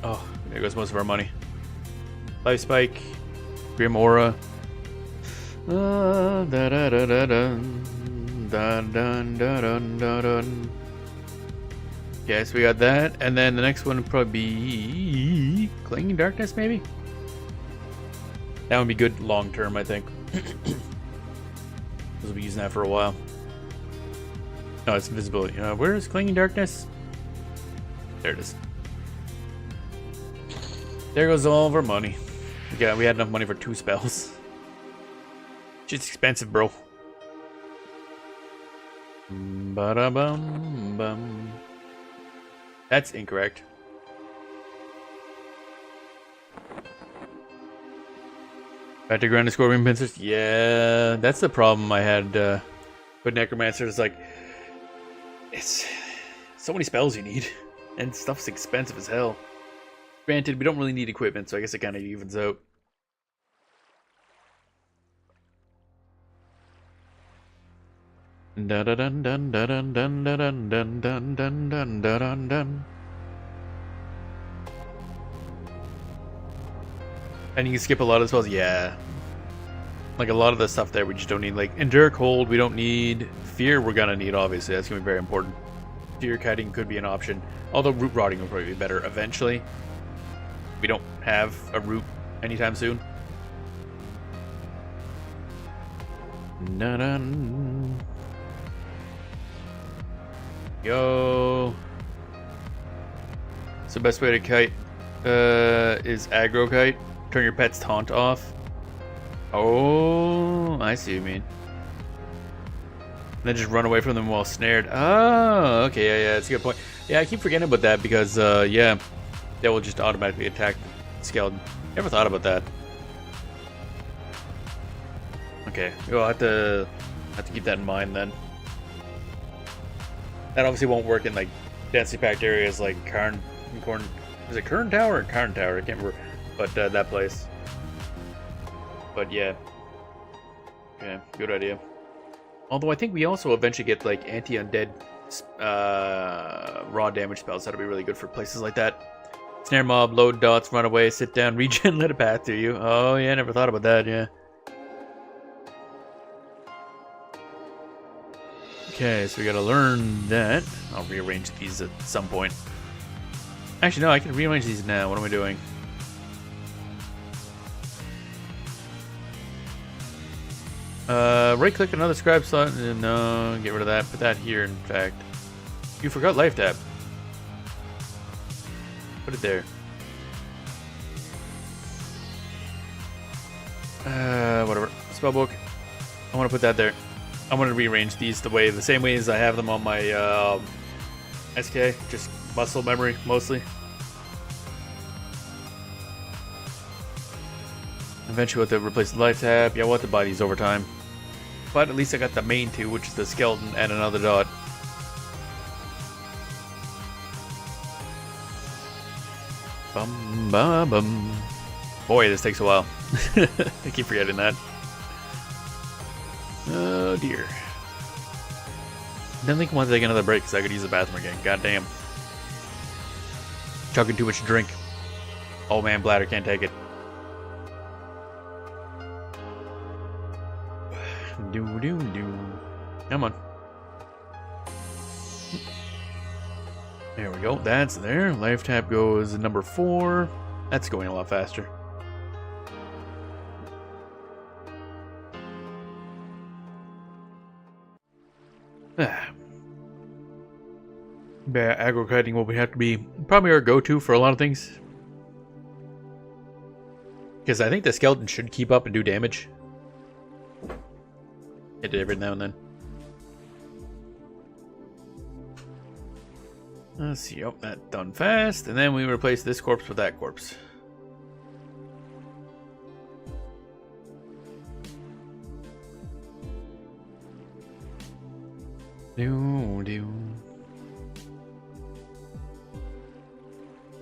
Oh, there goes most of our money. Life Spike. Grim Aura. Da da da da dun. Dun dun dun dun dun dun. Okay, so we got that, and then the next one would probably be Clinging Darkness, maybe? That would be good long term, I think. We'll be using that for a while. No, it's invisibility. Where is Clinging Darkness? There it is. There goes all of our money. Yeah, we had enough money for 2 spells. Shit's expensive, bro. Ba-da-bum, bum. That's incorrect. Back to Grounded Scorpion Pincers? Yeah, that's the problem I had with Necromancer. It's like, it's so many spells you need, and stuff's expensive as hell. Granted, we don't really need equipment, so I guess it kind of evens out. Dun dun dun dun dun dun dun dun dun dun dun dun dun. And you can skip a lot of spells, yeah. Like a lot of the stuff there we just don't need. Like Endure Cold, we don't need. Fear, we're gonna need, obviously. That's gonna be very important. Fear Kiting could be an option. Although Root Rotting will probably be better eventually. We don't have a root anytime soon. Dun-dun. Yo. So the best way to kite is aggro kite. Turn your pet's taunt off. Oh, I see what you mean. And then just run away from them while snared. Oh, okay, yeah, that's a good point. Yeah, I keep forgetting about that because, yeah, they will just automatically attack the skeleton. Never thought about that. Okay, we'll have to keep that in mind then. That obviously won't work in like densely packed areas like Karn. Is it Karn Tower or Karn Tower? I can't remember, but that place. But yeah, okay, good idea. Although I think we also eventually get like anti-undead raw damage spells that'll be really good for places like that. Snare mob, load dots, run away, sit down, regen, let it pass through you. Oh yeah, never thought about that. Yeah. Okay, so we gotta learn that. I'll rearrange these at some point. Actually, no, I can rearrange these now. What am I doing? Right click another scribe slot. No, get rid of that. Put that here, in fact. You forgot life tab. Put it there. Whatever. Spellbook. I want to put that there. I want to rearrange these the same way as I have them on my SK, just muscle memory mostly. Eventually we'll have to replace the life tab. Yeah, we'll have to buy these over time. But at least I got the main two, which is the skeleton and another dot. Bum bum bum. Boy, this takes a while. I keep forgetting that. Oh dear. Didn't think I wanted to take another break because I could use the bathroom again. God damn. Chugging too much drink. Oh man, bladder can't take it. Do. Come on. There we go. That's there. Life tab goes number 4. That's going a lot faster. Aggro kiting will have to be probably our go-to for a lot of things. Because I think the skeleton should keep up and do damage. Hit it every now and then. Let's see. Oh, that done fast. And then we replace this corpse with that corpse.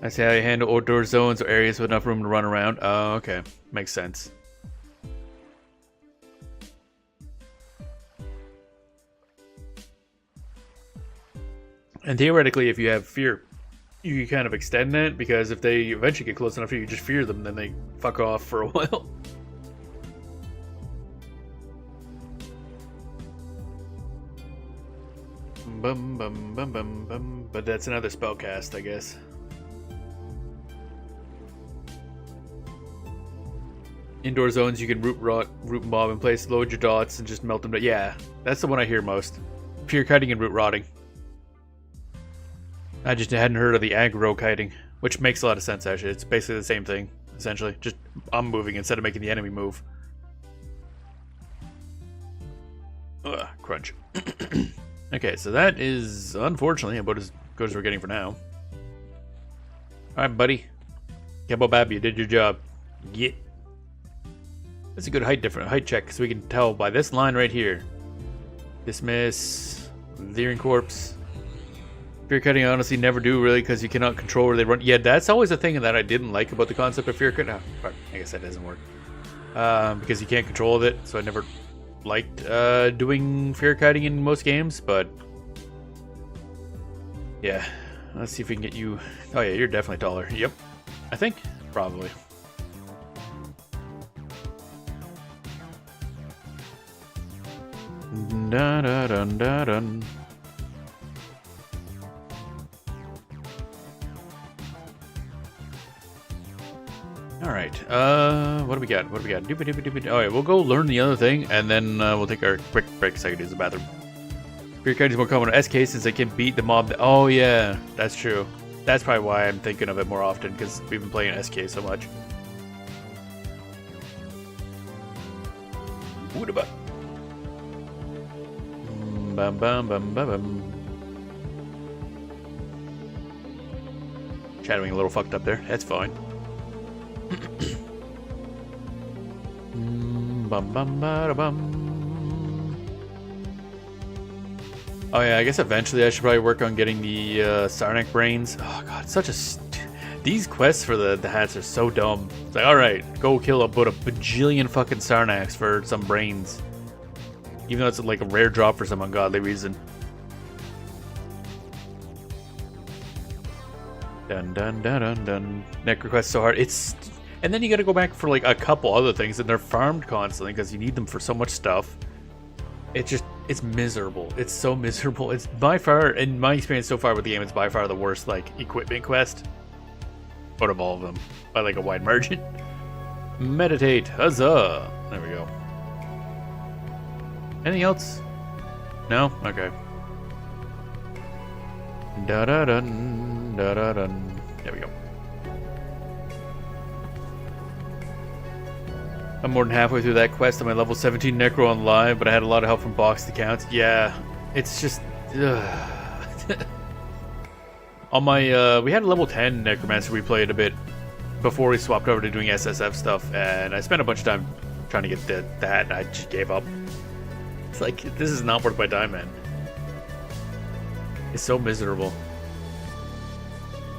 I see how you handle outdoor zones or areas with enough room to run around. Oh, okay. Makes sense. And theoretically, if you have fear, you can kind of extend that, because if they eventually get close enough to you, just fear them, then they fuck off for a while. Bum bum bum bum bum. But that's another spell cast, I guess. Indoor zones, you can root mob in place, load your dots, and just melt them. Yeah, that's the one I hear most. Fear kiting and root rotting. I just hadn't heard of the aggro kiting, which makes a lot of sense actually. It's basically the same thing, essentially. Just I'm moving instead of making the enemy move. Ugh, crunch. Okay, so that is unfortunately about as good as we're getting for now. Alright, buddy. Kebab, you did your job. Yeah. That's a good height check, so we can tell by this line right here. Dismiss. Leering corpse. Fear cutting I honestly never do really, because you cannot control where they run. Yeah, that's always a thing that I didn't like about the concept of fear cutting. Oh, I guess that doesn't work. Because you can't control it, so I never liked doing fear kiting in most games, but yeah. Let's see if we can get you. Oh yeah, you're definitely taller. Yep. I think. Probably. Dun dun dun dun dun. Alright, what do we got? What do we got? Alright, we'll go learn the other thing, and then we'll take our quick break so I can use the bathroom. Fear kiting is more common in SK since they can beat the mob. Oh yeah, that's true. That's probably why I'm thinking of it more often, because we've been playing SK so much. Woodaba. Bum bum bum bum bum. Shadowing a little fucked up there. That's fine. Bum bum ba bum. Oh yeah, I guess eventually I should probably work on getting the Sarnak brains. Oh god, such a these quests for the hats are so dumb. It's like, all right, go kill about a bajillion fucking Sarnaks for some brains, even though it's like a rare drop for some ungodly reason. Dun dun dun dun dun. Necro quest so hard. It's, and then you got to go back for like a couple other things, and they're farmed constantly because you need them for so much stuff. It's miserable. It's so miserable. It's by far, in my experience so far with the game, it's by far the worst like equipment quest out of all of them by like a wide margin. Meditate, huzzah! There we go. Anything else? No? Okay. Da da dun, da da dun. There we go. I'm more than halfway through that quest on my level 17 Necro on live, but I had a lot of help from boxed accounts. Yeah, it's just... on my, we had a level 10 Necromancer we played a bit before we swapped over to doing SSF stuff, and I spent a bunch of time trying to get that, and I just gave up. It's like, this is not worth my time, man. It's so miserable.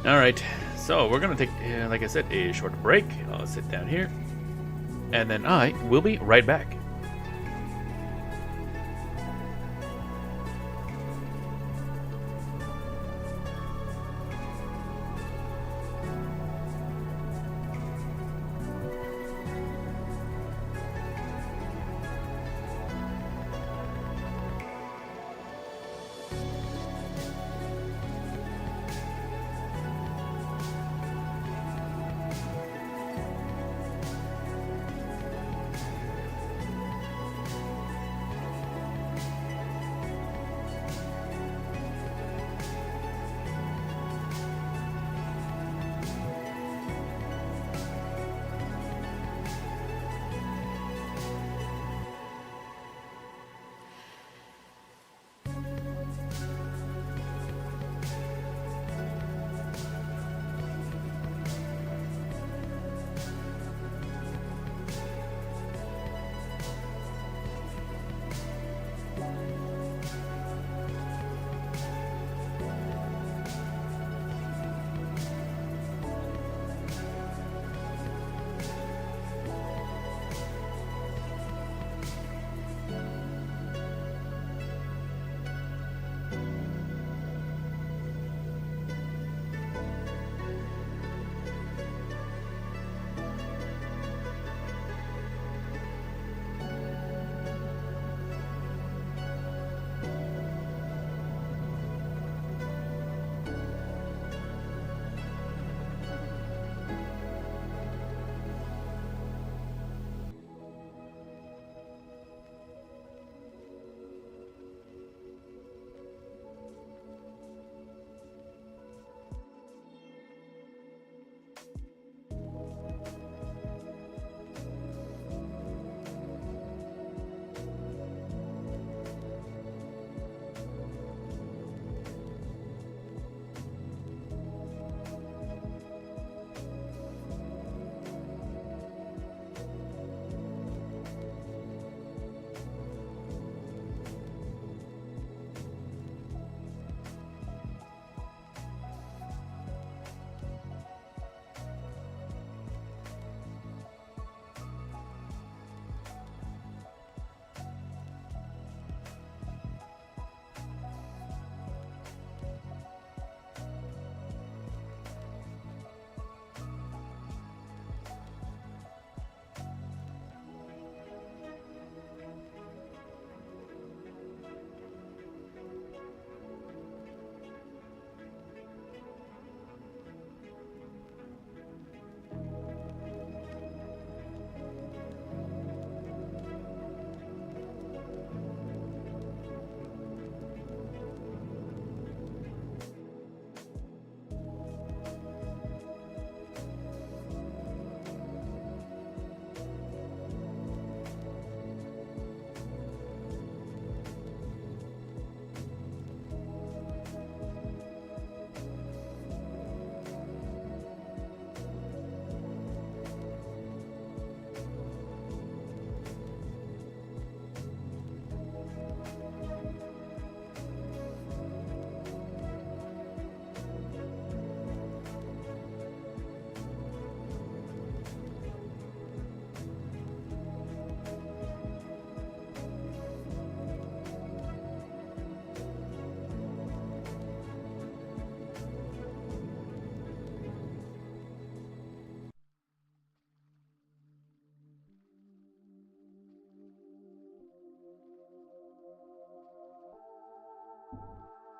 Alright, so we're gonna take, like I said, a short break. I'll sit down here. And then I will be right back.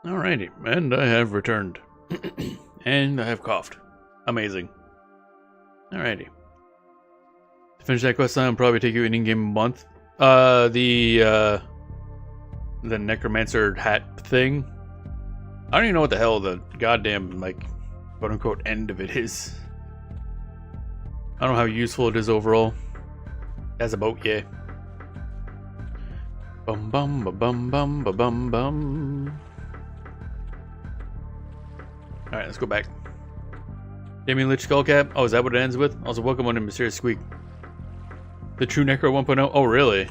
Alrighty, and I have returned. And I have coughed. Amazing. Alrighty. To finish that quest line, I'll probably take you an in-game month. The necromancer hat thing. I don't even know what the hell the goddamn, like, quote-unquote end of it is. I don't know how useful it is overall. As a boat, yeah. Bum bum ba bum bum ba bum bum. Alright, let's go back. Damien Lich Skullcap. Oh, is that what it ends with? Also, welcome on a Mysterious Squeak. The True Necro 1.0? Oh, really?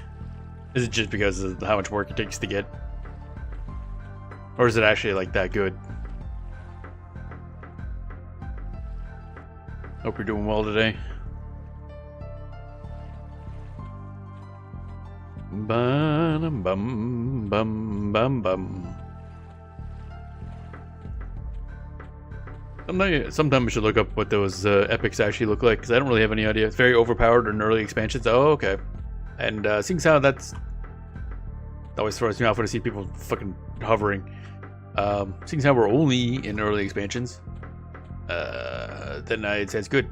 Is it just because of how much work it takes to get? Or is it actually, like, that good? Hope you're doing well today. Bum bum bum bum bum. Sometime we should look up what those epics actually look like, because I don't really have any idea. It's very overpowered in early expansions. Oh, okay. And seeing how that's always throws me off when I see people fucking hovering. Seeing how we're only in early expansions, then I'd say it's good.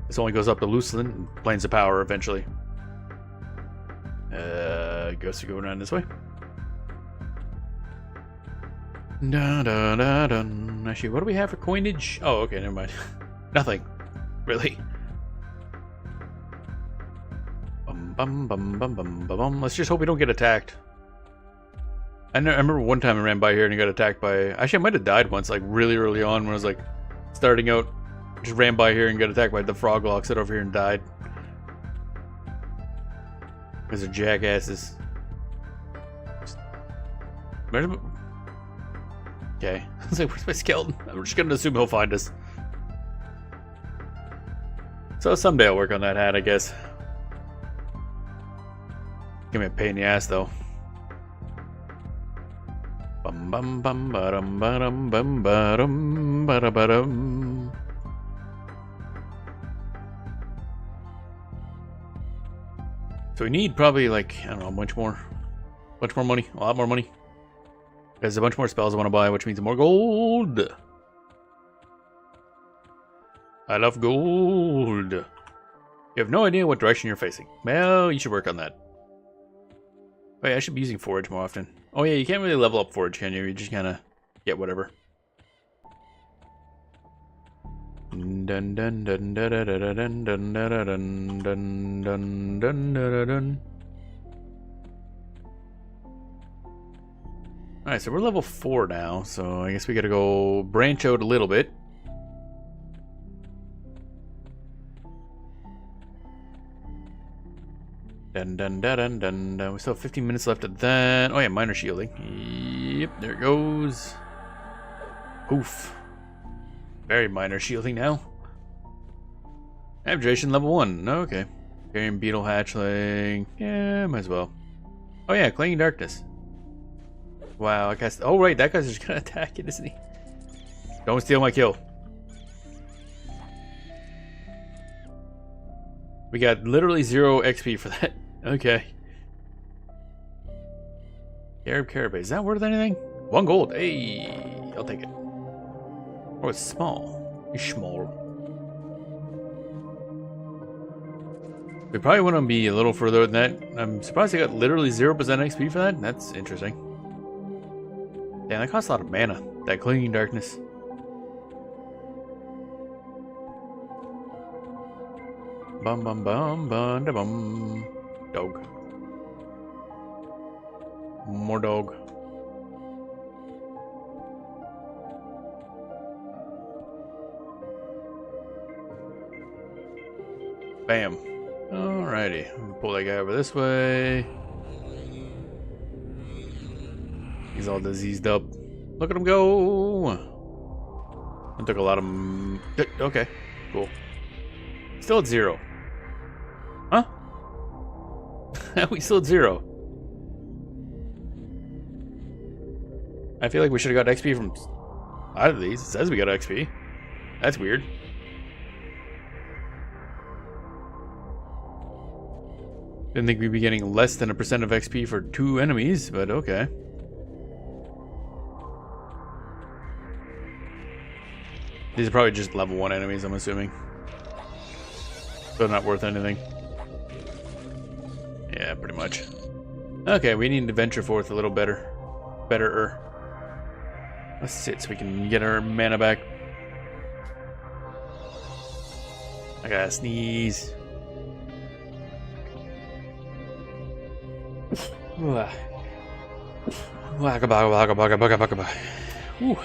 This only goes up to Lucelyn and Planes of Power eventually. Ghosts are going around this way. Da da da dun. Actually, what do we have for coinage? Oh, okay, never mind. Nothing, really. Bum bum bum bum bum bum. Let's just hope we don't get attacked. I remember one time I ran by here and I got attacked by. Actually, I might have died once, like really early on when I was like starting out. Just ran by here and got attacked by the frog locks that over here and died. Because they're jackasses. Okay. I was like, where's my skeleton? I'm just gonna assume he'll find us. So someday I'll work on that hat, I guess. Give me a pain in the ass though. Bum bum bum ba-dum ba-dum bum ba-dum ba-da-ba-dum. So we need probably like, I don't know, a bunch more money, a lot more money. There's a bunch more spells I want to buy, which means more gold. I love gold. You have no idea what direction you're facing. Well, you should work on that. Wait, I should be using forage more often. Oh yeah, you can't really level up forage, can you? You just kind of get whatever. Dun dun dun dun dun dun dun dun dun dun dun dun dun. Alright, so we're level 4 now, so I guess we gotta go branch out a little bit. Dun dun dun dun dun dun. We still have 15 minutes left of that. Oh yeah, minor shielding. Yep, there it goes. Oof. Very minor shielding now. Abjuration level 1. Okay. Carrion beetle hatchling. Yeah, might as well. Oh yeah, clinging darkness. Wow, I guess. Oh right, that guy's just gonna attack it, isn't he? Don't steal my kill. We got literally 0 XP for that. Okay. Arab Carapace. Is that worth anything? 1 gold. Hey, I'll take it. Oh, it's small. It's small. We probably want to be a little further than that. I'm surprised I got literally 0% XP for that. That's interesting. Damn, that costs a lot of mana. That clinging darkness. Bum bum bum bum da bum. Dog. More dog. Bam. Alrighty. Pull that guy over this way. He's all diseased up. Look at him go. It took a lot of... Okay. Cool. Still at 0. Huh? We still at 0. I feel like we should have got XP from out of these. It says we got XP. That's weird. Didn't think we'd be getting less than 1% of XP for 2 enemies, but okay. These are probably just level 1 enemies, I'm assuming. So not worth anything. Yeah, pretty much. Okay, we need to venture forth a little better. Better. Let's sit so we can get our mana back. I gotta sneeze. Ooh,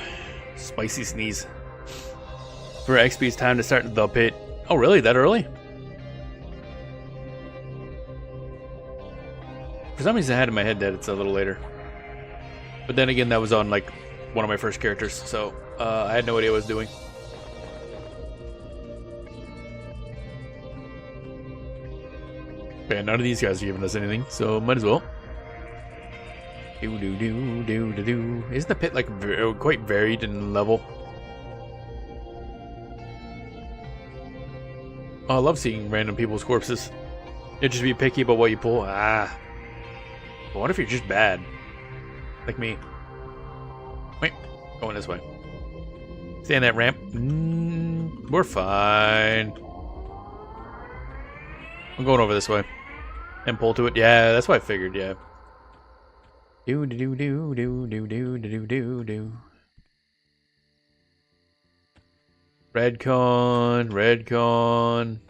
spicy sneeze. For XP, it's time to start the pit. Oh, really? That early? For some reason, I had in my head that it's a little later. But then again, that was on like one of my first characters, so I had no idea what I was doing. Okay, none of these guys are giving us anything, so might as well. Isn't the pit like quite varied in level? Oh, I love seeing random people's corpses. You just be picky about what you pull. Ah. I wonder if you're just bad. Like me. Wait, going this way. Stay on that ramp. We're fine. I'm going over this way. And pull to it. Yeah, that's what I figured, yeah. Do. Redcon.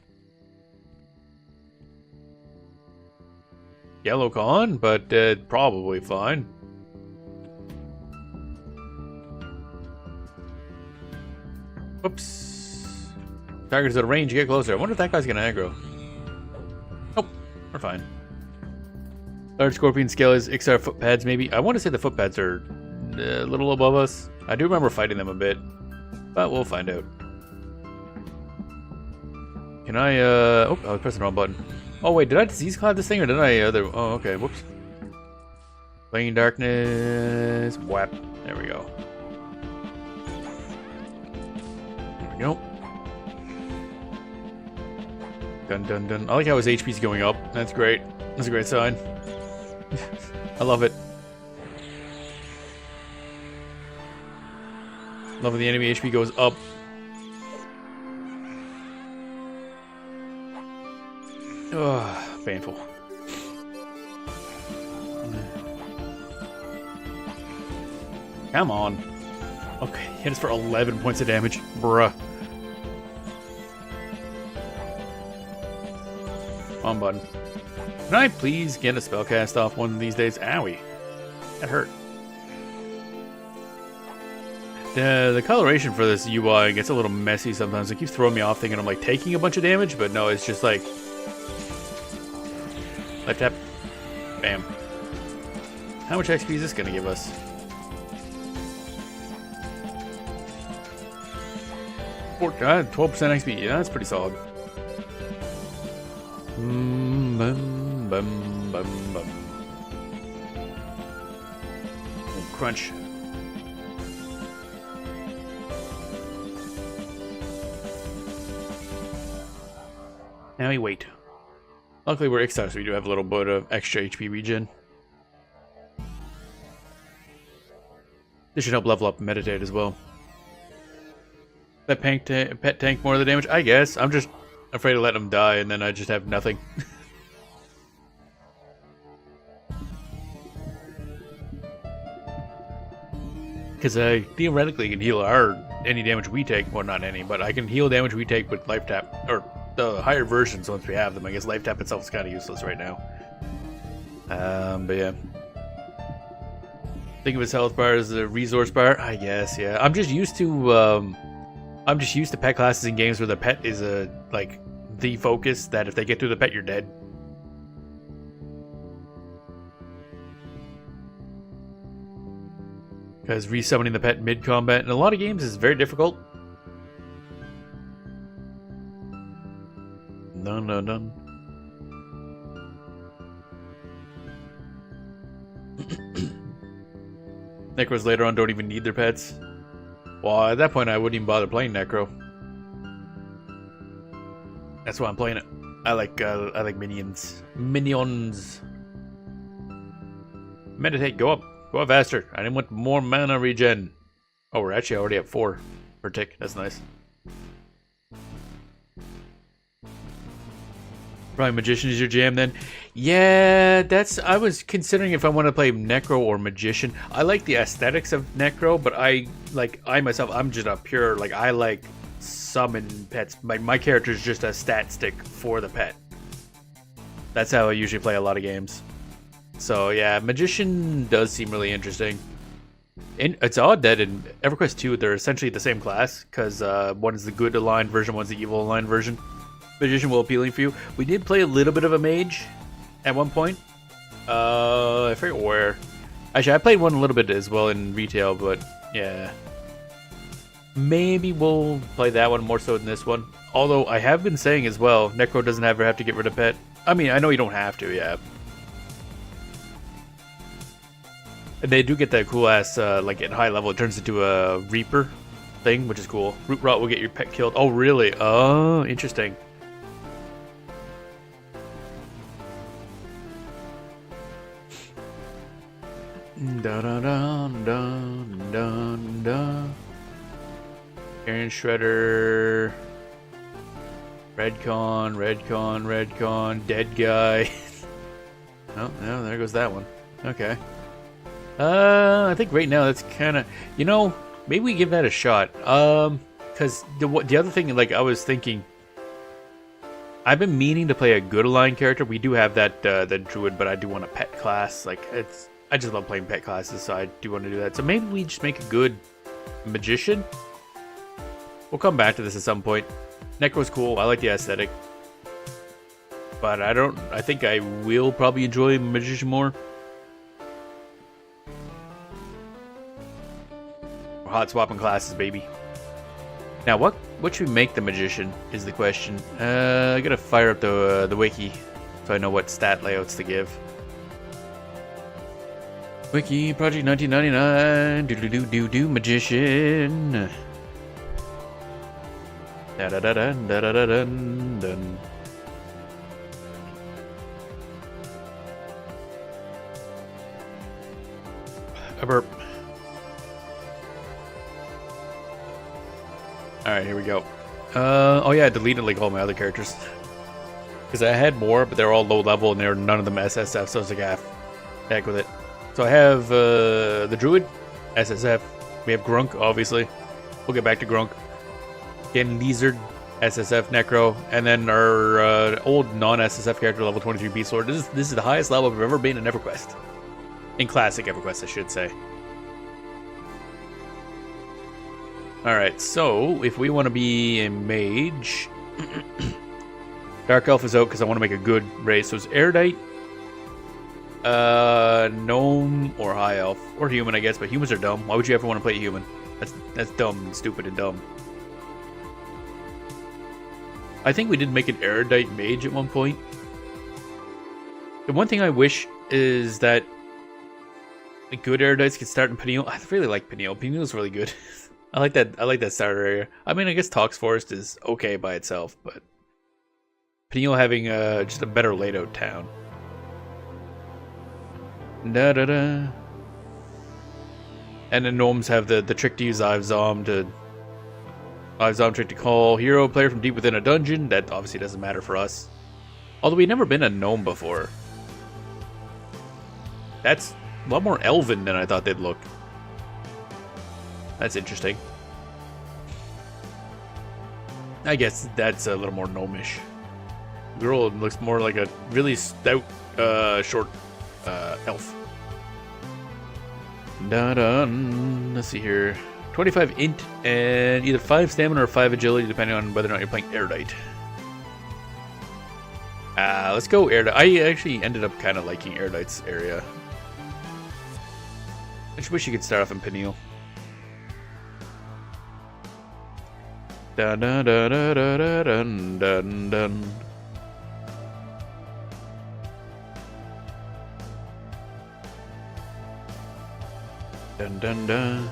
Yellow con, but probably fine. Whoops. Target's at a range, get closer. I wonder if that guy's gonna aggro. Nope, we're fine. Large scorpion scale is XR footpads, maybe. I want to say the footpads are a little above us. I do remember fighting them a bit, but we'll find out. Can I, oh, I was pressing the wrong button. Oh, wait, did I disease cloud this thing, or did I, oh, okay, whoops. Playing darkness, whap. There we go. There we go. Dun. I like how his HP's going up. That's great. That's a great sign. I love it. Love when the enemy HP goes up. Ugh, painful. Come on. Okay, hit us for 11 points of damage. Bruh. On button. Can I please get a spell cast off one of these days? Owie. That hurt. The coloration for this UI gets a little messy sometimes. It keeps throwing me off thinking I'm like taking a bunch of damage, but no, it's just like left tap. Bam. How much XP is this gonna give us? 12% XP. Yeah, that's pretty solid. Oh, crunch. Now we wait. Luckily we're Ixtar, so we do have a little bit of extra HP regen. This should help level up and meditate as well. That pet tank more of the damage? I guess. I'm just afraid to let him die and then I just have nothing. Because I theoretically can heal any damage we take. Well, not any, but I can heal damage we take with life tap. Or the higher versions once we have them. I guess life tap itself is kind of useless right now. But yeah. Think of his health bar as a resource bar? I guess, yeah. I'm just used to pet classes in games where the pet is like the focus, that if they get through the pet, you're dead. Because resummoning the pet mid-combat in a lot of games is very difficult. Dun. Necros later on don't even need their pets. Well, at that point I wouldn't even bother playing Necro. That's why I'm playing it. I like minions. Minions. Meditate, go up. Go up faster. I didn't want more mana regen. Oh, we're actually already at 4. Per tick. That's nice. Probably Magician is your jam then. Yeah, I was considering if I want to play Necro or Magician. I like the aesthetics of Necro, but I'm just a pure, like, I like summon pets. My character is just a stat stick for the pet. That's how I usually play a lot of games. So yeah, Magician does seem really interesting. And it's odd that in EverQuest 2 they're essentially the same class, because one is the good aligned version, one's the evil aligned version. Magician will appealing for you. We did play a little bit of a mage at one point. I forget where. Actually, I played one a little bit as well in retail, but yeah. Maybe we'll play that one more so than this one. Although I have been saying as well, Necro doesn't ever have to get rid of pet. I mean, I know you don't have to, yeah. And they do get that cool ass, like at high level, it turns into a Reaper thing, which is cool. Root Rot will get your pet killed. Oh, really? Oh, interesting. Da da da da da da. Iron Shredder. Redcon, dead guy. Oh, no, there goes that one. Okay. I think right now that's kind of, maybe we give that a shot. Because the other thing, like, I was thinking, I've been meaning to play a good aligned character. We do have that druid, but I do want a pet class. Like, I just love playing pet classes, so I do want to do that. So maybe we just make a good magician. We'll come back to this at some point. Necro's cool. I like the aesthetic, but I think I will probably enjoy magician more. We're hot swapping classes, baby. Now, what should we make the magician is the question. I gotta fire up the wiki so I know what stat layouts to give. Wiki Project 1999. Do magician. Da da da da da da da dun. A burp. Alright, here we go. Oh yeah, I deleted like all my other characters. Because I had more, but they're all low level and they're none of them SSF, so I was like, heck with it. So I have the Druid, SSF. We have Grunk, obviously. We'll get back to Grunk. Again, Lizard, SSF, Necro, and then our old non-SSF character, level 23 Beast Lord. This is the highest level I've ever been in EverQuest. In Classic EverQuest, I should say. Alright, so if we want to be a mage... Dark Elf is out because I want to make a good race. So it's Erudite, Gnome, or High Elf. Or Human, I guess, but humans are dumb. Why would you ever want to play a human? That's dumb and stupid and dumb. I think we did make an Erudite mage at one point. The one thing I wish is that the good Erudites could start in Peniel. I really like Peniel. Peniel's really good. I like that starter area. I mean, I guess Tox Forest is okay by itself, but Peniel having just a better laid out town. Da da da. And the gnomes have the trick to use Ivzom to trick to call hero player from deep within a dungeon. That obviously doesn't matter for us. Although we've never been a gnome before. That's a lot more elven than I thought they'd look. That's interesting. I guess that's a little more gnomish. Girl looks more like a really stout, short elf. Dun. Let's see here. 25 int and either 5 stamina or 5 agility, depending on whether or not you're playing Erudite. Let's go Erudite. I actually ended up kind of liking Erudite's area. I just wish you could start off in Peniel. Dun dun dun dun dun dun dun dun. Dun dun dun.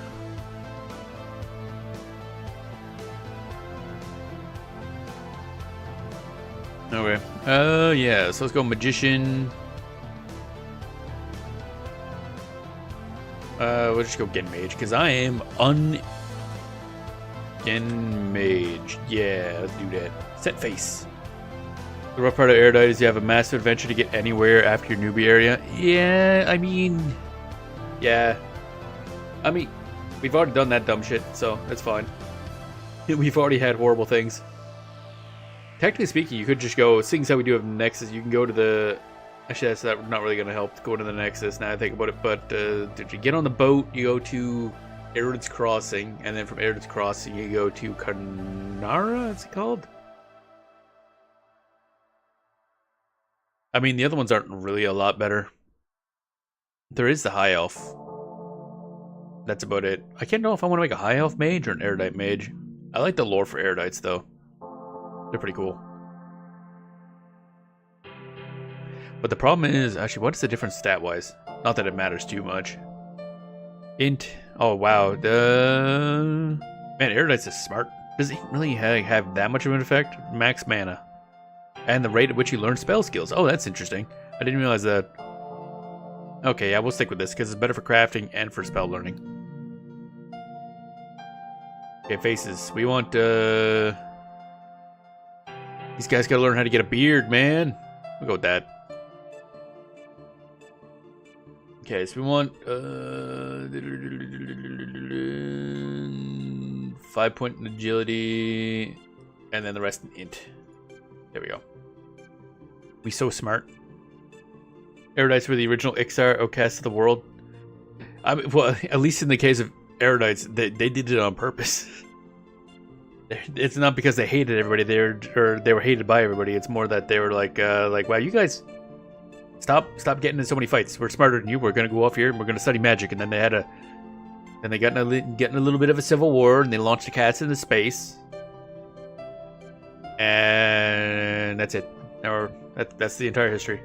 Okay. Yeah, so let's go Magician. We'll just go get Mage, because I am fucking mage. Yeah, let's do that. Set face. The rough part of Erudite is you have a massive adventure to get anywhere after your newbie area. Yeah, I mean... Yeah. I mean, we've already done that dumb shit, so that's fine. We've already had horrible things. Technically speaking, you could just go, seeing as how we do have Nexus, you can go to the... Actually, that's not really going to help to go to the Nexus now I think about it, but if you get on the boat, you go to Erudite's Crossing, and then from Erudite's Crossing, you go to Karnara, is it called? I mean, the other ones aren't really a lot better. There is the High Elf. That's about it. I can't know if I want to make a High Elf mage or an Erudite mage. I like the lore for Erudites, though. They're pretty cool. But the problem is, actually, what is the difference stat-wise? Not that it matters too much. Int. Oh, wow. Man, Erudites is smart. Does it really have that much of an effect? Max mana. And the rate at which you learn spell skills. Oh, that's interesting. I didn't realize that. Okay, yeah, we'll stick with this because it's better for crafting and for spell learning. Okay, faces. We want, these guys gotta learn how to get a beard, man. We'll go with that. Okay, so we want, 5-point in agility, and then the rest in int. There we go. We so smart. Erudites were the original Ixar outcasts of the world. I mean, well, at least in the case of Erudites, they did it on purpose. It's not because they hated everybody. They were hated by everybody. It's more that they were like, wow, you guys, stop getting in so many fights. We're smarter than you. We're gonna go off here and we're gonna study magic. And then they had they got in a little bit of a civil war, and they launched the cats into space. And that's it. Or that's the entire history.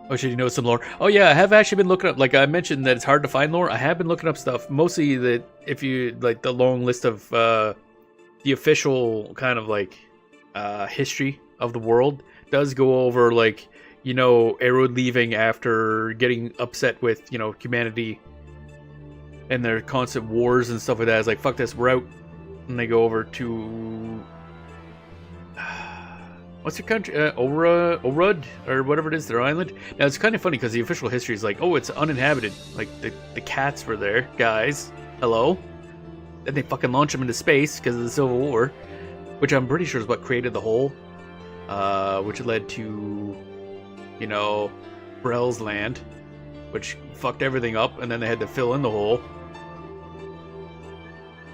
Oh, should you know some lore? Oh yeah, I have actually been looking up, like I mentioned that it's hard to find lore. I have been looking up stuff. Mostly that if you, like the long list of the official kind of like history of the world does go over like, you know, Erud leaving after getting upset with, you know, humanity and their constant wars and stuff like that. It's like, fuck this, we're out. And they go over to... What's your country? Orud? Or whatever it is, their island? Now, it's kind of funny because the official history is like, oh, it's uninhabited. Like, the cats were there. Guys, hello? Then they fucking launch them into space because of the Civil War. Which I'm pretty sure is what created the hole. Which led to, you know, Brel's land. Which fucked everything up, and then they had to fill in the hole.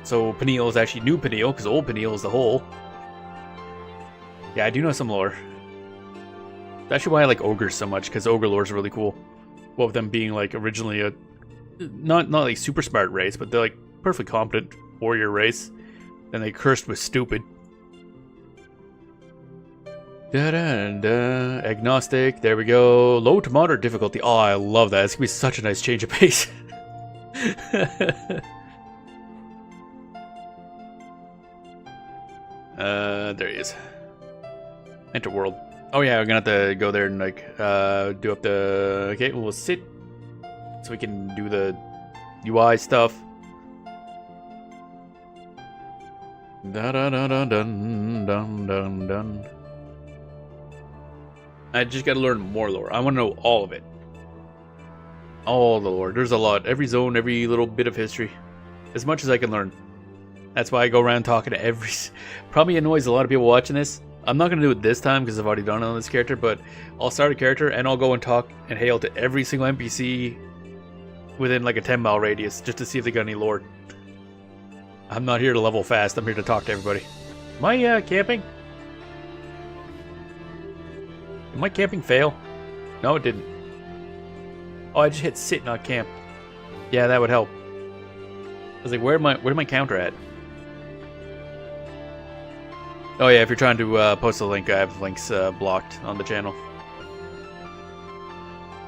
So Peniel is actually New Peniel, because Old Peniel is the hole. Yeah, I do know some lore. That's actually why I like ogres so much, because ogre lore is really cool. Well, with them being like originally a not like super smart race, but they're like perfectly competent warrior race. Then they cursed with stupid. Da-da-da. Agnostic, there we go. Low to moderate difficulty. Oh, I love that. It's gonna be such a nice change of pace. There he is. Enter world. Oh yeah, we're gonna have to go there and like do up the... Okay, we'll sit so we can do the UI stuff. Da-da-da-da-dun-dun-dun-dun. I just gotta learn more lore. I wanna know all of it. All the lore. There's a lot. Every zone, every little bit of history. As much as I can learn. That's why I go around talking to every... Probably annoys a lot of people watching this. I'm not going to do it this time because I've already done it on this character, but I'll start a character and I'll go and talk and hail to every single NPC within like a 10-mile radius just to see if they got any lore. I'm not here to level fast. I'm here to talk to everybody. Am I camping? Did my camping fail? No, it didn't. Oh, I just hit sit, not camp. Yeah, that would help. I was like, where'd my counter at? Oh yeah, if you're trying to post a link, I have links blocked on the channel.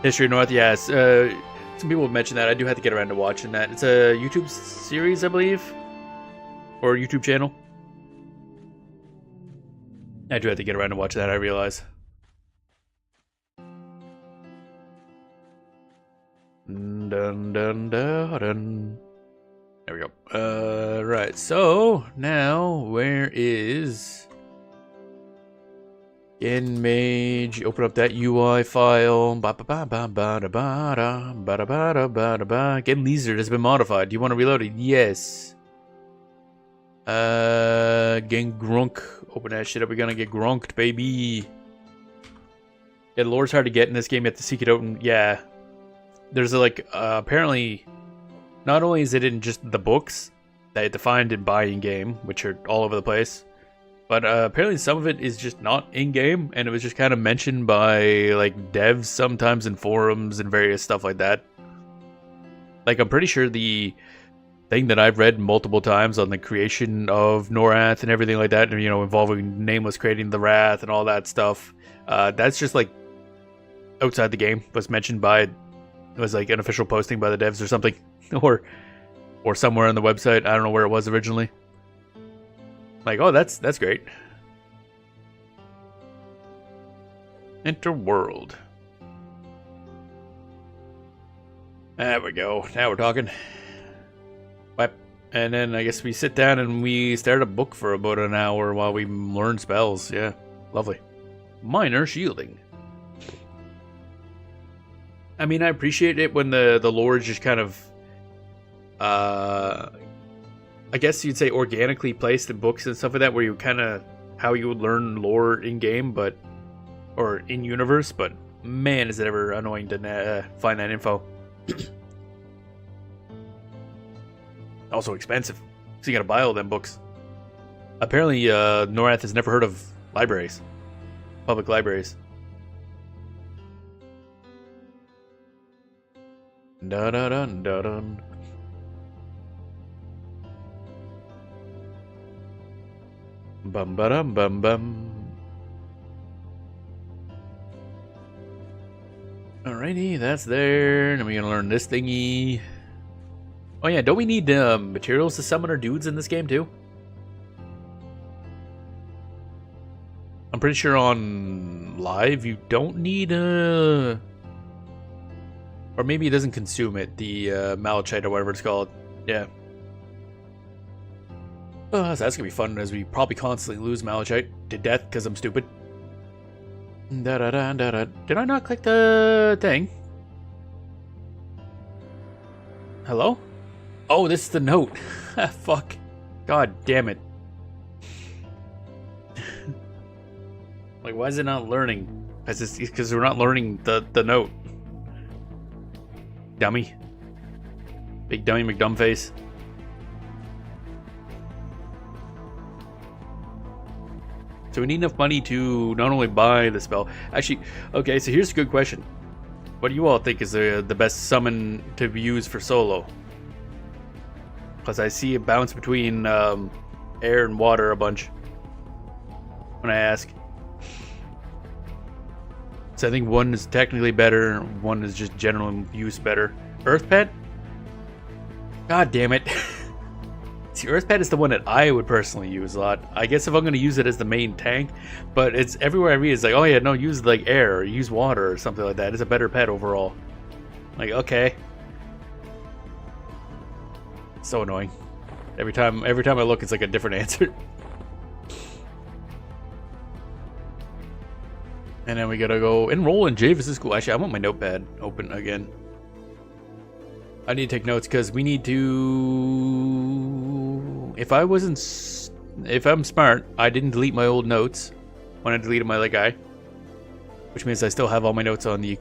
History of North, yes. Some people have mentioned that. I do have to get around to watching that. It's a YouTube series, I believe. Or a YouTube channel. I do have to get around to watch that, I realize. dun dun dun dun dun. There we go. Right. So now where is InMage? Open up that UI file. Get lasered has been modified. Do you want to reload it? Yes. Getting grunk. Open that shit up. We're gonna get grunked, baby. Yeah, the lore's hard to get in this game. You have to seek it out, and yeah, there's like apparently, not only is it in just the books that you have to find and buy in game, which are all over the place, but apparently some of it is just not in game, and it was just kind of mentioned by like devs sometimes in forums and various stuff like that. Like I'm pretty sure the thing that I've read multiple times on the creation of Norath and everything like that, and you know, involving Nameless creating the Wrath and all that stuff, that's just like outside the game. Was mentioned by, it was like an official posting by the devs or something, or somewhere on the website. I don't know where it was originally. Like, oh, that's great. Enter world. There we go. Now we're talking. And then I guess we sit down and we stare at a book for about an hour while we learn spells. Yeah, lovely. Minor shielding. I mean, I appreciate it when the lore is just kind of, I guess you'd say organically placed in books and stuff like that, where you kind of, how you would learn lore in game, but, or in universe, but man, is it ever annoying to find that info. Also expensive, so you gotta buy all them books. Apparently, Norath has never heard of libraries, public libraries. Da da dun da dun. Bum ba dum bum bum. Alrighty, that's there. And we're gonna learn this thingy. Oh yeah, don't we need materials to summon our dudes in this game too? I'm pretty sure on live you don't need or maybe it doesn't consume it, the malachite or whatever it's called. Yeah. So that's gonna be fun, as we probably constantly lose malachite to death because I'm stupid. Da da da da da. Did I not click the thing? Hello? Oh, this is the note. Fuck. God damn it. Like, why is it not learning? Because we're not learning the note. Dummy. Big dummy McDumbface. So we need enough money to not only buy the spell. Actually, okay, so here's a good question. What do you all think is the best summon to use for solo? Because I see it bounce between air and water a bunch when I ask. So I think one is technically better, one is just general use better. Earth Pet? God damn it. See, Earth Pet is the one that I would personally use a lot. I guess if I'm going to use it as the main tank, but it's everywhere I read, it's like, oh yeah, no, use like air or use water or something like that. It's a better pet overall. Like, okay. So annoying. Every time I look, it's like a different answer. And then we gotta go enroll in Javis' school. Actually, I want my notepad open again. I need to take notes because we need to. If I'm smart, I didn't delete my old notes when I deleted my other guy, which means I still have all my notes on the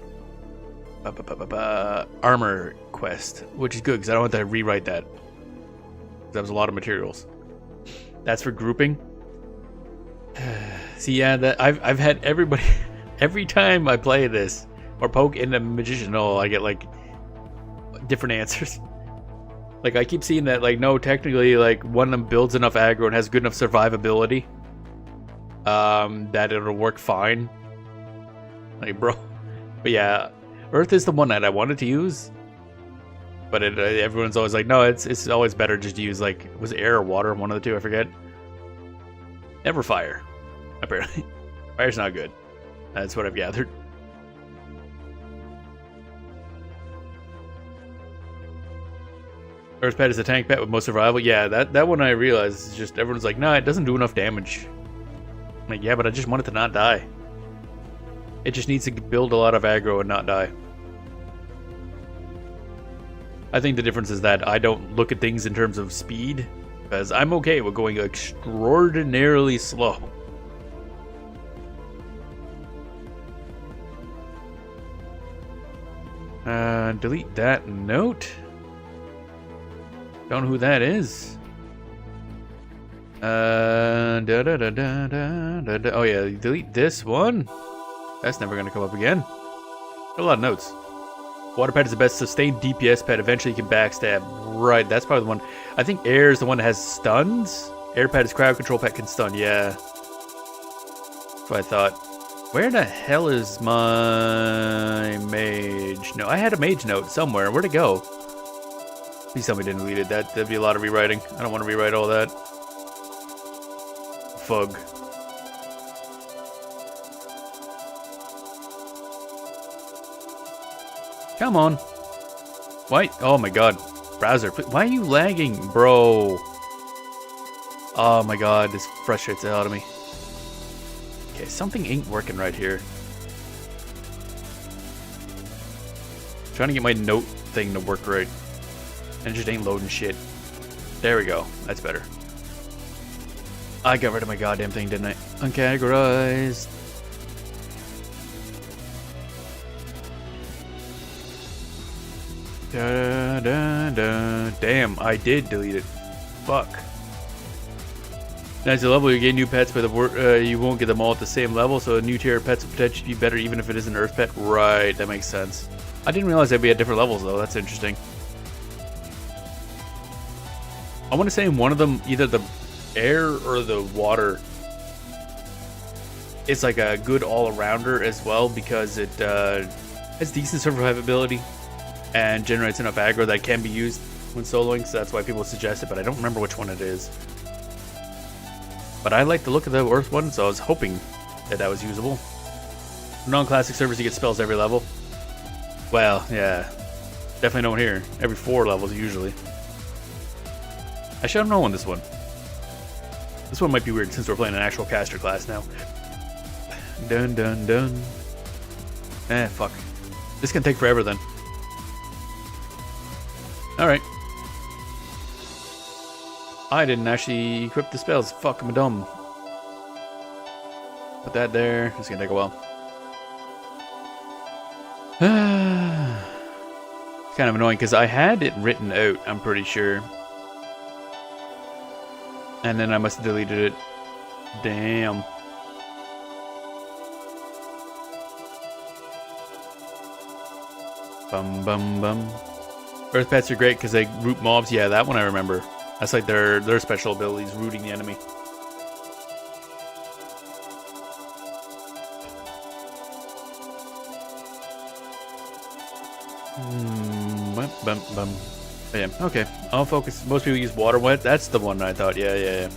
armor quest, which is good because I don't want to rewrite that. That was a lot of materials. That's for grouping. See, yeah, that I've had everybody. Every time I play this or poke in a magician hole, I get like different answers. Like I keep seeing that, like, no, technically, like one of them builds enough aggro and has good enough survivability, that it'll work fine. Like, bro. But yeah, Earth is the one that I wanted to use. But everyone's always like, no, it's always better just to use, like, was it air or water? One of the two, I forget. Never fire, apparently. Fire's not good. That's what I've gathered. Earth pet is a tank pet with most survival. Yeah, that one I realized is just everyone's like, nah, it doesn't do enough damage. I'm like, yeah, but I just want it to not die. It just needs to build a lot of aggro and not die. I think the difference is that I don't look at things in terms of speed, because I'm okay with going extraordinarily slow. Delete that note. Don't know who that is. Oh yeah, delete this one. That's never gonna come up again. A lot of notes. Water pet is the best sustained DPS pet. Eventually you can backstab. Right, that's probably the one. I think air is the one that has stuns. Air pet is crowd control pet, can stun. Yeah. That's what I thought. Where the hell is my mage? No, I had a mage note somewhere. Where'd it go? Please tell me I didn't delete it. That'd be a lot of rewriting. I don't want to rewrite all that. Fug. Come on. Why? Oh my god. Browser, why are you lagging, bro? Oh my god, this frustrates the hell out of me. Okay, something ain't working right here. Trying to get my note thing to work right. And it just ain't loading shit. There we go. That's better. I got rid of my goddamn thing, didn't I? Uncategorized. Da, da, da. Damn, I did delete it. Fuck. As you level, you gain new pets, but you won't get them all at the same level, so a new tier of pets will potentially be better even if it is an Earth pet. Right, that makes sense. I didn't realize they'd be at different levels, though. That's interesting. I want to say in one of them, either the air or the water, it's like a good all-arounder as well, because it has decent survivability and generates enough aggro that can be used when soloing, so that's why people suggest it, but I don't remember which one it is. But I like the look of the Earth one, so I was hoping that that was usable. Non-classic servers, you get spells every level. Well, yeah. Definitely no one here. Every 4 levels, usually. I should have known this one. This one might be weird since we're playing an actual caster class now. Dun dun dun. Eh, fuck. This can take forever then. Alright. I didn't actually equip the spells. Fuck, I'm dumb. Put that there. It's gonna take a while. It's kind of annoying because I had it written out, I'm pretty sure. And then I must have deleted it. Damn. Bum bum bum. Earth pets are great because they root mobs. Yeah, that one I remember. That's like their special abilities, rooting the enemy. Bum, bum. Yeah, okay. I'll focus. Most people use water wet. That's the one I thought. Yeah.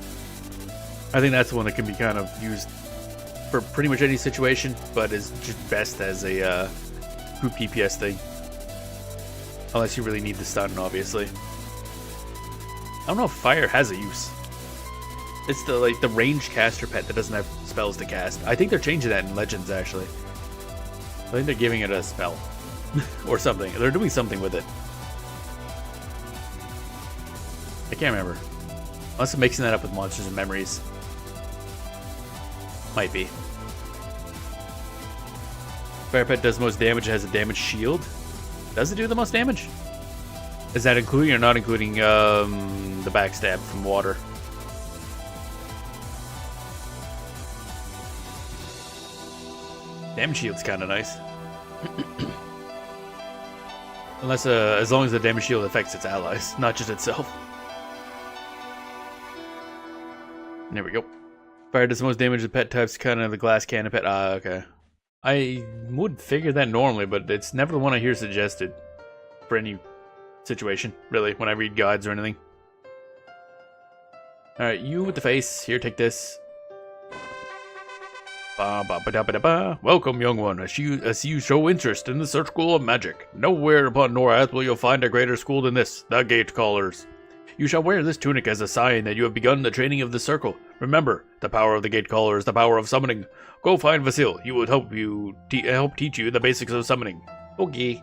I think that's the one that can be kind of used for pretty much any situation, but is just best as a group DPS thing. Unless you really need the stun, obviously. I don't know if fire has a use. It's the ranged caster pet that doesn't have spells to cast. I think they're changing that in Legends, actually. I think they're giving it a spell. Or something. They're doing something with it. I can't remember. Unless I'm mixing that up with Monsters and Memories. Might be. Fire pet does most damage. It has a damage shield. Does it do the most damage? Is that including or not including the backstab from water? Damage shield's kind of nice. Unless, as long as the damage shield affects its allies, not just itself. There we go. Fire does the most damage to pet types, kind of the glass cannon pet. Ah, okay. I would figure that normally, but it's never the one I hear suggested for any situation, really, when I read guides or anything. Alright, you with the face. Here, take this. Ba, ba, ba, da, ba, da, ba. Welcome, young one. I see you show interest in the school of magic. Nowhere upon Norath will you find a greater school than this, the Gatecallers. You shall wear this tunic as a sign that you have begun the training of the circle. Remember, the power of the Gatecaller is the power of summoning. Go find Vasil. He will help teach you the basics of summoning. Okay.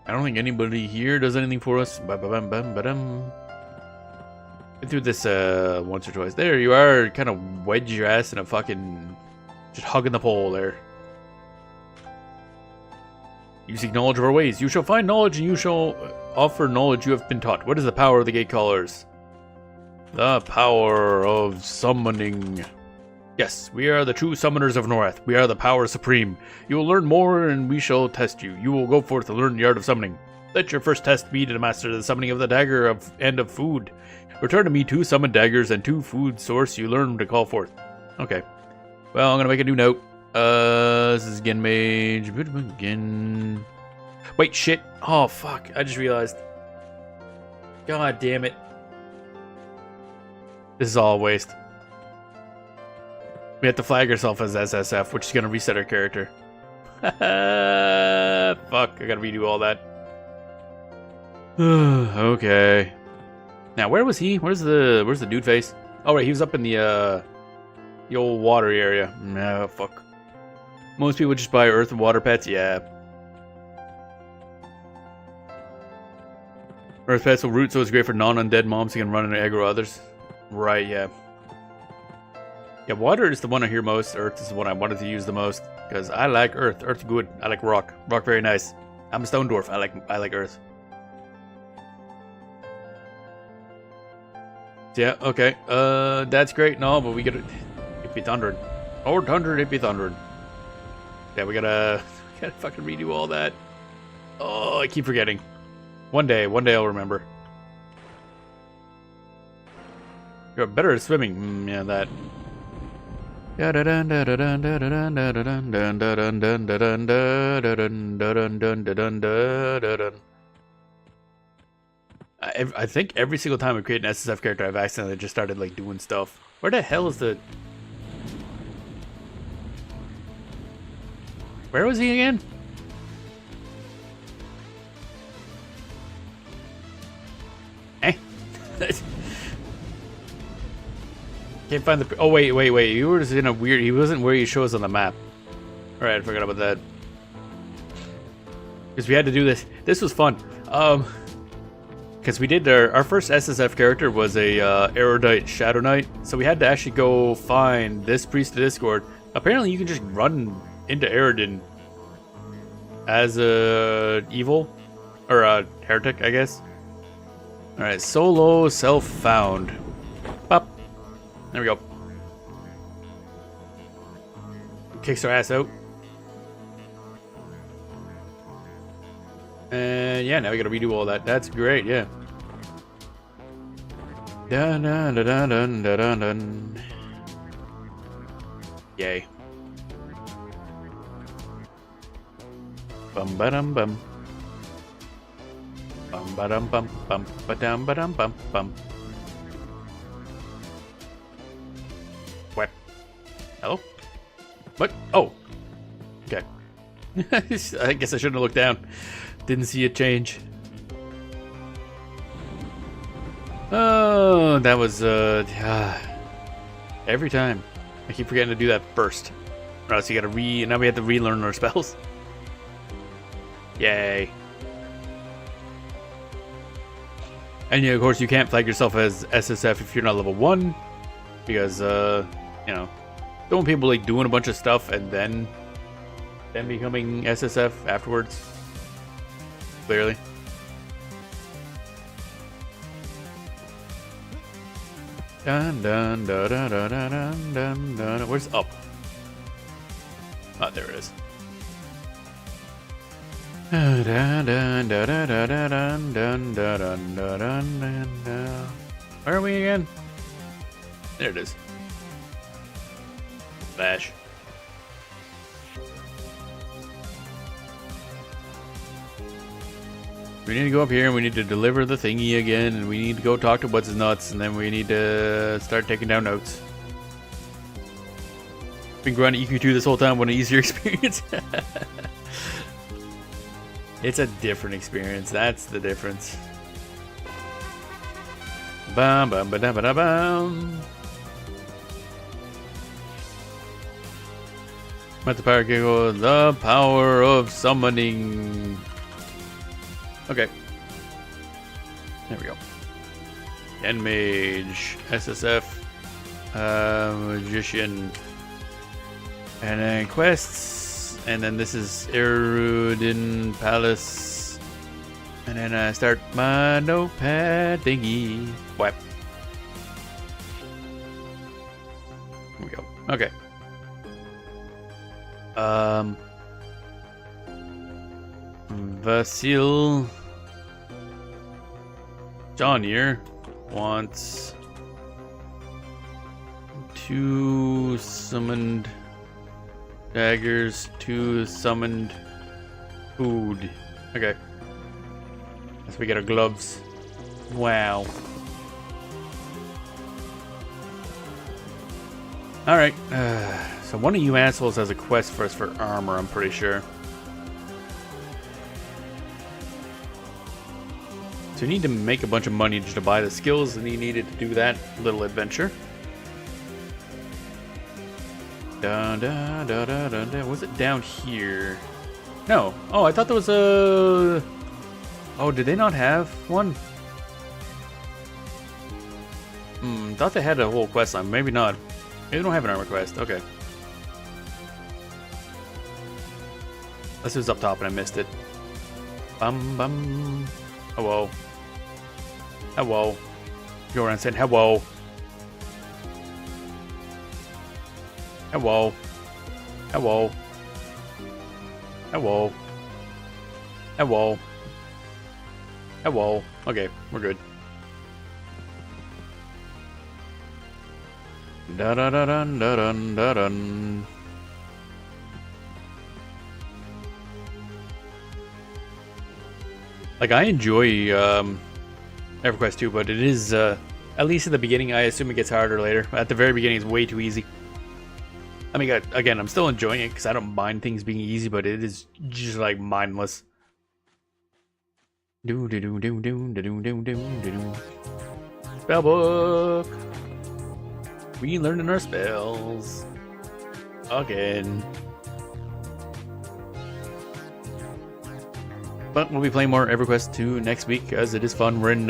I don't think anybody here does anything for us. Ba-ba-bum-bum-ba-dum. Been through this once or twice. There you are, kind of wedge your ass in a fucking... just hugging the pole there. You seek knowledge of our ways. You shall find knowledge and you shall offer knowledge you have been taught. What is the power of the Gatecallers? The power of summoning. Yes, we are the true summoners of Norath. We are the power supreme. You will learn more and we shall test you. You will go forth to learn the art of summoning. Let your first test be to master the summoning of the dagger and of food. Return to me 2 summoned daggers and 2 food source you learn to call forth. Okay. Well, I'm gonna make a new note. This is again mage. Again. Wait, shit. Oh, fuck. I just realized. God damn it. This is all a waste. We have to flag ourselves as SSF, which is gonna reset our character. Fuck, I gotta redo all that. Okay. Now, where was he? Where's the dude face? Oh, right, he was up in the old water area. No, fuck. Most people just buy earth and water pets. Yeah. Earth pets will root, so it's great for non-undead moms who can run and aggro others. Right, yeah. Yeah, water is the one I hear most. Earth is the one I wanted to use the most. Because I like earth. Earth's good. I like rock. Rock very nice. I'm a stone dwarf. I like earth. Yeah, okay. That's great and all, but we gotta... It be thundered. Or thundered, it be thundered. Yeah, we gotta fucking redo all that. Oh, I keep forgetting. One day I'll remember. You're better at swimming. Yeah, that. I think every single time I create an SSF character, I've accidentally just started like doing stuff. Where the hell is the... Where was he again? Eh? Can't find the... Oh, wait. You were just in a weird... He wasn't where he shows on the map. Alright, I forgot about that. Because we had to do this. This was fun. Because we did our first SSF character was a erudite Shadow Knight. So we had to actually go find this priest of Discord. Apparently you can just run into Eredin as a evil. Or a heretic, I guess. Alright, solo self-found. Pop. There we go. Kicks our ass out. And yeah, now we gotta redo all that. That's great, yeah. Dun dun dun dun dun dun dun. Yay. Bum ba dum bum. Bum ba dum bum bum ba dum bum. What? Hello? What? Oh. Okay. I guess I shouldn't have looked down. Didn't see it change. Oh, that was every time. I keep forgetting to do that first. Or else you gotta now we have to relearn our spells. Yay. And yeah, of course you can't flag yourself as SSF if you're not level 1. Because you know, don't want people like doing a bunch of stuff and then becoming SSF afterwards. Clearly. Dun dun dun dun dun dun dun dun. Where's up? Oh, there it is. Dun dun dun dun dun dun dun dun dun dun. Where are we again? There it is. Bash. We need to go up here and we need to deliver the thingy again, and we need to go talk to what's his nuts, and then we need to start taking down notes. Been grinding EQ2 this whole time. What an easier experience. It's a different experience. That's the difference. Bam bam ba da ba da bam. At the power giggle, the power of summoning. Okay. There we go. End mage, SSF, magician, and then quests, and then this is Erudin Palace, and then I start my notepad thingy. Whap. Here we go. Okay. Vasil John here wants 2 summoned daggers, 2 summoned food. Okay. As we get our gloves. Wow. Alright. So one of you assholes has a quest for us for armor, I'm pretty sure. So you need to make a bunch of money just to buy the skills, and you needed to do that little adventure. Da da da da da da. Was it down here? No. Oh, I thought there was a... Oh, did they not have one? Thought they had a whole quest line. Maybe not. Maybe they don't have an armor quest. Okay. Unless it was up top and I missed it. Bum bum. Hello. Hello. Go around saying hello. Hello. Hello. Hello. Hello. Hello. Okay, we're good. Da da da dun da dun da dun. Like, I enjoy EverQuest 2, but it is, at least in the beginning, I assume it gets harder later. At the very beginning, it's way too easy. I mean, again, I'm still enjoying it because I don't mind things being easy, but it is just, like, mindless. Spellbook! We learning our spells. Again. But we'll be playing more EverQuest 2 next week, as it is fun. We're in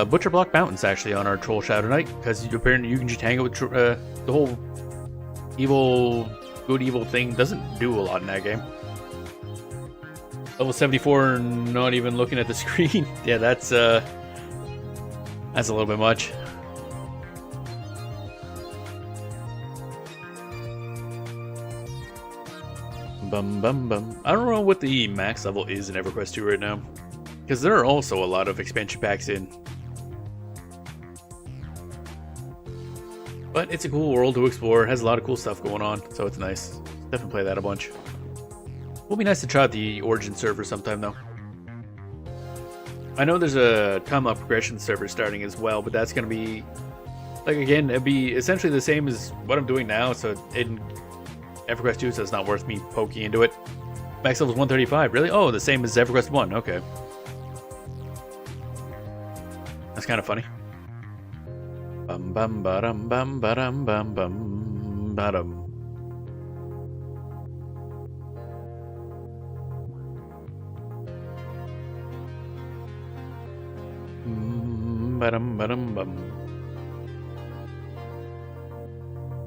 Butcher Block Mountains, actually, on our Troll Shadow Night, because apparently you can just hang out with the whole good evil thing. Doesn't do a lot in that game. Level 74, not even looking at the screen. Yeah, that's a little bit much. Bum bum bum. I don't know what the max level is in EverQuest 2 right now, because there are also a lot of expansion packs in. But it's a cool world to explore. It has a lot of cool stuff going on, so it's nice. Definitely play that a bunch. Will be nice to try out the Origin server sometime, though. I know there's a timeline progression server starting as well, but that's going to be, like, again, it'd be essentially the same as what I'm doing now, so in EverQuest 2, so it's not worth me poking into it. Max level is 135, really? Oh, the same as EverQuest 1, okay. That's kind of funny. Bum bum ba-dum bum ba-dum bum bum ba-dum. Ba-dum ba-dum bum.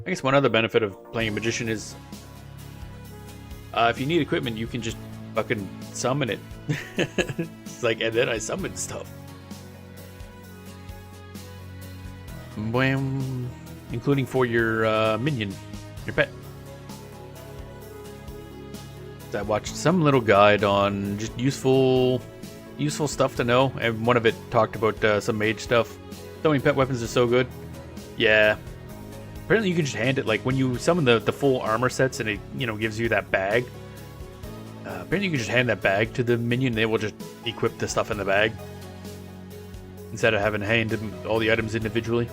I guess one other benefit of playing a magician is if you need equipment, you can just fucking summon it. It's like, and then I summon stuff. Bam. Including for your minion, your pet. I watched some little guide on just useful stuff to know, and one of it talked about some mage stuff. So many pet weapons are so good. Yeah. Apparently you can just hand it, like, when you summon the full armor sets and it, you know, gives you that bag. Apparently you can just hand that bag to the minion and they will just equip the stuff in the bag. Instead of having to hand them all the items individually,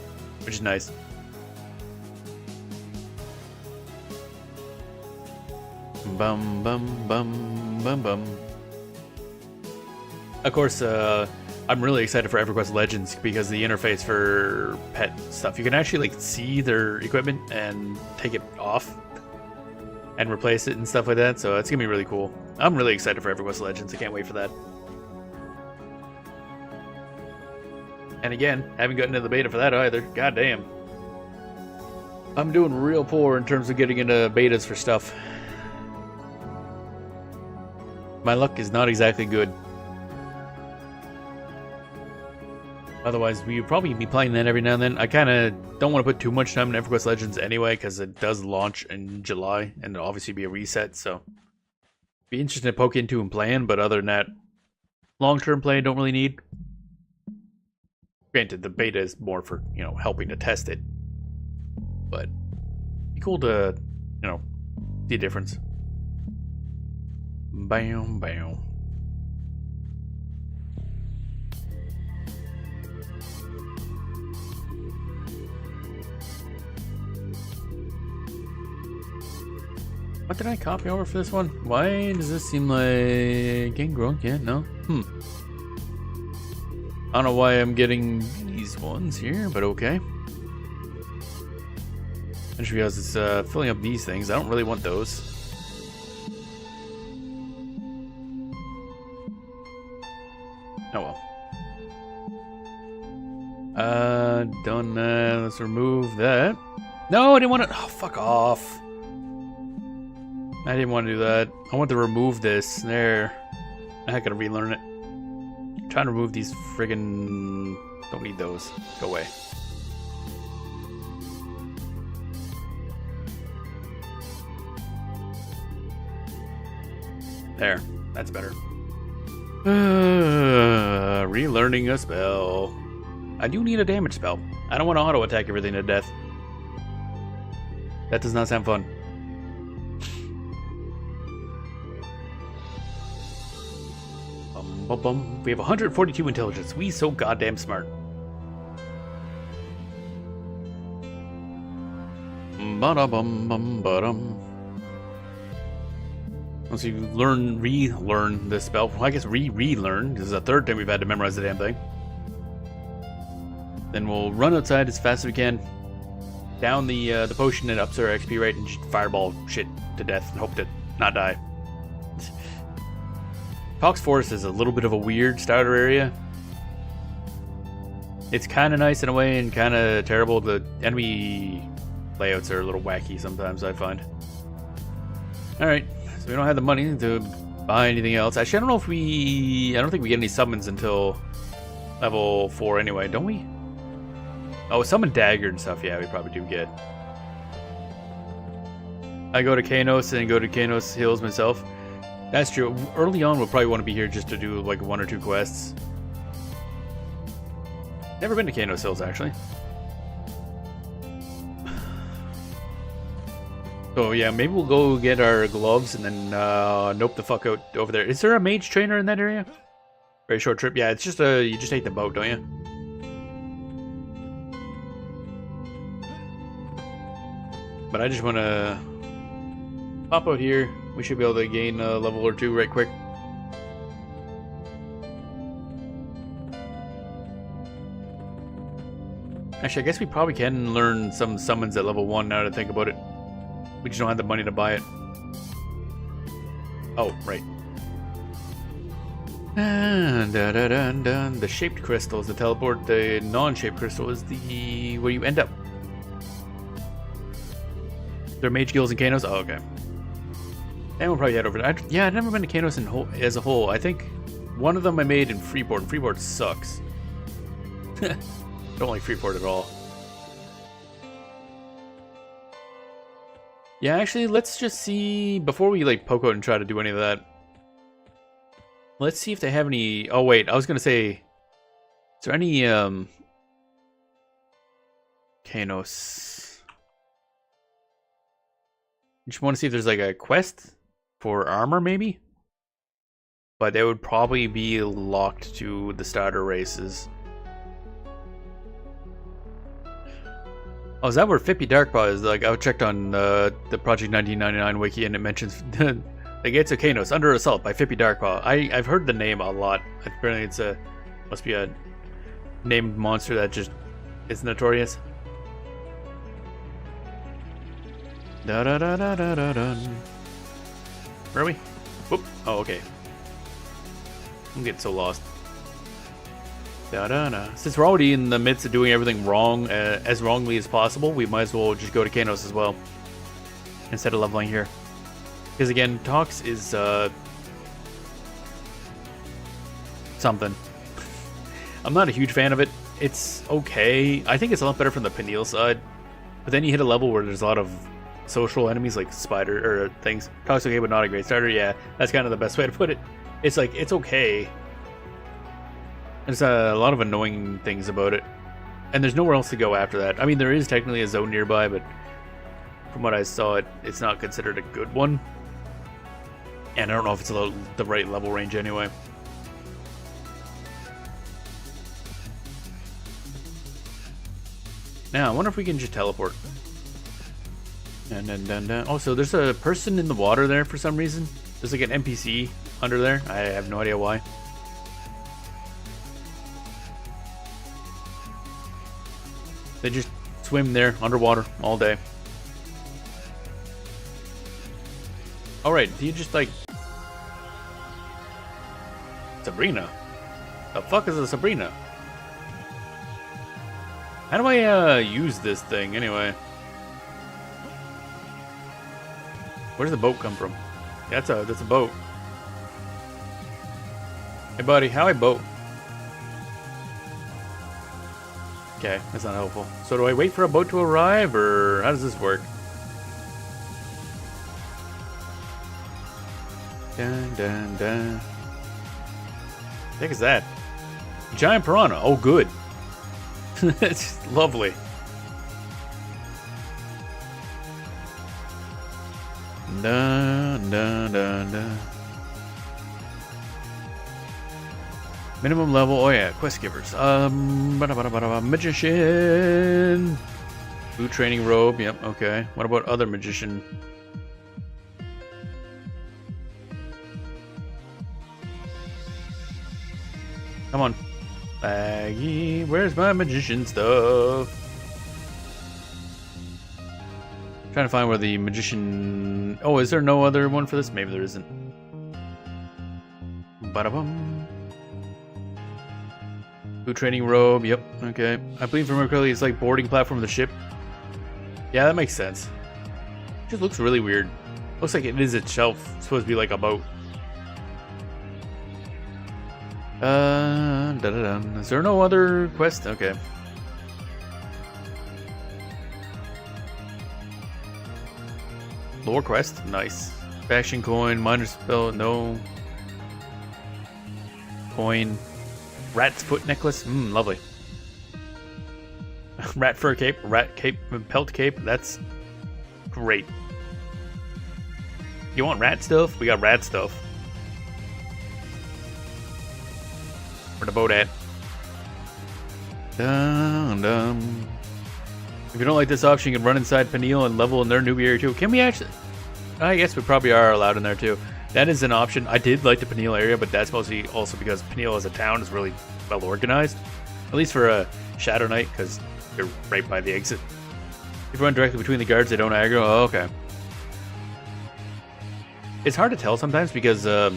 which is nice. Bum bum bum bum bum. Of course, I'm really excited for EverQuest Legends because the interface for pet stuff, you can actually like see their equipment and take it off and replace it and stuff like that. So it's gonna be really cool. I'm really excited for EverQuest Legends. I can't wait for that. And again, haven't gotten into the beta for that either. God damn. I'm doing real poor in terms of getting into betas for stuff. My luck is not exactly good. Otherwise, we would probably be playing that every now and then. I kind of don't want to put too much time in EverQuest Legends anyway, because it does launch in July, and it'll obviously be a reset, so... Be interesting to poke into and plan, but other than that, long-term play don't really need. Granted, the beta is more for, you know, helping to test it. But, be cool to, you know, see a difference. Bam, bam. What did I copy over for this one? Why does this seem like Gangrel? Yeah, no? I don't know why I'm getting these ones here, but okay. I just realized it's filling up these things. I don't really want those. Oh well. Done that. Let's remove that. No, I didn't want to. Oh, fuck off. I didn't want to do that. I want to remove this. There. I gotta relearn it. I'm trying to remove these friggin'... Don't need those. Go away. There. That's better. Relearning a spell. I do need a damage spell. I don't want to auto attack everything to death. That does not sound fun. We have 142 intelligence. We so goddamn smart. Ba-da-bum-bum-ba-dum. Once you relearn this spell, well, I guess relearn. This is the third time we've had to memorize the damn thing. Then we'll run outside as fast as we can, down the potion and ups our XP rate, and just fireball shit to death and hope to not die. Cox Forest is a little bit of a weird starter area. It's kind of nice in a way and kind of terrible. The enemy layouts are a little wacky sometimes, I find. Alright, so we don't have the money to buy anything else. Actually, I don't know if I don't think we get any summons until level 4 anyway, don't we? Oh, summon dagger and stuff, yeah, we probably do get. I go to Kanos and go to Kanos Hills myself. That's true. Early on, we'll probably want to be here just to do like 1 or 2 quests. Never been to Kanos Hills, actually. So yeah, maybe we'll go get our gloves and then nope the fuck out over there. Is there a mage trainer in that area? Very short trip. Yeah, it's just you just take the boat, don't you? But I just want to pop out here. We should be able to gain a level or 2 right quick. Actually, I guess we probably can learn some summons at level 1 now that I think about it. We just don't have the money to buy it. Oh, right. The shaped crystal is the teleport. The non-shaped crystal is the where you end up. There are mage guilds in Kanos? Oh, okay. And we'll probably head over there. Yeah, I've never been to Kanos as a whole. I think one of them I made in Freeport, and Freeport sucks. Don't like Freeport at all. Yeah, actually, let's just see, before we like poke out and try to do any of that, let's see if they have any. Oh wait, I was gonna say, is there any Kanos? You just want to see if there's like a quest for armor, maybe? but they would probably be locked to the starter races. Oh, is that where Fippy Darkpaw is? Like, I checked on the Project 1999 wiki, and it mentions the Gates of Kanos under assault by Fippy Darkpaw. I've heard the name a lot. Apparently, it's must be a named monster that just is notorious. Da da da da da da da. Where are we? Whoop. Oh, okay. I'm getting so lost. Since we're already in the midst of doing everything wrong, as wrongly as possible, we might as well just go to Kanos as well, instead of leveling here. Because again, Tox is, something. I'm not a huge fan of it. It's okay. I think it's a lot better from the Peniel side. But then you hit a level where there's a lot of social enemies, like spider, or things. Tox okay, but not a great starter. Yeah, that's kind of the best way to put it. It's like, it's okay. There's a lot of annoying things about it. And there's nowhere else to go after that. I mean, there is technically a zone nearby, but from what I saw, it's not considered a good one. And I don't know if it's the right level range anyway. Now, I wonder if we can just teleport. Dun, dun, dun, dun. Oh, so there's a person in the water there for some reason. There's like an NPC under there. I have no idea why. They just swim there underwater all day. Alright, do you just like... Sabrina? The fuck is a Sabrina? How do I use this thing anyway? Where does the boat come from? Yeah, that's a boat. Hey buddy, how I boat? Okay, that's not helpful. So do I wait for a boat to arrive, or how does this work? Dun dun dun. What the heck is that? Giant piranha. Oh, good. It's lovely. Dun dun dun dun. Minimum level, oh yeah, quest givers. Magician. Boot training robe, yep, okay. What about other magician? Come on. Baggy, where's my magician stuff? Trying to find where the magician... Oh, is there no other one for this? Maybe there isn't. Ba-da-bum. Boot training robe, yep, okay. I believe from correctly it's like boarding platform of the ship. Yeah, that makes sense. It just looks really weird. Looks like it is itself supposed to be like a boat. Is there no other quest? Okay. Lore quest, nice. Faction coin, miner spell, no. Coin. Rat's foot necklace, lovely. Rat fur cape, rat cape, pelt cape, that's great. You want rat stuff? We got rat stuff. Where the boat at? Dum dum. If you don't like this option, you can run inside Peniel and level in their newbie area too. Can we actually? I guess we probably are allowed in there too. That is an option. I did like the Peniel area, but that's mostly also because Peniel as a town is really well organized. At least for a Shadow Knight, because you're right by the exit. If you run directly between the guards, they don't aggro. Oh, okay. It's hard to tell sometimes because the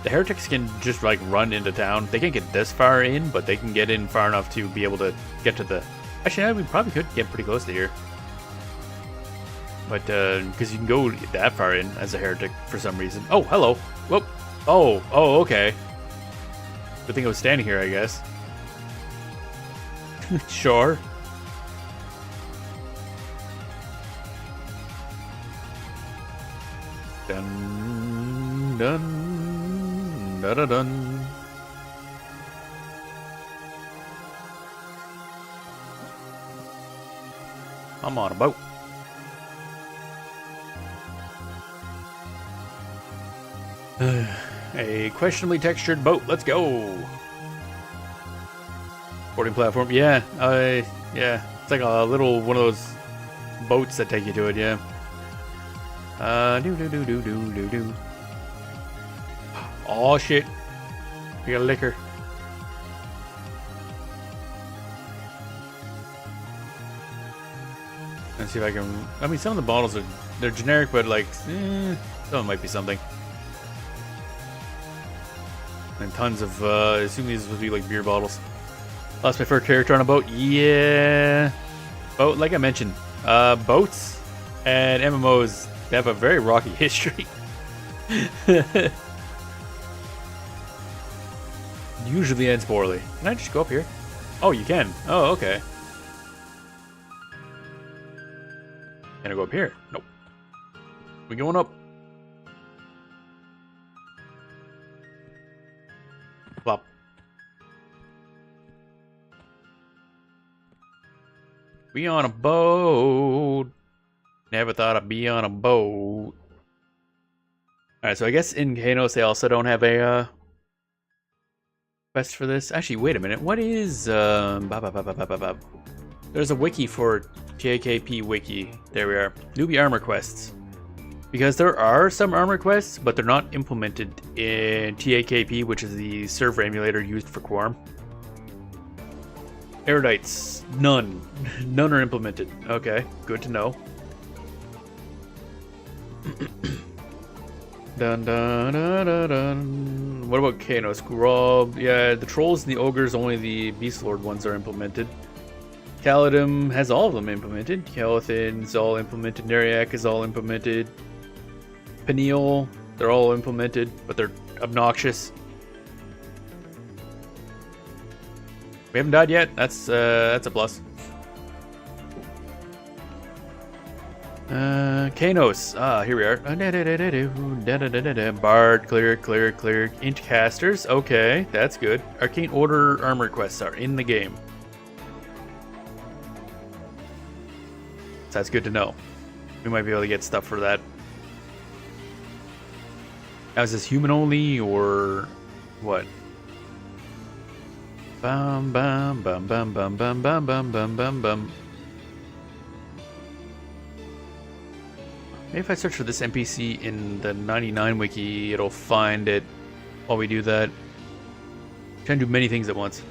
heretics can just like run into town. They can't get this far in, but they can get in far enough to be able to get to the... Actually, we probably could get pretty close to here. But, because you can go that far in as a heretic for some reason. Oh, hello. Whoop. Oh, okay. Good thing I was standing here, I guess. Sure. Dun, dun, da da dun. I'm on a boat. A questionably textured boat. Let's go. Boarding platform. Yeah. Yeah. It's like a little one of those boats that take you to it. Yeah. Do. Oh shit. We got a liquor. Let's see if I can. I mean, some of the bottles they're generic, but like some might be something. And tons of. I assume these would be like beer bottles. Lost my first character on a boat. Yeah. Boat, like I mentioned, boats and MMOs have a very rocky history. Usually ends poorly. Can I just go up here? Oh, you can. Oh, okay. Can I go up here? Nope. We going up. Plop. Be on a boat. Never thought I'd be on a boat. Alright, so I guess in Kanos they also don't have a quest for this. Actually, wait a minute. What is There's a wiki for TAKP wiki. There we are. Newbie armor quests. Because there are some armor quests, but they're not implemented in TAKP, which is the server emulator used for Quarm. Erudites, none. None are implemented. Okay, good to know. Dun dun dun dun dun. What about Kanos? Grub? Yeah, the trolls and the ogres, only the Beast Lord ones are implemented. Kaladin has all of them implemented. Kelathin's all implemented. Neriak is all implemented. Peniel, they're all implemented, but they're obnoxious. We haven't died yet. That's a plus. Kanos. Here we are. Bard, cleric, int casters. Okay, that's good. Arcane Order armor quests are in the game. So that's good to know. We might be able to get stuff for that. Now, is this human only or what? Bum bum bum bum bum bum bum bum bum bum bum. Maybe if I search for this NPC in the 99 wiki, it'll find it while we do that. I'm trying to do many things at once.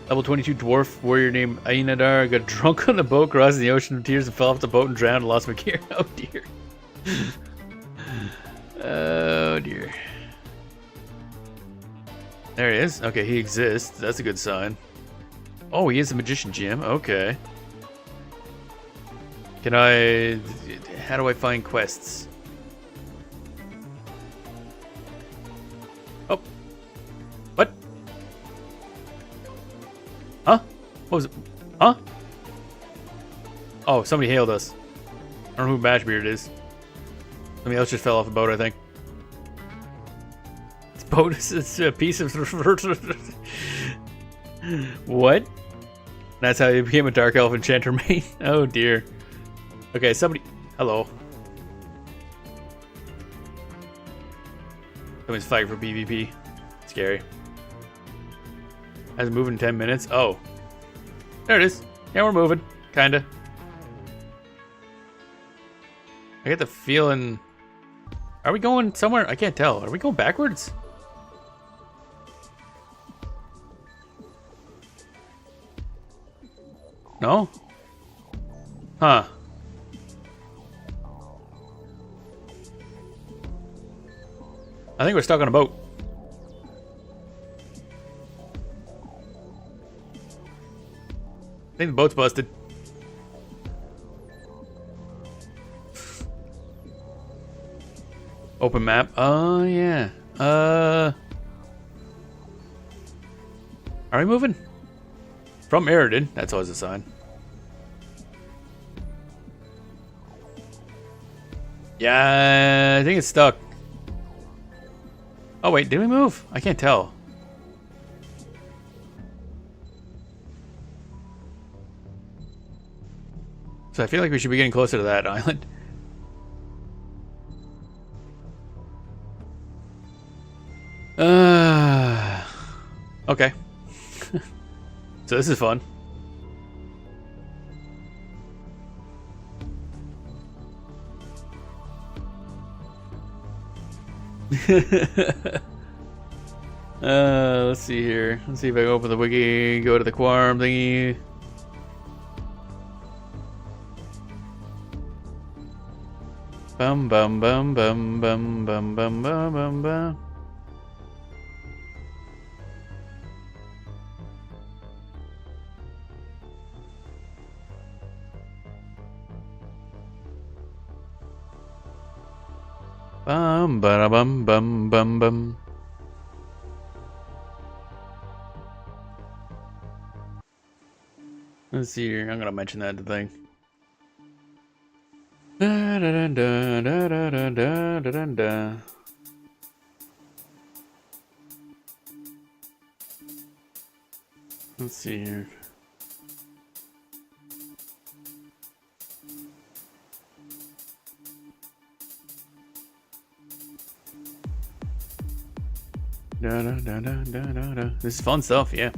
Level 22 dwarf warrior named Ainadar got drunk on the boat, crossed the ocean of tears, and fell off the boat and drowned and lost my gear. Oh dear. Oh dear. There he is. Okay, he exists. That's a good sign. Oh, he is a magician gem. Okay. Can I... How do I find quests? Oh. What? Huh? What was it? Huh? Oh, somebody hailed us. I don't know who Matchbeard is. Somebody else just fell off the boat, I think. This boat is a piece of... What? That's how you became a Dark Elf Enchanter main? Oh dear. Okay, somebody... Hello. Somebody's fighting for PvP. Scary. Hasn't moved in 10 minutes. Oh. There it is. Yeah, we're moving. Kinda. I get the feeling... Are we going somewhere? I can't tell. Are we going backwards? No? Huh. I think we're stuck on a boat. I think the boat's busted. Open map. Oh, yeah. Are we moving? From Eridan. That's always a sign. Yeah, I think it's stuck. Oh, wait. Did we move? I can't tell. So I feel like we should be getting closer to that island. Okay. So this is fun. Let's see here. Let's see if I can open the wiki, go to the Quarm thingy. Bum bum bum bum bum bum bum bum bum bum. Bum ba bum bum bum bum. Let's see here. I'm gonna mention that thing. Da, da, da, da, da, da, da, da, da, da. Let's see here. Da, da, da, da, da, da, da. This is fun stuff, yeah.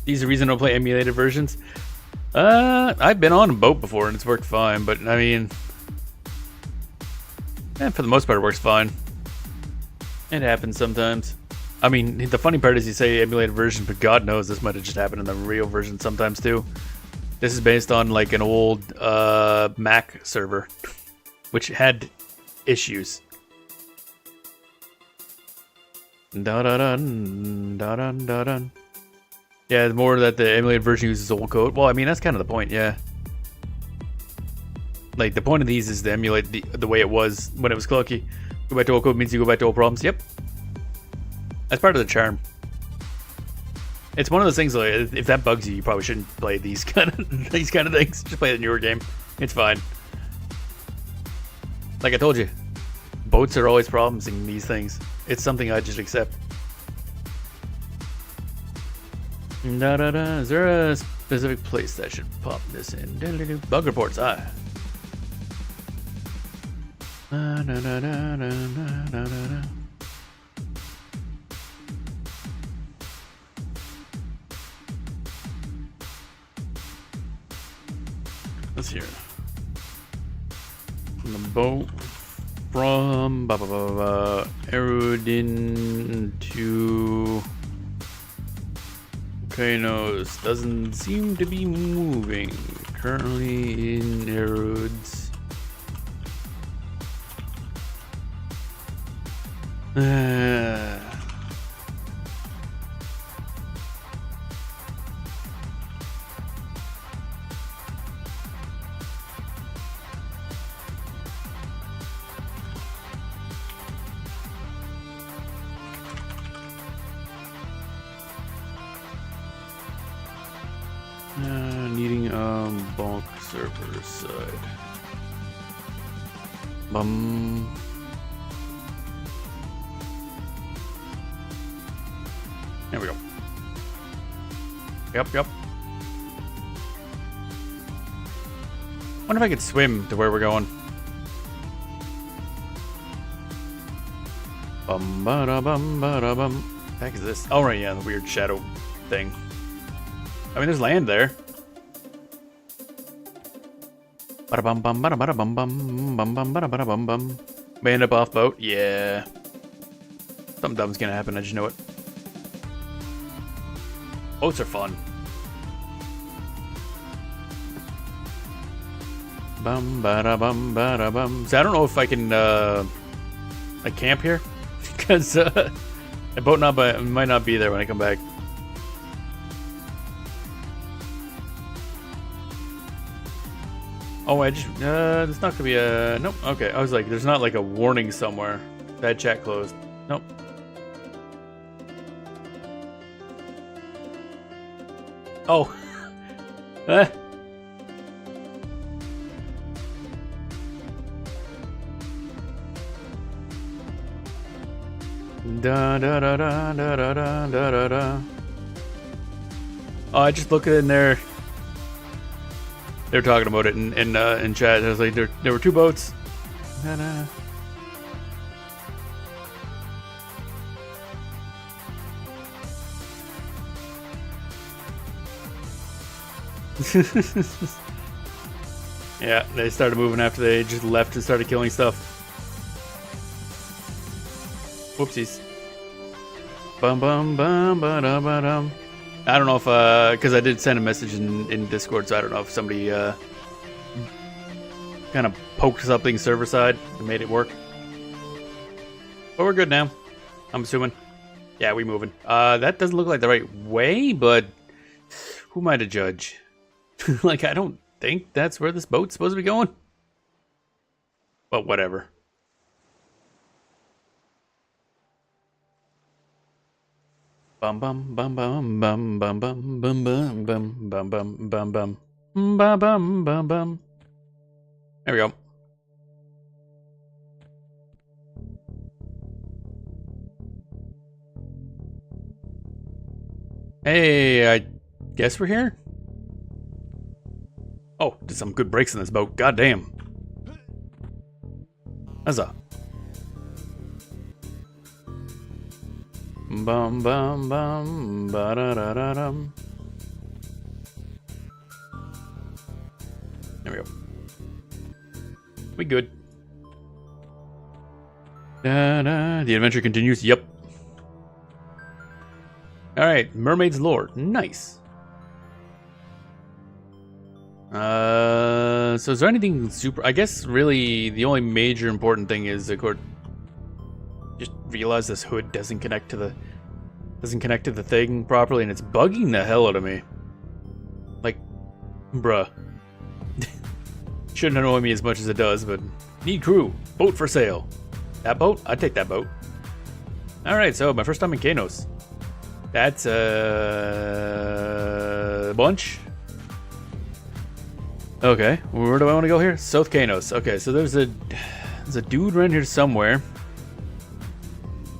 These are reason to play emulated versions. I've been on a boat before and it's worked fine, but I mean, for the most part, it works fine. It happens sometimes. I mean, the funny part is you say emulated version, but God knows this might have just happened in the real version sometimes too. This is based on like an old Mac server, which had issues. Da da da da da da da. Yeah, the more that the emulated version uses old code. Well, I mean that's kind of the point, yeah. Like the point of these is to emulate the way it was when it was clunky. Go back to old code means you go back to old problems. Yep, that's part of the charm. It's one of those things like if that bugs you, you probably shouldn't play these kind of things. Just play the newer game. It's fine. Like I told you, boats are always problems in these things. It's something I just accept. Da da da. Is there a specific place that should pop this in? Bug reports. Da da da da da da da da. Let's hear. From the boat. From Aerodin to Volcanoes doesn't seem to be moving. Currently in Aerods. Needing bulk server side. Bum. There we go. Yep. Wonder if I could swim to where we're going. Bum ba da bum ba da bum. What the heck is this? Oh right, yeah, the weird shadow thing. I mean, there's land there. Bada bum bum bada bada bum bum bum bum bada bada bum bum. May end up off boat. Yeah. Something dumb's gonna happen. I just know it. Boats are fun. Bum bada bum bada bum. So I don't know if I can like camp here because the boat might not be there when I come back. Oh, I just, there's not gonna be a, nope, okay. I was like, there's not like a warning somewhere. Bad chat closed. Nope. Oh. Eh. Da da da da da da da da da. Oh, I just looked in there. They were talking about it in chat. I was like, there were two boats. Yeah, they started moving after they just left and started killing stuff. Whoopsies. Bum bum bum ba da ba dum. I don't know if because I did send a message in Discord, so I don't know if somebody kind of poked something server side and made it work. But we're good now, I'm assuming. Yeah, we moving. That doesn't look like the right way, but who am I to judge? Like, I don't think that's where this boat's supposed to be going. But whatever. Bum bum bum bum bum bum bum bum bum bum bum bum bum bum bum bum bum bum. There we go. Hey, I guess we're here? Oh, did some good brakes in this boat. God damn. Huzzah. Bum bum bum ba da da da dum. There we go. We good. Da da. The adventure continues. Yep. All right, Mermaid's Lore. Nice. So is there anything super? I guess really the only major important thing is, of course, just realize this hood doesn't connect to the thing properly, and it's bugging the hell out of me. Like, bruh. Shouldn't annoy me as much as it does, but need crew. Boat for sale. That boat? I'd take that boat. All right, so my first time in Kanos. That's a bunch. Okay, where do I want to go here? South Kanos. Okay, so there's a dude around here somewhere.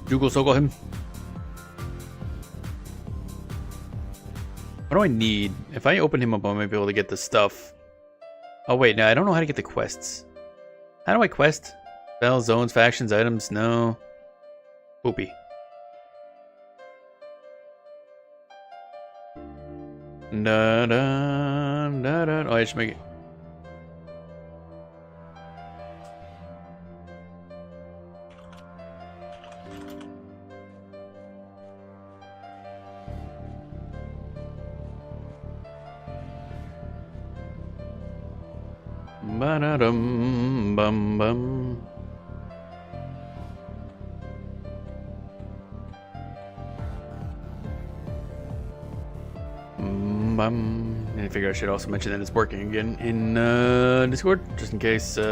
Jugal Sogol him. What do I need? If I open him up, I might be able to get the stuff. Oh wait, no, I don't know how to get the quests. How do I quest? Spell, zones, factions, items, no. Poopy. Da da da da. Oh, I should make it. Ba da dum bum bum. I figure I should also mention that it's working again in Discord, just in case we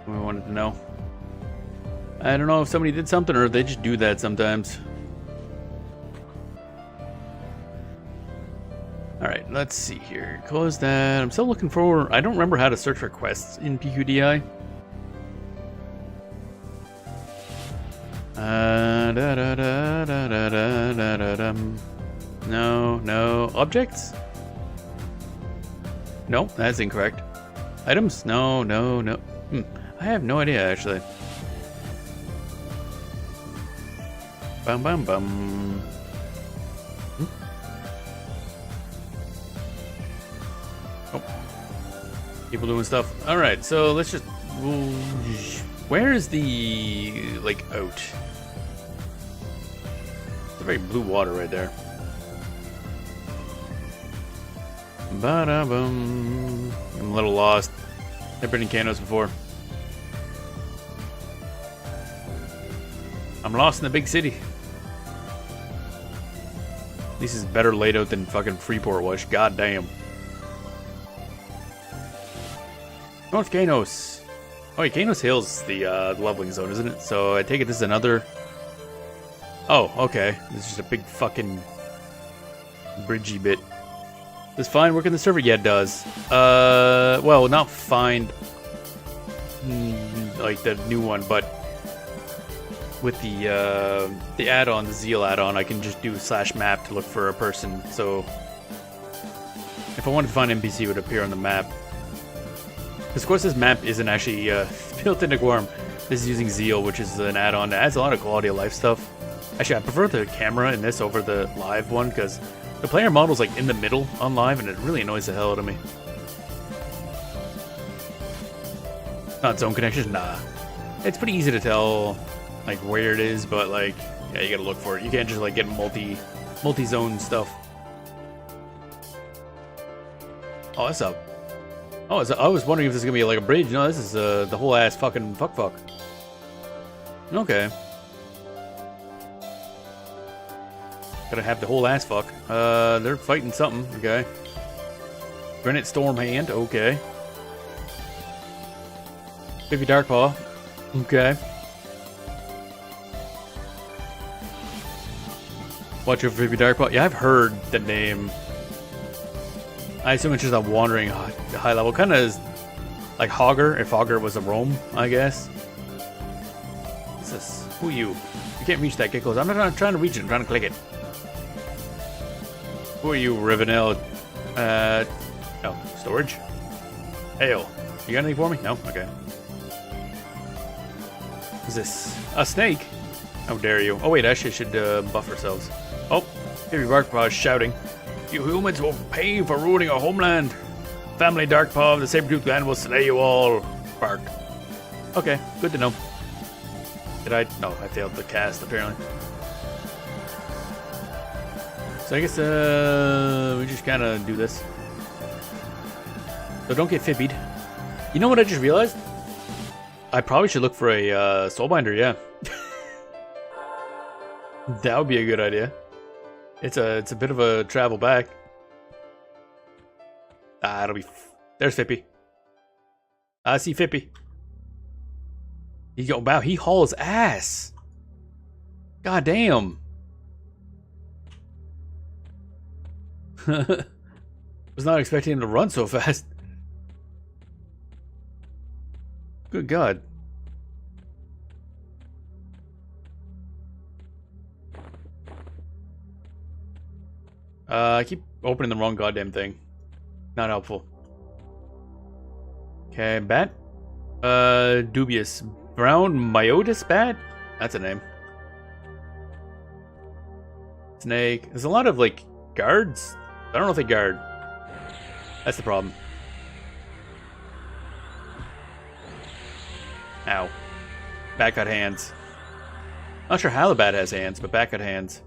wanted to know. I don't know if somebody did something or if they just do that sometimes. Alright, let's see here. Close that. I'm still looking for... I don't remember how to search for quests in PQDI. Da da da da da da da da dum. No, no. Objects? No, that's incorrect. Items? No, no, no. I have no idea, actually. Bum, bum, bum. Oh. People doing stuff. Alright, so let's just... Where is the... like, out? It's a very blue water right there. Ba-da-bum. I'm a little lost. I've been in Kanos before. I'm lost in the big city. This is better laid out than fucking Freeport was. God damn. North Kanos. Oh, yeah, Kanos Hill's the leveling zone, isn't it? So I take it this is another... Oh, okay. This is just a big fucking bridgey bit. Does fine work in the server? Yeah, it does. Well, not fine like the new one, but with the add-on, the Zeal add-on, I can just do /map to look for a person. So if I wanted to find an NPC, it would appear on the map. Because of course this map isn't actually built into Quarm. This is using Zeal, which is an add-on that adds a lot of quality of life stuff. Actually, I prefer the camera in this over the live one, because The player model's like in the middle on live, and it really annoys the hell out of me. Not zone connections, nah. It's pretty easy to tell like where it is, but like yeah, you gotta look for it. You can't just like get multi-zone stuff. Oh, that's up. Oh, I was wondering if this is gonna be like a bridge. No, this is the whole ass fucking fuck. Okay. Gotta have the whole ass fuck. They're fighting something. Okay. Granite Storm Hand. Okay. Baby Darkpaw. Okay. Watch your Baby Darkpaw. Yeah, I've heard the name. I assume it's just a wandering high level. Kind of like Hogger, if Hogger was a roam, I guess. What's this? Who are you? You can't reach that. Get close. I'm not trying to reach it. I'm trying to click it. Who are you, Rivenel? No. Storage? Hail. You got anything for me? No? Okay. What's this? A snake? How dare you? Oh wait, actually should buff ourselves. Oh, Baby Darkpaw is shouting. You humans will pay for ruining our homeland. Family Darkpaw of the Saber-Tooth Clan will slay you all. Bark. Okay, good to know. Did I? No, I failed the cast apparently. So I guess we just kind of do this. So don't get fibbied. You know what I just realized? I probably should look for a soulbinder. Yeah, that would be a good idea. It's a bit of a travel back. It'll be. There's Fippy. I see Fippy. Wow, he hauls ass. God damn. Was not expecting him to run so fast. Good God. I keep opening the wrong goddamn thing. Not helpful. Okay, bat. Dubious. Brown Myotis bat? That's a name. Snake. There's a lot of, like, guards. I don't know if they guard. That's the problem. Ow. Bat got hands. Not sure how the bat has hands, but bat got hands.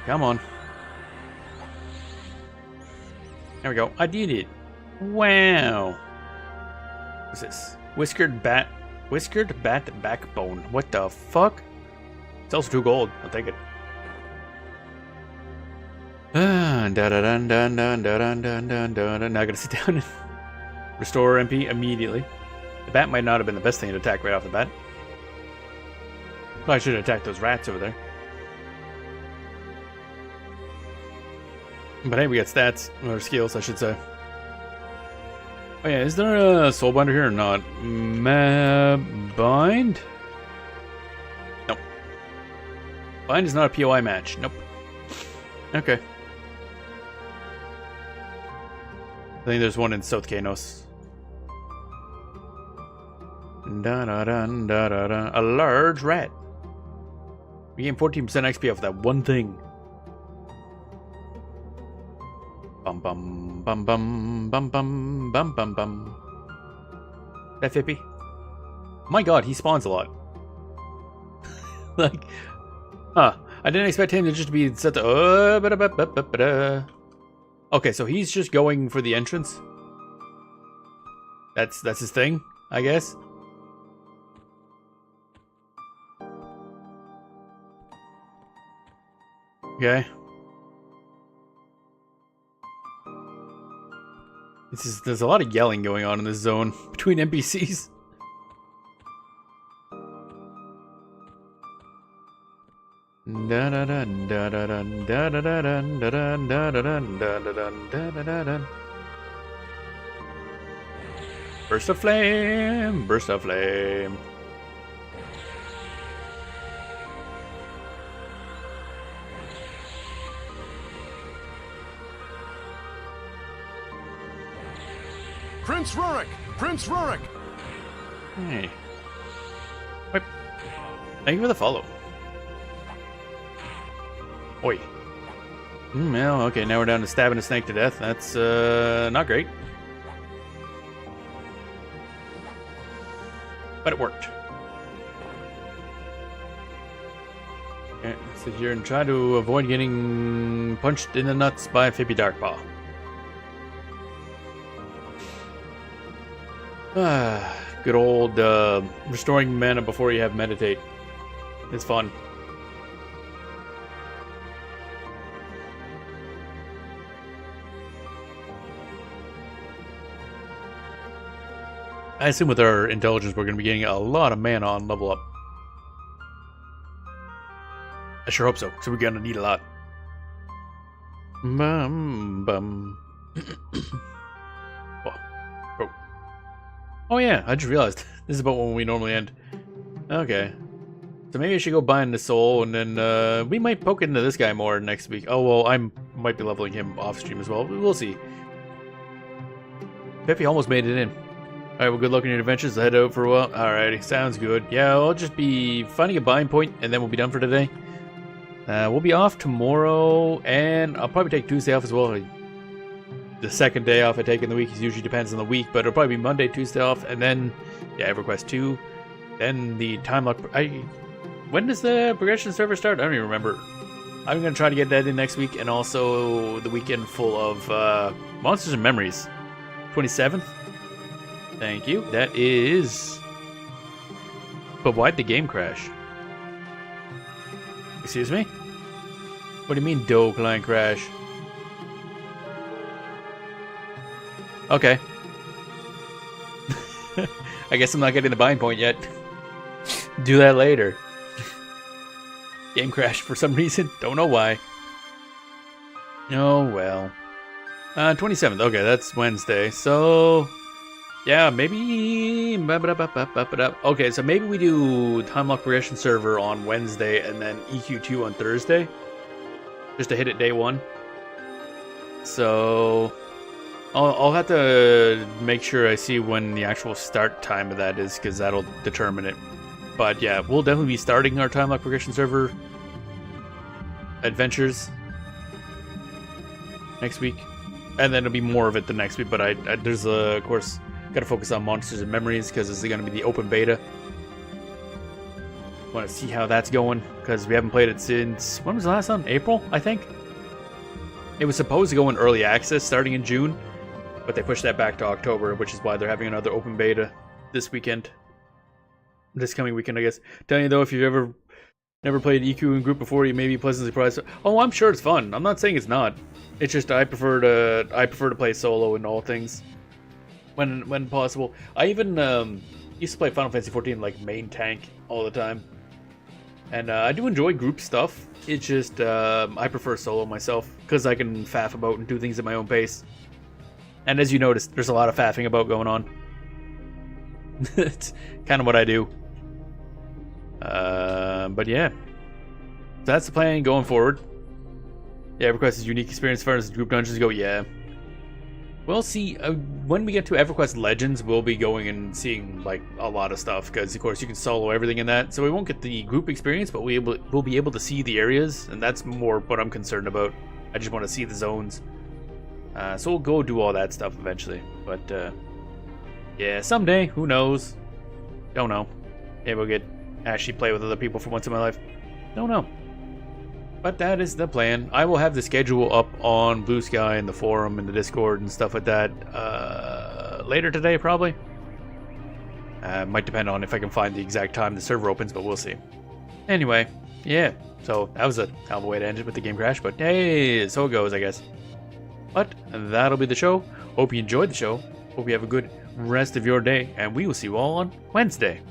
Come on. There we go. I did it. Wow. What's this? Whiskered bat backbone. What the fuck? It's also 2 gold. I'll take it. Now I gotta sit down and restore MP immediately. The bat might not have been the best thing to attack right off the bat. Probably should have attacked those rats over there. But hey, we got stats, or skills, I should say. Oh yeah, is there a soulbinder here or not? Bind? Nope. Bind is not a POI match. Nope. Okay. I think there's one in South Kanos. A large rat. We gain 14% XP off that one thing. Bum bum bum bum bum bum bum bum bum. That Fippy? My God, he spawns a lot. Like, huh? I didn't expect him to just be set to. Okay, so he's just going for the entrance. That's his thing, I guess. Okay. There's a lot of yelling going on in this zone between NPCs. Burst of flame! Burst of flame! Prince Rurik! Prince Rurik! Hey. Wait. Thank you for the follow. Oi. Well, okay, now we're down to stabbing a snake to death. That's, not great. But it worked. Okay, sit here and try to avoid getting punched in the nuts by a Fippy Darkpaw. Good old restoring mana before you have meditate. It's fun. I assume with our intelligence we're going to be getting a lot of mana on level up. I sure hope so, because we're going to need a lot. Bum. Oh yeah, I just realized this is about when we normally end. Okay. So maybe I should go bind the soul, and then we might poke into this guy more next week. Oh well, I might be leveling him off stream as well. We'll see. Peppy almost made it in. Alright, well good luck in your adventures. Head out for a while. Alrighty, sounds good. Yeah, I'll just be finding a bind point, and then we'll be done for today. We'll be off tomorrow, and I'll probably take Tuesday off as well. The second day off I take in the week usually depends on the week, but it'll probably be Monday, Tuesday off, and then, yeah, EverQuest 2. Then the time lock. When does the progression server start? I don't even remember. I'm going to try to get that in next week, and also the weekend full of Monsters and Memories. 27th? Thank you. That is... But why'd the game crash? Excuse me? What do you mean, Doe client crash? Okay. I guess I'm not getting the bind point yet. Do that later. Game crashed for some reason. Don't know why. Oh, well. 27th. Okay, that's Wednesday. So, yeah, maybe... Okay, so maybe we do Time Lock Progression Server on Wednesday and then EQ2 on Thursday. Just to hit it day one. So... I'll have to make sure I see when the actual start time of that is, because that'll determine it. But yeah, we'll definitely be starting our Time Lock Progression Server adventures next week. And then it'll be more of it the next week, but there's, of course, got to focus on Monsters and Memories, because this is going to be the open beta. Want to see how that's going, because we haven't played it since... When was the last one? April, I think? It was supposed to go in early access starting in June. But they pushed that back to October, which is why they're having another open beta this weekend. This coming weekend, I guess. Telling you though, if you've never played EQ in group before, you may be pleasantly surprised. Oh, I'm sure it's fun. I'm not saying it's not. It's just I prefer to play solo in all things when possible. I even used to play Final Fantasy 14 like main tank all the time, and I do enjoy group stuff. It's just I prefer solo myself because I can faff about and do things at my own pace. And as you noticed, there's a lot of faffing about going on. It's kind of what I do. But yeah. That's the plan going forward. Yeah, EverQuest is unique experience as far as group dungeons go, yeah. We'll see. When we get to EverQuest Legends, we'll be going and seeing like a lot of stuff. Because, of course, you can solo everything in that. So we won't get the group experience, but we'll be able to see the areas. And that's more what I'm concerned about. I just want to see the zones. So we'll go do all that stuff eventually. But, yeah, someday. Who knows? Don't know. Maybe we'll actually play with other people for once in my life. Don't know. But that is the plan. I will have the schedule up on Blue Sky and the forum and the Discord and stuff like that later today, probably. Might depend on if I can find the exact time the server opens, but we'll see. Anyway, yeah. So that was a hell of a way to end it with the game crash, but hey, so it goes, I guess. But that'll be the show. Hope you enjoyed the show. Hope you have a good rest of your day, and we will see you all on Wednesday.